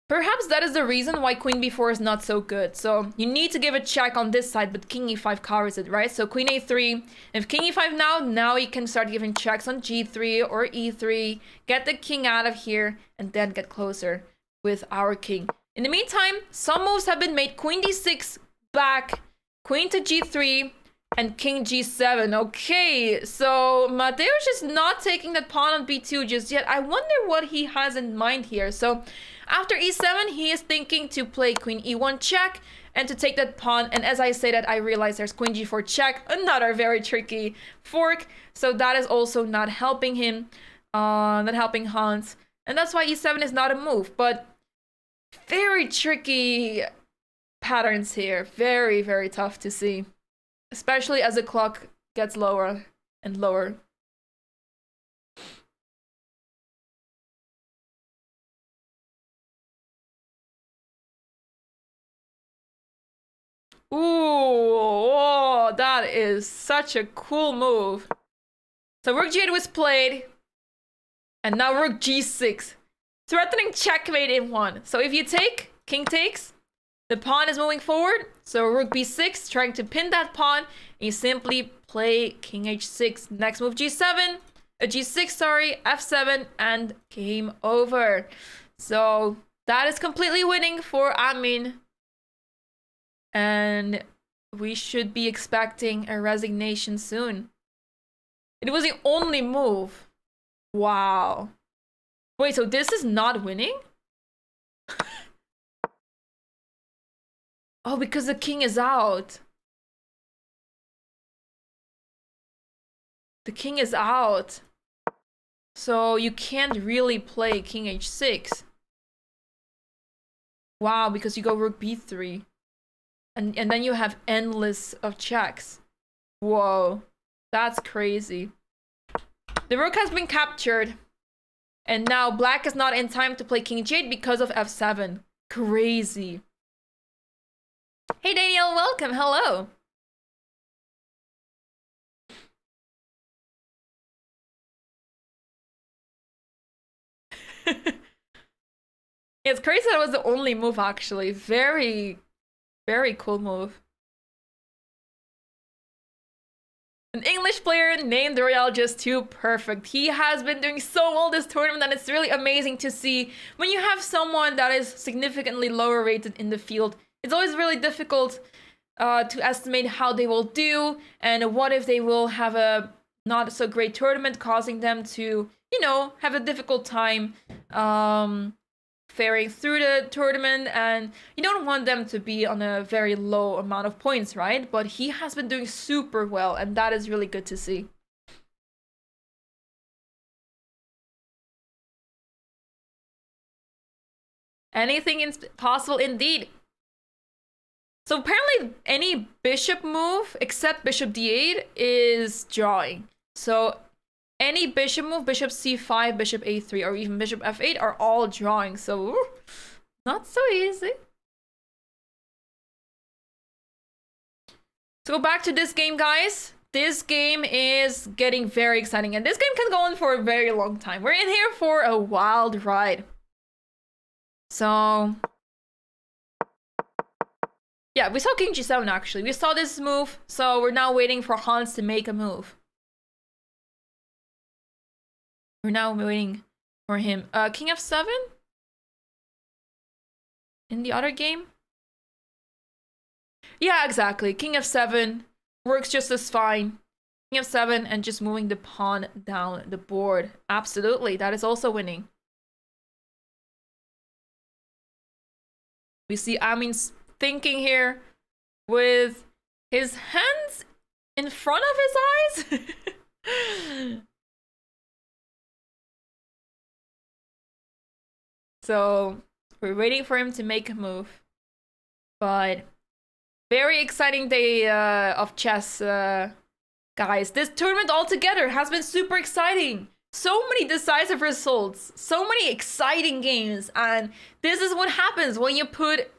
Perhaps that is the reason why queen b4 is not so good. So you need to give a check on this side, but king e5 covers it, right? So queen a3. If king e5 now you can start giving checks on g3 or e3, get the king out of here, and then get closer with our king. In the meantime, some moves have been made. Queen d6 back, queen to g3, and king g7. Okay, so Mateusz is not taking that pawn on b2 just yet. I wonder what he has in mind here. So after e7, he is thinking to play queen e1 check and to take that pawn. And as I say that, I realize there's queen g4 check, another very tricky fork. So that is also not helping him, not helping Hans. And that's why e7 is not a move. But very tricky patterns here. Very, very tough to see, especially as the clock gets lower and lower. Ooh, oh, that is such a cool move. So rook g8 was played, and now rook g6. threatening checkmate in one. So if you take, king takes, the pawn is moving forward. So rook b6, trying to pin that pawn. And you simply play king h6. Next move g7, g6, sorry, f7, and game over. So that is completely winning for Amin. And we should be expecting a resignation soon. It was the only move. Wow. Wait, so this is not winning? Oh, because the king is out. The king is out. So you can't really play king h6. Wow, because you go rook b3. And then you have endless of checks. Whoa, that's crazy. The rook has been captured. And now black is not in time to play king g8 because of f7. Crazy. Hey Daniel, welcome, hello. It's crazy that it was the only move actually. Very cool move. An English player named Royale just too perfect. He has been doing so well this tournament and it's really amazing to see when you have someone that is significantly lower rated in the field. It's always really difficult to estimate how they will do and what if they will have a not so great tournament, causing them to, you know, have a difficult time faring through the tournament, and you don't want them to be on a very low amount of points, right? But he has been doing super well, and that is really good to see. Anything is possible indeed. So apparently any bishop move except bishop d8 is drawing. So any bishop move, bishop c5, bishop a3, or even bishop f8 are all drawing. So not so easy. To go back to this game, guys. This game is getting very exciting. And this game can go on for a very long time. We're in here for a wild ride. So yeah, we saw king g7 actually. We saw this move. So we're now waiting for Hans to make a move. We're now waiting for him. King f7? In the other game? Yeah, exactly. King f7 works just as fine. King f7 and just moving the pawn down the board. Absolutely, that is also winning. We see Amin's thinking here with his hands in front of his eyes. So we're waiting for him to make a move. But very exciting day of chess, guys. This tournament altogether has been super exciting. So many decisive results, so many exciting games. And this is what happens when you put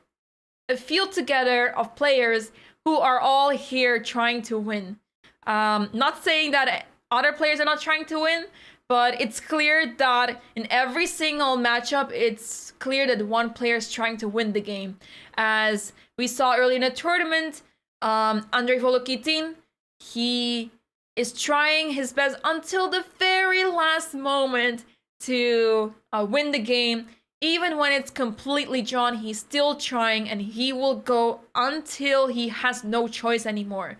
a field together of players who are all here trying to win. Not saying that other players are not trying to win, but it's clear that in every single matchup, it's clear that one player is trying to win the game. As we saw early in the tournament, Andrei Volotin, he is trying his best until the very last moment to win the game. Even when it's completely drawn, he's still trying and he will go until he has no choice anymore.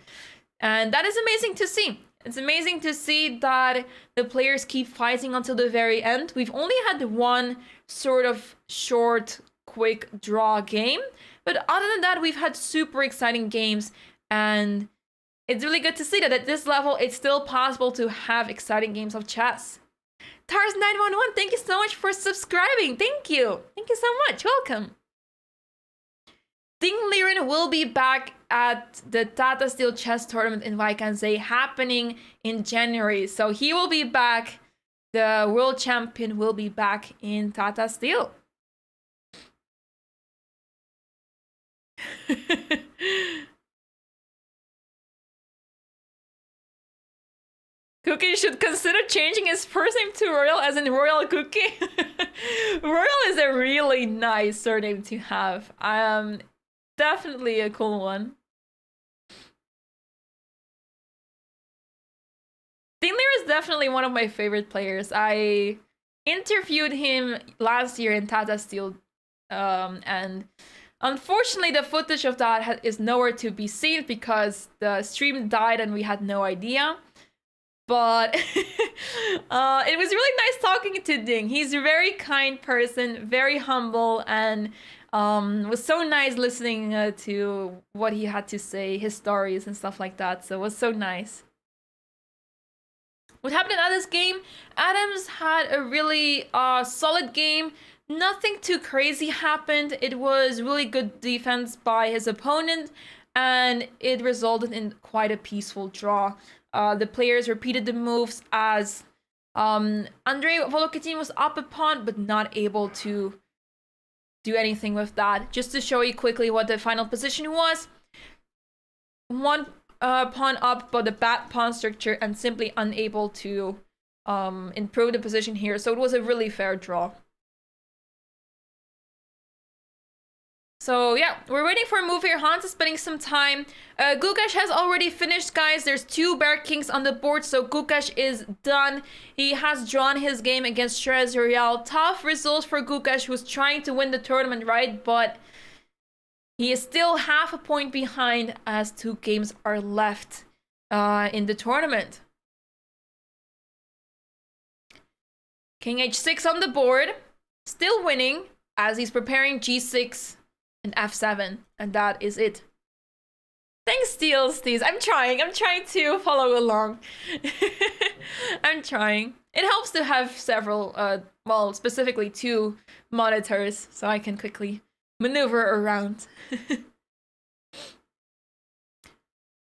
And that is amazing to see. It's amazing to see that the players keep fighting until the very end. We've only had one sort of short, quick draw game. But other than that, we've had super exciting games. And it's really good to see that at this level, it's still possible to have exciting games of chess. Tars911, thank you so much for subscribing. Thank you. Thank you so much. Welcome. Ding Liren will be back at the Tata Steel Chess Tournament in Vaikanzai happening in January. So he will be back. The world champion will be back in Tata Steel. Gukesh should consider changing his first name to Royal as in Royal Cookie. Royal really nice surname to have. Definitely a cool one. Dinlir is definitely one of my favorite players. I interviewed him last year in Tata Steel, and unfortunately the footage of that is nowhere to be seen because the stream died and we had no idea. But it was really nice talking to Ding. He's a very kind person, very humble, and was so nice listening to what he had to say, his stories and stuff like that. So it was so nice. What happened in Adam's game? Adams had a really solid game. Nothing too crazy happened. It was really good defense by his opponent, and it resulted in quite a peaceful draw. The players repeated the moves as Andrei Volotin was up a pawn, but not able to do anything with that. Just to show you quickly what the final position was. One pawn up, but a bad pawn structure, and simply unable to improve the position here. So it was a really fair draw. So yeah, we're waiting for a move here. Hans is spending some time. Gukesh has already finished, guys. There's 2 Bear Kings on the board, so Gukesh is done. He has drawn his game against Shrez Royale. Tough result for Gukesh, who's trying to win the tournament, right? But he is still half a point behind as 2 games are left in the tournament. King h6 on the board, still winning as he's preparing g6 and f7, and that is it. Thanks, Steez. I'm trying to follow along. I'm trying. It helps to have several, well, specifically 2 monitors, so I can quickly maneuver around.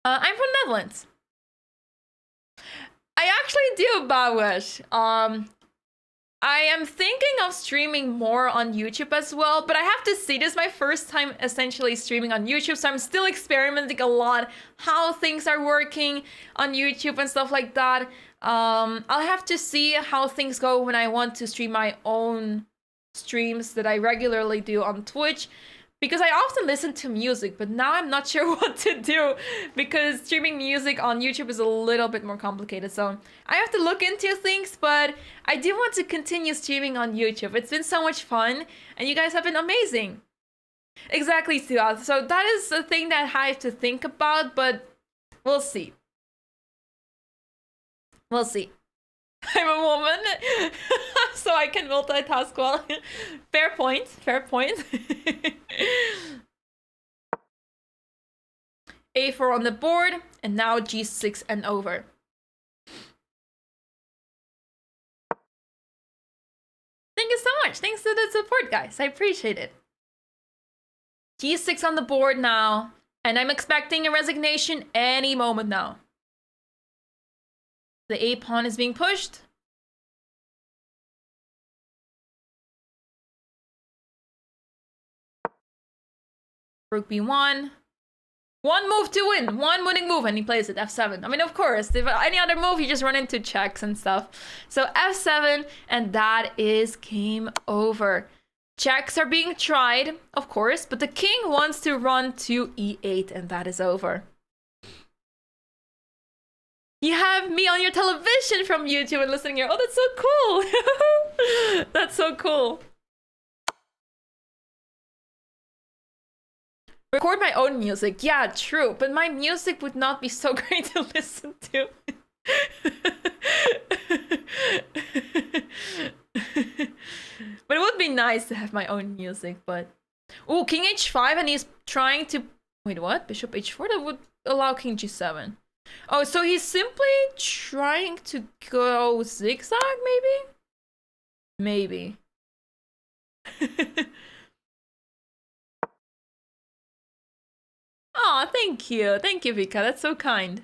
I'm from Netherlands. I actually do, Bawesh. I am thinking of streaming more on YouTube as well, but I have to say, this is my first time essentially streaming on YouTube, so I'm still experimenting a lot how things are working on YouTube and stuff like that. I'll have to see how things go when I want to stream my own streams that I regularly do on Twitch, because I often listen to music, but now I'm not sure what to do because streaming music on YouTube is a little bit more complicated. So I have to look into things, but I do want to continue streaming on YouTube. It's been so much fun and you guys have been amazing. Exactly, Suad. So that is a thing that I have to think about, but we'll see. We'll see. I'm a woman, so I can multitask well. Fair point, fair point. A4 on the board, and now G6 and over. Thank you so much. Thanks for the support, guys. I appreciate it. G6 on the board now, and I'm expecting a resignation any moment now. The A pawn is being pushed. Rook B1. One move to win. One winning move, and he plays it. F7. I mean, of course, if any other move, you just run into checks and stuff. So F7, and that is game over. Checks are being tried, of course, but the king wants to run to E8, and that is over. You have me on your television from YouTube and listening here. Oh, that's so cool. That's so cool. Record my own music. Yeah, true. But my music would not be so great to listen to. But it would be nice to have my own music, but... Oh, King H5, and he's trying to... Wait, what? Bishop H4? That would allow King G7. Oh, so he's simply trying to go zigzag, maybe? Maybe. Aw, thank you. Thank you, Vika. That's so kind.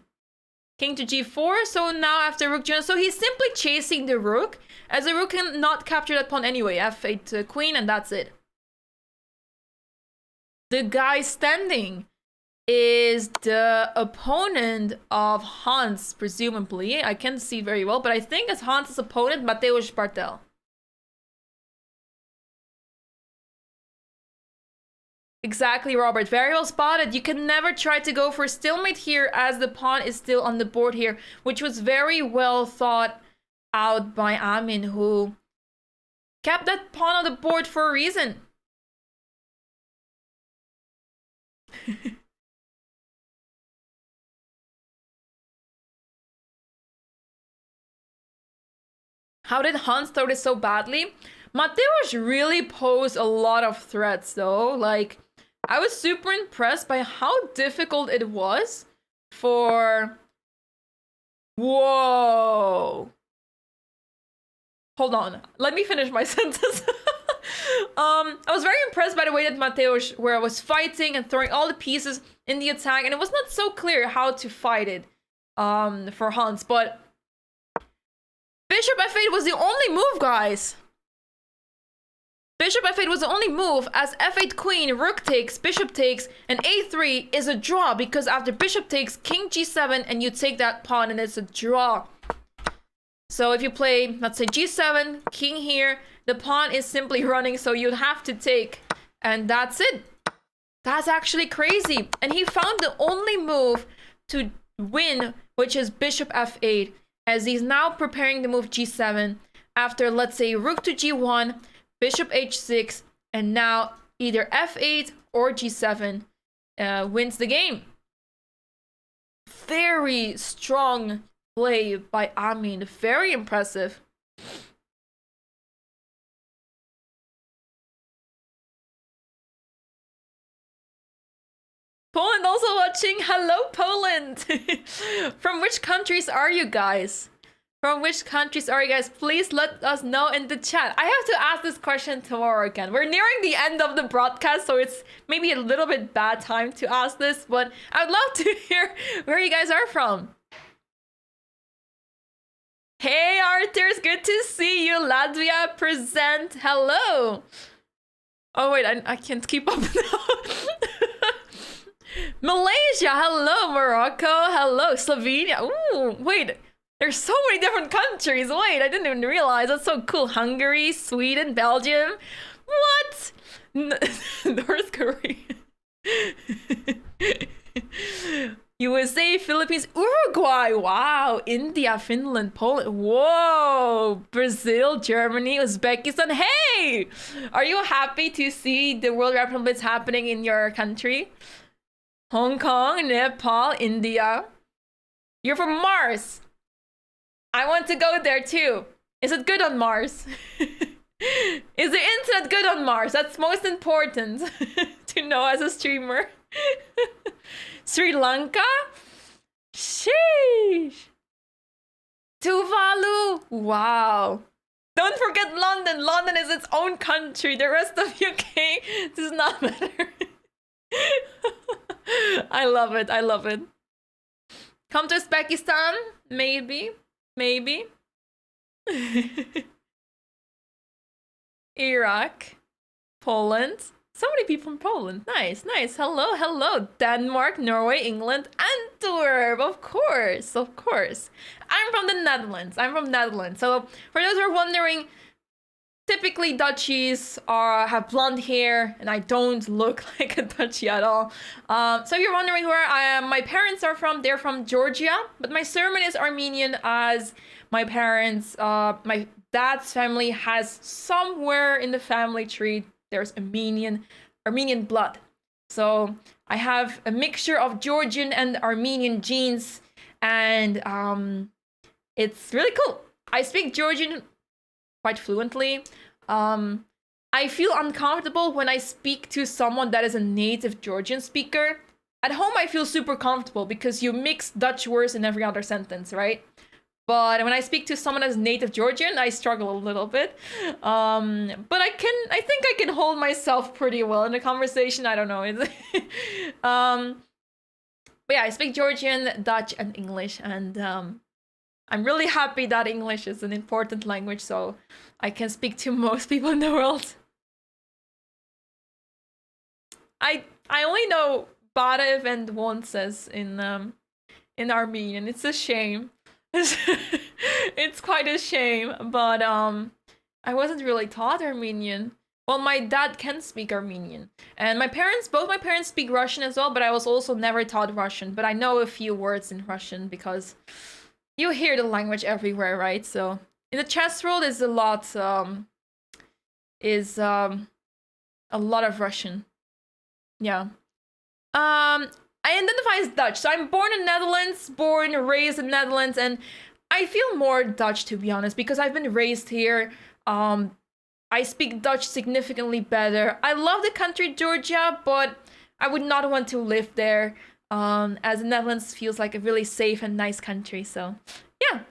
King to G4, so now after Rook G1, so he's simply chasing the Rook, as the Rook cannot capture that pawn anyway. F8 Queen, and that's it. The guy standing is the opponent of Hans, presumably. I can't see very well, but I think it's Hans' opponent, Mateusz Bartel. Exactly, Robert. Very well spotted. You can never try to go for stalemate here as the pawn is still on the board here, which was very well thought out by Amin, who kept that pawn on the board for a reason. How did Hans throw this so badly? Mateusz really posed a lot of threats though. Like, I was super impressed by how difficult it was for... Whoa. Hold on. Let me finish my sentence. I was very impressed by the way that Mateusz, where I was fighting and throwing all the pieces in the attack, and it was not so clear how to fight it for Hans, but Bishop f8 was the only move, guys. Bishop f8 was the only move, as f8 queen, rook takes, bishop takes, and a3 is a draw, because after bishop takes, king g7, and you take that pawn, and it's a draw. So if you play, let's say g7, king here, the pawn is simply running, so you'd have to take, and that's it. That's actually crazy. And he found the only move to win, which is bishop f8, as he's now preparing the move g7 after, let's say, rook to g1, bishop h6, and now either f8 or g7 wins the game. Very strong play by Amin. Very impressive. Poland also watching. Hello, Poland. From which countries are you guys? From which countries are you guys? Please let us know in the chat. I have to ask this question tomorrow again. We're nearing the end of the broadcast, so it's maybe a little bit bad time to ask this, but I would love to hear where you guys are from. Hey, Arthur, it's good to see you. Latvia present. Hello. Oh, wait, I can't keep up now. Malaysia, hello. Morocco, hello. Slovenia. Ooh, wait. There's so many different countries. Wait, I didn't even realize. That's so cool. Hungary, Sweden, Belgium. What? North Korea. USA, Philippines, Uruguay. Wow. India, Finland, Poland. Whoa. Brazil, Germany, Uzbekistan. Hey! Are you happy to see the World Rapid Blitz happening in your country? Hong Kong, Nepal, India. You're from Mars. I want to go there too. Is it good on Mars? Is the internet good on Mars? That's most important to know as a streamer. Sri Lanka? Sheesh. Tuvalu? Wow. Don't forget London. London is its own country. The rest of UK does not matter. I love it. I love it. Come to Uzbekistan? Maybe. Maybe. Iraq. Poland. So many people from Poland. Nice, nice. Hello, hello. Denmark, Norway, England, Antwerp. Of course, of course. I'm from the Netherlands. I'm from Netherlands. So for those who are wondering, typically Dutchies have blonde hair, and I don't look like a Dutchie at all. So if you're wondering where I am, my parents are from. They're from Georgia, but my surname is Armenian, as my parents, my dad's family has somewhere in the family tree, there's Armenian blood. So I have a mixture of Georgian and Armenian genes, and it's really cool. I speak Georgian quite fluently. I feel uncomfortable when I speak to someone that is a native Georgian speaker. At home, I feel super comfortable because you mix Dutch words in every other sentence, right? But when I speak to someone as native Georgian, I struggle a little bit. But I think I can hold myself pretty well in a conversation. I don't know. But yeah, I speak Georgian, Dutch, and English, and I'm really happy that English is an important language, so I can speak to most people in the world. I only know Barev and Wonses in Armenian. It's a shame. It's quite a shame, but I wasn't really taught Armenian. Well, my dad can speak Armenian. And both my parents speak Russian as well, but I was also never taught Russian. But I know a few words in Russian because you hear the language everywhere, right? So in the chess world is a lot of Russian. Yeah. I identify as Dutch. So I'm born in Netherlands, born and raised in Netherlands, and I feel more Dutch, to be honest, because I've been raised here. I speak Dutch significantly better. I love the country Georgia, but I would not want to live there, as the Netherlands feels like a really safe and nice country. So, yeah.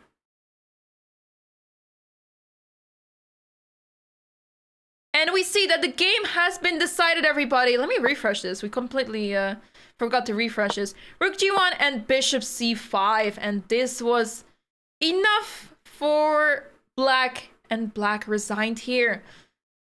And we see that the game has been decided, everybody. Let me refresh this. We completely forgot to refresh this. Rook g1 and bishop c5. And this was enough for black, and black resigned here.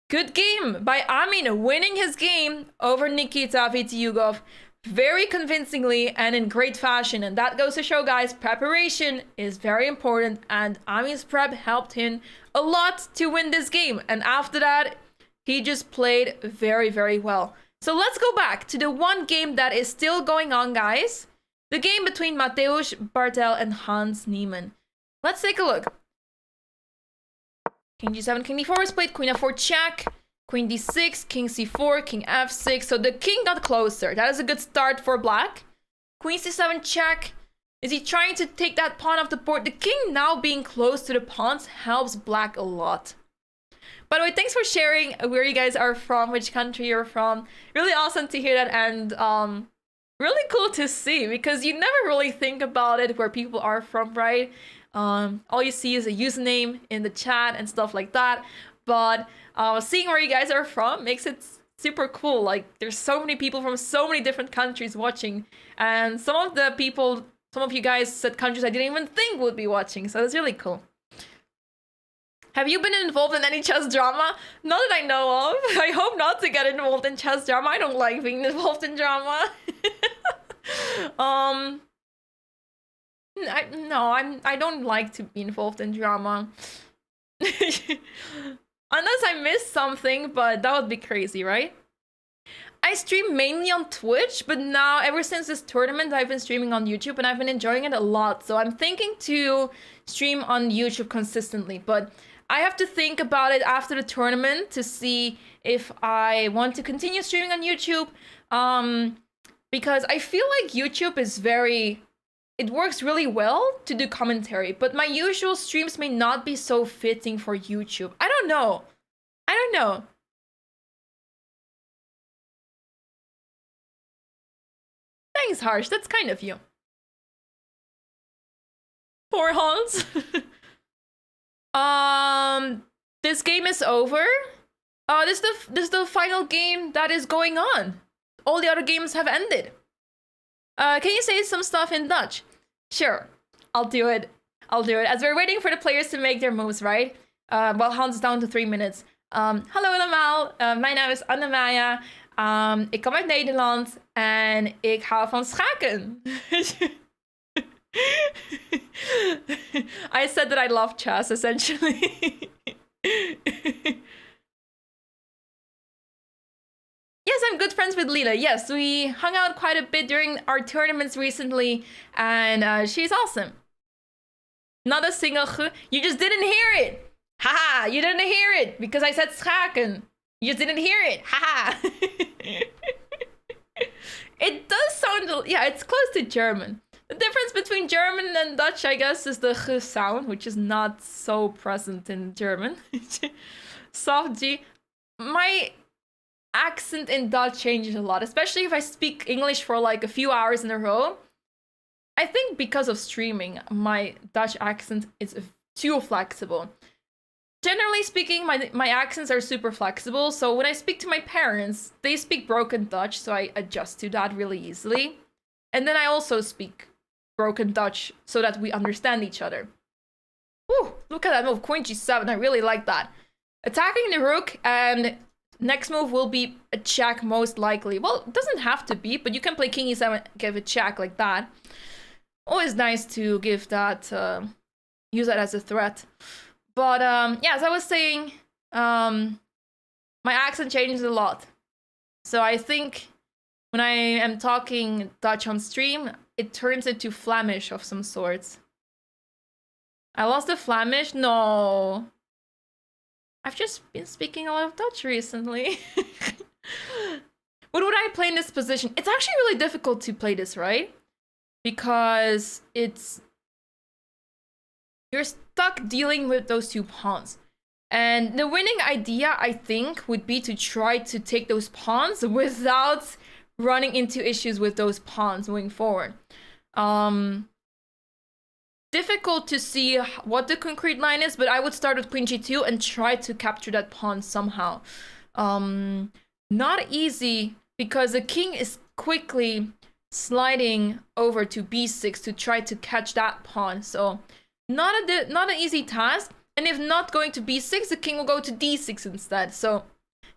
Good game by Amin, winning his game over Nikita Vitiugov very convincingly and in great fashion. And that goes to show, guys, preparation is very important. And Amin's prep helped him a lot to win this game. And after that, he just played very, very well. So let's go back to the one game that is still going on, guys. The game between Mateusz Bartel and Hans Niemann. Let's take a look. King g7, king d4 is played, queen f4 check, queen d6, king c4, king f6. So the king got closer. That is a good start for black. Queen c7 check. Is he trying to take that pawn off the board? The king now being close to the pawns helps black a lot. By the way, thanks for sharing where you guys are from, which country you're from. Really awesome to hear that, and really cool to see, because you never really think about it where people are from, right? All you see is a username in the chat and stuff like that. But seeing where you guys are from makes it super cool. Like, there's so many people from so many different countries watching. And some of you guys said countries I didn't even think would be watching. So it's really cool. Have you been involved in any chess drama? Not that I know of. I hope not to get involved in chess drama. I don't like being involved in drama. I don't like to be involved in drama. Unless I missed something, but that would be crazy, right? I stream mainly on Twitch, but now, ever since this tournament, I've been streaming on YouTube, and I've been enjoying it a lot. So I'm thinking to stream on YouTube consistently, but I have to think about it after the tournament to see if I want to continue streaming on YouTube. Because I feel like YouTube is it works really well to do commentary, but my usual streams may not be so fitting for YouTube. I don't know. Thanks, Harsh. That's kind of you. Poor Hans. This game is over. This is the final game that is going on. All the other games have ended. Can you say some stuff in Dutch? Sure, I'll do it. As we're waiting for the players to make their moves, right? Well, Hans is down to 3 minutes. Hallo allemaal, mijn naam is Anna-Maja. Ik kom uit Nederland en ik hou van schaken. I said that I love chess, essentially. Yes, I'm good friends with Lila. Yes, we hung out quite a bit during our tournaments recently, and she's awesome. Not a single you just didn't hear it. Haha, you didn't hear it because I said schaken. You just didn't hear it. Haha. It does sound, yeah, it's close to German. The difference between German and Dutch, I guess, is the g sound, which is not so present in German. Soft G. My accent in Dutch changes a lot, especially if I speak English for like a few hours in a row. I think because of streaming, my Dutch accent is too flexible. Generally speaking, my accents are super flexible, so when I speak to my parents, they speak broken Dutch, so I adjust to that really easily. And then I also speak broken Dutch so that we understand each other. Whew, look at that move, queen g7, I really like that. Attacking the rook, and next move will be a check most likely. Well, it doesn't have to be, but you can play king e7, give a check like that. Always nice to give that, use that as a threat. But yeah, as I was saying, My accent changes a lot. So I think when I am talking Dutch on stream, it turns into Flemish of some sorts. I lost the Flemish? No. I've just been speaking a lot of Dutch recently. What would I play in this position? It's actually really difficult to play this, right? Because you're stuck dealing with those two pawns. And the winning idea, I think, would be to try to take those pawns without running into issues with those pawns moving forward. Difficult to see what the concrete line is, but I would start with queen g2 and try to capture that pawn somehow. Not easy, because the king is quickly sliding over to b6 to try to catch that pawn. So not an easy task. And if not going to b6, the king will go to d6 instead. So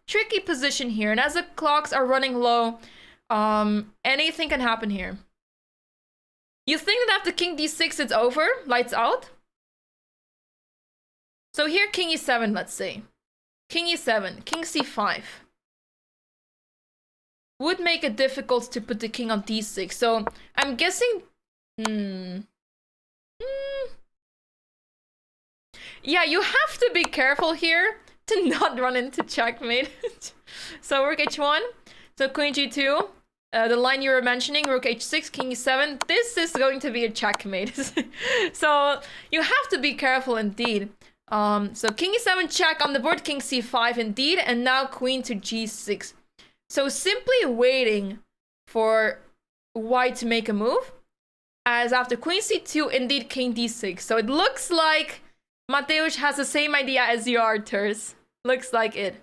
tricky position here. And as the clocks are running low, anything can happen here. You think that after king d6 it's over? Lights out? So here king e7, let's say. King e7, king c5. Would make it difficult to put the king on d6. So I'm guessing... Yeah, you have to be careful here to not run into checkmate. So rook h1. So queen g2. The line you were mentioning, rook h6, king e7. This is going to be a checkmate. So you have to be careful indeed. So king e7 check on the board, king c5 indeed. And now queen to g6. So simply waiting for white to make a move. As after queen c2, indeed king d6. So it looks like Mateusz has the same idea as you, Arthurs. Looks like it.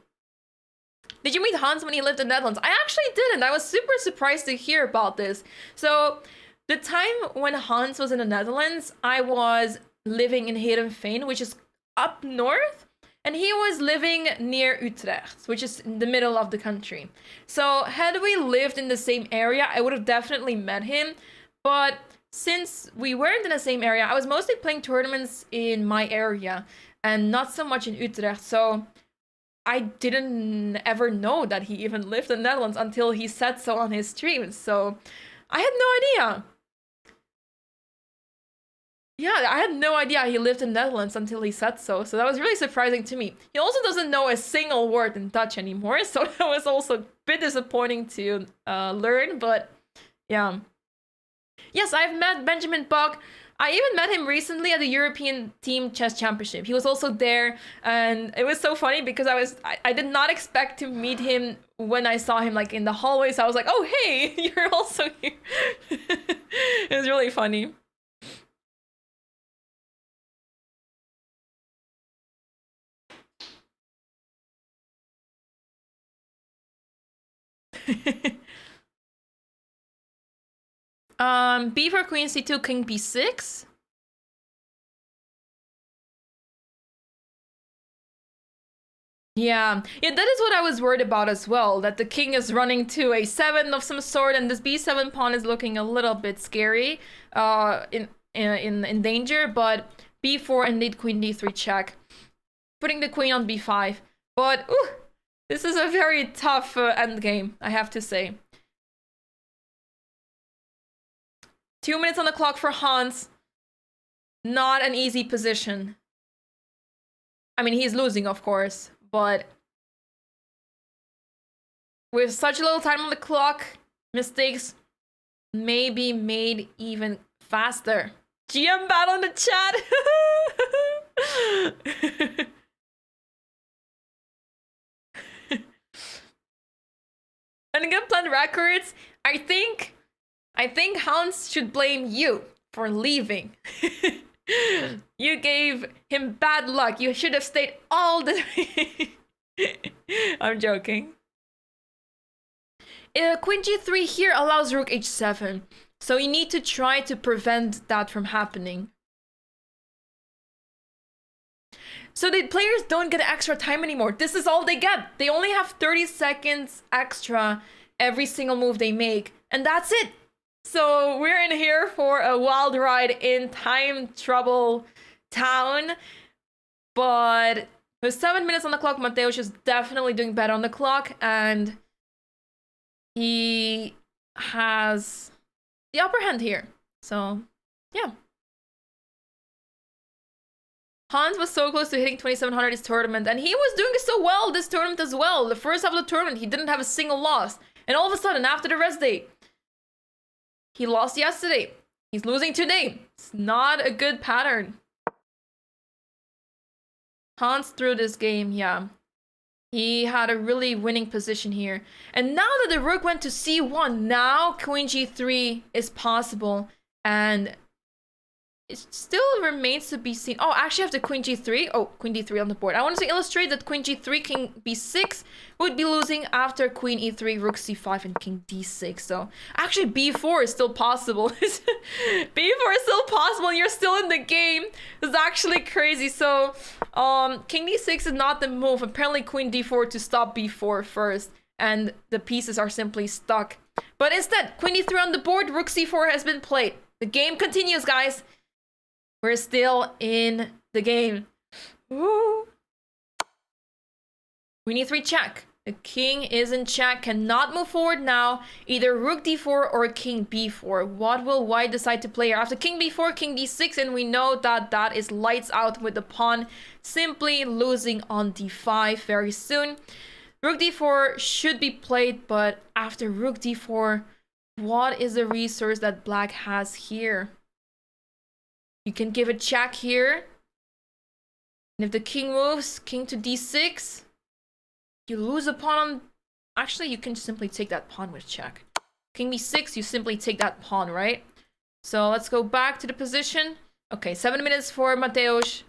Did you meet Hans when he lived in the Netherlands? I actually didn't. I was super surprised to hear about this. So the time when Hans was in the Netherlands, I was living in Heerenveen, which is up north. And he was living near Utrecht, which is in the middle of the country. So had we lived in the same area, I would have definitely met him. But since we weren't in the same area, I was mostly playing tournaments in my area and not so much in Utrecht. So I didn't ever know that he even lived in the Netherlands until he said so on his streams. So I had no idea. Yeah, I had no idea he lived in the Netherlands until he said so. So that was really surprising to me. He also doesn't know a single word in Dutch anymore. So that was also a bit disappointing to learn. But yeah. Yes, I've met Benjamin Bok. I even met him recently at the European Team Chess Championship. He was also there, and it was so funny because I did not expect to meet him when I saw him like in the hallways. I was like, oh hey, you're also here. It was really funny. B for queen c2, king b6. Yeah, that is what I was worried about as well, that the king is running to a7 of some sort, and this b7 pawn is looking a little bit scary, in danger. But b4, indeed queen d3 check, putting the queen on b5. But this is a very tough endgame, I have to say. 2 minutes on the clock for Hans. Not an easy position. I mean, he's losing, of course, but with such little time on the clock, mistakes may be made even faster. GM battle in the chat. And good planned records. I think Hans should blame you for leaving. You gave him bad luck. You should have stayed all the way. I'm joking. Queen g3 here allows rook h7. So you need to try to prevent that from happening. So the players don't get extra time anymore. This is all they get. They only have 30 seconds extra every single move they make. And that's it. So we're in here for a wild ride in time trouble town. But With 7 minutes on the clock, Mateusz is definitely doing better on the clock, and he has the upper hand here. So, yeah. Hans was so close to hitting 2700 this tournament, and he was doing so well this tournament as well. The first half of the tournament, he didn't have a single loss. And all of a sudden, after the rest day, he lost yesterday. He's losing today. It's not a good pattern. Hans threw this game, yeah. He had a really winning position here. And now that the rook went to c1, now queen g3 is possible. And it still remains to be seen. Oh, actually I have the queen g3. Oh, queen d3 on the board. I wanted to illustrate that queen g3, king b6 would be losing after queen e3, rook c5, and king d6. So actually b4 is still possible. b4 is still possible and you're still in the game. It's actually crazy. So king d6 is not the move. Apparently queen d4 to stop b4 first. And the pieces are simply stuck. But instead, queen d3 on the board, rook c4 has been played. The game continues, guys. We're still in the game. Woo. Queen e3 check. The king is in check, cannot move forward now. Either rook d4 or king b4. What will white decide to play here? After king b4, king d6, and we know that that is lights out with the pawn simply losing on d5 very soon. Rook d4 should be played, but after rook d4, what is the resource that black has here? You can give a check here. And if the king moves, king to d6, you lose a pawn on... Actually, you can simply take that pawn with check. King b6, you simply take that pawn, right? So let's go back to the position. Okay, 7 minutes for Mateusz.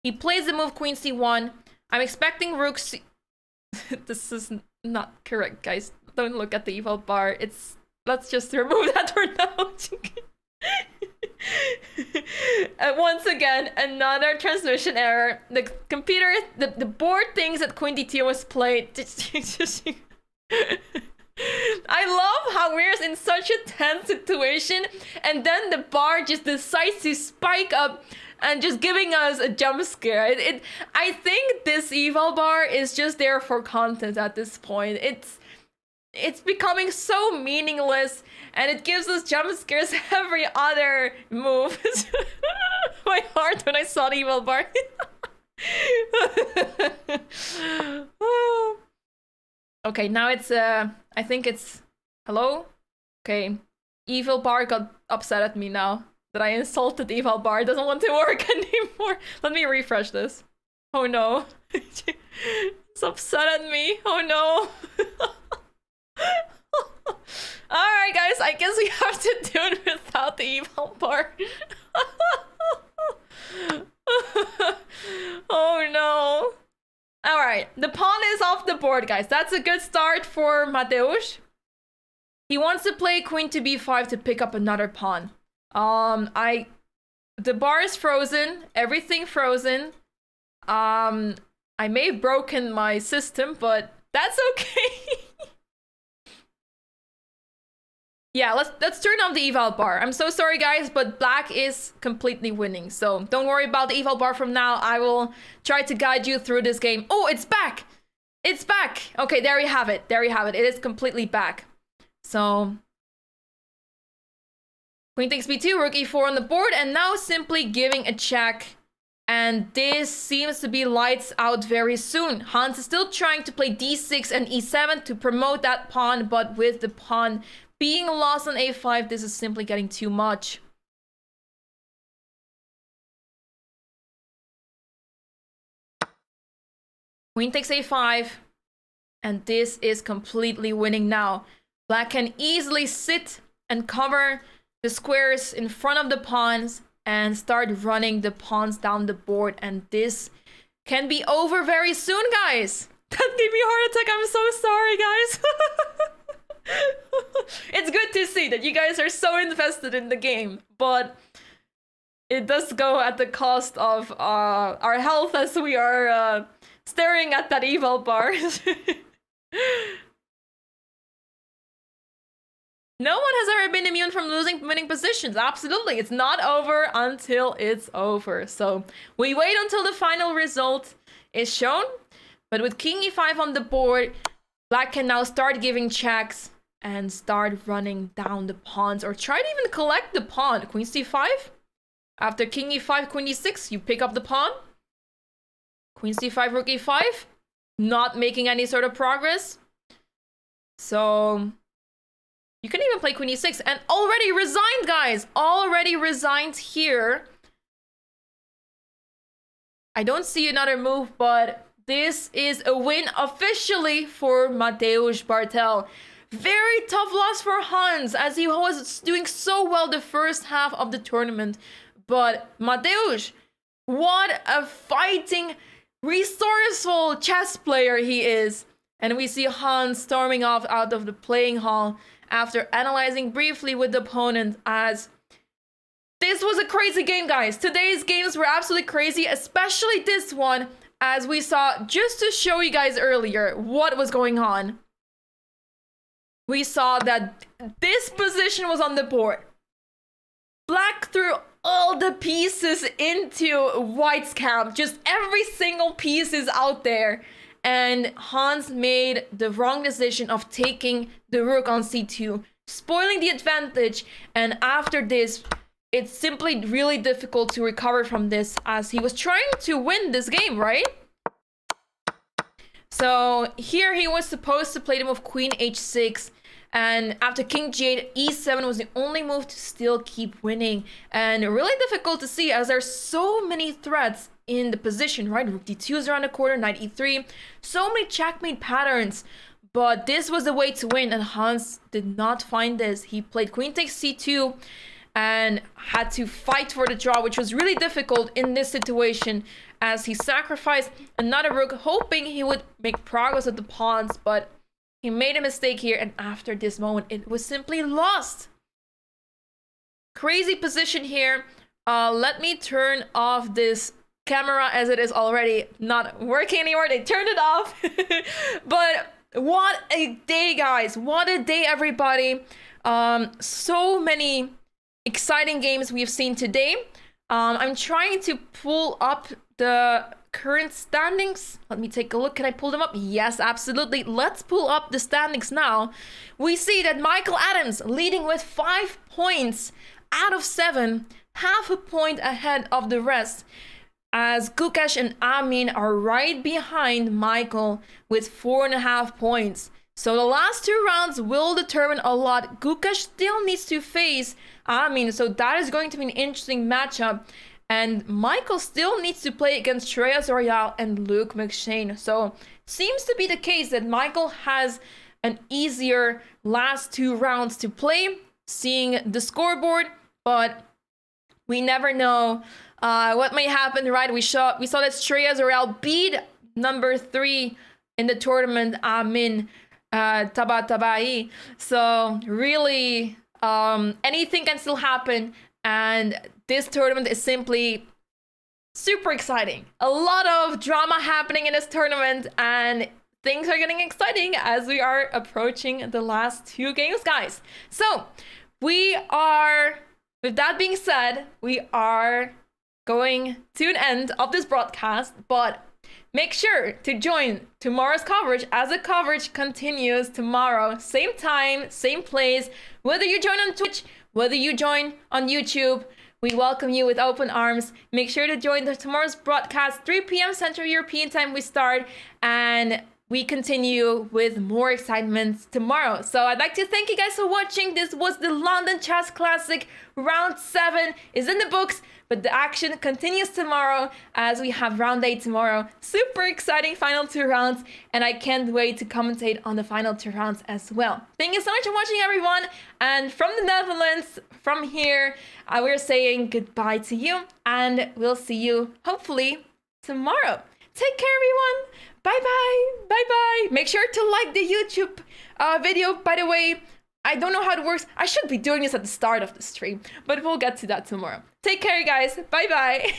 He plays the move queen c1. I'm expecting rook c... This is not correct, guys. Don't look at the eval bar. It's... Let's just remove that for now. Once again, another transmission error. The computer, the board thinks that queen d2 was played. I love how we're in such a tense situation, and then the bar just decides to spike up and just giving us a jump scare. I think this eval bar is just there for content at this point. It's becoming so meaningless, and it gives us jump scares every other move. My heart when I saw the evil bar. Okay, now it's I think it's hello. Okay, evil bar got upset at me now that I insulted the evil bar. It doesn't want to work anymore. Let me refresh this. Oh no, it's upset at me. Oh no. Alright guys, I guess we have to do it without the evil bar. Oh no. Alright, the pawn is off the board, guys. That's a good start for Mateusz. He wants to play queen to b5 to pick up another pawn. The bar is frozen, everything frozen. I may have broken my system, but that's okay. Yeah, let's turn off the eval bar. I'm so sorry, guys, but black is completely winning. So don't worry about the eval bar from now. I will try to guide you through this game. Oh, it's back! It's back! Okay, there you have it. There you have it. It is completely back. So queen takes b2, rook e4 on the board, and now simply giving a check. And this seems to be lights out very soon. Hans is still trying to play d6 and e7 to promote that pawn, but with the pawn being lost on a5, this is simply getting too much. Queen takes a5, and this is completely winning now. Black can easily sit and cover the squares in front of the pawns and start running the pawns down the board, and this can be over very soon, guys. That gave me a heart attack. I'm so sorry, guys. It's good to see that you guys are so invested in the game, but it does go at the cost of our health as we are staring at that evil bar. No one has ever been immune from losing winning positions. Absolutely. It's not over until it's over. So we wait until the final result. is shown. But with king e5 on the board, black can now start giving checks and start running down the pawns, or try to even collect the pawn. Queen c5. After king e5, queen e6, you pick up the pawn. Queen c5, rook e5. Not making any sort of progress. So you can even play queen e6 and already resigned, guys. Already resigned here. I don't see another move, but this is a win officially for Mateusz Bartel. Very tough loss for Hans, as he was doing so well the first half of the tournament. But Mateusz, what a fighting, resourceful chess player he is. And we see Hans storming off out of the playing hall after analyzing briefly with the opponent, as this was a crazy game, guys. Today's games were absolutely crazy, especially this one, as we saw, just to show you guys earlier what was going on. We saw that this position was on the board. Black threw all the pieces into White's camp. Just every single piece is out there. And Hans made the wrong decision of taking the rook on c2, spoiling the advantage. And after this, it's simply really difficult to recover from this, as he was trying to win this game, right? So here he was supposed to play the move queen h6. And after king g8, e7 was the only move to still keep winning. And really difficult to see, as there's so many threats in the position, right? Rook d2 is around the corner, knight e3. So many checkmate patterns. But this was the way to win, and Hans did not find this. He played queen takes c2 and had to fight for the draw, which was really difficult in this situation, as he sacrificed another rook, hoping he would make progress with the pawns. But he made a mistake here, and after this moment, it was simply lost. Crazy position here. Let me turn off this camera, as it is already not working anymore. They turned it off. But what a day, guys. What a day, everybody. So many exciting games we've seen today. I'm trying to pull up the current standings. Let me take a look. Can I pull them up? Yes, absolutely. Let's pull up the standings now. We see that Michael Adams leading with 5 points out of 7, half a point ahead of the rest, as Gukesh and Amin are right behind Michael with 4.5 points. So the last 2 rounds will determine a lot. Gukesh still needs to face Amin, so that is going to be an interesting matchup. And Michael still needs to play against Shreyas Royale and Luke McShane. So seems to be the case that Michael has an easier last 2 rounds to play, seeing the scoreboard, but we never know what may happen, right? We saw that Shreyas Royale beat number 3 in the tournament, Amin Tabatabai. So really, anything can still happen, and this tournament is simply super exciting. A lot of drama happening in this tournament, and things are getting exciting as we are approaching the last 2 games, guys. So we are, with that being said, we are going to an end of this broadcast, but make sure to join tomorrow's coverage, as the coverage continues tomorrow. Same time, same place. Whether you join on Twitch, whether you join on YouTube, we welcome you with open arms. Make sure to join tomorrow's broadcast, 3 p.m. Central European time we start, and we continue with more excitement tomorrow. So I'd like to thank you guys for watching. This was the London Chess Classic. Round 7 is in the books, but the action continues tomorrow, as we have round 8 tomorrow. Super exciting final 2 rounds, and I can't wait to commentate on the final 2 rounds as well. Thank you so much for watching, everyone. And from the Netherlands, from here, we're saying goodbye to you, and we'll see you hopefully tomorrow. Take care, everyone. Bye-bye. Bye-bye. Make sure to like the YouTube video. By the way, I don't know how it works. I should be doing this at the start of the stream, but we'll get to that tomorrow. Take care, guys. Bye-bye.